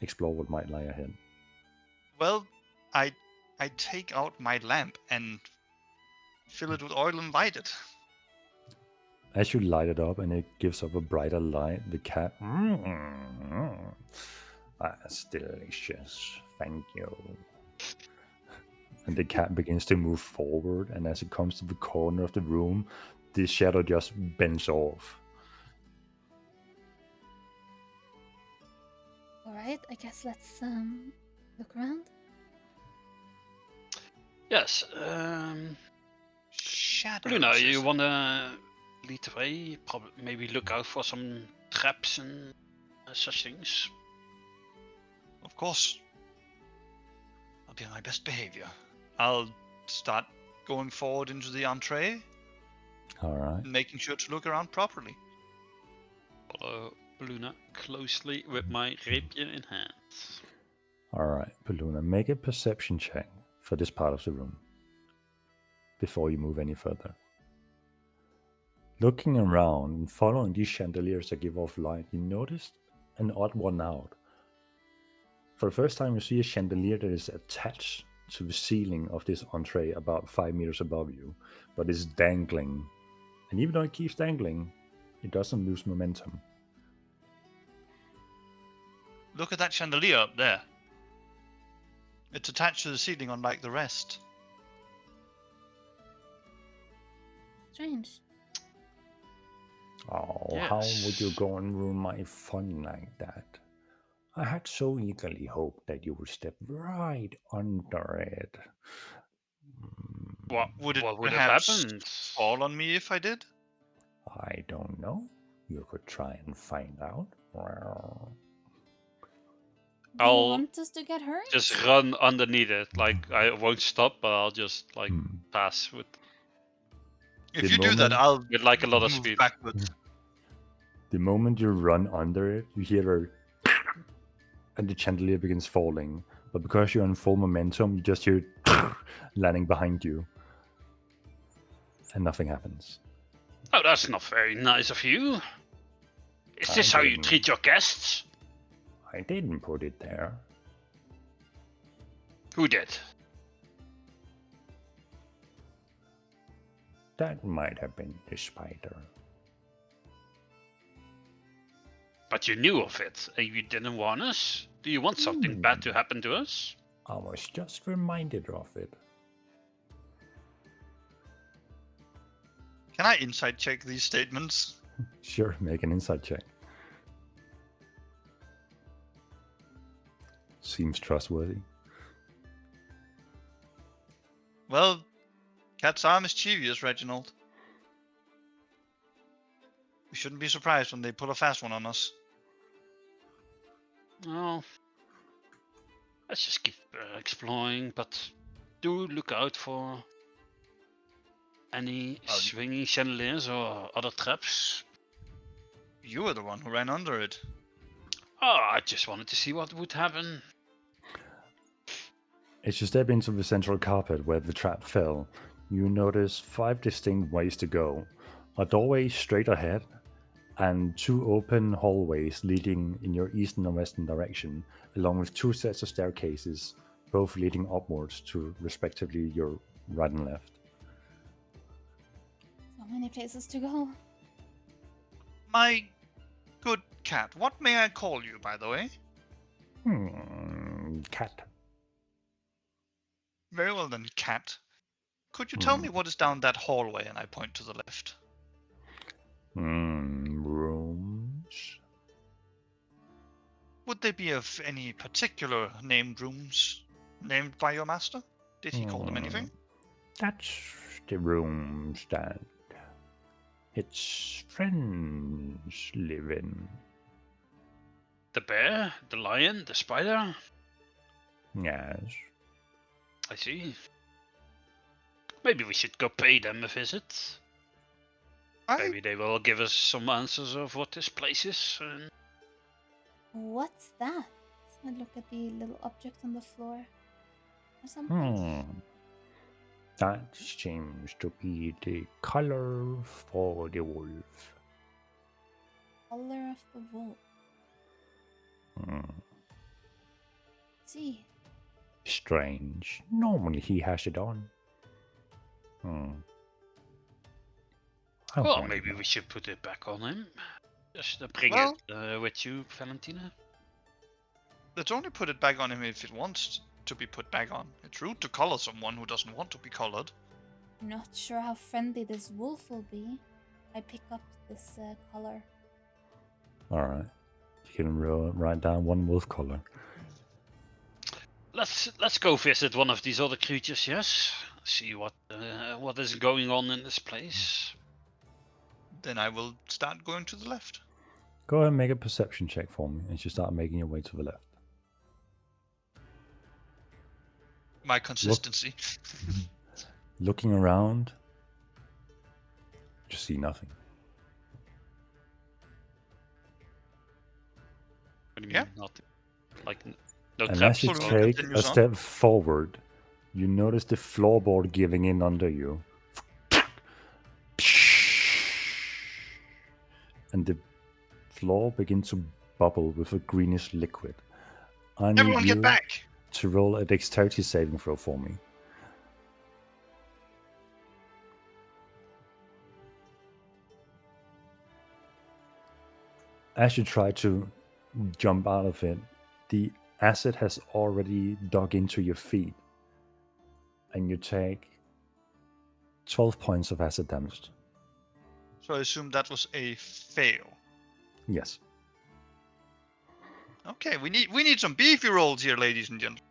explore what might lie ahead. Well, I take out my lamp and fill it with oil and light it. As you light it up and it gives off a brighter light, the cat. That's delicious. Thank you. And the cat begins to move forward, and as it comes to the corner of the room, the shadow just bends off. All right, I guess let's look around. Yes, Shadows. Luna, is you it? wanna lead the way? Probably, maybe look out for some traps and such things. Of course. I'll be on my best behavior. I'll start going forward into the entree, Alright. and making sure to look around properly. Follow Luna closely with my rapier in hand. Alright, Paluna, make a perception check for this part of the room before you move any further. Looking around and following these chandeliers that give off light, you notice an odd one out. For the first time, you see a chandelier that is attached to the ceiling of this entree about 5 meters above you, but is dangling. And even though it keeps dangling, it doesn't lose momentum. Look at that chandelier up there. It's attached to the ceiling unlike the rest. Strange. Oh, how would you Yes. go and ruin my fun like that? I had so eagerly hoped that you would step right under it. Would it What would have perhaps happened? fall on me if I did? I don't know. You could try and find out. Do you I'll want us to get hurt? just run underneath it. Like I won't stop, but I'll just like pass with If The you do that, moment- I'll like a lot of move speed. backwards. The moment you run under it, you hear a and the chandelier begins falling. But because you're on full momentum, you just hear it landing behind you. And nothing happens. Oh, that's not very nice of you. Is I this how you didn't. treat your guests? I didn't put it there. Who did? That might have been the spider. But you knew of it, and you didn't warn us? Do you want something bad to happen to us? I was just reminded of it. Can I insight check these statements? Sure, make an insight check. Seems trustworthy. Well, cats are mischievous, Reginald. We shouldn't be surprised when they pull a fast one on us. Well, let's just keep exploring, but do look out for any swinging chandeliers or other traps. You were the one who ran under it. Oh, I just wanted to see what would happen. As you step into the central carpet where the trap fell, you notice 5 distinct ways to go. A doorway straight ahead, and 2 open hallways leading in your eastern and western direction, along with 2 sets of staircases, both leading upwards to respectively your right and left. So many places to go. My good cat, what may I call you, by the way? Cat. Very well then, cat. Could you tell me what is down that hallway? And I point to the left. Rooms. Would they be of any particular named rooms? Named by your master? Did he call them anything? That's the rooms that its friends live in. The bear, the lion, the spider? Yes. I see. Maybe we should go pay them a visit. Maybe they will give us some answers of what this place is. And... What's that? I look at the little object on the floor. Or something. That seems to be the color for the wolf. Color of the wolf. See. Strange. Normally he has it on. I Well, wonder. maybe we should put it back on him. Just bring Well- it with you, Valentina. Let's only put it back on him if it wants to be put back on. It's rude to color someone who doesn't want to be colored. Not sure how friendly this wolf will be. I pick up this collar. Alright. You can write down 1 wolf color. Let's go visit one of these other creatures, yes? See what is going on in this place. Then I will start going to the left. Go ahead and make a perception check for me as you start making your way to the left. My consistency. Looking around, you see nothing. What do you Yeah. mean? Not like no And traps. as you or take a continues on. step forward, you notice the floorboard giving in under you. And the floor begins to bubble with a greenish liquid. I need Everyone you get back! to roll a dexterity saving throw for me. As you try to jump out of it, the acid has already dug into your feet, and you take 12 points of acid damage. So I assume that was a fail. Yes. Okay, we need some beefy rolls here, ladies and gentlemen.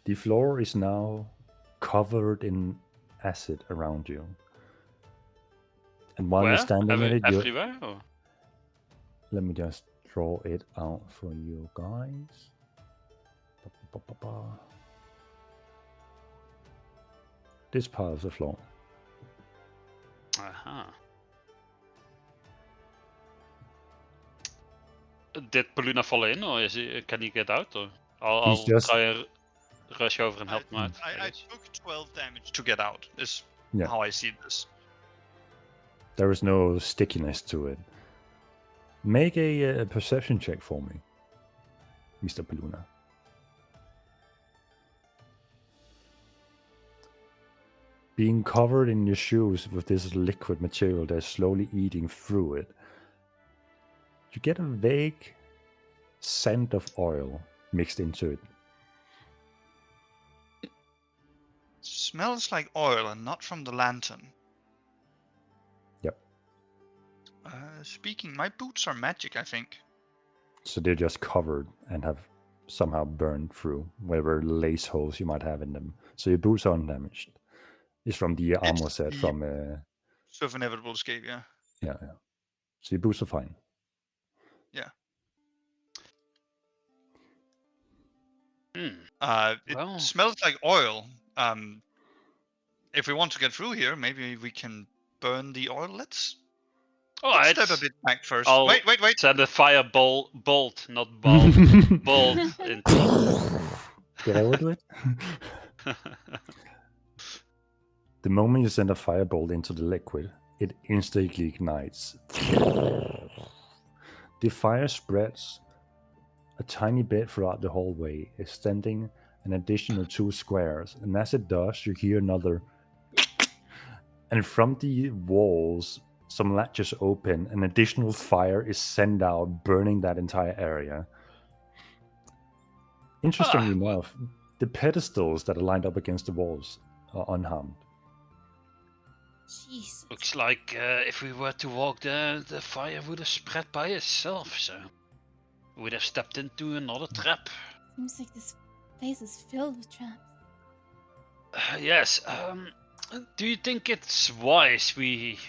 The floor is now covered in acid around you. And while Where? you're standing in it, you Everywhere? Or? let me just draw it out for you guys. Ba-ba-ba-ba-ba. This part of the floor. Uh-huh. Did Poluna fall in, or can he get out? Or He's I'll just- try and rush over and help him out. I I guess. took 12 damage to get out. Is Yeah. how I see this. There is no stickiness to it. Make a perception check for me, Mr. Poluna. Being covered in your shoes with this liquid material that's slowly eating through it, you get a vague scent of oil mixed into it. Smells like oil and not from the lantern. Yep. Speaking, my boots are magic, I think. So they're just covered and have somehow burned through whatever lace holes you might have in them. So your boots are undamaged. It's from the armor It's set the- from So of inevitable escape, yeah. yeah. So your boots are fine. It Well. smells like oil. If we want to get through here, maybe we can burn the oil. Let's Alright. step a bit back 1st. I'll Wait. send a fire bolt, not bolt, bolt into. Get out with it. The moment you send a firebolt into the liquid, it instantly ignites. The fire spreads a tiny bit throughout the hallway, extending an additional 2 squares, and as it does, you hear another. And from the walls, some latches open, and additional fire is sent out, burning that entire area. Interestingly enough, the pedestals that are lined up against the walls are unharmed. Jesus. Looks like if we were to walk there, the fire would have spread by itself, so we would have stepped into another trap. Seems like this place is filled with traps. Yes, do you think it's wise we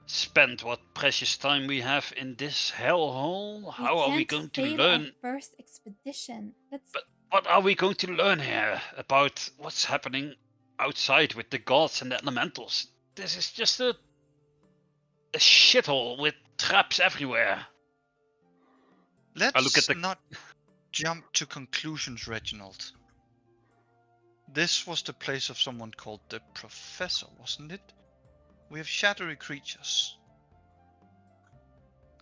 spend what precious time we have in this hellhole? How are we going to learn? Our first expedition. Let's. But what are we going to learn here about what's happening outside with the gods and the elementals? This is just a shithole with traps everywhere. Let's look at the- not jump to conclusions, Reginald. This was the place of someone called the Professor, wasn't it? We have shadowy creatures.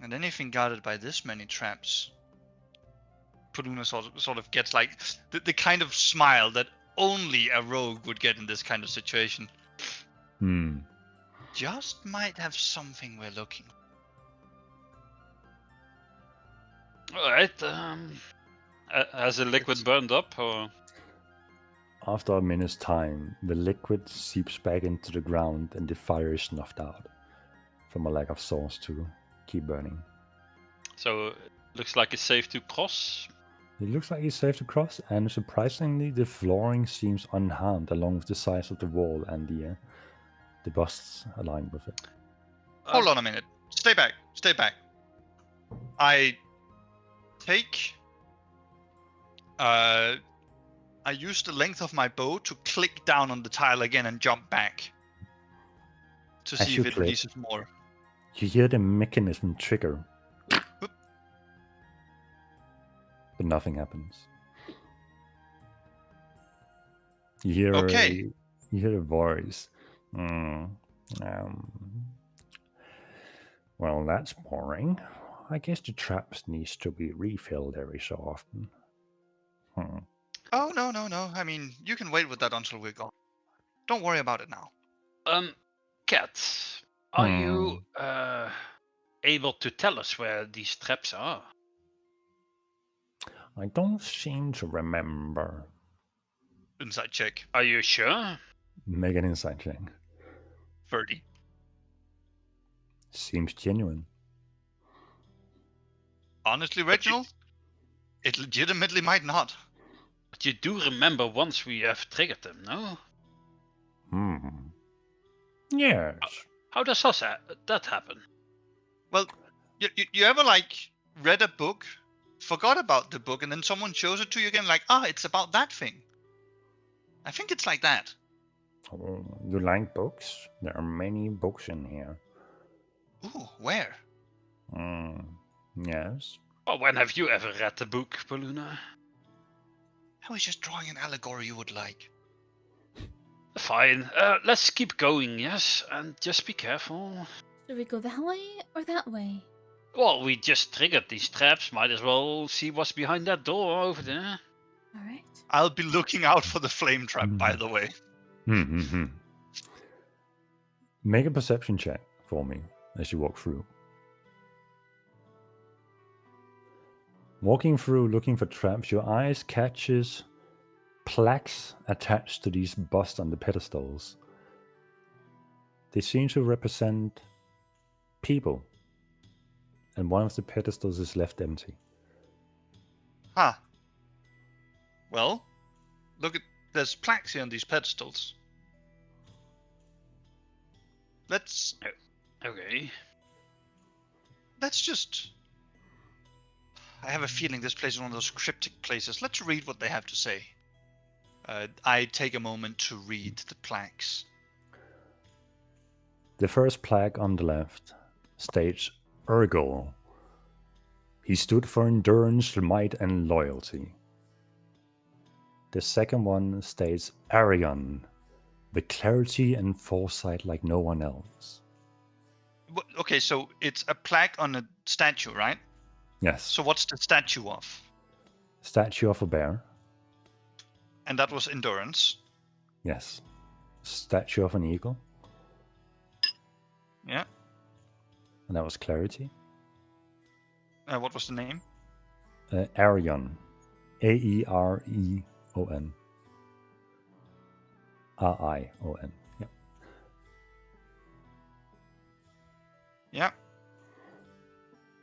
And anything guarded by this many traps. Poluna sort of gets like the kind of smile that only a rogue would get in this kind of situation. Just might have something we're looking for. Alright, has the liquid burned up, or? After a minute's time, the liquid seeps back into the ground and the fire is snuffed out from a lack of source to keep burning. So, looks like it's safe to cross. It looks like it's safe to cross, and surprisingly, the flooring seems unharmed along with the sides of the wall and the busts aligned with it. Hold on a minute. Stay back. I take... I use the length of my bow to click down on the tile again and jump back. To As see you if it click. releases more. You hear the mechanism trigger, Whoop. but nothing happens. You hear Okay. you hear a voice. Well, that's boring. I guess the traps needs to be refilled every so often. Oh, no. I mean, you can wait with that until we're gone. Don't worry about it now. Cat, are you able to tell us where these traps are? I don't seem to remember. Inside check. Are you sure? Make an insight check. 30. Seems genuine. Honestly, But you- Reginald, it legitimately might not. But you do remember once we have triggered them, no? Yes. How does that happen? Well, you ever like read a book, forgot about the book, and then someone shows it to you again, like, it's about that thing. I think it's like that. Oh, you like books? There are many books in here. Ooh, where? Yes. Well, when have you ever read the book, Paluna? I was just drawing an allegory you would like. Fine. Let's keep going, yes? And just be careful. Should we go that way or that way? Well, we just triggered these traps. Might as well see what's behind that door over there. All right. I'll be looking out for the flame trap, by the way. Make a perception check for me as you walk through. Walking through looking for traps, your eyes catches plaques attached to these busts on the pedestals. They seem to represent people, and one of the pedestals is left empty. Huh. Well, there's plaques here on these pedestals. Let's Okay. just... I have a feeling this place is one of those cryptic places. Let's read what they have to say. I take a moment to read the plaques. The first plaque on the left states Urgel. He stood for endurance, might, and loyalty. The second one states Arion, the clarity and foresight like no one else. Okay, so it's a plaque on a statue, right? Yes. So what's the statue of? Statue of a bear. And that was endurance. Yes. Statue of an eagle. Yeah. And that was clarity. What was the name? Arion. Aereon. Rion. Yeah. Yeah.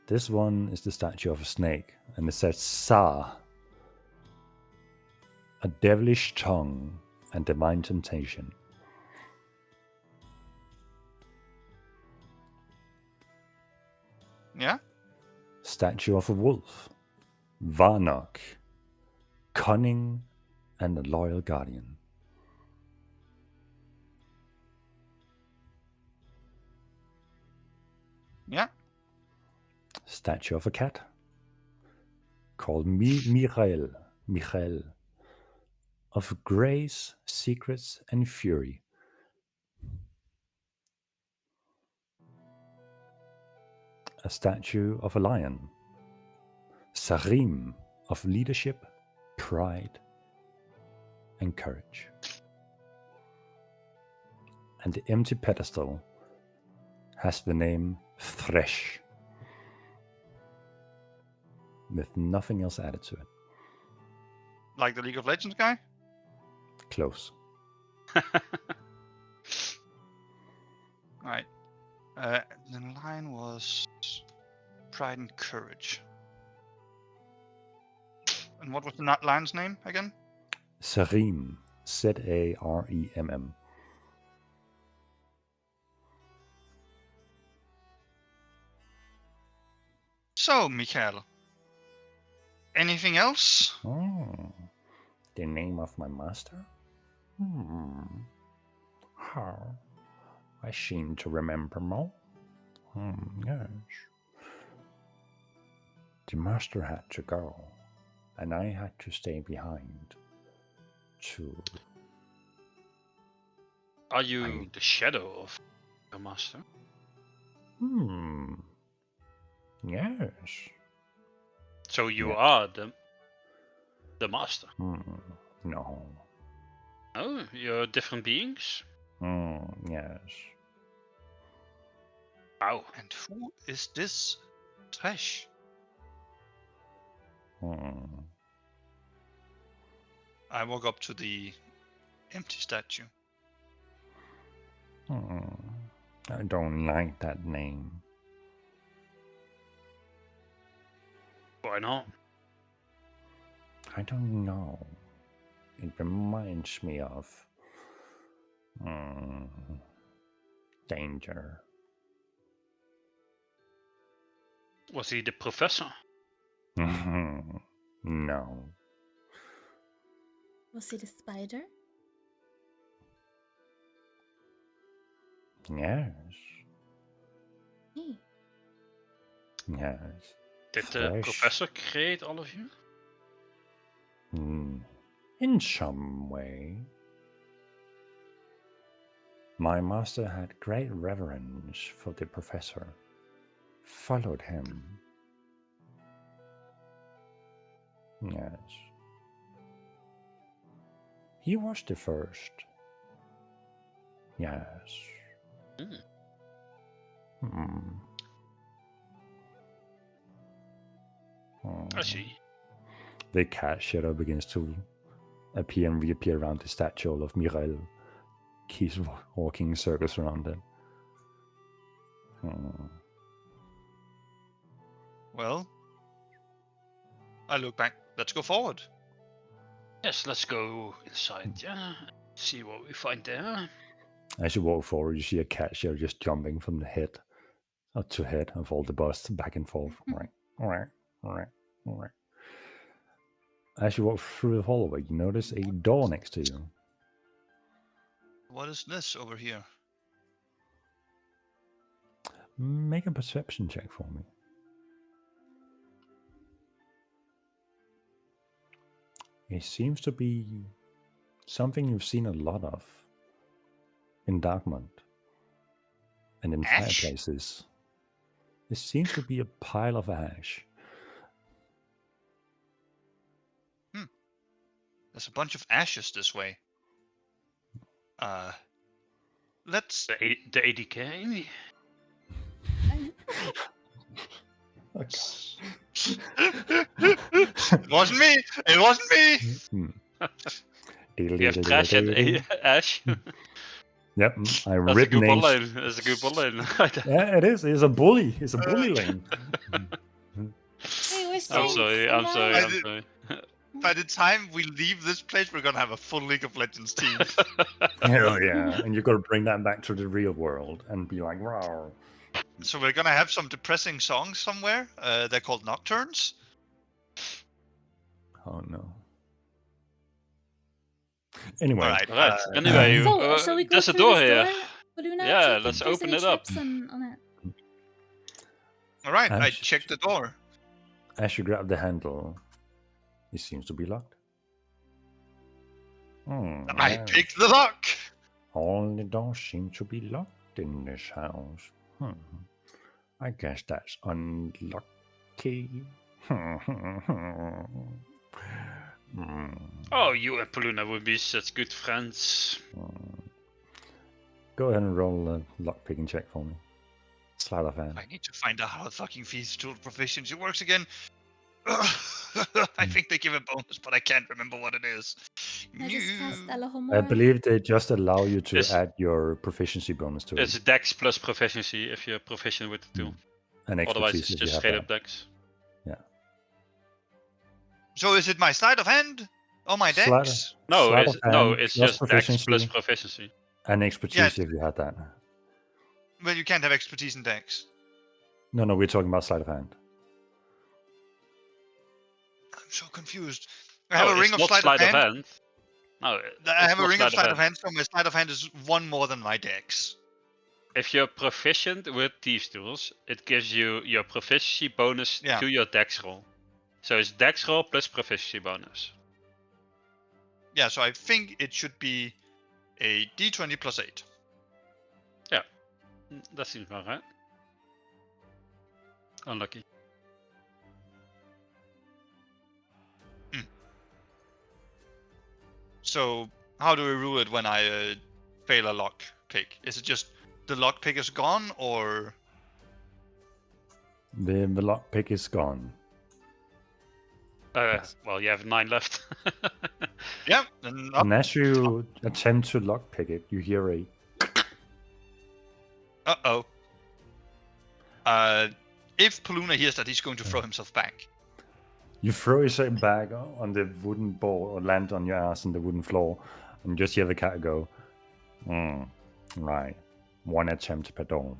This one is the statue of a snake, and it says Sa, a devilish tongue and divine temptation. Yeah. Statue of a wolf, Varnok, cunning and a loyal guardian. Yeah. Statue of a cat, called Michael, of grace, secrets, and fury. A statue of a lion, Sarim, of leadership, pride, and courage. And the empty pedestal has the name Thresh, with nothing else added to it. Like the League of Legends guy? Close. Right. The line was pride and courage. And what was the line's name again? Sarim, Zaremm. So, Mikael. Anything else? Oh, the name of my master? How? I seem to remember more. Yes. The master had to go, and I had to stay behind to... Are you the shadow of your master? Yes. So you Yeah. are the master. No. Oh, you're different beings? Yes. Wow. And who is this Thresh? I walk up to the empty statue. I don't like that name. Why not? I don't know. It reminds me of danger. Was he the professor? No. Was he the spider? Yes. Hey. Yes. Did the Fresh. professor create all of you? In some way. My master had great reverence for the professor. Followed him. Yes. He was the first. Yes. Mm. I see. The cat shadow begins to appear and reappear around the statue of Mirel. Keeps walking in circles around it. Well, I look back. Let's go forward. Yes, let's go inside. Yeah, see what we find there. As you walk forward, you see a cat shadow just jumping from the head to head of all the busts back and forth. Right. As you walk through the hallway, you notice a door next to you. What is this over here? Make a perception check for me. It seems to be something you've seen a lot of in Darkmont and in Ash? fireplaces. It seems to be a pile of ash. There's a bunch of ashes this way. Let's. The ADK. It wasn't me. It wasn't me. You have trash and ash. Yep, I That's a ripped good names. line. That's a good line. Yeah, it is. It's a bully. It's a bully lane. Hey, we're I'm staying sorry. I'm sorry. alive. I'm sorry. By the time we leave this place, we're gonna have a full League of Legends team. Hell yeah! And you got to bring that back to the real world and be like, wow. So we're gonna have some depressing songs somewhere. They're called Nocturnes. Oh no. Anyway, All right. Right. Anyway, So, shall we go there's a through door this here. door? Baluna, Yeah, check if let's there's open any it up. traps on it. All right. I Ash. checked the door. as you grab the handle, it seems to be locked. I Yes. picked the lock. All the doors seem to be locked in this house. I guess that's unlucky. Oh, you and Paluna would be such good friends. Go ahead and roll a lockpicking check for me. Sleight of hand. I need to find out how the fucking feasible proficiency works again. I think they give a bonus, but I can't remember what it is. I just cast I Elohomora. believe they just allow you to It's- add your proficiency bonus to It's it. Dex plus proficiency if you're proficient with the tool. And Otherwise, expertise it's if you just have straight that. up Dex. So is it my sleight of hand or my Sleight- dex? No, Sleight it's, of no, hand it's plus just Dex plus proficiency. proficiency. And expertise if you had that. Well, you can't have expertise in dex. No, we're talking about sleight of hand. I'm so confused. I have No, a ring it's of not sleight of hand. No, I have a not ring of sleight of hand. hand, so my sleight of hand is one more than my dex. If you're proficient with thieves tools, it gives you your proficiency bonus Yeah. to your Dex roll. So it's Dex roll plus proficiency bonus. Yeah, so I think it should be a d20 plus 8. That seems about right. Unlucky. So how do we rule it when I fail a lock pick? Is it just the lock pick is gone, or The lockpick is gone. Yes. Well, you have 9 left. yeah? Then up. And as you attempt to lockpick it, you hear a Uh-oh. If Paluna hears that, he's going to throw himself back. You throw yourself back on the wooden board or land on your ass on the wooden floor and just hear the cat go, right. 1 attempt per door.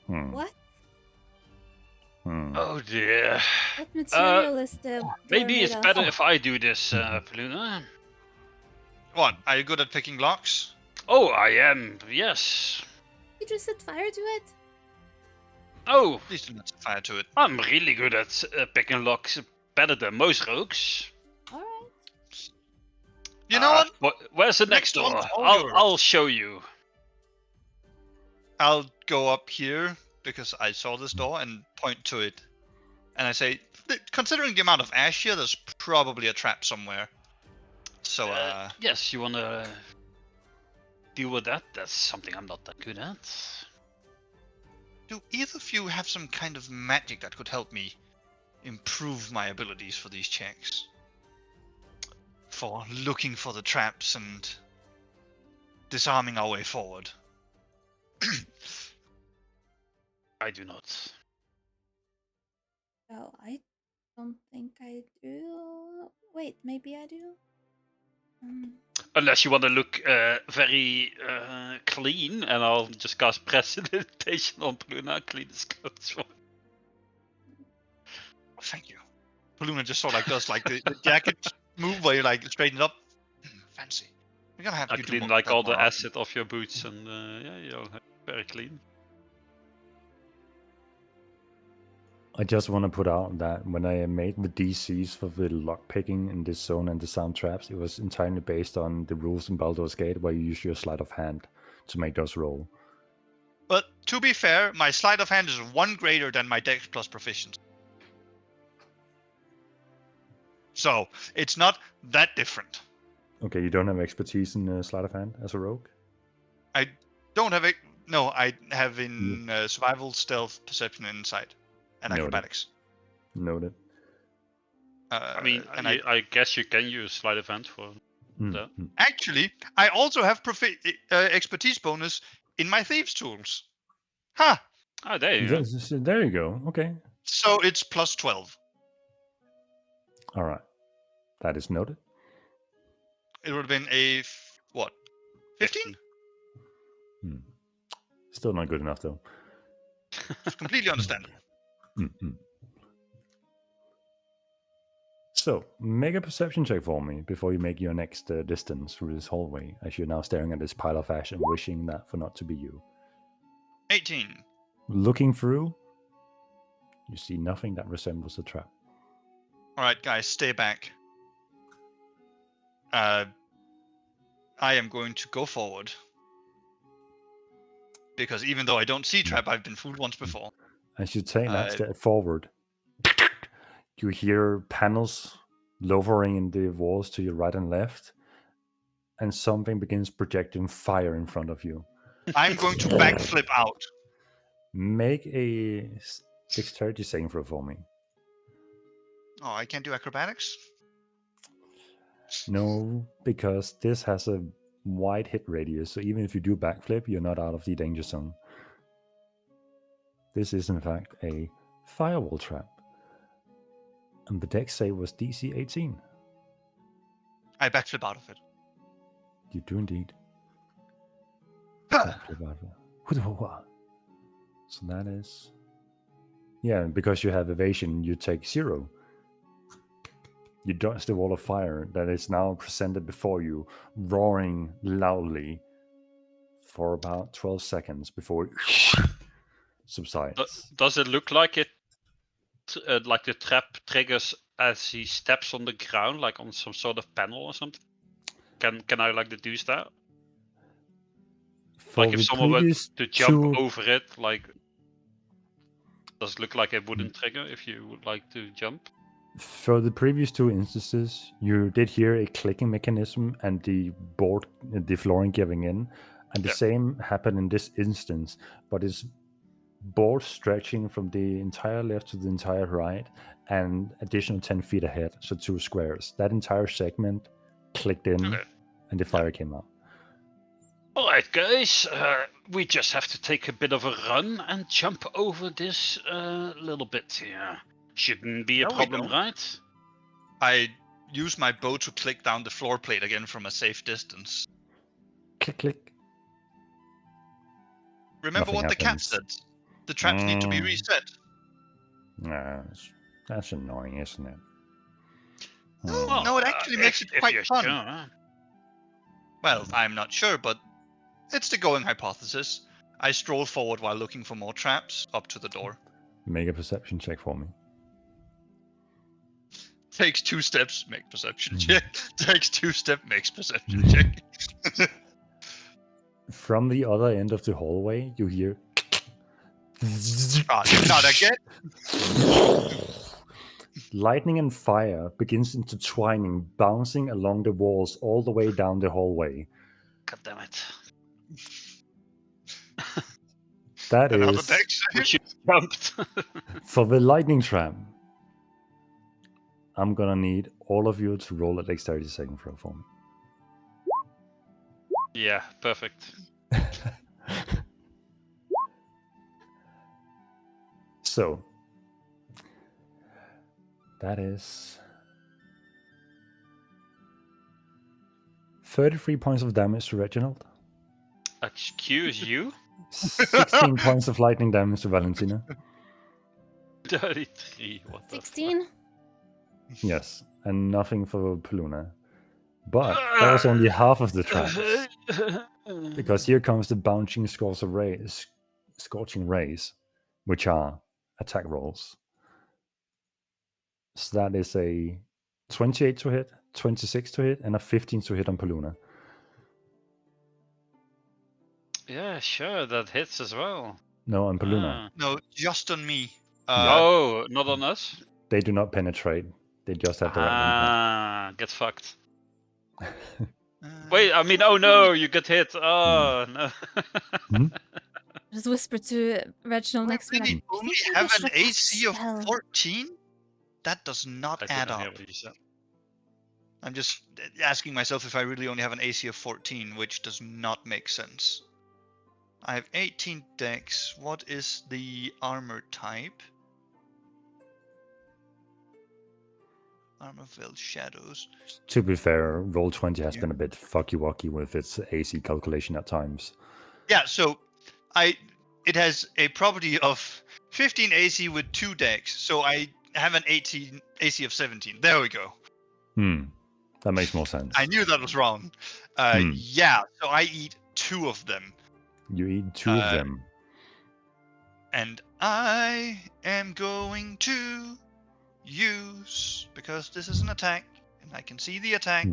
What? Oh dear. What material is the door Maybe made it's of? better if I do this, Paluna. What? Are you good at picking locks? Oh, I am. Yes. You just set fire to it? Oh, Please do not set fire to it. I'm really good at picking locks. Better than most rogues. Alright. You know what? Where's the next Next one's door? all yours. I'll show you. I'll go up here because I saw this door and point to it. And I say, considering the amount of ash here, there's probably a trap somewhere. So, Yes, you wanna deal with that? That's something I'm not that good at. do either of you have some kind of magic that could help me improve my abilities for these checks? For looking for the traps and disarming our way forward. I do not. Well, I don't think I do. Wait, maybe I do? Unless you want to look very clean, and I'll just cast Prestidigitation on Paluna, clean his clothes for him. Thank you. Paluna just sort of does the jacket move where you straighten it up. Fancy. We're gonna have I you do clean more, like that all more the often. acid off your boots, and yeah, you're very clean. I just want to put out that when I made the DCs for the lockpicking in this zone and disarm traps, it was entirely based on the rules in Baldur's Gate where you use your sleight of hand to make those roll. But to be fair, my sleight of hand is 1 greater than my Dex plus proficiency. So it's not that different. Okay, you don't have expertise in sleight of hand as a rogue? I don't have it. No, I have in survival, stealth, perception, and insight, and Noted. acrobatics. Noted. I mean, and I guess you can use sleight of hand for that. actually, I also have expertise bonus in my thieves' tools. Ha! Oh, there you go. There you go. Okay. So it's plus 12. All right. That is noted. It would have been a what? 15? Still not good enough, though. It's completely understandable. So, make a perception check for me before you make your next distance through this hallway, as you're now staring at this pile of ash and wishing that for not to be you. 18. Looking through, you see nothing that resembles a trap. All right, guys, stay back. I am going to go forward. Because even though I don't see trap, I've been fooled once before. As you take that step forward, you hear panels lowering in the walls to your right and left, and something begins projecting fire in front of you. I'm going to backflip out. Make a dexterity saving throw for me. Oh, I can't do acrobatics? No, because this has a wide hit radius, so even if you do backflip, you're not out of the danger zone. This is in fact a firewall trap. And the dex save was DC 18. I backflip out of it. You do indeed. Backflip out of it. So that is... Yeah, because you have evasion, you take 0. You dodge the wall of fire that is now presented before you, roaring loudly for about 12 seconds before it subsides. Does it look like it, like the trap triggers as he steps on the ground, like on some sort of panel or something? Can I deduce that? For like if someone were to jump over it, like does it look like it wouldn't trigger if you would like to jump? For the previous 2 instances, you did hear a clicking mechanism and the board, the flooring giving in, and the same happened in this instance, but it's board stretching from the entire left to the entire right and additional 10 feet ahead, so 2 squares. That entire segment clicked in and the fire came out. Alright guys, we just have to take a bit of a run and jump over this little bit here. Shouldn't be a problem, right? I use my bow to click down the floor plate again from a safe distance. Click, click. Remember Nothing what the cat happens. said? The traps need to be Mm. reset. Nah, that's annoying, isn't it? Oh, Hmm. no, it actually makes it if quite you're fun. sure. Well, I'm not sure, but it's the going hypothesis. I stroll forward while looking for more traps up to the door. Make a perception check for me. Takes 2 steps, make perception Mhm. check. Takes 2 steps, makes perception check. From the other end of the hallway, you hear. Ah, not again. Lightning and fire begins intertwining, bouncing along the walls all the way down the hallway. God damn it. That Another is deck We save. should have jumped. for the lightning trap. I'm gonna need all of you to roll a dexterity saving throw for me. Yeah, perfect. So that is 33 points of damage to Reginald, Excuse you? 16 points of lightning damage to Valentina. 33. What the 16. Yes, and nothing for Paluna. But that was only half of the traps. Because here comes the bouncing scorching rays, which are attack rolls. So that is a 28 to hit, 26 to hit, and a 15 to hit on Paluna. Yeah, sure, that hits as well. No, on Paluna. Ah. No, just on me. Oh, not on us? They do not penetrate. They just have direct impact. Ah, get fucked. Wait, I mean, oh no, you get hit. Oh, no. Just whisper to Reginald We next to me, really like, "Do you only think maybe I have should an cast a AC of spell?" 14? That does not I add didn't hear up. what you said. I'm just asking myself if I really only have an AC of 14, which does not make sense. I have 18 dex. What is the armor type? Armor Veiled Shadows. To be fair, Roll20 has Yeah. been a bit fucky-wucky with its AC calculation at times. Yeah, so it has a property of 15 AC with 2 dex, so I have an 18 AC of 17. There we go. That makes more sense. I knew that was wrong. Yeah, so I eat 2 of them. You eat 2 of them. And I am going to use, because this is an attack, and I can see the attack,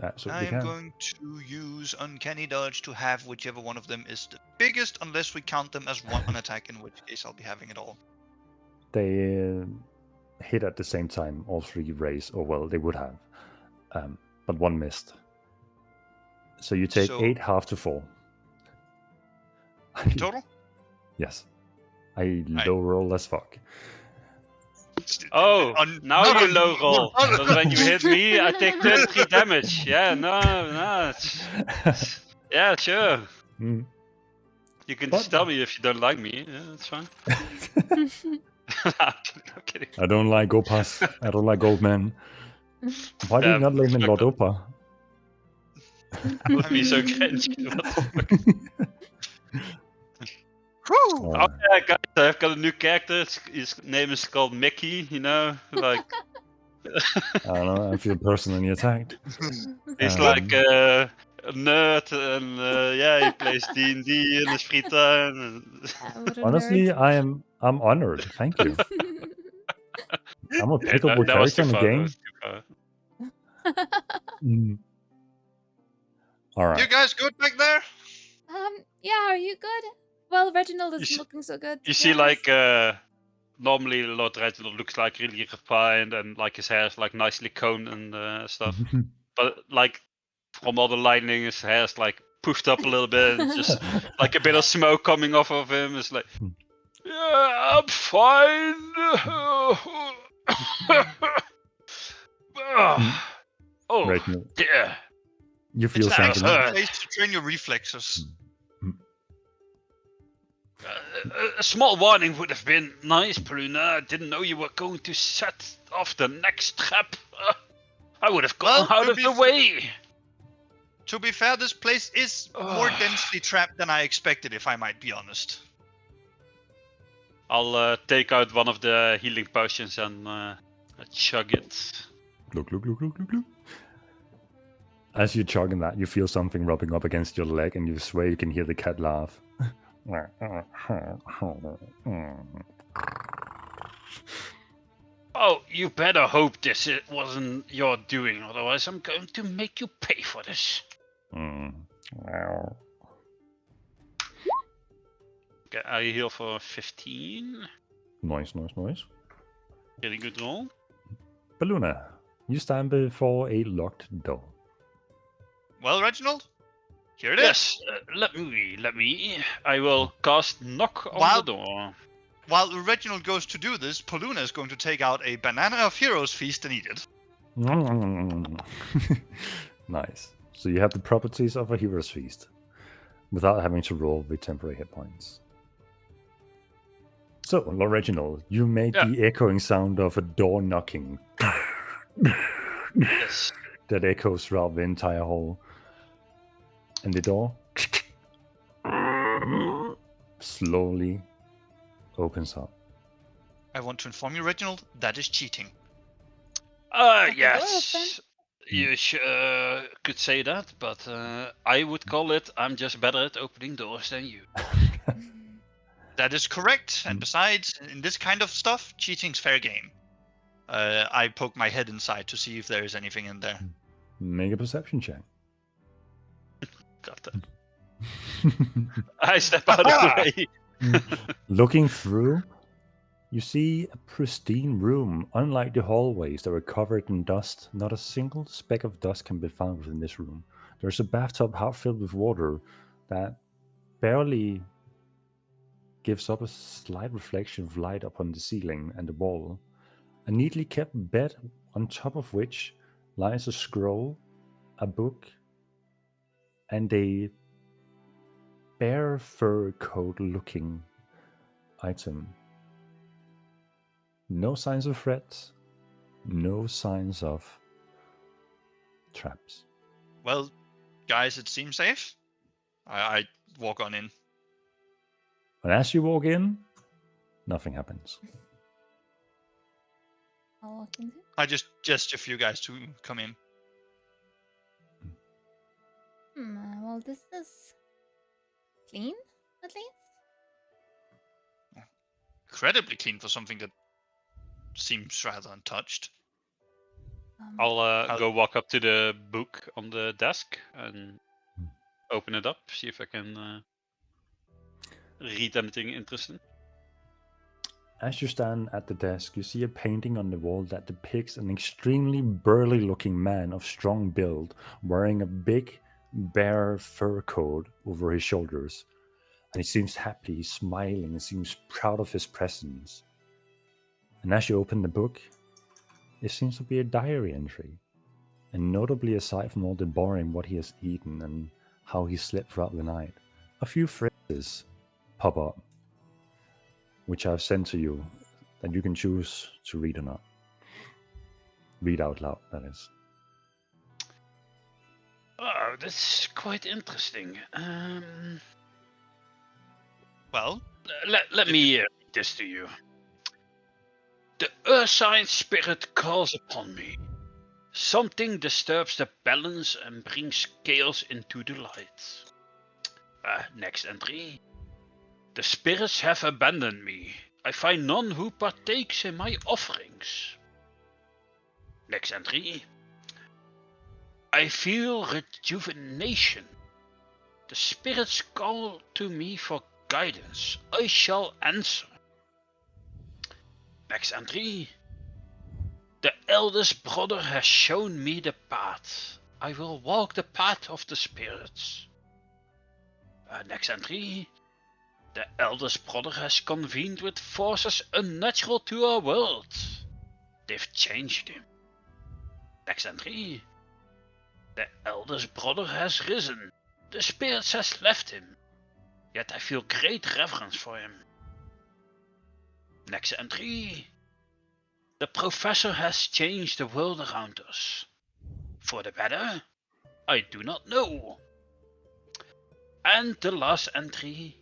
I Absolutely am can. going to use Uncanny Dodge to have whichever one of them is the biggest, unless we count them as one attack, in which case I'll be having it all. They hit at the same time, all 3 rays, or well, they would have. But one missed. So you take So- 8 half to 4. Total? Yes. I low roll as fuck. Oh, now no, you low no, roll. no. But when you hit me, I take 33 damage. Yeah, no. Yeah, sure. Mm. You can But- just tell me if you don't like me. Yeah, that's fine. I'm kidding. I don't like Opas. I don't like old men. Why do you Yeah, not name him Lord fuck Opa? That would be so cringy. What the fuck? Whew. Uh, Oh yeah, guys, I've got a new character. His name is called Mickey, you know? Like, I don't know. I feel personally attacked. he's Um, like a nerd, and yeah, he plays D&D in his free time. And What a Honestly, nerd. I'm honored. Thank you. I'm a Yeah, pickable that was character in too the far, that game. was too far. Mm. All You right. guys good back there? Yeah, are you good? Well, Reginald You isn't see- looking so good. to You be see, honest. like, normally Lord Reginald looks like really refined, and like his hair is like nicely combed and stuff. But like from all the lightning, his hair's like pushed up a little bit, and just like a bit of smoke coming off of him. It's like, yeah, I'm fine. Oh, Reginald, dear. you feel It's nice, something. huh? Place to train your reflexes. A small warning would have been nice, Paluna. I didn't know you were going to set off the next trap. I would have gone Well, out of the way. To be fair, this place is more densely trapped than I expected, if I might be honest. I'll take out one of the healing potions and chug it. Look. As you're chugging that, you feel something rubbing up against your leg, and you swear you can hear the cat laugh. Oh, you better hope it wasn't your doing, otherwise I'm going to make you pay for this. Well, Okay, I heal for 15. Nice. Really good roll. Baluna, you stand before a locked door. Well, Reginald, here it is. Yes, let me. I will cast knock on Wow. the door. While Reginald goes to do this, Poluna is going to take out a banana of Heroes Feast and eat it. Nice. So you have the properties of a hero's feast without having to roll with temporary hit points. So, Lord Reginald, you make the echoing sound of a door knocking Yes. that echoes throughout the entire hall. And the door slowly opens up. I want to inform you, Reginald, that is cheating. the door Yes. You could say that, but I would call it I'm just better at opening doors than you. That is correct. And besides, in this kind of stuff, cheating's fair game. I poke my head inside to see if there is anything in there. Make a perception check. Got that. I step out of the way. Looking through, you see a pristine room. Unlike the hallways that were covered in dust, not a single speck of dust can be found within this room. There's a bathtub half filled with water that barely gives up a slight reflection of light upon the ceiling and the wall. A neatly kept bed on top of which lies a scroll, a book, and a bear fur coat looking item. No signs of threats, no signs of traps. Well, guys, it seems safe. I walk on in. And as you walk in, nothing happens. I'll walk into. I just gesture for you guys to come in. Well, this is clean, at least. Incredibly clean for something that seems rather untouched. I'll go walk up to the book on the desk and open it up, see if I can read anything interesting. As you stand at the desk, you see a painting on the wall that depicts an extremely burly looking man of strong build wearing a big bear fur coat over his shoulders. And he seems happy, he's smiling, and seems proud of his presence. And as you open the book, there seems to be a diary entry. And notably, aside from all the boring what he has eaten and how he slept throughout the night, a few phrases pop up, which I've sent to you, that you can choose to read or not. Read out loud, that is. Oh, that's quite interesting. Well, let me read this to you. The Ursine spirit calls upon me. Something disturbs the balance and brings chaos into the light. Next entry. The spirits have abandoned me. I find none who partakes in my offerings. Next entry. I feel rejuvenation. The spirits call to me for guidance. I shall answer. Next entry. The eldest brother has shown me the path. I will walk the path of the spirits. Next entry. The eldest brother has convened with forces unnatural to our world. They've changed him. Next entry. The eldest brother has risen. The spirits has left him. Yet I feel great reverence for him. Next entry. The professor has changed the world around us. For the better. I do not know. And the last entry.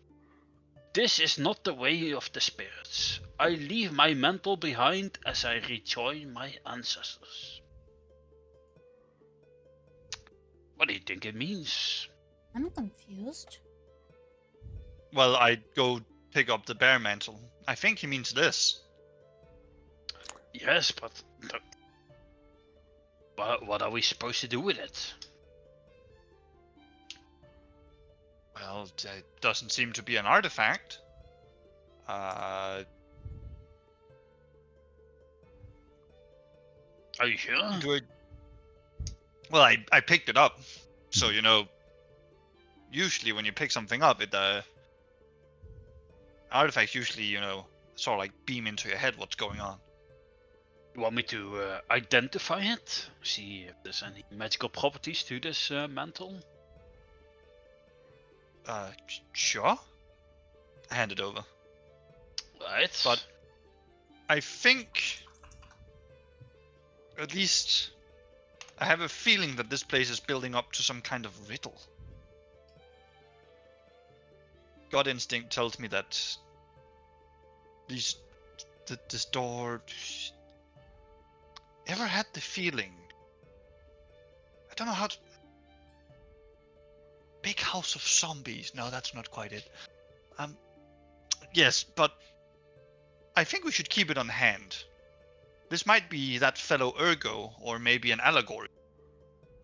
This is not the way of the spirits. I leave my mantle behind as I rejoin my ancestors. What do you think it means? I'm confused. Well, I go pick up the bear mantle. I think he means this. Yes, but what are we supposed to do with it? Well, it doesn't seem to be an artifact. Are you sure? Do I... Well, I picked it up, so usually when you pick something up, artifacts usually sort of like beam into your head what's going on. You want me to identify it? See if there's any magical properties to this mantle? Sure. I hand it over. Right. But I think, at least, I have a feeling that this place is building up to some kind of riddle. God instinct tells me that this door. Ever had the feeling? I don't know how to. Big house of zombies. No, that's not quite it. Yes, but I think we should keep it on hand. This might be that fellow Ergo, or maybe an allegory.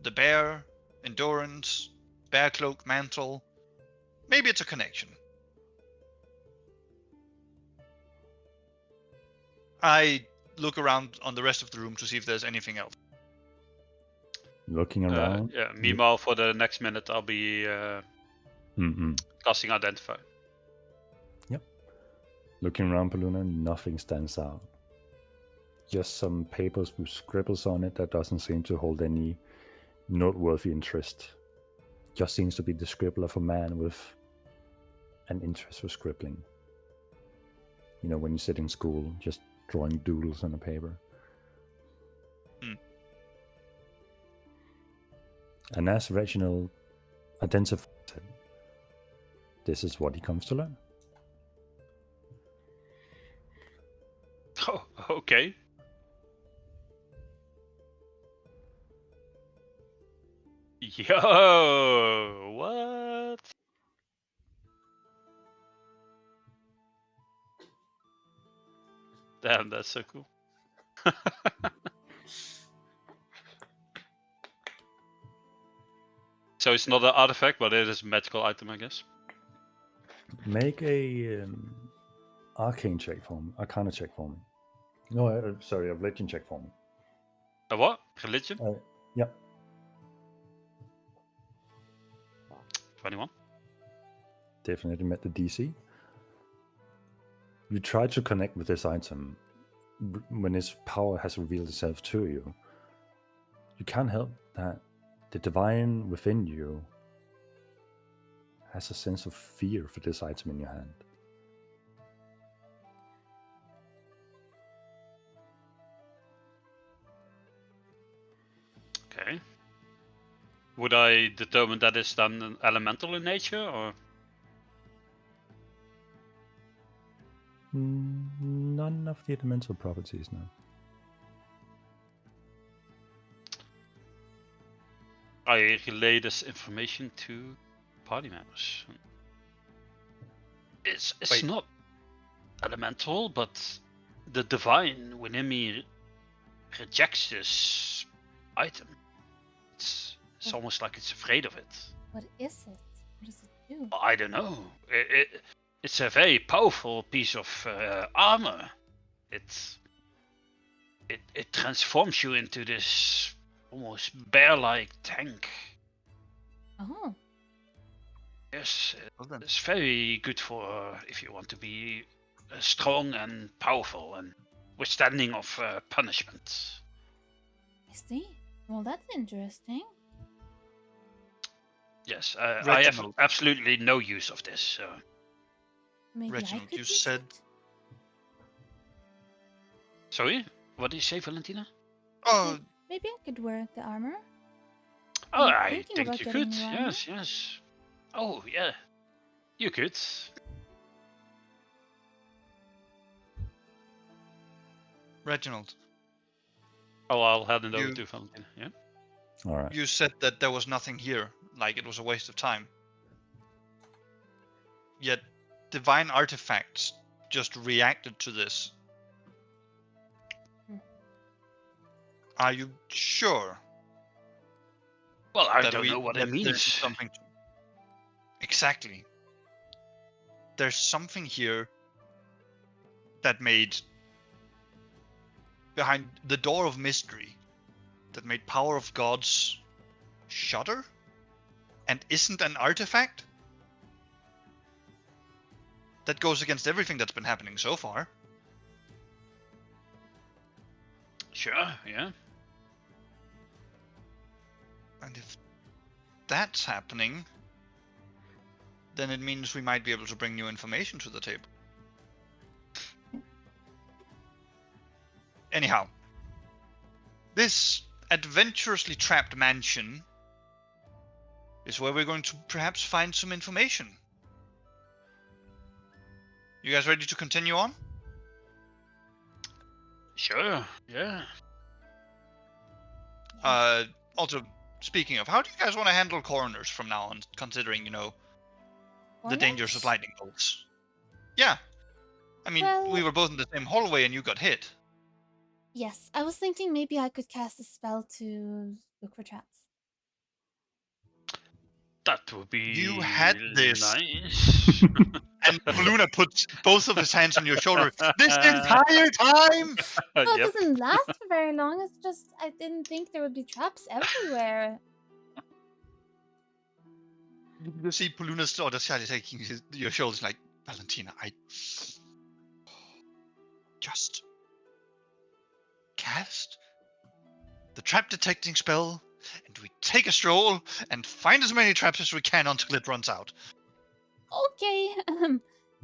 The bear, endurance, bear cloak, mantle. Maybe it's a connection. I look around on the rest of the room to see if there's anything else. Looking around. Yeah. Meanwhile, for the next minute, I'll be casting Identify. Yep. Looking around, Paluna, nothing stands out. Just some papers with scribbles on it that doesn't seem to hold any noteworthy interest. Just seems to be the scribble of a man with an interest for scribbling. You know, when you sit in school, just drawing doodles on a paper. And as Reginald identifies it, this is what he comes to learn. Oh, okay. Yo, what? Damn, that's so cool. So it's not an artifact, but it is a magical item, I guess. Make a arcane check for me, arcana check for me. No, sorry, a religion check for me. A what? Religion? Yep. 21. Definitely met the DC. You try to connect with this item when its power has revealed itself to you. You can't help that the divine within you has a sense of fear for this item in your hand. Okay. Would I determine that it's then an elemental in nature, or? None of the elemental properties, no. I relay this information to party members. It's Wait. not elemental, but the divine within me rejects this item. It's almost like it's afraid of it. What is it? What does it do? I don't know. It's a very powerful piece of armor. It transforms you into this almost bear-like tank. Oh, Yes, Well then. it's very good for if you want to be strong and powerful and withstanding of punishment. I see. Well, that's interesting. Yes, I have Reginald. absolutely no use of this. So. Maybe Reginald, I could you use said- it? Sorry, what did you say, Valentina? Oh, Maybe I could wear the armor. Oh, I'm I thinking think about you getting could. Rhino. Yes. Oh, yeah. You could. Reginald, Oh, I'll hand it over You- to Valentina. Yeah. All right. you said that there was nothing here, like it was a waste of time. Yet, divine artifacts just reacted to this. Hmm. Are you sure Well, I that don't know what it that there means. is something? Exactly. There's something here that made behind the door of mystery that made power of gods shudder, and isn't an artifact. That goes against everything that's been happening so far. Sure. Yeah. And if that's happening, then it means we might be able to bring new information to the table. Anyhow, this adventurously trapped mansion is where we're going to perhaps find some information. You guys ready to continue on? Sure. Yeah. Also, speaking of, how do you guys want to handle coroners from now on, considering, the dangers Corners? of lightning bolts? Yeah. I mean, Well- we were both in the same hallway and you got hit. Yes, I was thinking maybe I could cast a spell to look for traps. That would be You had this. nice. And Luna puts both of his hands on your shoulder. This entire time! Well, it Yep. doesn't last for very long. It's just I didn't think there would be traps everywhere. You see Paluna's daughter slightly taking your shoulders like, Valentina, I just cast the trap detecting spell, and we take a stroll and find as many traps as we can until it runs out. Okay,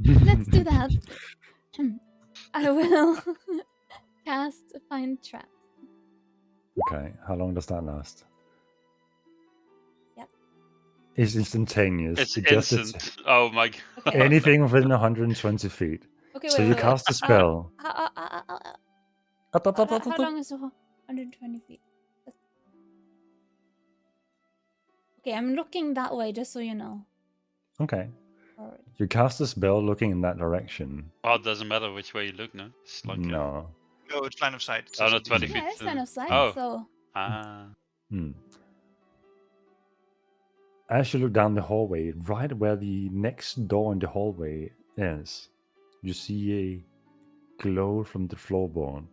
let's do that. I will cast find traps. Okay, how long does that last? Yep. It's instantaneous. It's It just instant. Oh my god. Okay. anything within 120 feet. Okay, So wait, you wait, cast a wait. spell. How long is 120 feet? Okay, I'm looking that way just so you know. Okay. Forward. You cast a spell looking in that direction. Oh, it doesn't matter which way you look, no? It's like No. No, it's line of sight. It Oh, says no, in the 20 game. feet. Yeah, it's line of sight, Oh. so Ah. Hmm. As you look down the hallway, right where the next door in the hallway is, you see a glow from the floorboard,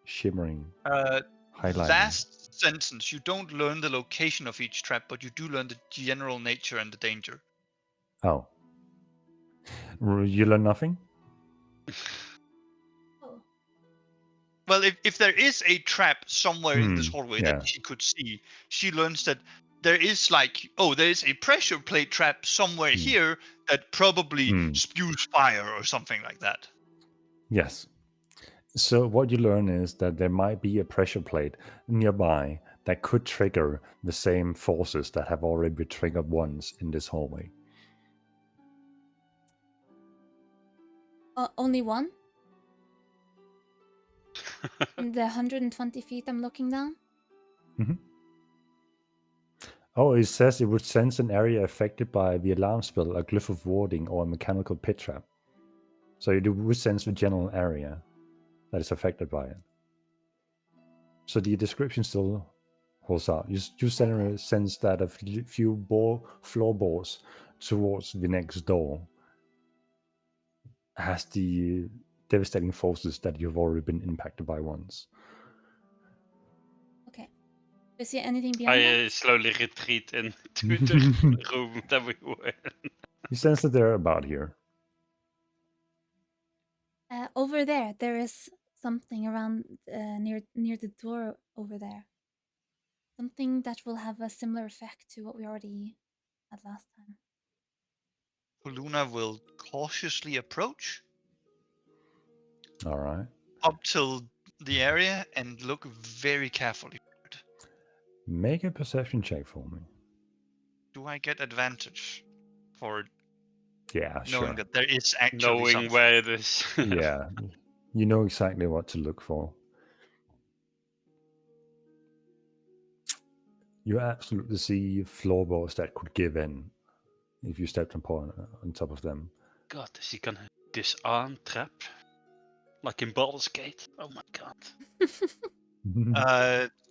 shimmering, highlighting. Last sentence, you don't learn the location of each trap, but you do learn the general nature and the danger. Oh. You learn nothing? oh. Well, if there is a trap somewhere in this hallway yeah. that she could see, she learns that there is there is a pressure plate trap somewhere here that probably spews fire or something like that. Yes. So what you learn is that there might be a pressure plate nearby that could trigger the same forces that have already been triggered once in this hallway. Only one? In the 120 feet I'm looking down? Oh, it says it would sense an area affected by the alarm spell, a glyph of warding, or a mechanical pit trap. So it would sense the general area that is affected by it. So the description still holds out. You sense that a few floorboards towards the next door has the devastating forces that you've already been impacted by once. Okay. Do you see anything beyond I that? slowly retreat into the room that we were in. You sense that they're about here. Over there is something around near the door over there. Something that will have a similar effect to what we already had last time. Luna will cautiously approach All right. up till the area and look very carefully. Make a perception check for me. Do I get advantage for Yeah, knowing sure. that there is actually Knowing something? where it is. Yeah, you know exactly what to look for. You absolutely see floorboards that could give in if you stepped on top of them. God, is he gonna disarm trap? Like in Baldur's Gate? Oh my god.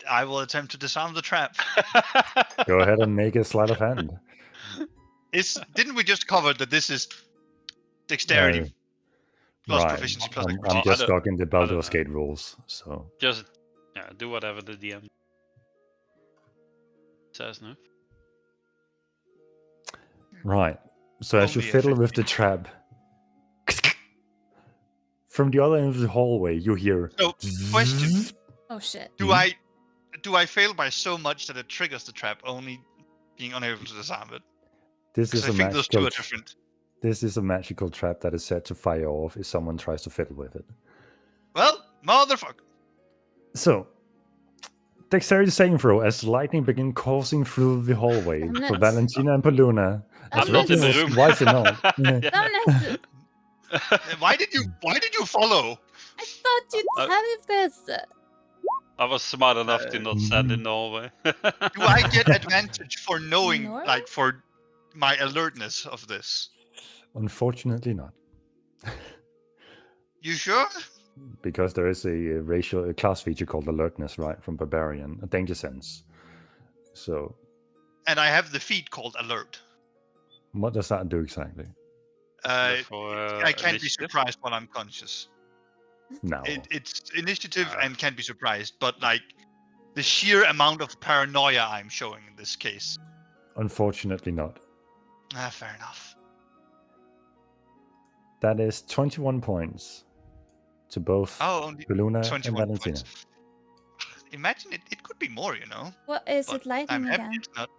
I will attempt to disarm the trap. Go ahead and make a sleight of hand. Didn't we just cover that this is dexterity plus Right. proficiency plus I'm expertise? just I stuck in the Baldur's know. Gate rules, so Just do whatever the DM says, no? right. So as you Only a fiddle with 15. the trap, from the other end of the hallway, you hear. So, question: Oh shit. Do Mhm. I fail by so much that it triggers the trap, only being unable to disarm it? This Because is I a think those two magical. are different. This is a magical trap that is set to fire off if someone tries to fiddle with it. Well, motherfucker. So, dexterity saving throw as lightning begin coursing through the hallway Damn for it. Valentina and Paluna. As I'm not in the Reginald room. was wisely known. Damn it! Why did you follow? I thought you'd tell me this. I was smart enough to not stand in Norway. Do I get advantage for knowing, Norway? like, for my alertness of this? Unfortunately, not, You sure? because there is a class feature called alertness, right, from Barbarian, a danger sense. So, And I have the feat called alert. what does that do exactly? I can't be Initiative? surprised while I'm conscious. No, It's initiative and can't be surprised, but like the sheer amount of paranoia I'm showing in this case. unfortunately, not. Fair enough. That is 21 points to both Oh, only Paluna and 21 Valentina. points. Imagine it could be more, you know. What is But it lightning I'm happy again? it's not.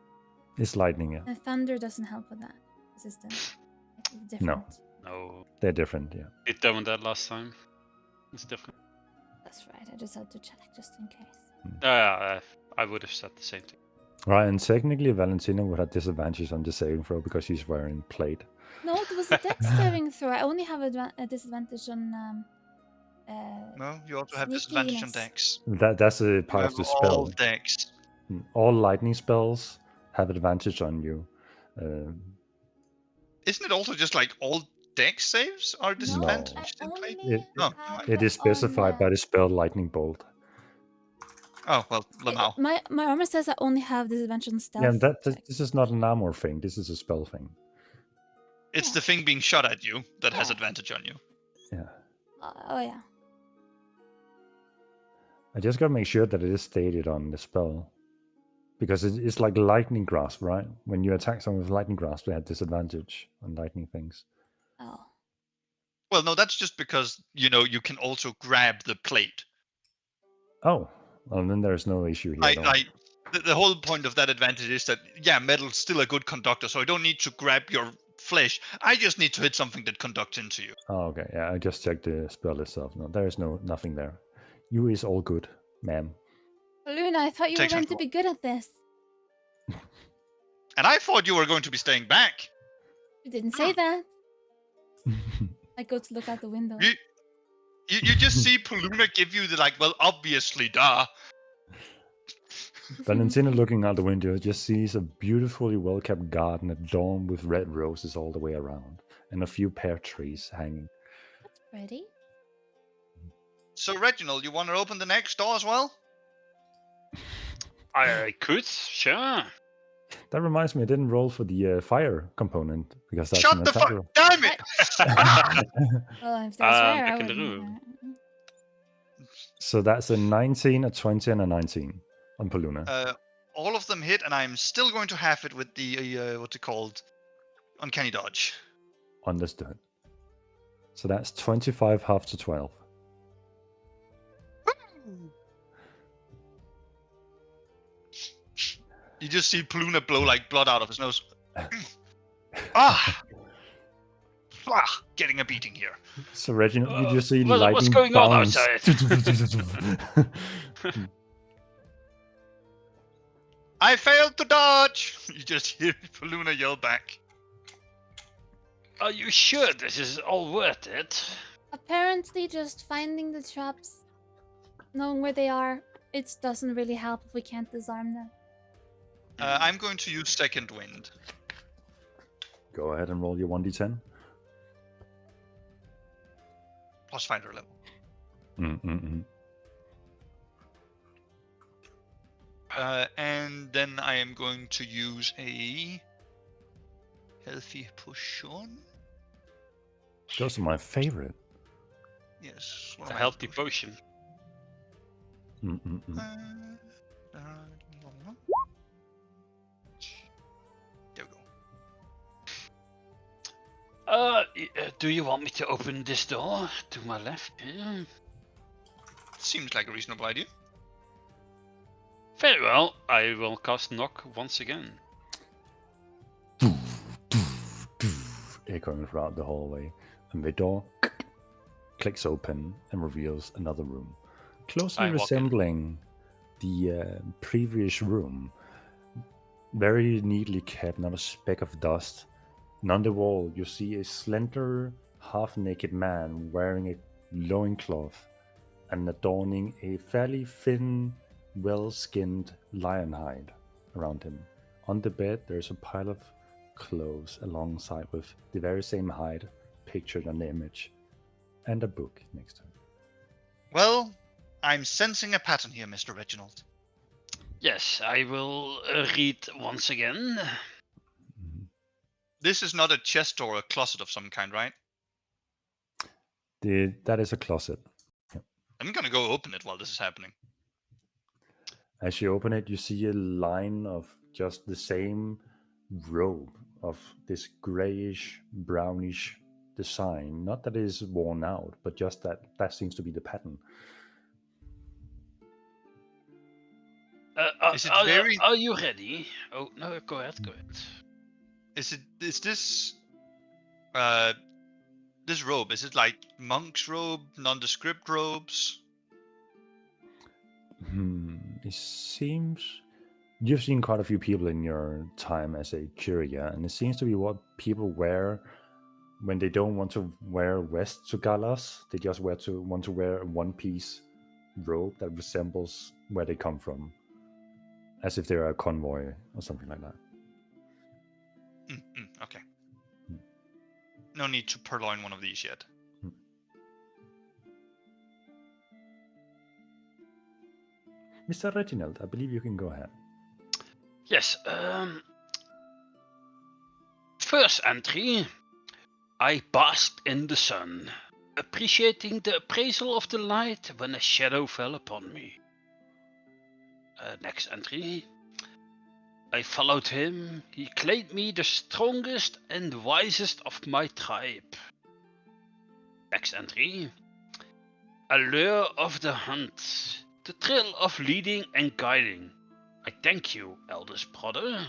It's lightning, yeah. The thunder doesn't help with that resistance. It's different. No, They're different, yeah. it done that last time. It's different. That's right. I just had to check just in case. I would have said the same thing. Right, and technically Valentina would have disadvantage on the saving throw because she's wearing plate. No, it was a dex saving throw. I only have a disadvantage on No, you also have disadvantage on Sneakiness. dex. That's a part You of the have all spell. dex. All lightning spells have advantage on you. Isn't it also just like all dex saves are No, disadvantaged I in plate? only No, have It is specified on, by the spell lightning bolt. Oh well, Lamau. my armor says I only have disadvantage on stealth. Yeah, and checks. this is not an armor thing. This is a spell thing. It's the thing being shot at you that has Yeah. advantage on you. Yeah, Oh yeah. I just gotta make sure that it is stated on the spell, because it's like lightning grasp, right? When you attack someone with lightning grasp, they have disadvantage on lightning things. Oh. Well, no, that's just because you know you can also grab the plate. Oh, well, then there's no issue here. at all. The whole point of that advantage is that yeah, metal's still a good conductor, so I don't need to grab your flesh. I just need to hit something that conducts into you. Oh, okay. Yeah, I just checked the spell itself. No, there is nothing there. You is all good, ma'am. Luna, I thought you were Takes going on to be good at this. And I thought you were going to be staying back. You didn't say that. I go to look out the window. You just see Paluna give you the like, well, obviously, duh. Valentina, looking out the window, just sees a beautifully well-kept garden adorned with red roses all the way around, and a few pear trees hanging. That's pretty. So Reginald, you want to open the next door as well? I could, sure. That reminds me, I didn't roll for the fire component because that's Shut an the attack fuck! roll. Damn it! Well, if there's fire, I back in the wouldn't. room. So that's a 19, a 20, and a 19 on Paluna. All of them hit, and I'm still going to have it with the what's it called? Uncanny dodge. Understood. So that's 25 half to 12. You just see Paluna blow like blood out of his nose. Ah! Getting a beating here. So Reginald, you just see what's lightning going on bounce. outside? I failed to dodge! You just hear Paluna yell back. Are you sure this is all worth it? Apparently, just finding the traps, knowing where they are, it doesn't really help if we can't disarm them. I'm going to use Second Wind. Go ahead and roll your 1d10. Plus fighter level. Mm-mm-mm. And then I am going to use a healthy potion. Those are my favorite. Yes, one A of my healthy potion. Mm-mm-mm. There we go. Do you want me to open this door to my left? Seems like a reasonable idea. Very well. I will cast knock once again. Echoing throughout the hallway, and the door clicks open and reveals another room, closely I walk in. resembling the previous room. Very neatly kept, not a speck of dust. And on the wall, you see a slender, half-naked man wearing a loincloth and adorning a fairly thin, well-skinned lion hide around him. On the bed, there's a pile of clothes alongside with the very same hide pictured on the image, and a book next to him. Well, I'm sensing a pattern here, Mr. Reginald. Yes, I will read once again. Mhm. This is not a chest or a closet of some kind, right? That is a closet. I'm gonna go open it while this is happening. As you open it, you see a line of just the same robe of this grayish, brownish design. Not that it is worn out, but just that seems to be the pattern. Is it very- Are you ready? Oh no, go ahead, go ahead. Is this this robe? Is it like monk's robe, nondescript robes? It seems you've seen quite a few people in your time as a curia, and it seems to be what people wear when they don't want to wear vest to galas. They just want to wear a one-piece robe that resembles where they come from, as if they're a convoy or something like that. Okay. No need to purloin one of these yet. Mr. Reginald, I believe you can go ahead. Yes, first entry. I basked in the sun, appreciating the appraisal of the light when a shadow fell upon me. Next entry. I followed him. He claimed me the strongest and wisest of my tribe. Next entry. Allure of the hunt. The thrill of leading and guiding. I thank you, eldest brother.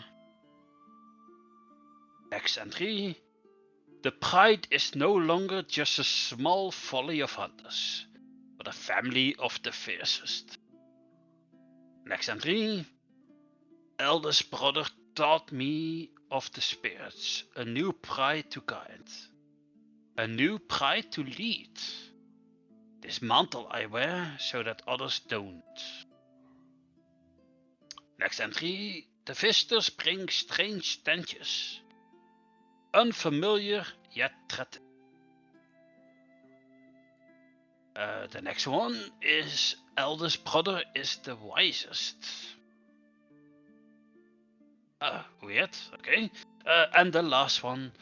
Next entry. The pride is no longer just a small folly of hunters, but a family of the fiercest. Next entry. Eldest brother taught me of the spirits, a new pride to guide, a new pride to lead. This mantle I wear so that others don't. Next entry. The visitors bring strange stenches, unfamiliar yet threatening. The next one is eldest brother is the wisest. Weird, okay. And the last one,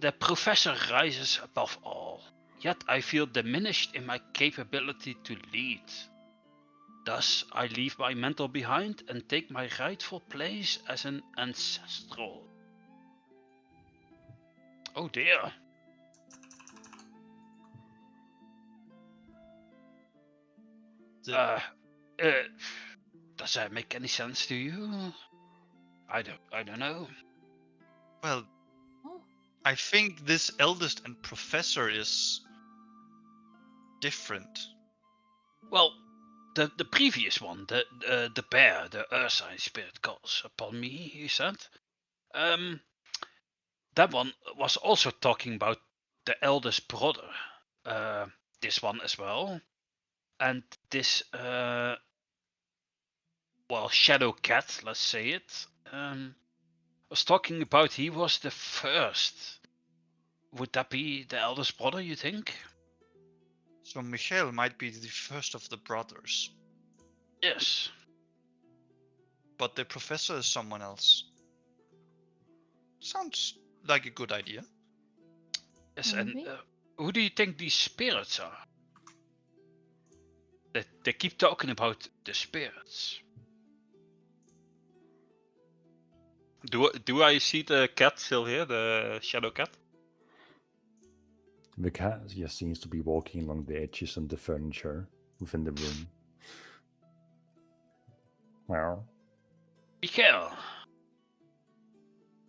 the professor rises above all, yet I feel diminished in my capability to lead. Thus, I leave my mentor behind and take my rightful place as an ancestral. Oh dear. Does that make any sense to you? I don't know. Well, Oh, I think this eldest and professor is different. Well, the previous one, the bear, the Ursine spirit calls upon me, he said. That one was also talking about the eldest brother. This one as well. And this Shadow Cat, let's say it, was talking about he was the first. Would that be the eldest brother, you think? So Michael might be the first of the brothers, Yes. but the professor is someone else. Sounds like a good idea. Yes, and Maybe. who do you think these spirits are? They keep talking about the spirits. Do I see the cat still here, the shadow cat? The cat just seems to be walking along the edges and the furniture within the room. Well, Mikael.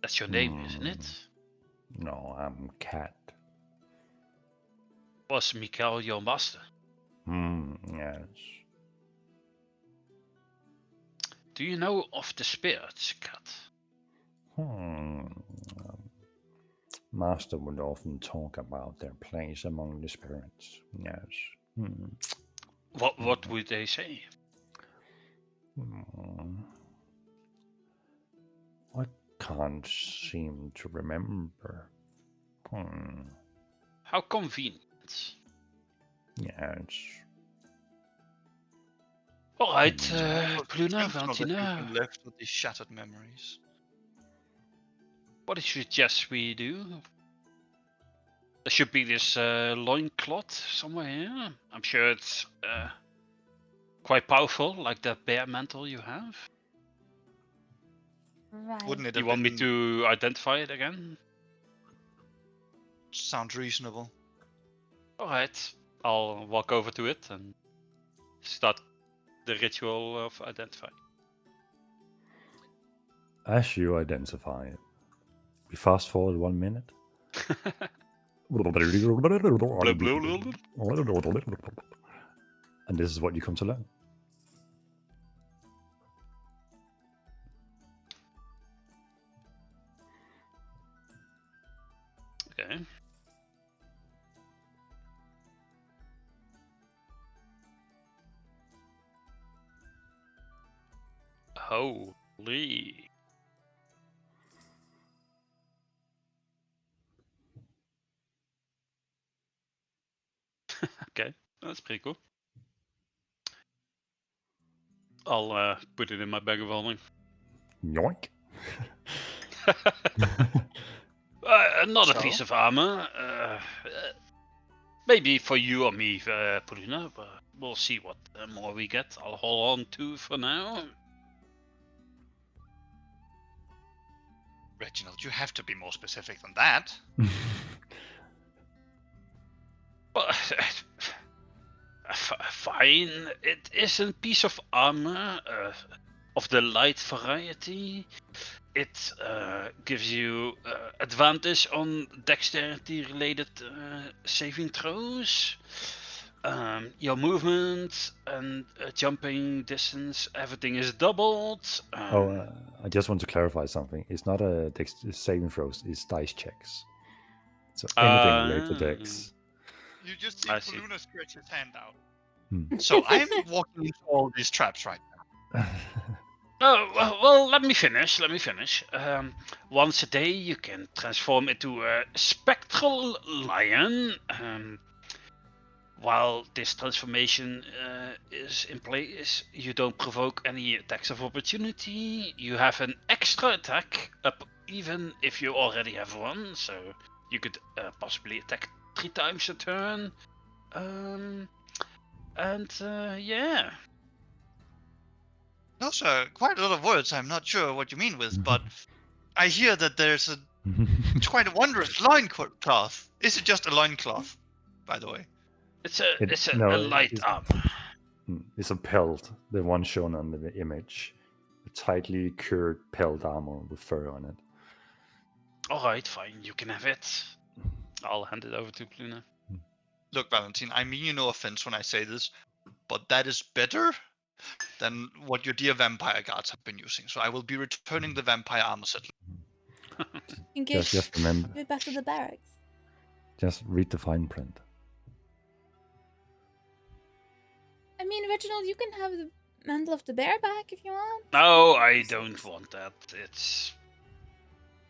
That's your name, isn't it? No, I'm Cat. Was Mikael your master? Yes. Do you know of the spirits, Cat? Master would often talk about their place among the spirits. Yes. What would they say? I can't seem to remember. How convenient. Yes. Alright, Well, Pluna, thankful that you've Valentina, been left with these shattered memories. what do you suggest we do? There should be this loincloth somewhere here. I'm sure it's quite powerful, like that bear mantle you have. Right. Wouldn't it You have want me been to identify it again? sound reasonable? Alright, I'll walk over to it and start the ritual of identifying. As you identify it, we fast forward 1 minute. And this is what you come to learn. Okay. Holy. Okay, that's pretty cool. I'll put it in my bag of holding. Yoink. Another So? piece of armor. Maybe for you or me, Polina, but we'll see what more we get. I'll hold on to for now. Reginald, you have to be more specific than that. But fine, it is a piece of armor of the light variety. It gives you advantage on dexterity-related saving throws. Your movement and jumping distance, everything is doubled. I just want to clarify something. It's not a saving throws, it's dice checks. So anything related to dex. You just see I see. Poluna stretch his hand out. So I'm walking into all these traps right now. Oh, well, let me finish. Once a day, you can transform into a spectral lion. While this transformation is in place, you don't provoke any attacks of opportunity. You have an extra attack up, even if you already have one, so you could possibly attack 3 times a turn. Yeah. Those are quite a lot of words I'm not sure what you mean with, but I hear that there's it's quite a wondrous loincloth. Is it just a loincloth, by the way? It's a light armor. It's a pelt, the one shown on the image. A tightly cured pelt armor with fur on it. Alright, fine, you can have it. I'll hand it over to Pluna. Look, Valentine, I mean you no offense when I say this, but that is better than what your dear vampire guards have been using. So I will be returning the vampire armor set. In case Just remember, we're back to the barracks. just read the fine print. I mean, Reginald, you can have the mantle of the bear back if you want. No, I don't want that.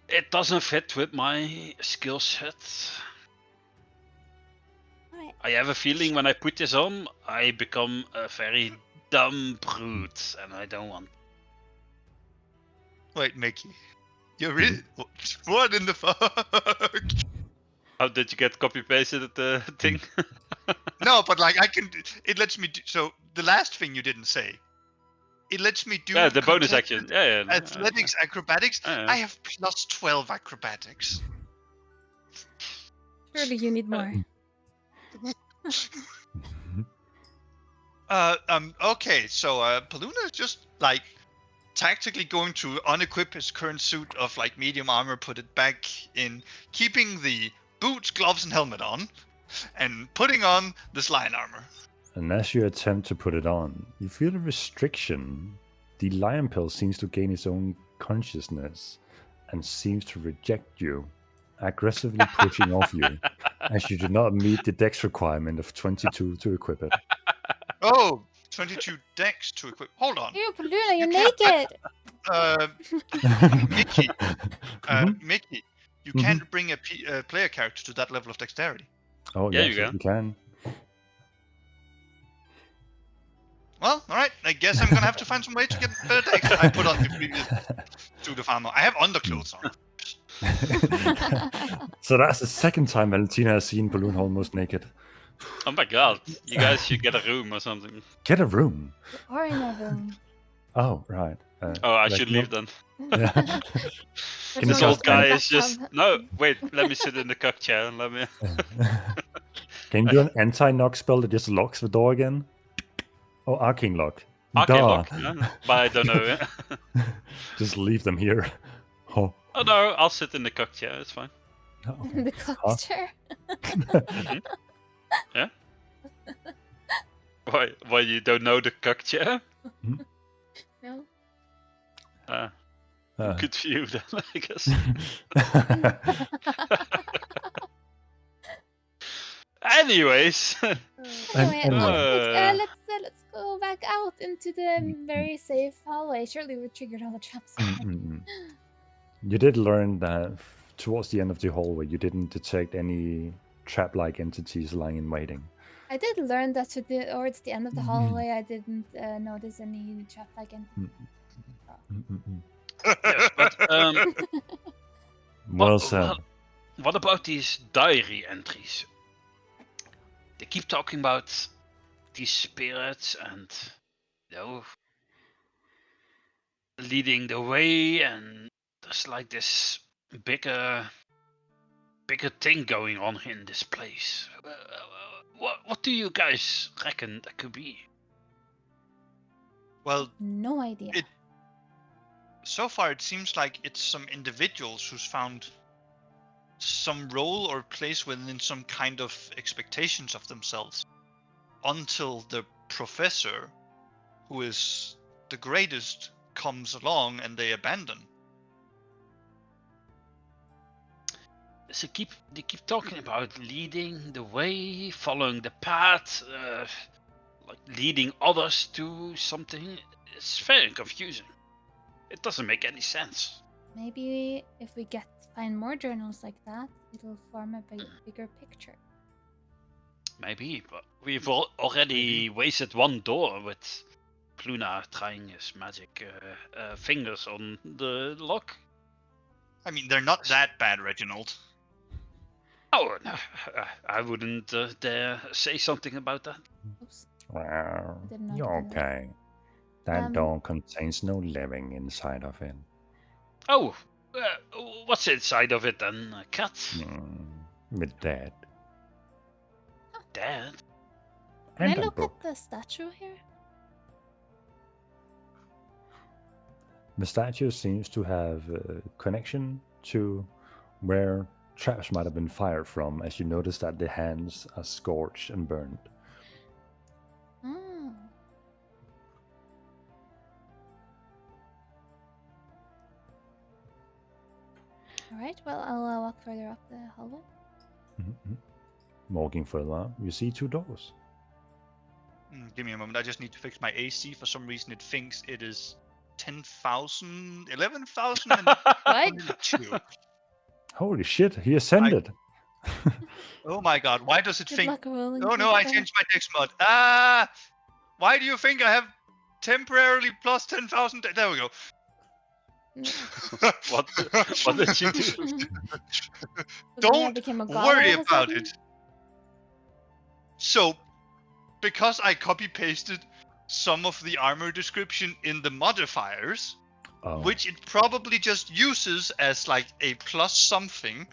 It doesn't fit with my skill set. Alright. I have a feeling when I put this on, I become a very dumb brute, and I don't want. Wait, Mickey. You're really. What in the fuck? How did you get copy pasted the thing? No, but like I can. It lets me do. So the last thing you didn't say. It lets me do. Yeah, the bonus contested action. Yeah, yeah. Athletics, acrobatics. Yeah. I have plus 12 acrobatics. Surely you need more. Okay, so Paluna is just like tactically going to unequip his current suit of like medium armor, put it back in, keeping the boots, gloves, and helmet on, and putting on this lion armor. And as you attempt to put it on, you feel a restriction. The lion pill seems to gain its own consciousness and seems to reject you, aggressively pushing off you, as you do not meet the dex requirement of 22 to equip it. Oh, 22 dex to equip. Hold on. Ew, Paluna, you're You can't- naked! Mickey, Mhm. Mickey, you Mhm. can't bring a player character to that level of dexterity. Oh, Yeah, yes, you you can. Well, all right. I guess I'm gonna have to find some way to get better dex. I put on the previous suit of armor. I have underclothes on. So that's the second time Valentina has seen Balloon almost naked. Oh my god, you guys should get a room or something. Get a room. Or in a room. Oh, right. Oh, I like should no- leave then. Yeah. Can This you old just guy stand is just up? no. Wait, let me sit in the cock chair and let me. Can you do an anti-knock spell that just locks the door again? Oh, arcane lock. Arcane Duh. lock, yeah, but I don't know. Just leave them here. Oh. Oh no, I'll sit in the cock chair. It's fine. Oh, okay. In the cock chair. Why you don't know the cock chair? No. Good for you then, I guess. Anyways, Anyway, let's go back out into the very safe hallway. Surely we triggered all the traps. You did learn that towards the end of the hallway, you didn't detect any trap-like entities lying in waiting. I did learn that towards the end of the hallway, I didn't notice any trap-like entity. yes, but Well said. what about these diary entries? They keep talking about these spirits and, you know, leading the way, and there's like this bigger thing going on in this place. What do you guys reckon that could be? Well, No idea. so far it seems like it's some individuals who's found some role or place within some kind of expectations of themselves until the professor, who is the greatest, comes along and they abandon. So they keep talking about leading the way, following the path, like leading others to something. It's very confusing. It doesn't make any sense. Maybe if we find more journals like that, it'll form a bigger picture. Maybe, but we've already wasted one door with Pluna trying his magic fingers on the lock. I mean, they're not that bad, Reginald. Oh, no, I wouldn't dare say something about that. Oops. Well, Didn't know you're to do that. okay. That Um, door contains no living inside of it. Oh, what's inside of it then? A cat? With dead. Dad? Can And I a look book. at the statue here? The statue seems to have a connection to where traps might have been fired from, as you notice that the hands are scorched and burned. Oh. Alright, well, I'll walk further up the hallway. Mhm. Walking further up, you see 2 doors. Give me a moment. I just need to fix my AC. For some reason, it thinks it is 10,000, 11,022. Holy shit, he ascended. Oh my god, why does it Good think? luck rolling. Oh no, I changed my dex mod. Why do you think I have temporarily plus 10,000? There we go. What did you do? Don't became a god worry all of a about sudden? it. So, because I copy pasted some of the armor description in the modifiers, Oh. which it probably just uses as like a plus something.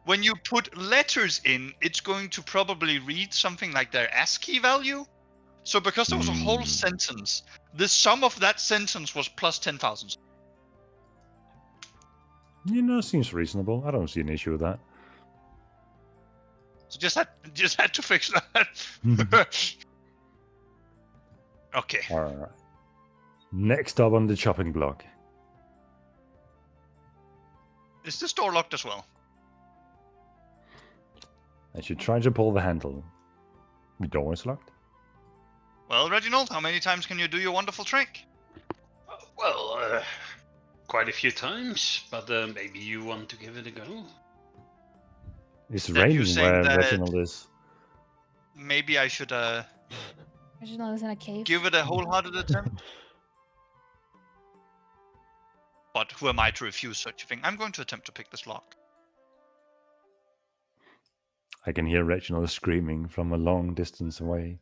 When you put letters in, it's going to probably read something like their ASCII value. So because there was a whole sentence, the sum of that sentence was plus 10,000. Seems reasonable. I don't see an issue with that. So just had to fix that. Okay. Alright. Next up on the chopping block. Is this door locked as well? As you try to pull the handle, the door is locked. Well, Reginald, how many times can you do your wonderful trick? Well, quite a few times, but maybe you want to give it a go. It's That you raining saying where that- Reginald is. Maybe I should Reginald is in a cave. give it a wholehearted attempt. But who am I to refuse such a thing? I'm going to attempt to pick this lock. I can hear Reginald screaming from a long distance away.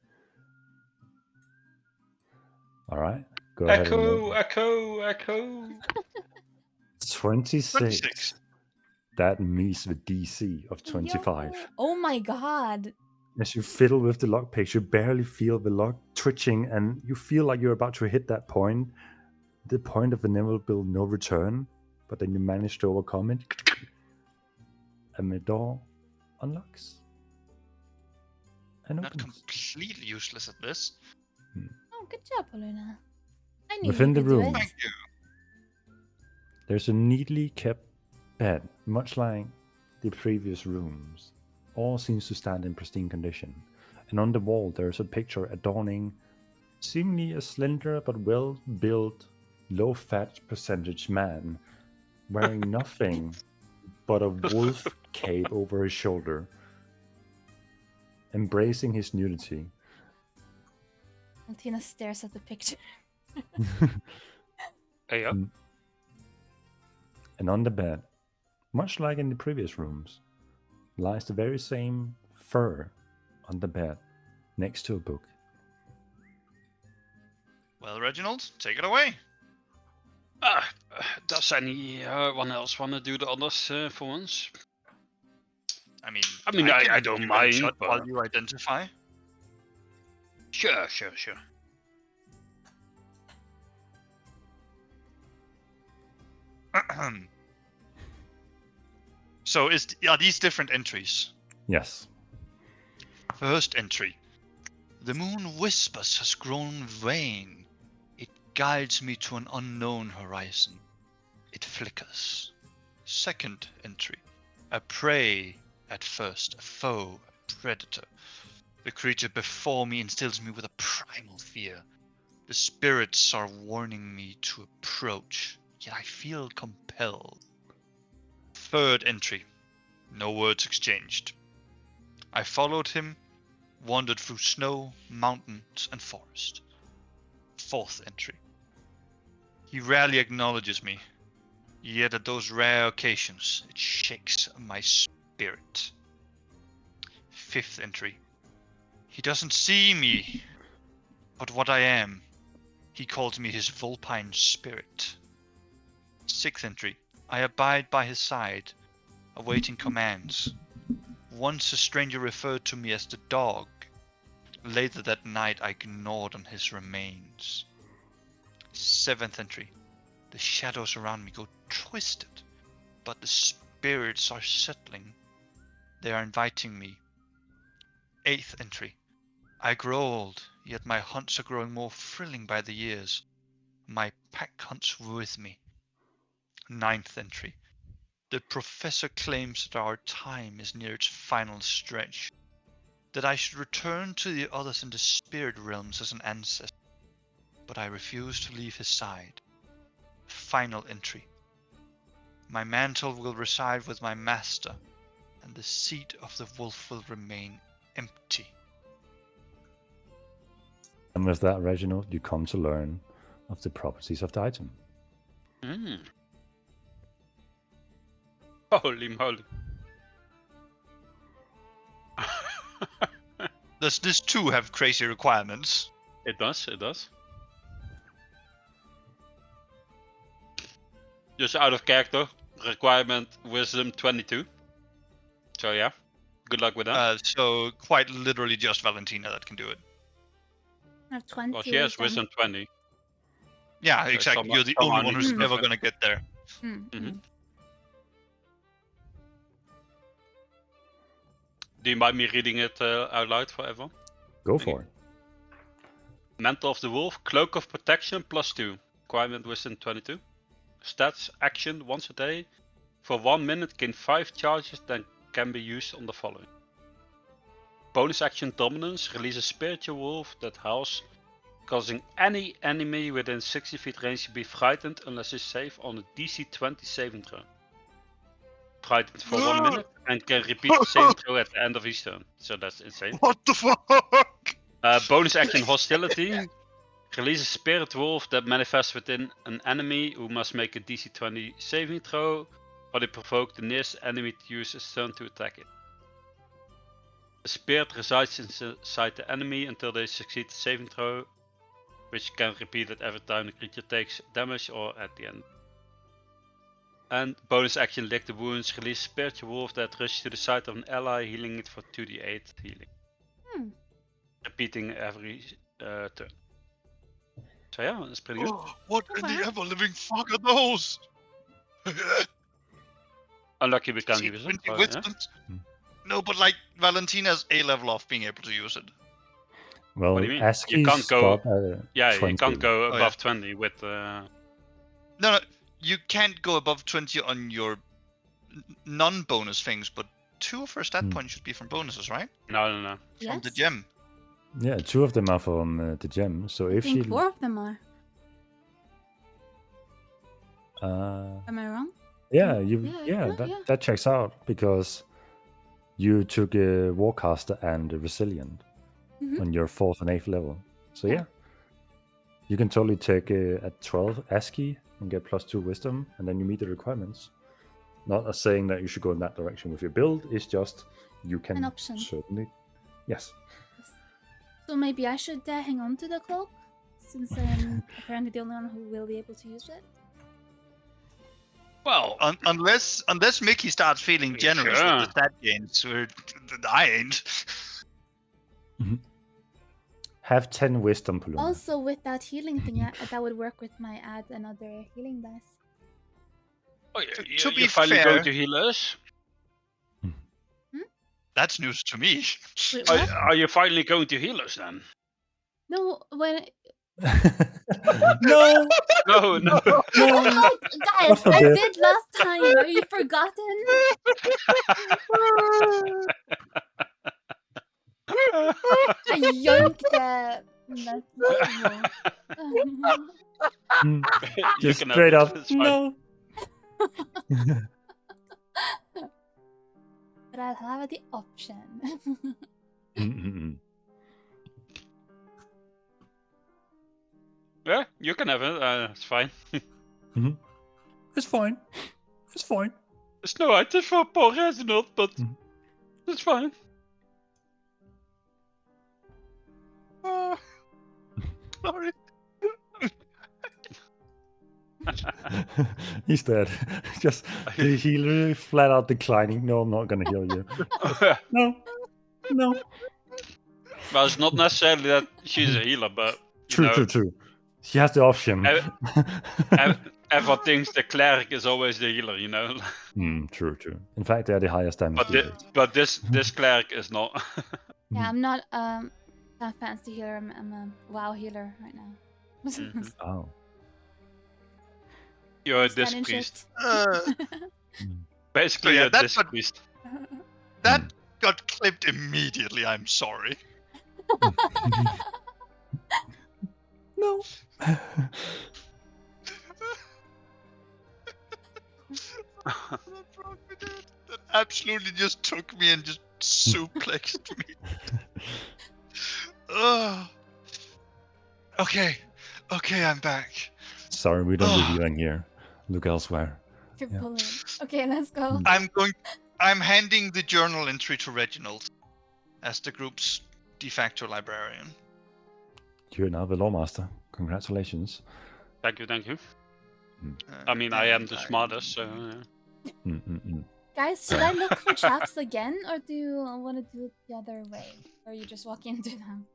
Alright, go ahead. Echo. 26. 26. That meets the DC of 25. Yo. Oh my god. As you fiddle with the lockpicks, you barely feel the lock twitching, and you feel like you're about to hit that point, the point of inevitable no return, but then you manage to overcome it, and the door unlocks. And Not opens. completely useless at this. Oh, good job, Poluna. I knew Within you the could do room. it. Thank you. There's a neatly kept bed, much like the previous rooms. All seems to stand in pristine condition, and on the wall there's a picture adorning seemingly a slender but well-built, low-fat percentage man wearing nothing but a wolf cape over his shoulder, embracing his nudity. And Tina stares at the picture. Hey up. And on the bed, much like in the previous rooms, lies the very same fur on the bed, next to a book. Well, Reginald, take it away. Does anyone else want to do the others for once? I mean, I can don't give it a mind, shot but- while you identify. Sure. So, are these different entries? Yes. First entry. The moon whispers has grown vain. It guides me to an unknown horizon. It flickers. Second entry. A prey at first, a foe, a predator. The creature before me instills me with a primal fear. The spirits are warning me to approach, yet I feel compelled. Third entry. No words exchanged. I followed him, wandered through snow, mountains, and forest. Fourth entry. He rarely acknowledges me, yet at those rare occasions it shakes my spirit. Fifth entry. He doesn't see me, but what I am. He calls me his vulpine spirit. Sixth entry. I abide by his side, awaiting commands. Once a stranger referred to me as the dog. Later that night I ignored on his remains. Seventh entry. The shadows around me go twisted, but the spirits are settling. They are inviting me. Eighth entry. I grow old, yet my hunts are growing more thrilling by the years. My pack hunts with me. Ninth entry. The professor claims that our time is near its final stretch. That I should return to the others in the spirit realms as an ancestor. But I refuse to leave his side. Final entry. My mantle will reside with my master, and the seat of the wolf will remain empty. And with that, Reginald, you come to learn of the properties of the item. Holy moly. Does this too have crazy requirements? It does. Just out of character, requirement wisdom 22. So yeah, good luck with that. So quite literally just Valentina that can do it. I have 20 Well, she has wisdom 20. Yeah, So exactly. You're the only one who's needs to ever do gonna get there. Mhm. Do you mind me reading it out loud for everyone? Go Thank for you. it. Mantle of the Wolf, Cloak of Protection +2. Requirement wisdom 22. Stats, action once a day. For 1 minute, gain 5 charges that can be used on the following. Bonus action dominance, release a spiritual wolf that howls, causing any enemy within 60 feet range to be frightened unless it's safe on a DC 20 saving throw. Frightened for 1 minute and can repeat the saving throw at the end of each turn. So that's insane. What the fuck? Bonus action hostility. Release a spirit wolf that manifests within an enemy who must make a DC 20 saving throw, or they provoke the nearest enemy to use a turn to attack it. The spirit resides inside the enemy until they succeed the saving throw, which can repeat it every time the creature takes damage or at the end. And bonus action lick the wounds, release spiritual wolf that rushes to the side of an ally, healing it for 2d8 healing. Repeating every turn. So yeah, that's pretty good. What in the ever living fuck are those? Unlucky we can't See, use it. 20 but, yeah. wisdoms? No, but like Valentina's a level off being able to use it. Well, What do you mean? Aski's You can't go- got a Yeah, 20. you can't go Oh, above 20 with. No, you can't go above 20 on your non-bonus things, but 2 of her stat points should be from bonuses, right? No. From the Yes. gem. Yeah, 2 of them are from the gem. So I if think she, 4 of them are. uh, Am I wrong? yeah, Yeah, that checks out because you took a Warcaster and a Resilient Mhm. on your 4th and 8th level. So Yeah. yeah, you can totally take at 12 ASCII and get +2 wisdom, and then you meet the requirements. Not as saying that you should go in that direction with your build. It's just you can An option. certainly. Yes. So maybe I should hang on to the cloak, since I'm apparently the only one who will be able to use it. Well, Unless Mickey starts feeling generous with the Sure. stat gains, I ain't. Have 10 wisdom, Paloma. Also, with that healing thing, that would work with my add another healing dice. To be you're finally fair- going to heal us. That's news to me. Wait, what? Are you finally going to heal us then? No, when No! No, no. oh, guys, God I forbid. did last time. Have you forgotten? I yoinked the. That's Mm, You Just can have straight it, up. it's fine. No! But I'll have the option. Mm-mm-mm. Yeah, you can have it. It's fine. It's fine. It's fine. There's no item for poor Reginald, but Mhm. it's fine. Sorry. He's dead. Just the healer flat out declining. No, I'm not gonna heal you. No. No. Well, it's not necessarily that she's a healer, but you True, know, true, true. She has the option. everyone thinks the cleric is always the healer, you know. True, true. In fact, they're the highest damage dealers. But this cleric is not. Yeah, I'm not a fancy healer. I'm a WoW healer right now. Oh. You're Stand this in priest. shit. Basically, yeah, you're that's what- displeased. That got clipped immediately. I'm sorry. No. What's wrong with that? That absolutely just took me and just suplexed me. Oh. Okay. Okay, I'm back. Sorry, we don't do Oh. healing here. Look elsewhere. You're Yeah. bullying. Okay, let's go. I'm handing the journal entry to Reginald as the group's de facto librarian. You're now the lawmaster. Congratulations. Thank you. I mean, I am the And smartest, so... Guys, should I look for traps again, or do you want to do it the other way? Or you just walk into them?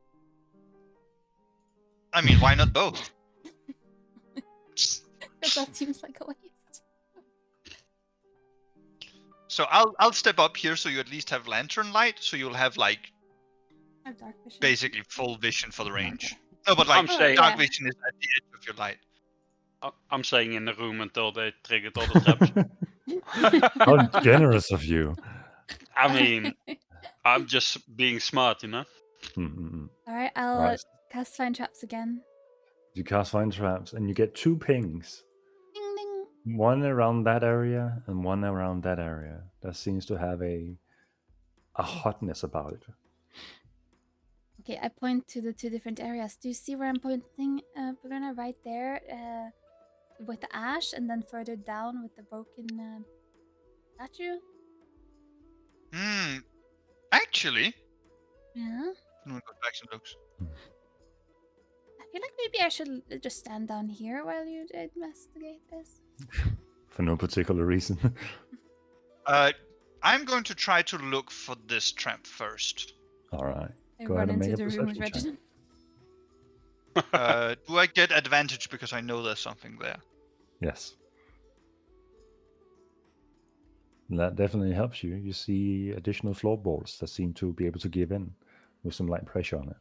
I mean, why not both? Because that seems like a waste. So I'll step up here so you at least have lantern light, so you'll have like I have dark vision. basically full vision for the Yeah. range. No, but like I'm saying- dark Yeah. vision is at the edge of your light. I'm staying in the room until they triggered all the traps. How generous of you. I mean, I'm just being smart, you know? Alright, I'll Alright. cast Find Traps again. You cast find traps and you get 2 pings. Ding ding. One around that area and one around that area. That seems to have a hotness about it. Okay, I point to the 2 different areas. Do you see where I'm pointing, Bruna? Right there, with the ash, and then further down with the broken statue? Actually, Yeah. no one goes back and looks. I feel like maybe I should just stand down here while you investigate this. For no particular reason. I'm going to try to look for this trap first. Alright. I Go run ahead and into make a the room with perception check. Reginald. Do I get advantage because I know there's something there? Yes. That definitely helps you. You see additional floorboards that seem to be able to give in with some light pressure on it.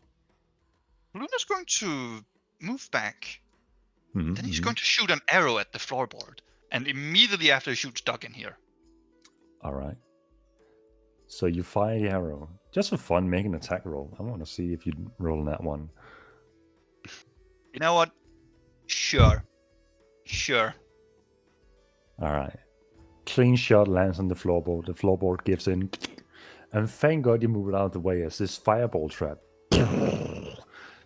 Luna's going to move back. Mhm, Then he's mhm. going to shoot an arrow at the floorboard. And immediately after he shoots Doug in here. All right. So you fire the arrow. Just for fun, make an attack roll. I want to see if you roll on that one. You know what? Sure. All right. Clean shot lands on the floorboard. The floorboard gives in. And thank God you moved out of the way as this fireball trap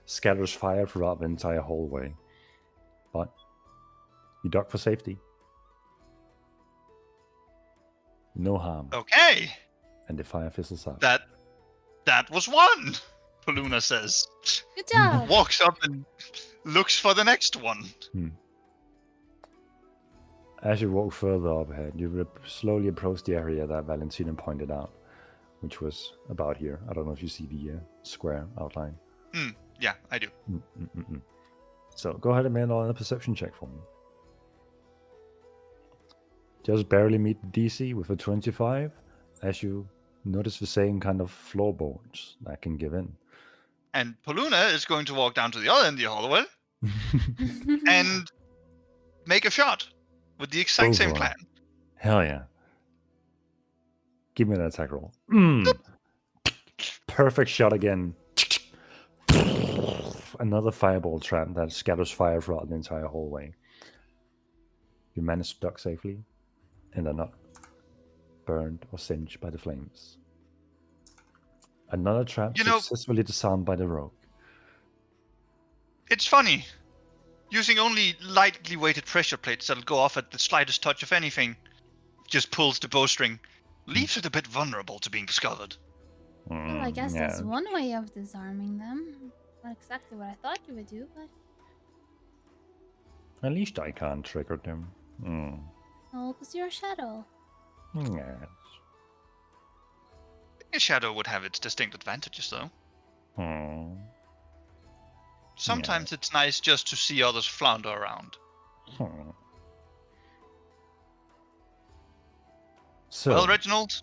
scatters fire throughout the entire hallway. But you duck for safety. No harm. Okay. And the fire fizzles out. That was one, Paluna says. Good job! Walks up and looks for the next one. As you walk further up ahead, you slowly approach the area that Valentina pointed out, which was about here. I don't know if you see the square outline. Yeah, I do. So go ahead and make another perception check for me. Just barely meet the DC with a 25 as you notice the same kind of floorboards that can give in. And Paluna is going to walk down to the other end of the hallway and make a shot with the exact same Over. plan. Hell yeah. Give me an attack roll. Perfect shot again. Another fireball trap that scatters fire throughout the entire hallway. You manage to duck safely and are not burned or singed by the flames. Another trap You know- successfully disarmed by the rogue. It's funny. Using only lightly weighted pressure plates that'll go off at the slightest touch of anything just pulls the bowstring, leaves it a bit vulnerable to being discovered. Well, I guess Yeah. that's one way of disarming them. Not exactly what I thought you would do, but At least I can't trigger them. no, because you're a shadow. Yes. A shadow would have its distinct advantages, though. Hmm. Sometimes it's nice just to see others flounder around. So, Well, Reginald,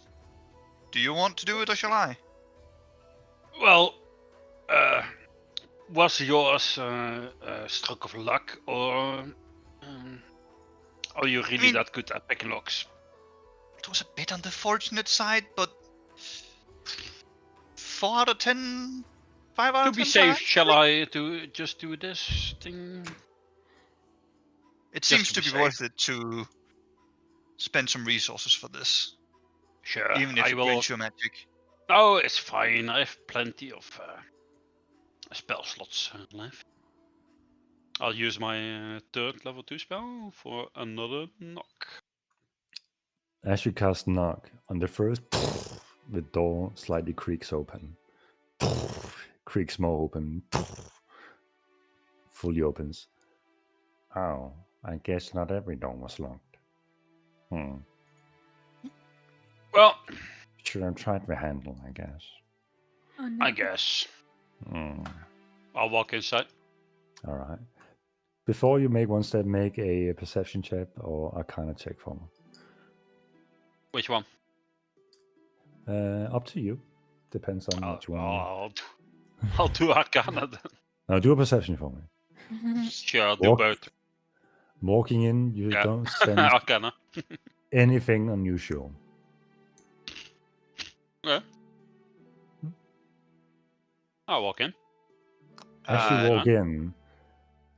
do you want to do it or shall I? Well, was yours a stroke of luck, or are you really mean- that good at picking locks? it was a bit on the fortunate side, but 4 out of 10, 5 out To of 10 be safe, times, shall I just do this thing? It Just seems to to be be safe. worth it to spend some resources for this, Sure, even if I it will. drains your magic. Oh, it's fine. I have plenty of spell slots left. I'll use my third level 2 spell for another knock. As you cast knock on the first, the door slightly creaks open. Creaks more open. Fully opens. Oh, I guess not every door was locked. Well, Should have tried the handle, I guess. Oh no. I guess. Hmm. I'll walk inside. All right. Before you make one step, make a perception check or arcana check for me. Which one? Up to you. Depends on what you want. I'll do Arcana then. Now do a perception for me. Sure, I'll do Walk- both. Walking in, you Yeah. don't sense Arcana. anything unusual. Yeah. I'll walk in. As you Uh, walk in,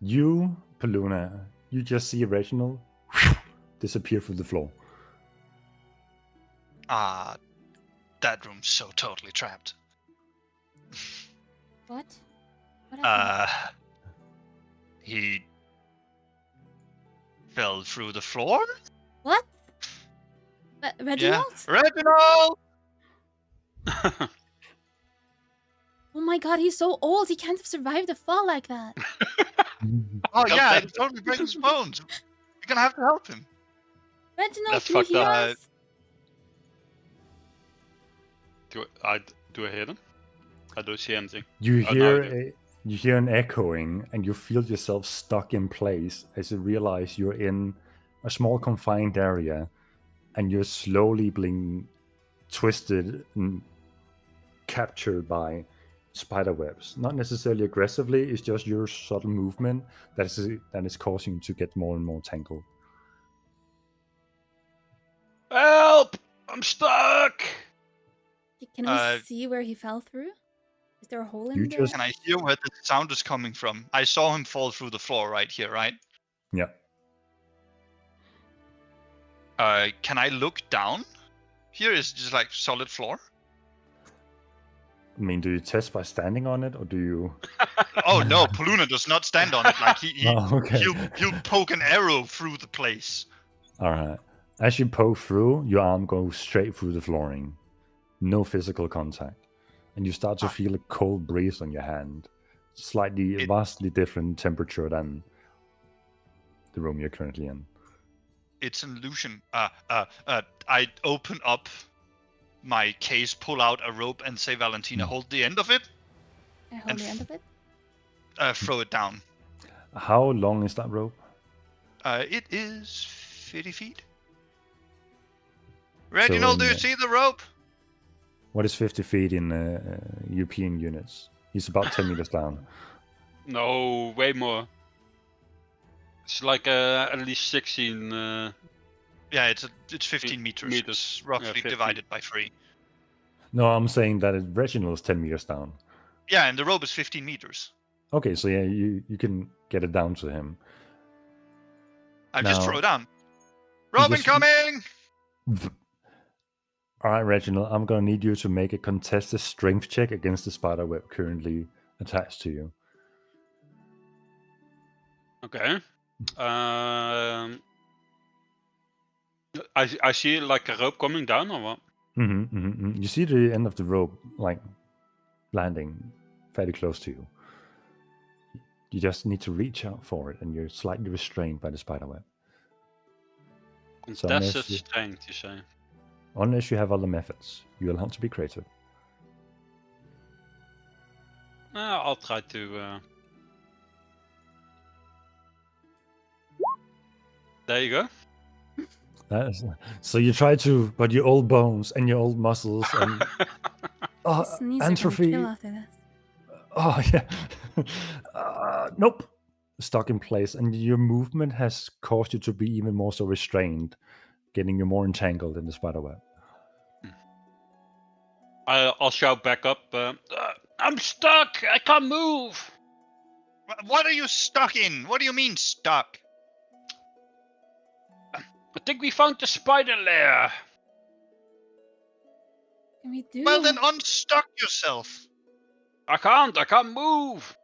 you, Paluna, you just see Reginald disappear through the floor. That room's so totally trapped. What? What happened? He fell through the floor? What? Reginald? Yeah. Reginald! Oh my god, he's so old. He can't have survived a fall like that. Oh Well, yeah, that- it totally breaks his bones. You're gonna have to help him. Reginald, That's can you fucked hear up. us? Do I hear them? I don't see anything. You Oh, hear no, I do. you hear an echoing, and you feel yourself stuck in place as you realize you're in a small confined area, and you're slowly being twisted and captured by spider webs. Not necessarily aggressively; it's just your subtle movement that is causing you to get more and more tangled. Help! I'm stuck! Can we see where he fell through? Is there a hole in You there? just- Can I hear where the sound is coming from? I saw him fall through the floor right here, right? Yeah. Can I look down? Here is just like solid floor. I mean, do you test by standing on it, or do you? Oh no, Paluna does not stand on it. Like Oh, okay. he'll poke an arrow through the place. All right. As you poke through, your arm goes straight through the flooring. No physical contact. And you start to feel a cold breeze on your hand. Slightly, vastly different temperature than the room you're currently in. It's an illusion. I open up my case, pull out a rope, and say, Valentina, hold the end of it, I hold the end of it. throw it down. How long is that rope? It is 50 feet. Reginald, do you in, see the rope? What is 50 feet in European units? He's about 10 meters down. No, way more. It's like at least 16. Yeah, it's 15 meters. meters. It's roughly 15. divided by 3. No, I'm saying that Reginald is 10 meters down. Yeah, and the rope is 15 meters. Okay, so yeah, you can get it down to him. I just Now- throw it down. Rope just- incoming! All right, Reginald, I'm going to need you to make a contested strength check against the spider web currently attached to you. Okay. I see like a rope coming down or what? You see the end of the rope, like, landing fairly close to you. You just need to reach out for it, and you're slightly restrained by the spider web. So unless Contested you- strength, you say? Unless you have other methods, you're allowed to be creative. I'll try to. There you go. So you try to, but your old bones and your old muscles and His knees are gonna atrophy. kill after this. Oh yeah. Nope. Stuck in place, and your movement has caused you to be even more so restrained getting you more entangled in the spiderweb. I'll shout back up. I'm stuck. I can't move. What are you stuck in? What do you mean stuck? I think we found the spider lair. What can we do? Well, then unstuck yourself. I can't move.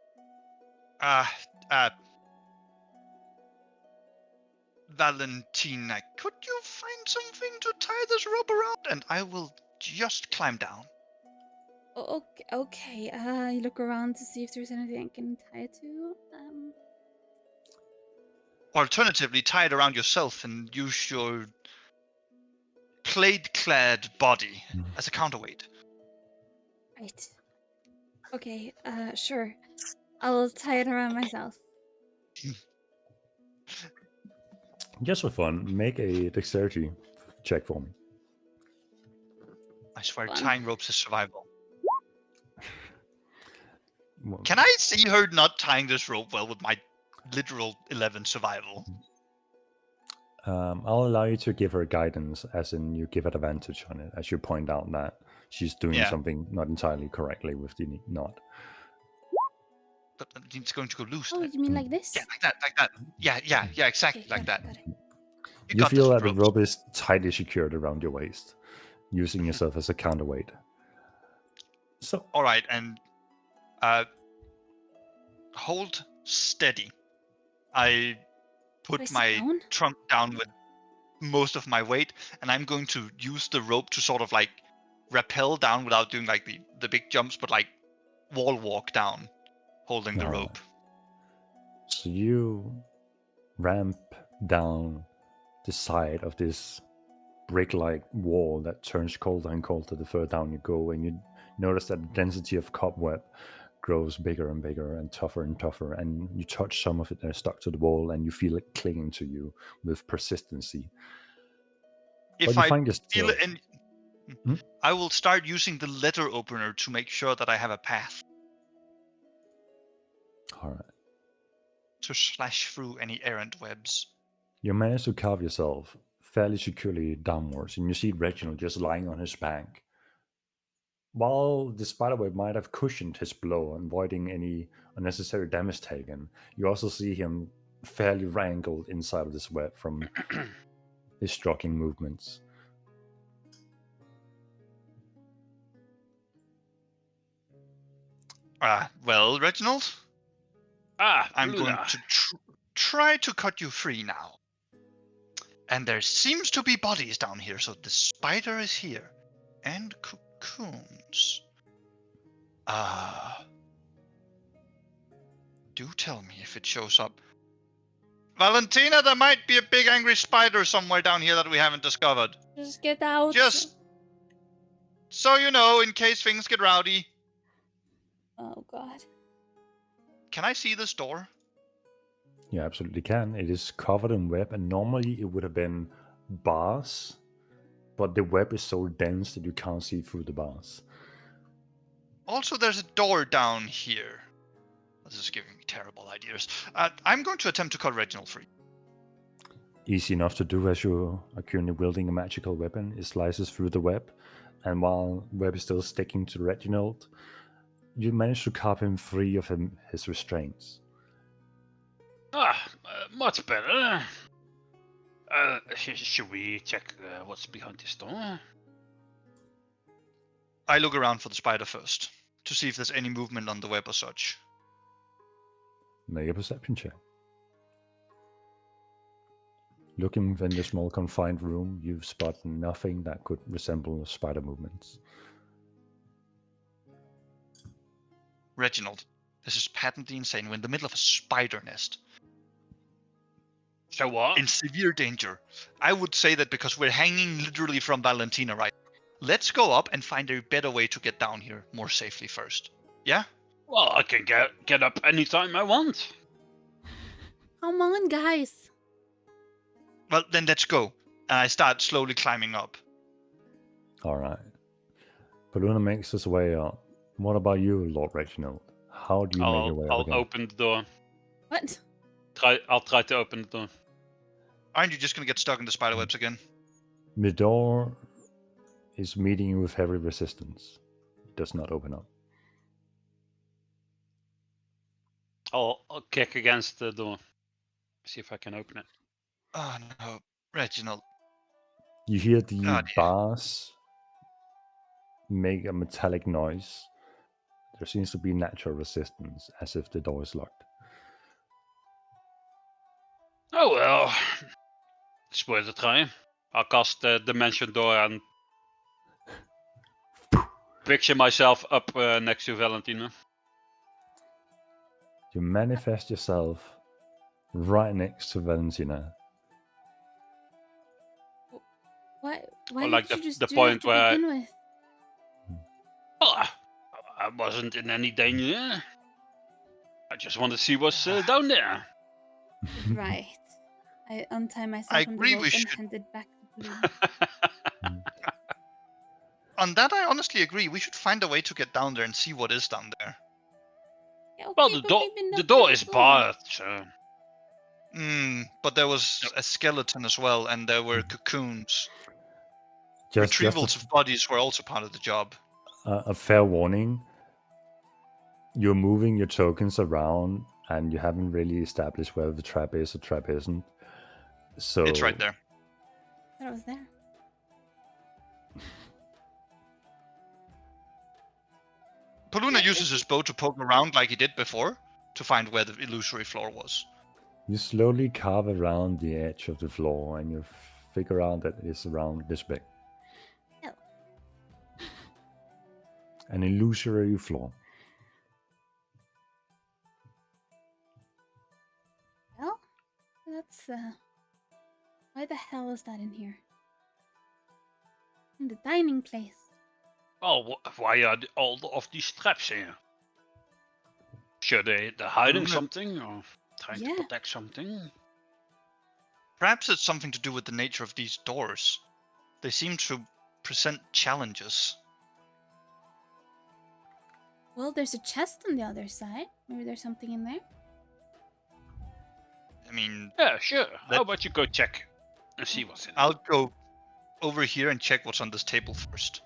Valentina, could you find something to tie this rope around? And I will just climb down. Okay. You look around to see if there's anything I can tie it to. Alternatively, tie it around yourself and use your plate-clad body as a counterweight. Right. Okay. Sure. I'll tie it around myself. Just for fun, make a dexterity check for me. I swear, Fun. tying ropes is survival. Well, Can I see her not tying this rope well with my literal 11 survival? I'll allow you to give her guidance, as in you give her advantage on it, as you point out that she's doing Yeah. something not entirely correctly with the knot. But it's going to go loose. Oh, then. you mean like this? Yeah, like that. Yeah, exactly Okay, like got that. it. You got feel this, that the ropes. rope is tightly secured around your waist, using yourself as a counterweight. So, All right, and hold steady. I Put put my down? trunk down with most of my weight, and I'm going to use the rope to sort of like rappel down without doing like the big jumps, but like wall walk down, holding the Alright. rope. So you ramp down the side of this brick-like wall that turns colder and colder the further down you go, and you notice that the density of cobweb grows bigger and bigger and tougher, and you touch some of it and it's stuck to the wall, and you feel it clinging to you with persistency. If But you I find feel yourself, it, and Hmm? I will start using the letter opener to make sure that I have a path all right, to slash through any errant webs. you manage to carve yourself fairly securely downwards, and you see Reginald just lying on his back. While the spiderweb might have cushioned his blow, avoiding any unnecessary damage taken, you also see him fairly wrangled inside of this web from his stroking movements. Well, Reginald, I'm Luna. going to try to cut you free now. And there seems to be bodies down here, so the spider is here. And cocoons. Do tell me if it shows up. Valentina, there might be a big angry spider somewhere down here that we haven't discovered. Just get out. Just so you know, in case things get rowdy. Oh god. Can I see this door? You absolutely can. It is covered in web, and normally it would have been bars, but the web is so dense that you can't see through the bars. Also, there's a door down here. This is giving me terrible ideas. I'm going to attempt to cut Reginald free. Easy enough to do, as you are currently wielding a magical weapon. It slices through the web, and while web is still sticking to Reginald, you manage to carve him free of his restraints. Much better. Should we check what's behind this door? I look around for the spider first, to see if there's any movement on the web or such. Make a perception check. Looking within the small confined room, you spot nothing that could resemble spider movements. Reginald, this is patently insane. We're in the middle of a spider nest. So what? In severe danger. I would say that because we're hanging literally from Valentina right now. Let's go up and find a better way to get down here more safely first. Yeah? Well, I can get up anytime I want. Come on, guys. Well, then let's go. And I start slowly climbing up. Alright. Paluna makes his way up. What about you, Lord Reginald? How do you make your way up I'll again? open the door. What? I'll try to open the door. Aren't you just gonna get stuck in the spider webs again? The door is meeting you with heavy resistance. It does not open up. I'll kick against the door. See if I can open it. Oh no, Reginald. You hear the Oh, dear. bars make a metallic noise. There seems to be natural resistance, as if the door is locked. Oh well, it's worth a try. I'll cast the dimension door and picture myself up next to Valentina. You manifest yourself right next to Valentina. Why Or like did you just the do point that to where begin with? oh, I wasn't in any danger. I just want to see what's down there. Right. I untie myself I from the agree rope we and should- hand it back to Blue. On that, I honestly agree. We should find a way to get down there and see what is down there. Yeah, okay, Well, the but door maybe not the door the is door. barred, so But there was a skeleton as well, and there were cocoons. Retrievals of bodies were also part of the job. a fair warning. You're moving your tokens around, and you haven't really established whether the trap is or trap isn't. So It's right there. I thought it was there. Poluna uses his bow to poke around like he did before to find where the illusory floor was. You slowly carve around the edge of the floor, and you figure out that it's around this big. Oh. An illusory floor. Well, that's why the hell is that in here? In the dining place. oh, why are all of these traps here? Sure, they're hiding Mm, something or trying Yeah. to protect something. Perhaps it's something to do with the nature of these doors. They seem to present challenges. Well, there's a chest on the other side. Maybe there's something in there. I mean, Yeah, sure. Let- How about you go check and see what's in it? I'll go over here and check what's on this table first.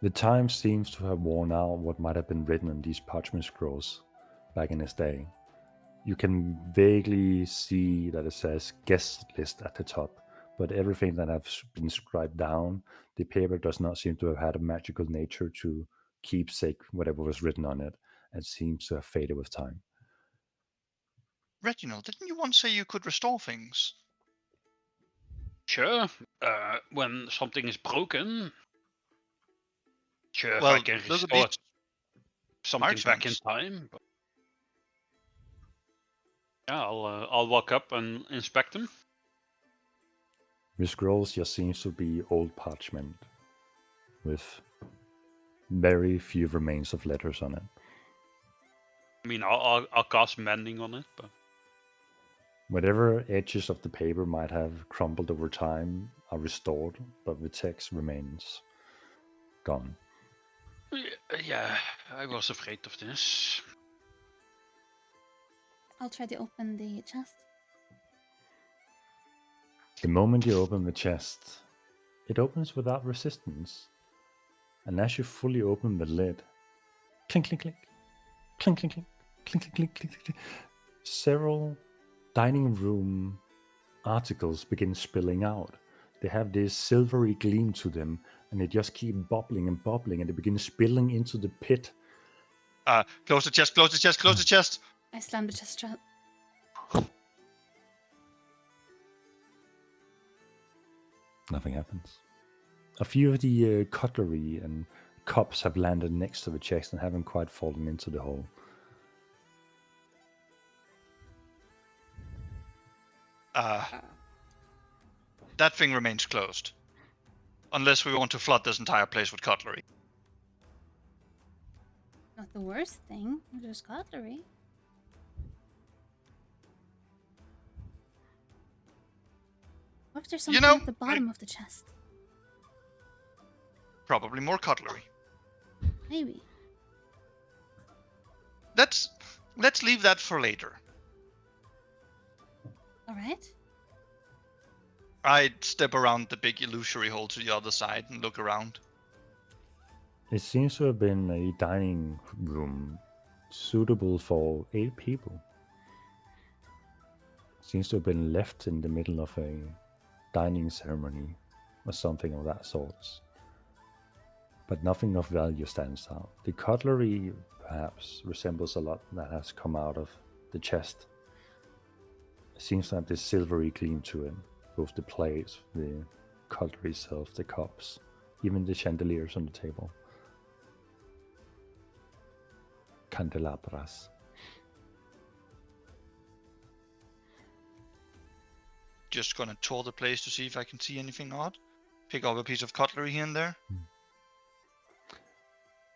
The time seems to have worn out what might have been written on these parchment scrolls back in his day. You can vaguely see that it says guest list at the top, but everything that has been scribed down, the paper does not seem to have had a magical nature to keepsake whatever was written on it, and seems to have faded with time. Reginald, didn't you once say you could restore things? Sure. When something is broken. Sure, if Well, I can look at restore these something back in parchments. time. But... yeah, I'll walk up and inspect them. The scrolls just seems to be old parchment with very few remains of letters on it. I mean, I'll cast mending on it, but Whatever edges of the paper might have crumbled over time are restored, but the text remains gone. yeah, I was afraid of this. I'll try to open the chest. The moment you open the chest, it opens without resistance. And as you fully open the lid, clink, clink, clink, clink, clink, clink, clink, clink, clink, clink, clink, several dining room articles begin spilling out. They have this silvery gleam to them, and they just keep bubbling and bubbling, and they begin spilling into the pit. Close the chest, close the chest, close the chest. I slammed the chest shut. Nothing happens. A few of the cutlery and cups have landed next to the chest and haven't quite fallen into the hole. That thing remains closed. Unless we want to flood this entire place with cutlery. Not the worst thing. There's cutlery. What if there's something know, at the bottom of the chest? Probably more cutlery. Maybe. Let's leave that for later. Alright. I'd step around the big illusory hole to the other side and look around. It seems to have been a dining room suitable for 8 people. Seems to have been left in the middle of a dining ceremony or something of that sort. But nothing of value stands out. The cutlery perhaps resembles a lot that has come out of the chest. It seems to have this silvery gleam to it, both the plates, the cutlery itself, the cups, even the chandeliers on the table. Candelabras. Just gonna tour the place to see if I can see anything odd. Pick up a piece of cutlery here and there.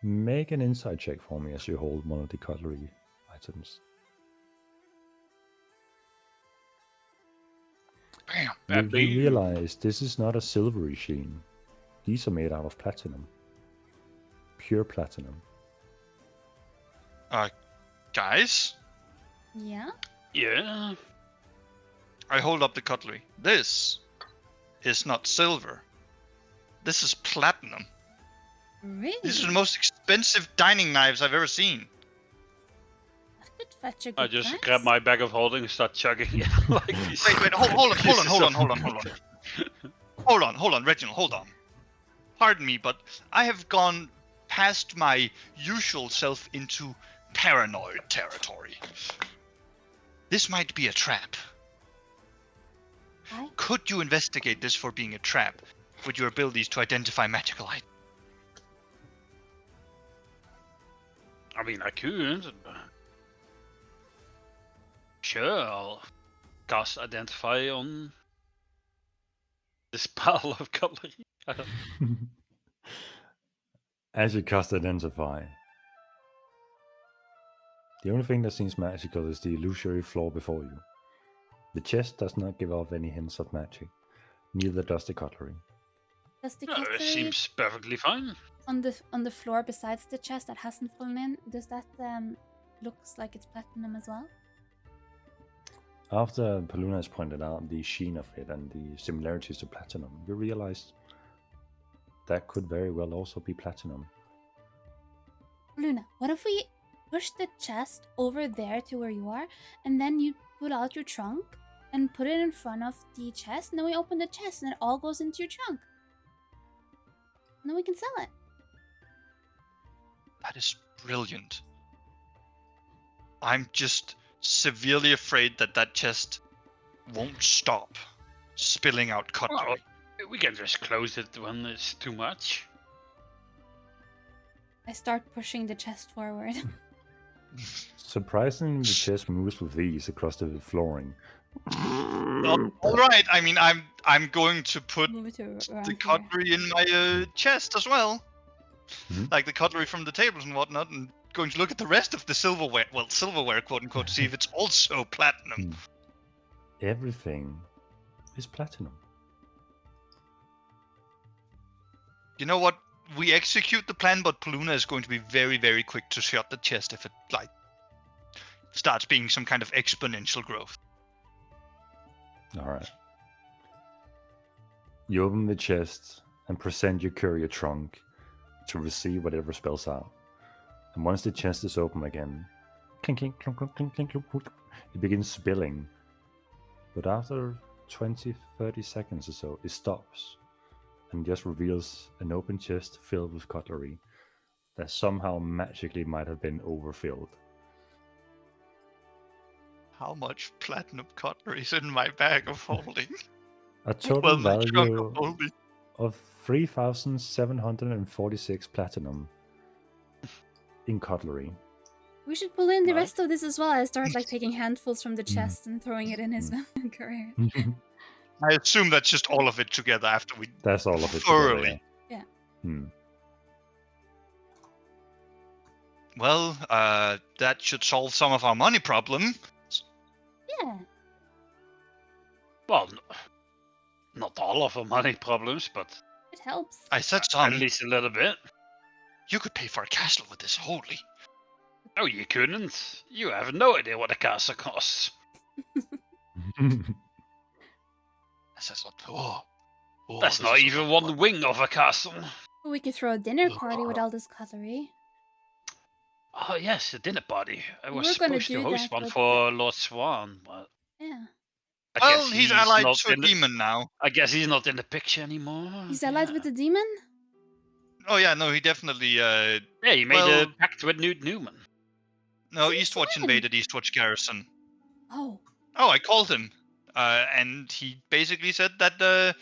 Make an insight check for me as you hold one of the cutlery items. Bam. You realize this is not a silvery sheen. These are made out of platinum. Pure platinum. Guys, Yeah? Yeah. I hold up the cutlery. This is not silver. This is platinum. Really? These are the most expensive dining knives I've ever seen. That could fetch a good I just price. grab my bag of holding and start chugging it like these. Wait, hold on, Reginald, hold on. Pardon me, but I have gone past my usual self into paranoid territory. This might be a trap. Could you investigate this for being a trap with your abilities to identify magical items? I mean, I could. Sure, I'll cast Identify on this pile of cutlery. I don't- As you cast Identify, the only thing that seems magical is the illusory floor before you. The chest does not give off any hints of magic, neither does the cutlery. Does the No, cutlery it seems perfectly fine. on the floor besides the chest that hasn't fallen in, does that looks like it's platinum as well? After Paluna has pointed out the sheen of it and the similarities to platinum, you realize that could very well also be platinum. Luna, what if we push the chest over there to where you are, and then you pull out your trunk and put it in front of the chest, and then we open the chest and it all goes into your trunk. And then we can sell it. That is brilliant. I'm just severely afraid that chest won't stop spilling out cutlery. Well, we can just close it when it's too much. I start pushing the chest forward. Surprisingly, the chest moves with ease across the flooring. All right. I mean, I'm going to put Move it to around the here. cutlery in my chest as well, Mhm. like the cutlery from the tables and whatnot, and going to look at the rest of the silverware, quote unquote, to see if it's also platinum. Everything is platinum. You know what? We execute the plan, but Paluna is going to be very, very quick to shut the chest if it starts being some kind of exponential growth. Alright. You open the chest and present your courier trunk to receive whatever spells out. And once the chest is open again, clink, clink, clink, clink, clink, clink, clink, clink, it begins spilling. But after 20-30 seconds or so, it stops and just reveals an open chest filled with cutlery that somehow magically might have been overfilled. How much platinum cutlery is in my bag of holding? A total My trunk value of holding. of 3,746 platinum in cutlery. We should pull in the Right. rest of this as well. I start taking handfuls from the chest and throwing it in his career. I assume that's just all of it together after we That's all of it. thoroughly. Together, Yeah. Hmm. Well, that should solve some of our money problem. Yeah. Well, not all of our money problems, but It helps. I said at some. least a little bit. You could pay for a castle with this, holy. No, you couldn't. You have no idea what a castle costs. says, oh, That's this not is a even lot one of wing of a castle. We could throw a dinner party with all this cutlery. Oh yes, a dinner party. I We was were gonna supposed to do host that, one but for Lord Swan, but yeah. I Well, guess he's allied not to a in the, demon now. I guess he's not in the picture anymore. He's allied yeah. with the demon? Oh yeah, no, he definitely. Yeah, he made well- a pact with Newt Newman. No, Since Eastwatch when? invaded Eastwatch Garrison. Oh. Oh, I called him, and he basically said that the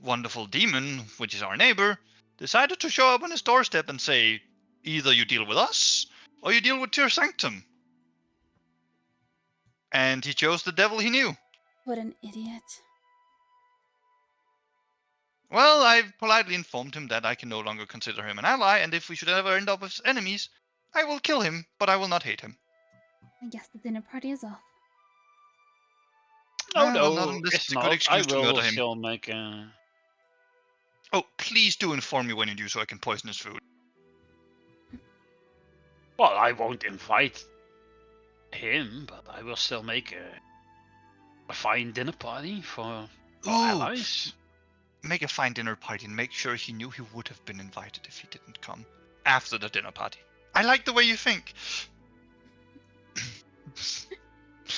wonderful demon, which is our neighbor, decided to show up on his doorstep and say, either you deal with us, or you deal with Tyr Sanctum. And he chose the devil he knew. What an idiot. Well, I've politely informed him that I can no longer consider him an ally, and if we should ever end up as enemies, I will kill him, but I will not hate him. I guess the dinner party is off. Oh well, no, not unless it's it's a good not. I excuse to will murder him. still make a. Oh, please do inform me when you do so I can poison his food. Well, I won't invite him, but I will still make a fine dinner party for our allies. Make a fine dinner party and make sure he knew he would have been invited if he didn't come after the dinner party. I like the way you think.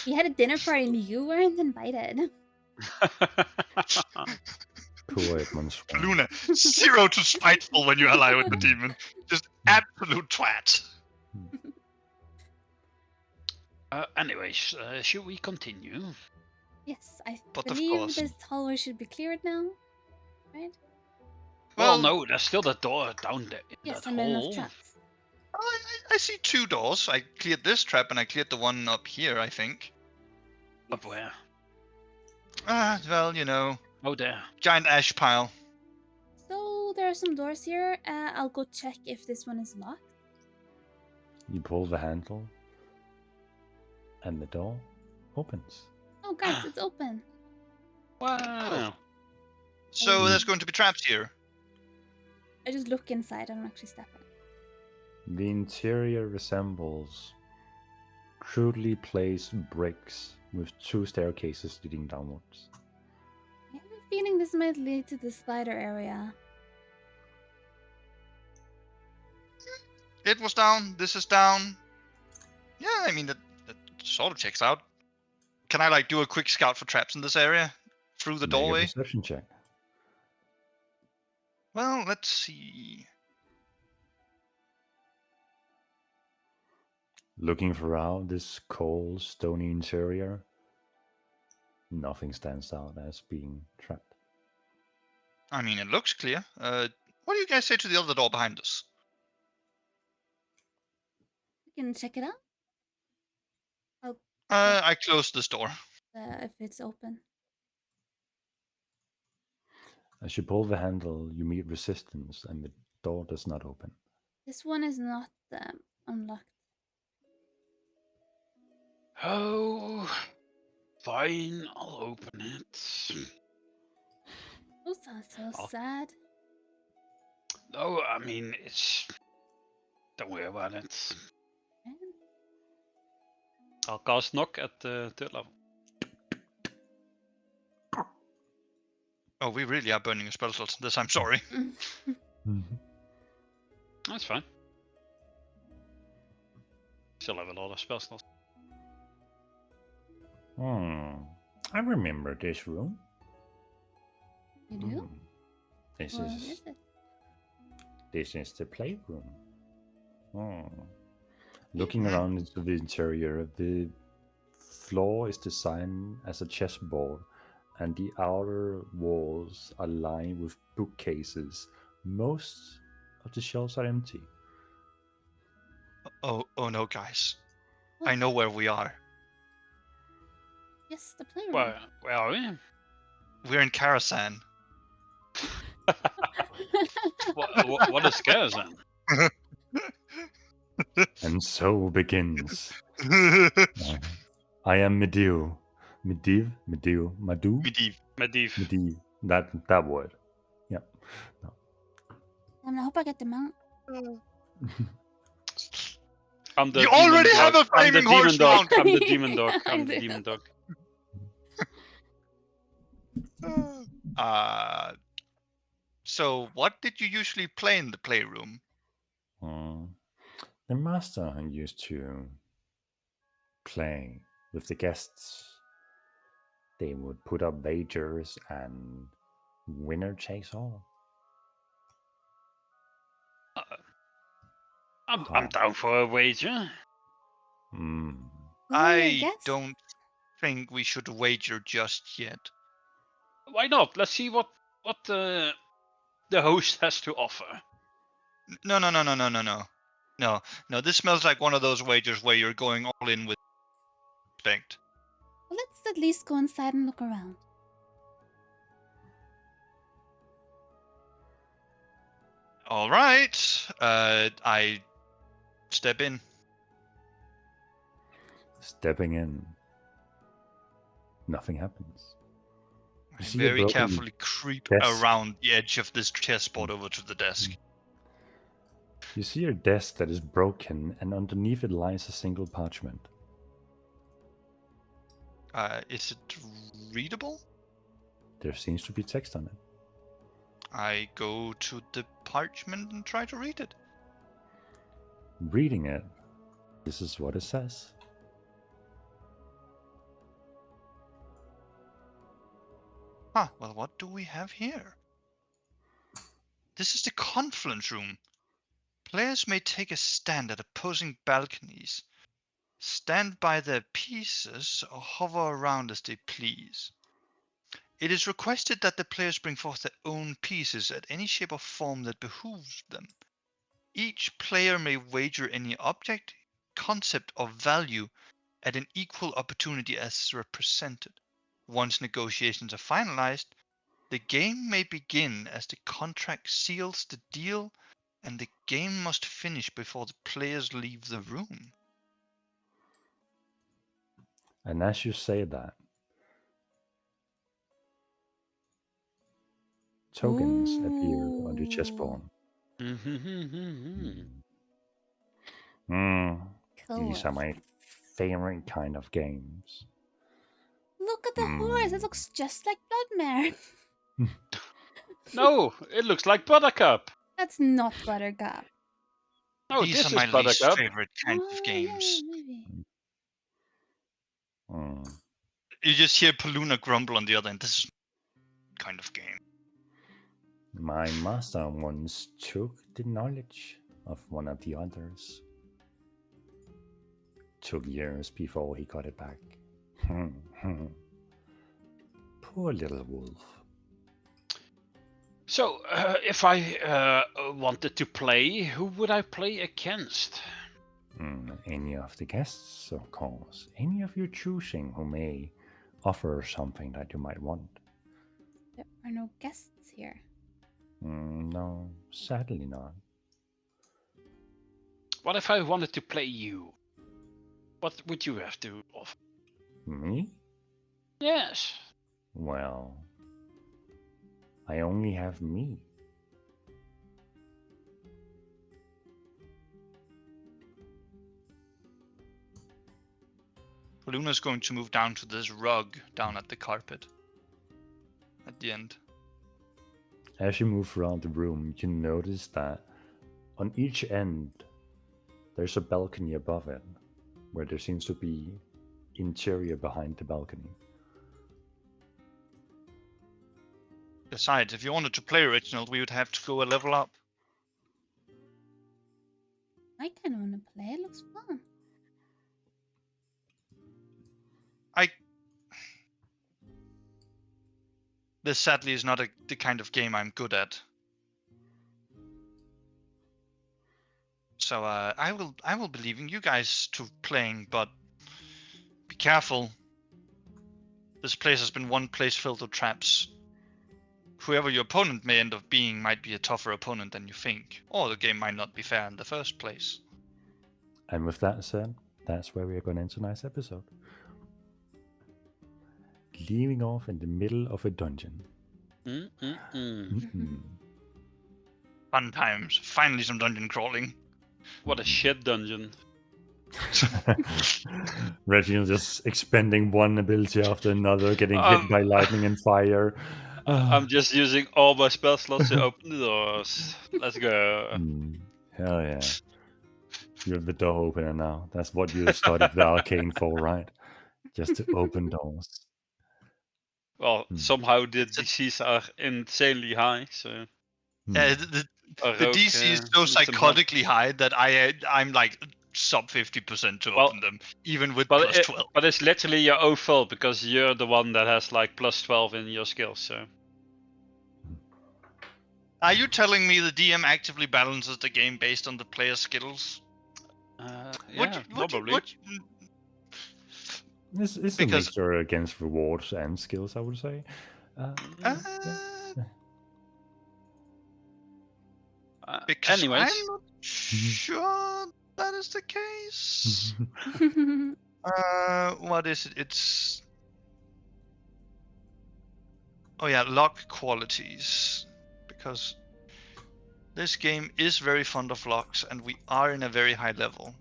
He had a dinner party and you weren't invited. Poor Edmund Swan. Luna, 0 to spiteful when you ally with the demon. Just absolute twat. Anyways, should we continue? Yes, I But of believe course. this hallway should be cleared now. Right? Well, no, there's still the door down there. In Yes, that and enough hole. traps. I see 2 doors. I cleared this trap and I cleared the one up here, I think. Up where? Well, you know, Oh, there. giant ash pile. So there are some doors here. I'll go check if this one is locked. You pull the handle, and the door opens. Oh, guys, it's open. Wow. So there's going to be traps here. I just look inside. I don't actually step in. The interior resembles crudely placed bricks with 2 staircases leading downwards. I have a feeling this might lead to the spider area. It was down. This is down. Yeah, I mean, that sort of checks out. Can I, do a quick scout for traps in this area? Through the Make a doorway? perception check. Well, let's see. Looking throughout this cold, stony interior, nothing stands out as being trapped. I mean, it looks clear. What do you guys say to the other door behind us? You can check it out. I closed this door. If it's open. As you pull the handle, you meet resistance, and the door does not open. This one is not unlocked. Oh, fine. I'll open it. Oh, that's so Oh. sad. No, I mean it's. Don't worry about it. Okay. I'll cast knock at the 3rd level. Oh, we really are burning a spell slot this. I'm sorry. That's fine. Still have a lot of spell slots. I remember this room. You do? Hmm. This What is is it? This is the playroom. Looking around into the interior, the floor is designed as a chessboard, and the outer walls are lined with bookcases. Most of the shelves are empty. Oh no, guys. I What? know where we are. Yes, the playroom. Where are we? We're in Karasan. What is Karazhan? And so begins. I am Medivh. Medivh? Madu? Medivh. Medivh. That word. Yeah. No. I hope I get the mount. I'm the You demon already dog. have a I'm the flaming horse demon dog. mount. I'm the demon dog. I I'm the do. demon dog. So what did you usually play in the playroom? The master used to play with the guests. They would put up wagers and winner takes all. I'm down for a wager. Mm. Who are your I guests? don't think we should wager just yet. Why not? Let's see what the host has to offer. No. No, this smells like one of those wagers where you're going all in with respect. Well, let's at least go inside and look around. All right. I step in. Stepping in, nothing happens. I see a very broken carefully creep desk. around the edge of this chessboard over to the desk. You see a desk that is broken, and underneath it lies a single parchment. Is it readable? There seems to be text on it. I go to the parchment and try to read it. Reading it, this is what it says. Well, what do we have here? This is the conference room. Players may take a stand at opposing balconies, stand by their pieces, or hover around as they please. It is requested that the players bring forth their own pieces at any shape or form that behooves them. Each player may wager any object, concept, or value at an equal opportunity as represented. Once negotiations are finalized, the game may begin as the contract seals the deal, and the game must finish before the players leave the room. And as you say that, tokens appear on the chessboard. Mm-hmm. These are my favorite kind of games. Look at the horse. It looks just like Bloodmare. No, it looks like Buttercup. That's not Buttercup. No, These this are is my least Buttercup. favorite kind Oh, of games. yeah, maybe. You just hear Paluna grumble on the other end. This is kind of game. My master once took the knowledge of one of the others. Took years before he got it back. Poor little wolf. So, if I wanted to play, who would I play against? Any of the guests, of course. Any of your choosing who may offer something that you might want. There are no guests here. No, sadly not. What if I wanted to play you? What would you have to offer? Me? Yes. Well, I only have me. Paluna's going to move down to this rug down at the carpet. At the end. As you move around the room, you notice that on each end there's a balcony above it, where there seems to be interior behind the balcony. Besides, if you wanted to play original, we would have to go a level up. I kind of want to play. It looks fun. This sadly is not the kind of game I'm good at. So I will be leaving you guys to playing, but be careful. This place has been one place filled with traps. Whoever your opponent may end up being might be a tougher opponent than you think, or the game might not be fair in the first place. And with that said, that's where we are going to end tonight's episode. Leaving off in the middle of a dungeon. Fun times. Finally some dungeon crawling. What a shit dungeon. Reginald just expending one ability after another, getting hit by lightning and fire. I'm just using all my spell slots to open the doors. Let's go. Hell yeah. You're the door opener now. That's what you studied the arcane for, right? Just to open doors. Well, somehow the It's a- DCs are insanely high, so Yeah, Hmm. the DC is so somehow. psychotically high that I'm like sub 50% to Well, open them, even with But plus 12. but it's literally your own fault because you're the one that has like plus 12 in your skills. So Are you telling me the DM actively balances the game based on the player's skills? yeah, probably. It's a Because mixture against rewards and skills, I would say. Yeah. because I'm Anyways, not sure that is the case. What is it? It's lock qualities, because this game is very fond of locks, and we are in a very high level.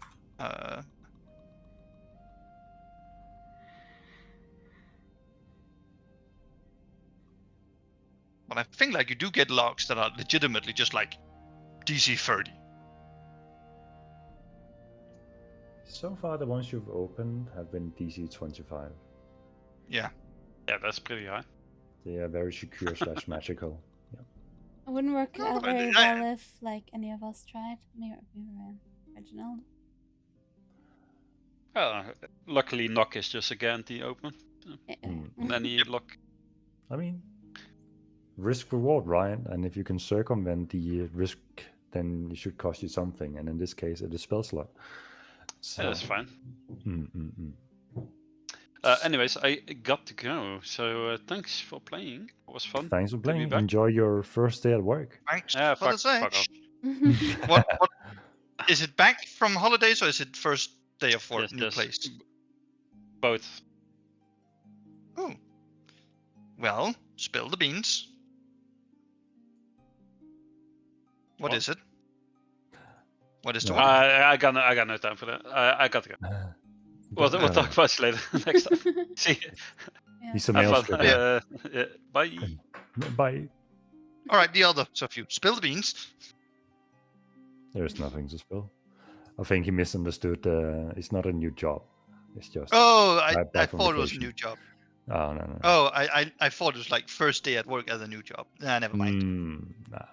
But I think like you do get locks that are legitimately just like DC 30. So far, the ones you've opened have been DC 25. Yeah. yeah, that's pretty high. They are very secure / magical. Yeah. It wouldn't work No, out but very I- well if like any of us tried. Me or Reginald. Luckily, knock is just a guarantee open. Mm. Any luck. I mean, risk reward, right? And if you can circumvent the risk, then it should cost you something. And in this case, it is spell slot. So, Yeah, that's fine. mm. Anyways, I got to go. So thanks for playing. It was fun. Thanks for to be playing. back. Enjoy your first day at work. Thanks Yeah, for the fuck search. off. What is it, back from holidays or is it first day of work, new Just place? both. Oh. Well, spill the beans. What is it? What is the No. work? I got no time for that. I got to go. We'll talk about it later next time. See you. He's a Have mail fun. stripper. Yeah, bye. Bye. All right, the other. So if you spill the beans. There's nothing to spill. I think he misunderstood. It's not a new job. It's just. Oh, right I back from thought it was a vacation. new job. Oh no. Oh, I thought it was like first day at work as a new job. Nah, never mind. Nah.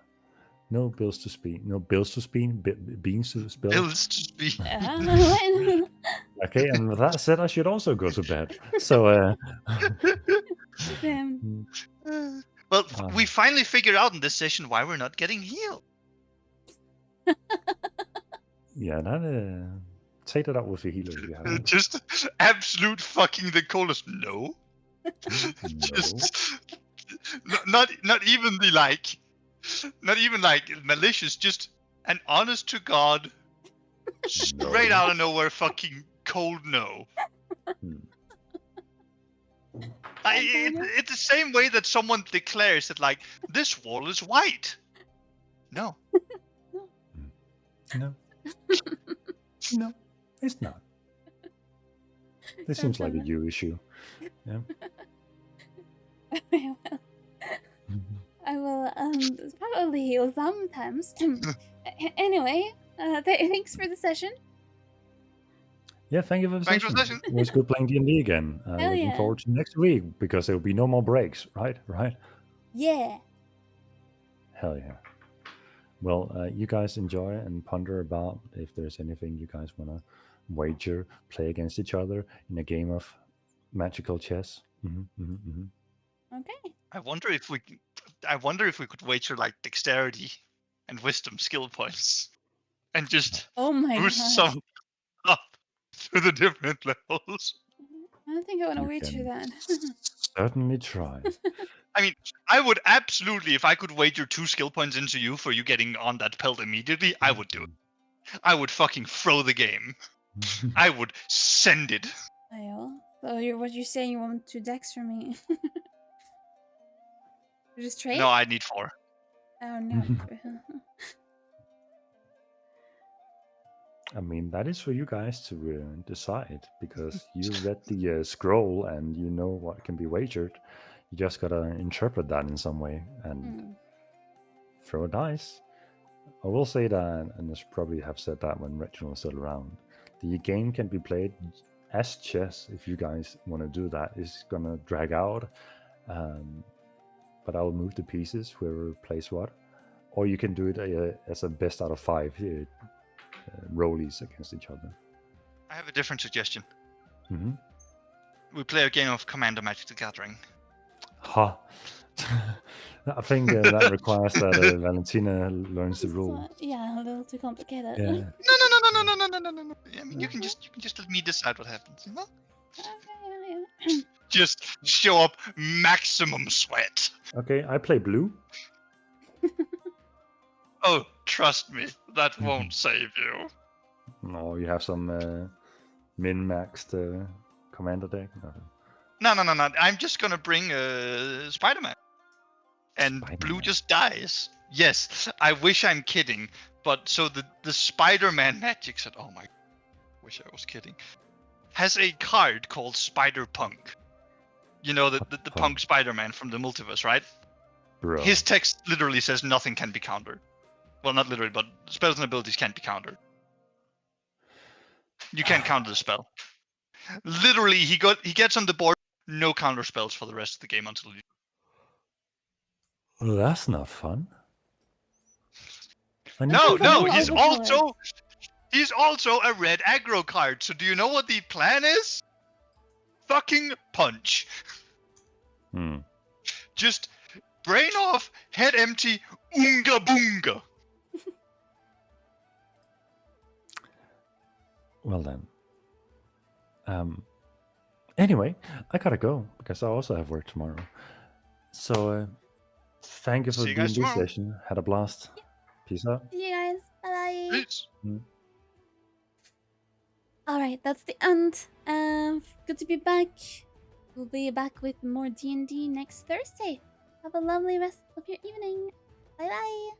No bills to speak. No bills to speak. Beans to spill. Bills to speak. Okay, and with that said, I should also go to bed. So, Damn. Well, we finally figured out in this session why we're not getting healed. yeah, that take that up with the healer if you have. Just absolute fucking the coldest. No. No. Just not even the like, not even like malicious. Just an honest to God, straight No. out of nowhere, fucking cold no. It's the same way that someone declares that like this wall is white. No. No. No, it's not. This seems like a you issue. Yeah. I will probably heal sometimes. Anyway, thanks for the session. Yeah, thank you for the Thanks for session. the session. It was good playing D&D again. Hell Looking yeah. forward to next week because there will be no more breaks, right? Right? Yeah. Hell yeah. Well, you guys enjoy and ponder about if there's anything you guys want to wager, play against each other in a game of magical chess. Okay. I wonder if we could wager like dexterity and wisdom skill points, and just Oh my boost god. some up to the different levels. I don't think I want to You wager can that. certainly try. I mean, I would absolutely, if I could wager 2 skill points into you for you getting on that pelt immediately, I would do it. I would fucking throw the game. I would send it. Ayo. So what you're saying, you want 2 decks from me? You just trade? No, I need 4. Oh no. I mean, that is for you guys to decide because you read the scroll and you know what can be wagered. You just gotta interpret that in some way and Hmm. throw dice. I will say that, and I should probably have said that when Reginald was still around. The game can be played as chess if you guys want to do that. It's gonna drag out, but I'll move the pieces whoever plays what. Or you can do it as a best out of 5 rollies against each other. I have a different suggestion. Mm-hmm. We play a game of Commander Magic the Gathering. Ha! I think that requires that Valentina learns the It's, rules. yeah, a little too complicated. Yeah. No. I mean, you can just let me decide what happens. You know? Just show up maximum sweat. Okay, I play blue. Oh, trust me, that won't save you. No, you have some min-maxed commander deck. No. No. I'm just gonna bring Spider-Man, and Blue Spider-Man. just dies. Yes, I wish I'm kidding, but so the Spider-Man magic set. Oh my, wish I was kidding. Has a card called Spider-Punk. You know the punk Spider-Man from the multiverse, right? Bro. His text literally says nothing can be countered. Well, not literally, but spells and abilities can't be countered. You can't counter the spell. Literally, he gets on the board, no counter spells for the rest of the game until you. Well, that's not fun. No, Overpowered. he's also a red aggro card. So do you know what the plan is? Fucking punch. Just brain off, head empty, oonga boonga. Well then. Anyway, I gotta go because I also have work tomorrow. So thank you for See you doing guys this tomorrow. session. Had a blast. Peace out. See you guys. Bye. Peace. Alright, that's the end. Good to be back. We'll be back with more D&D next Thursday. Have a lovely rest of your evening. Bye bye.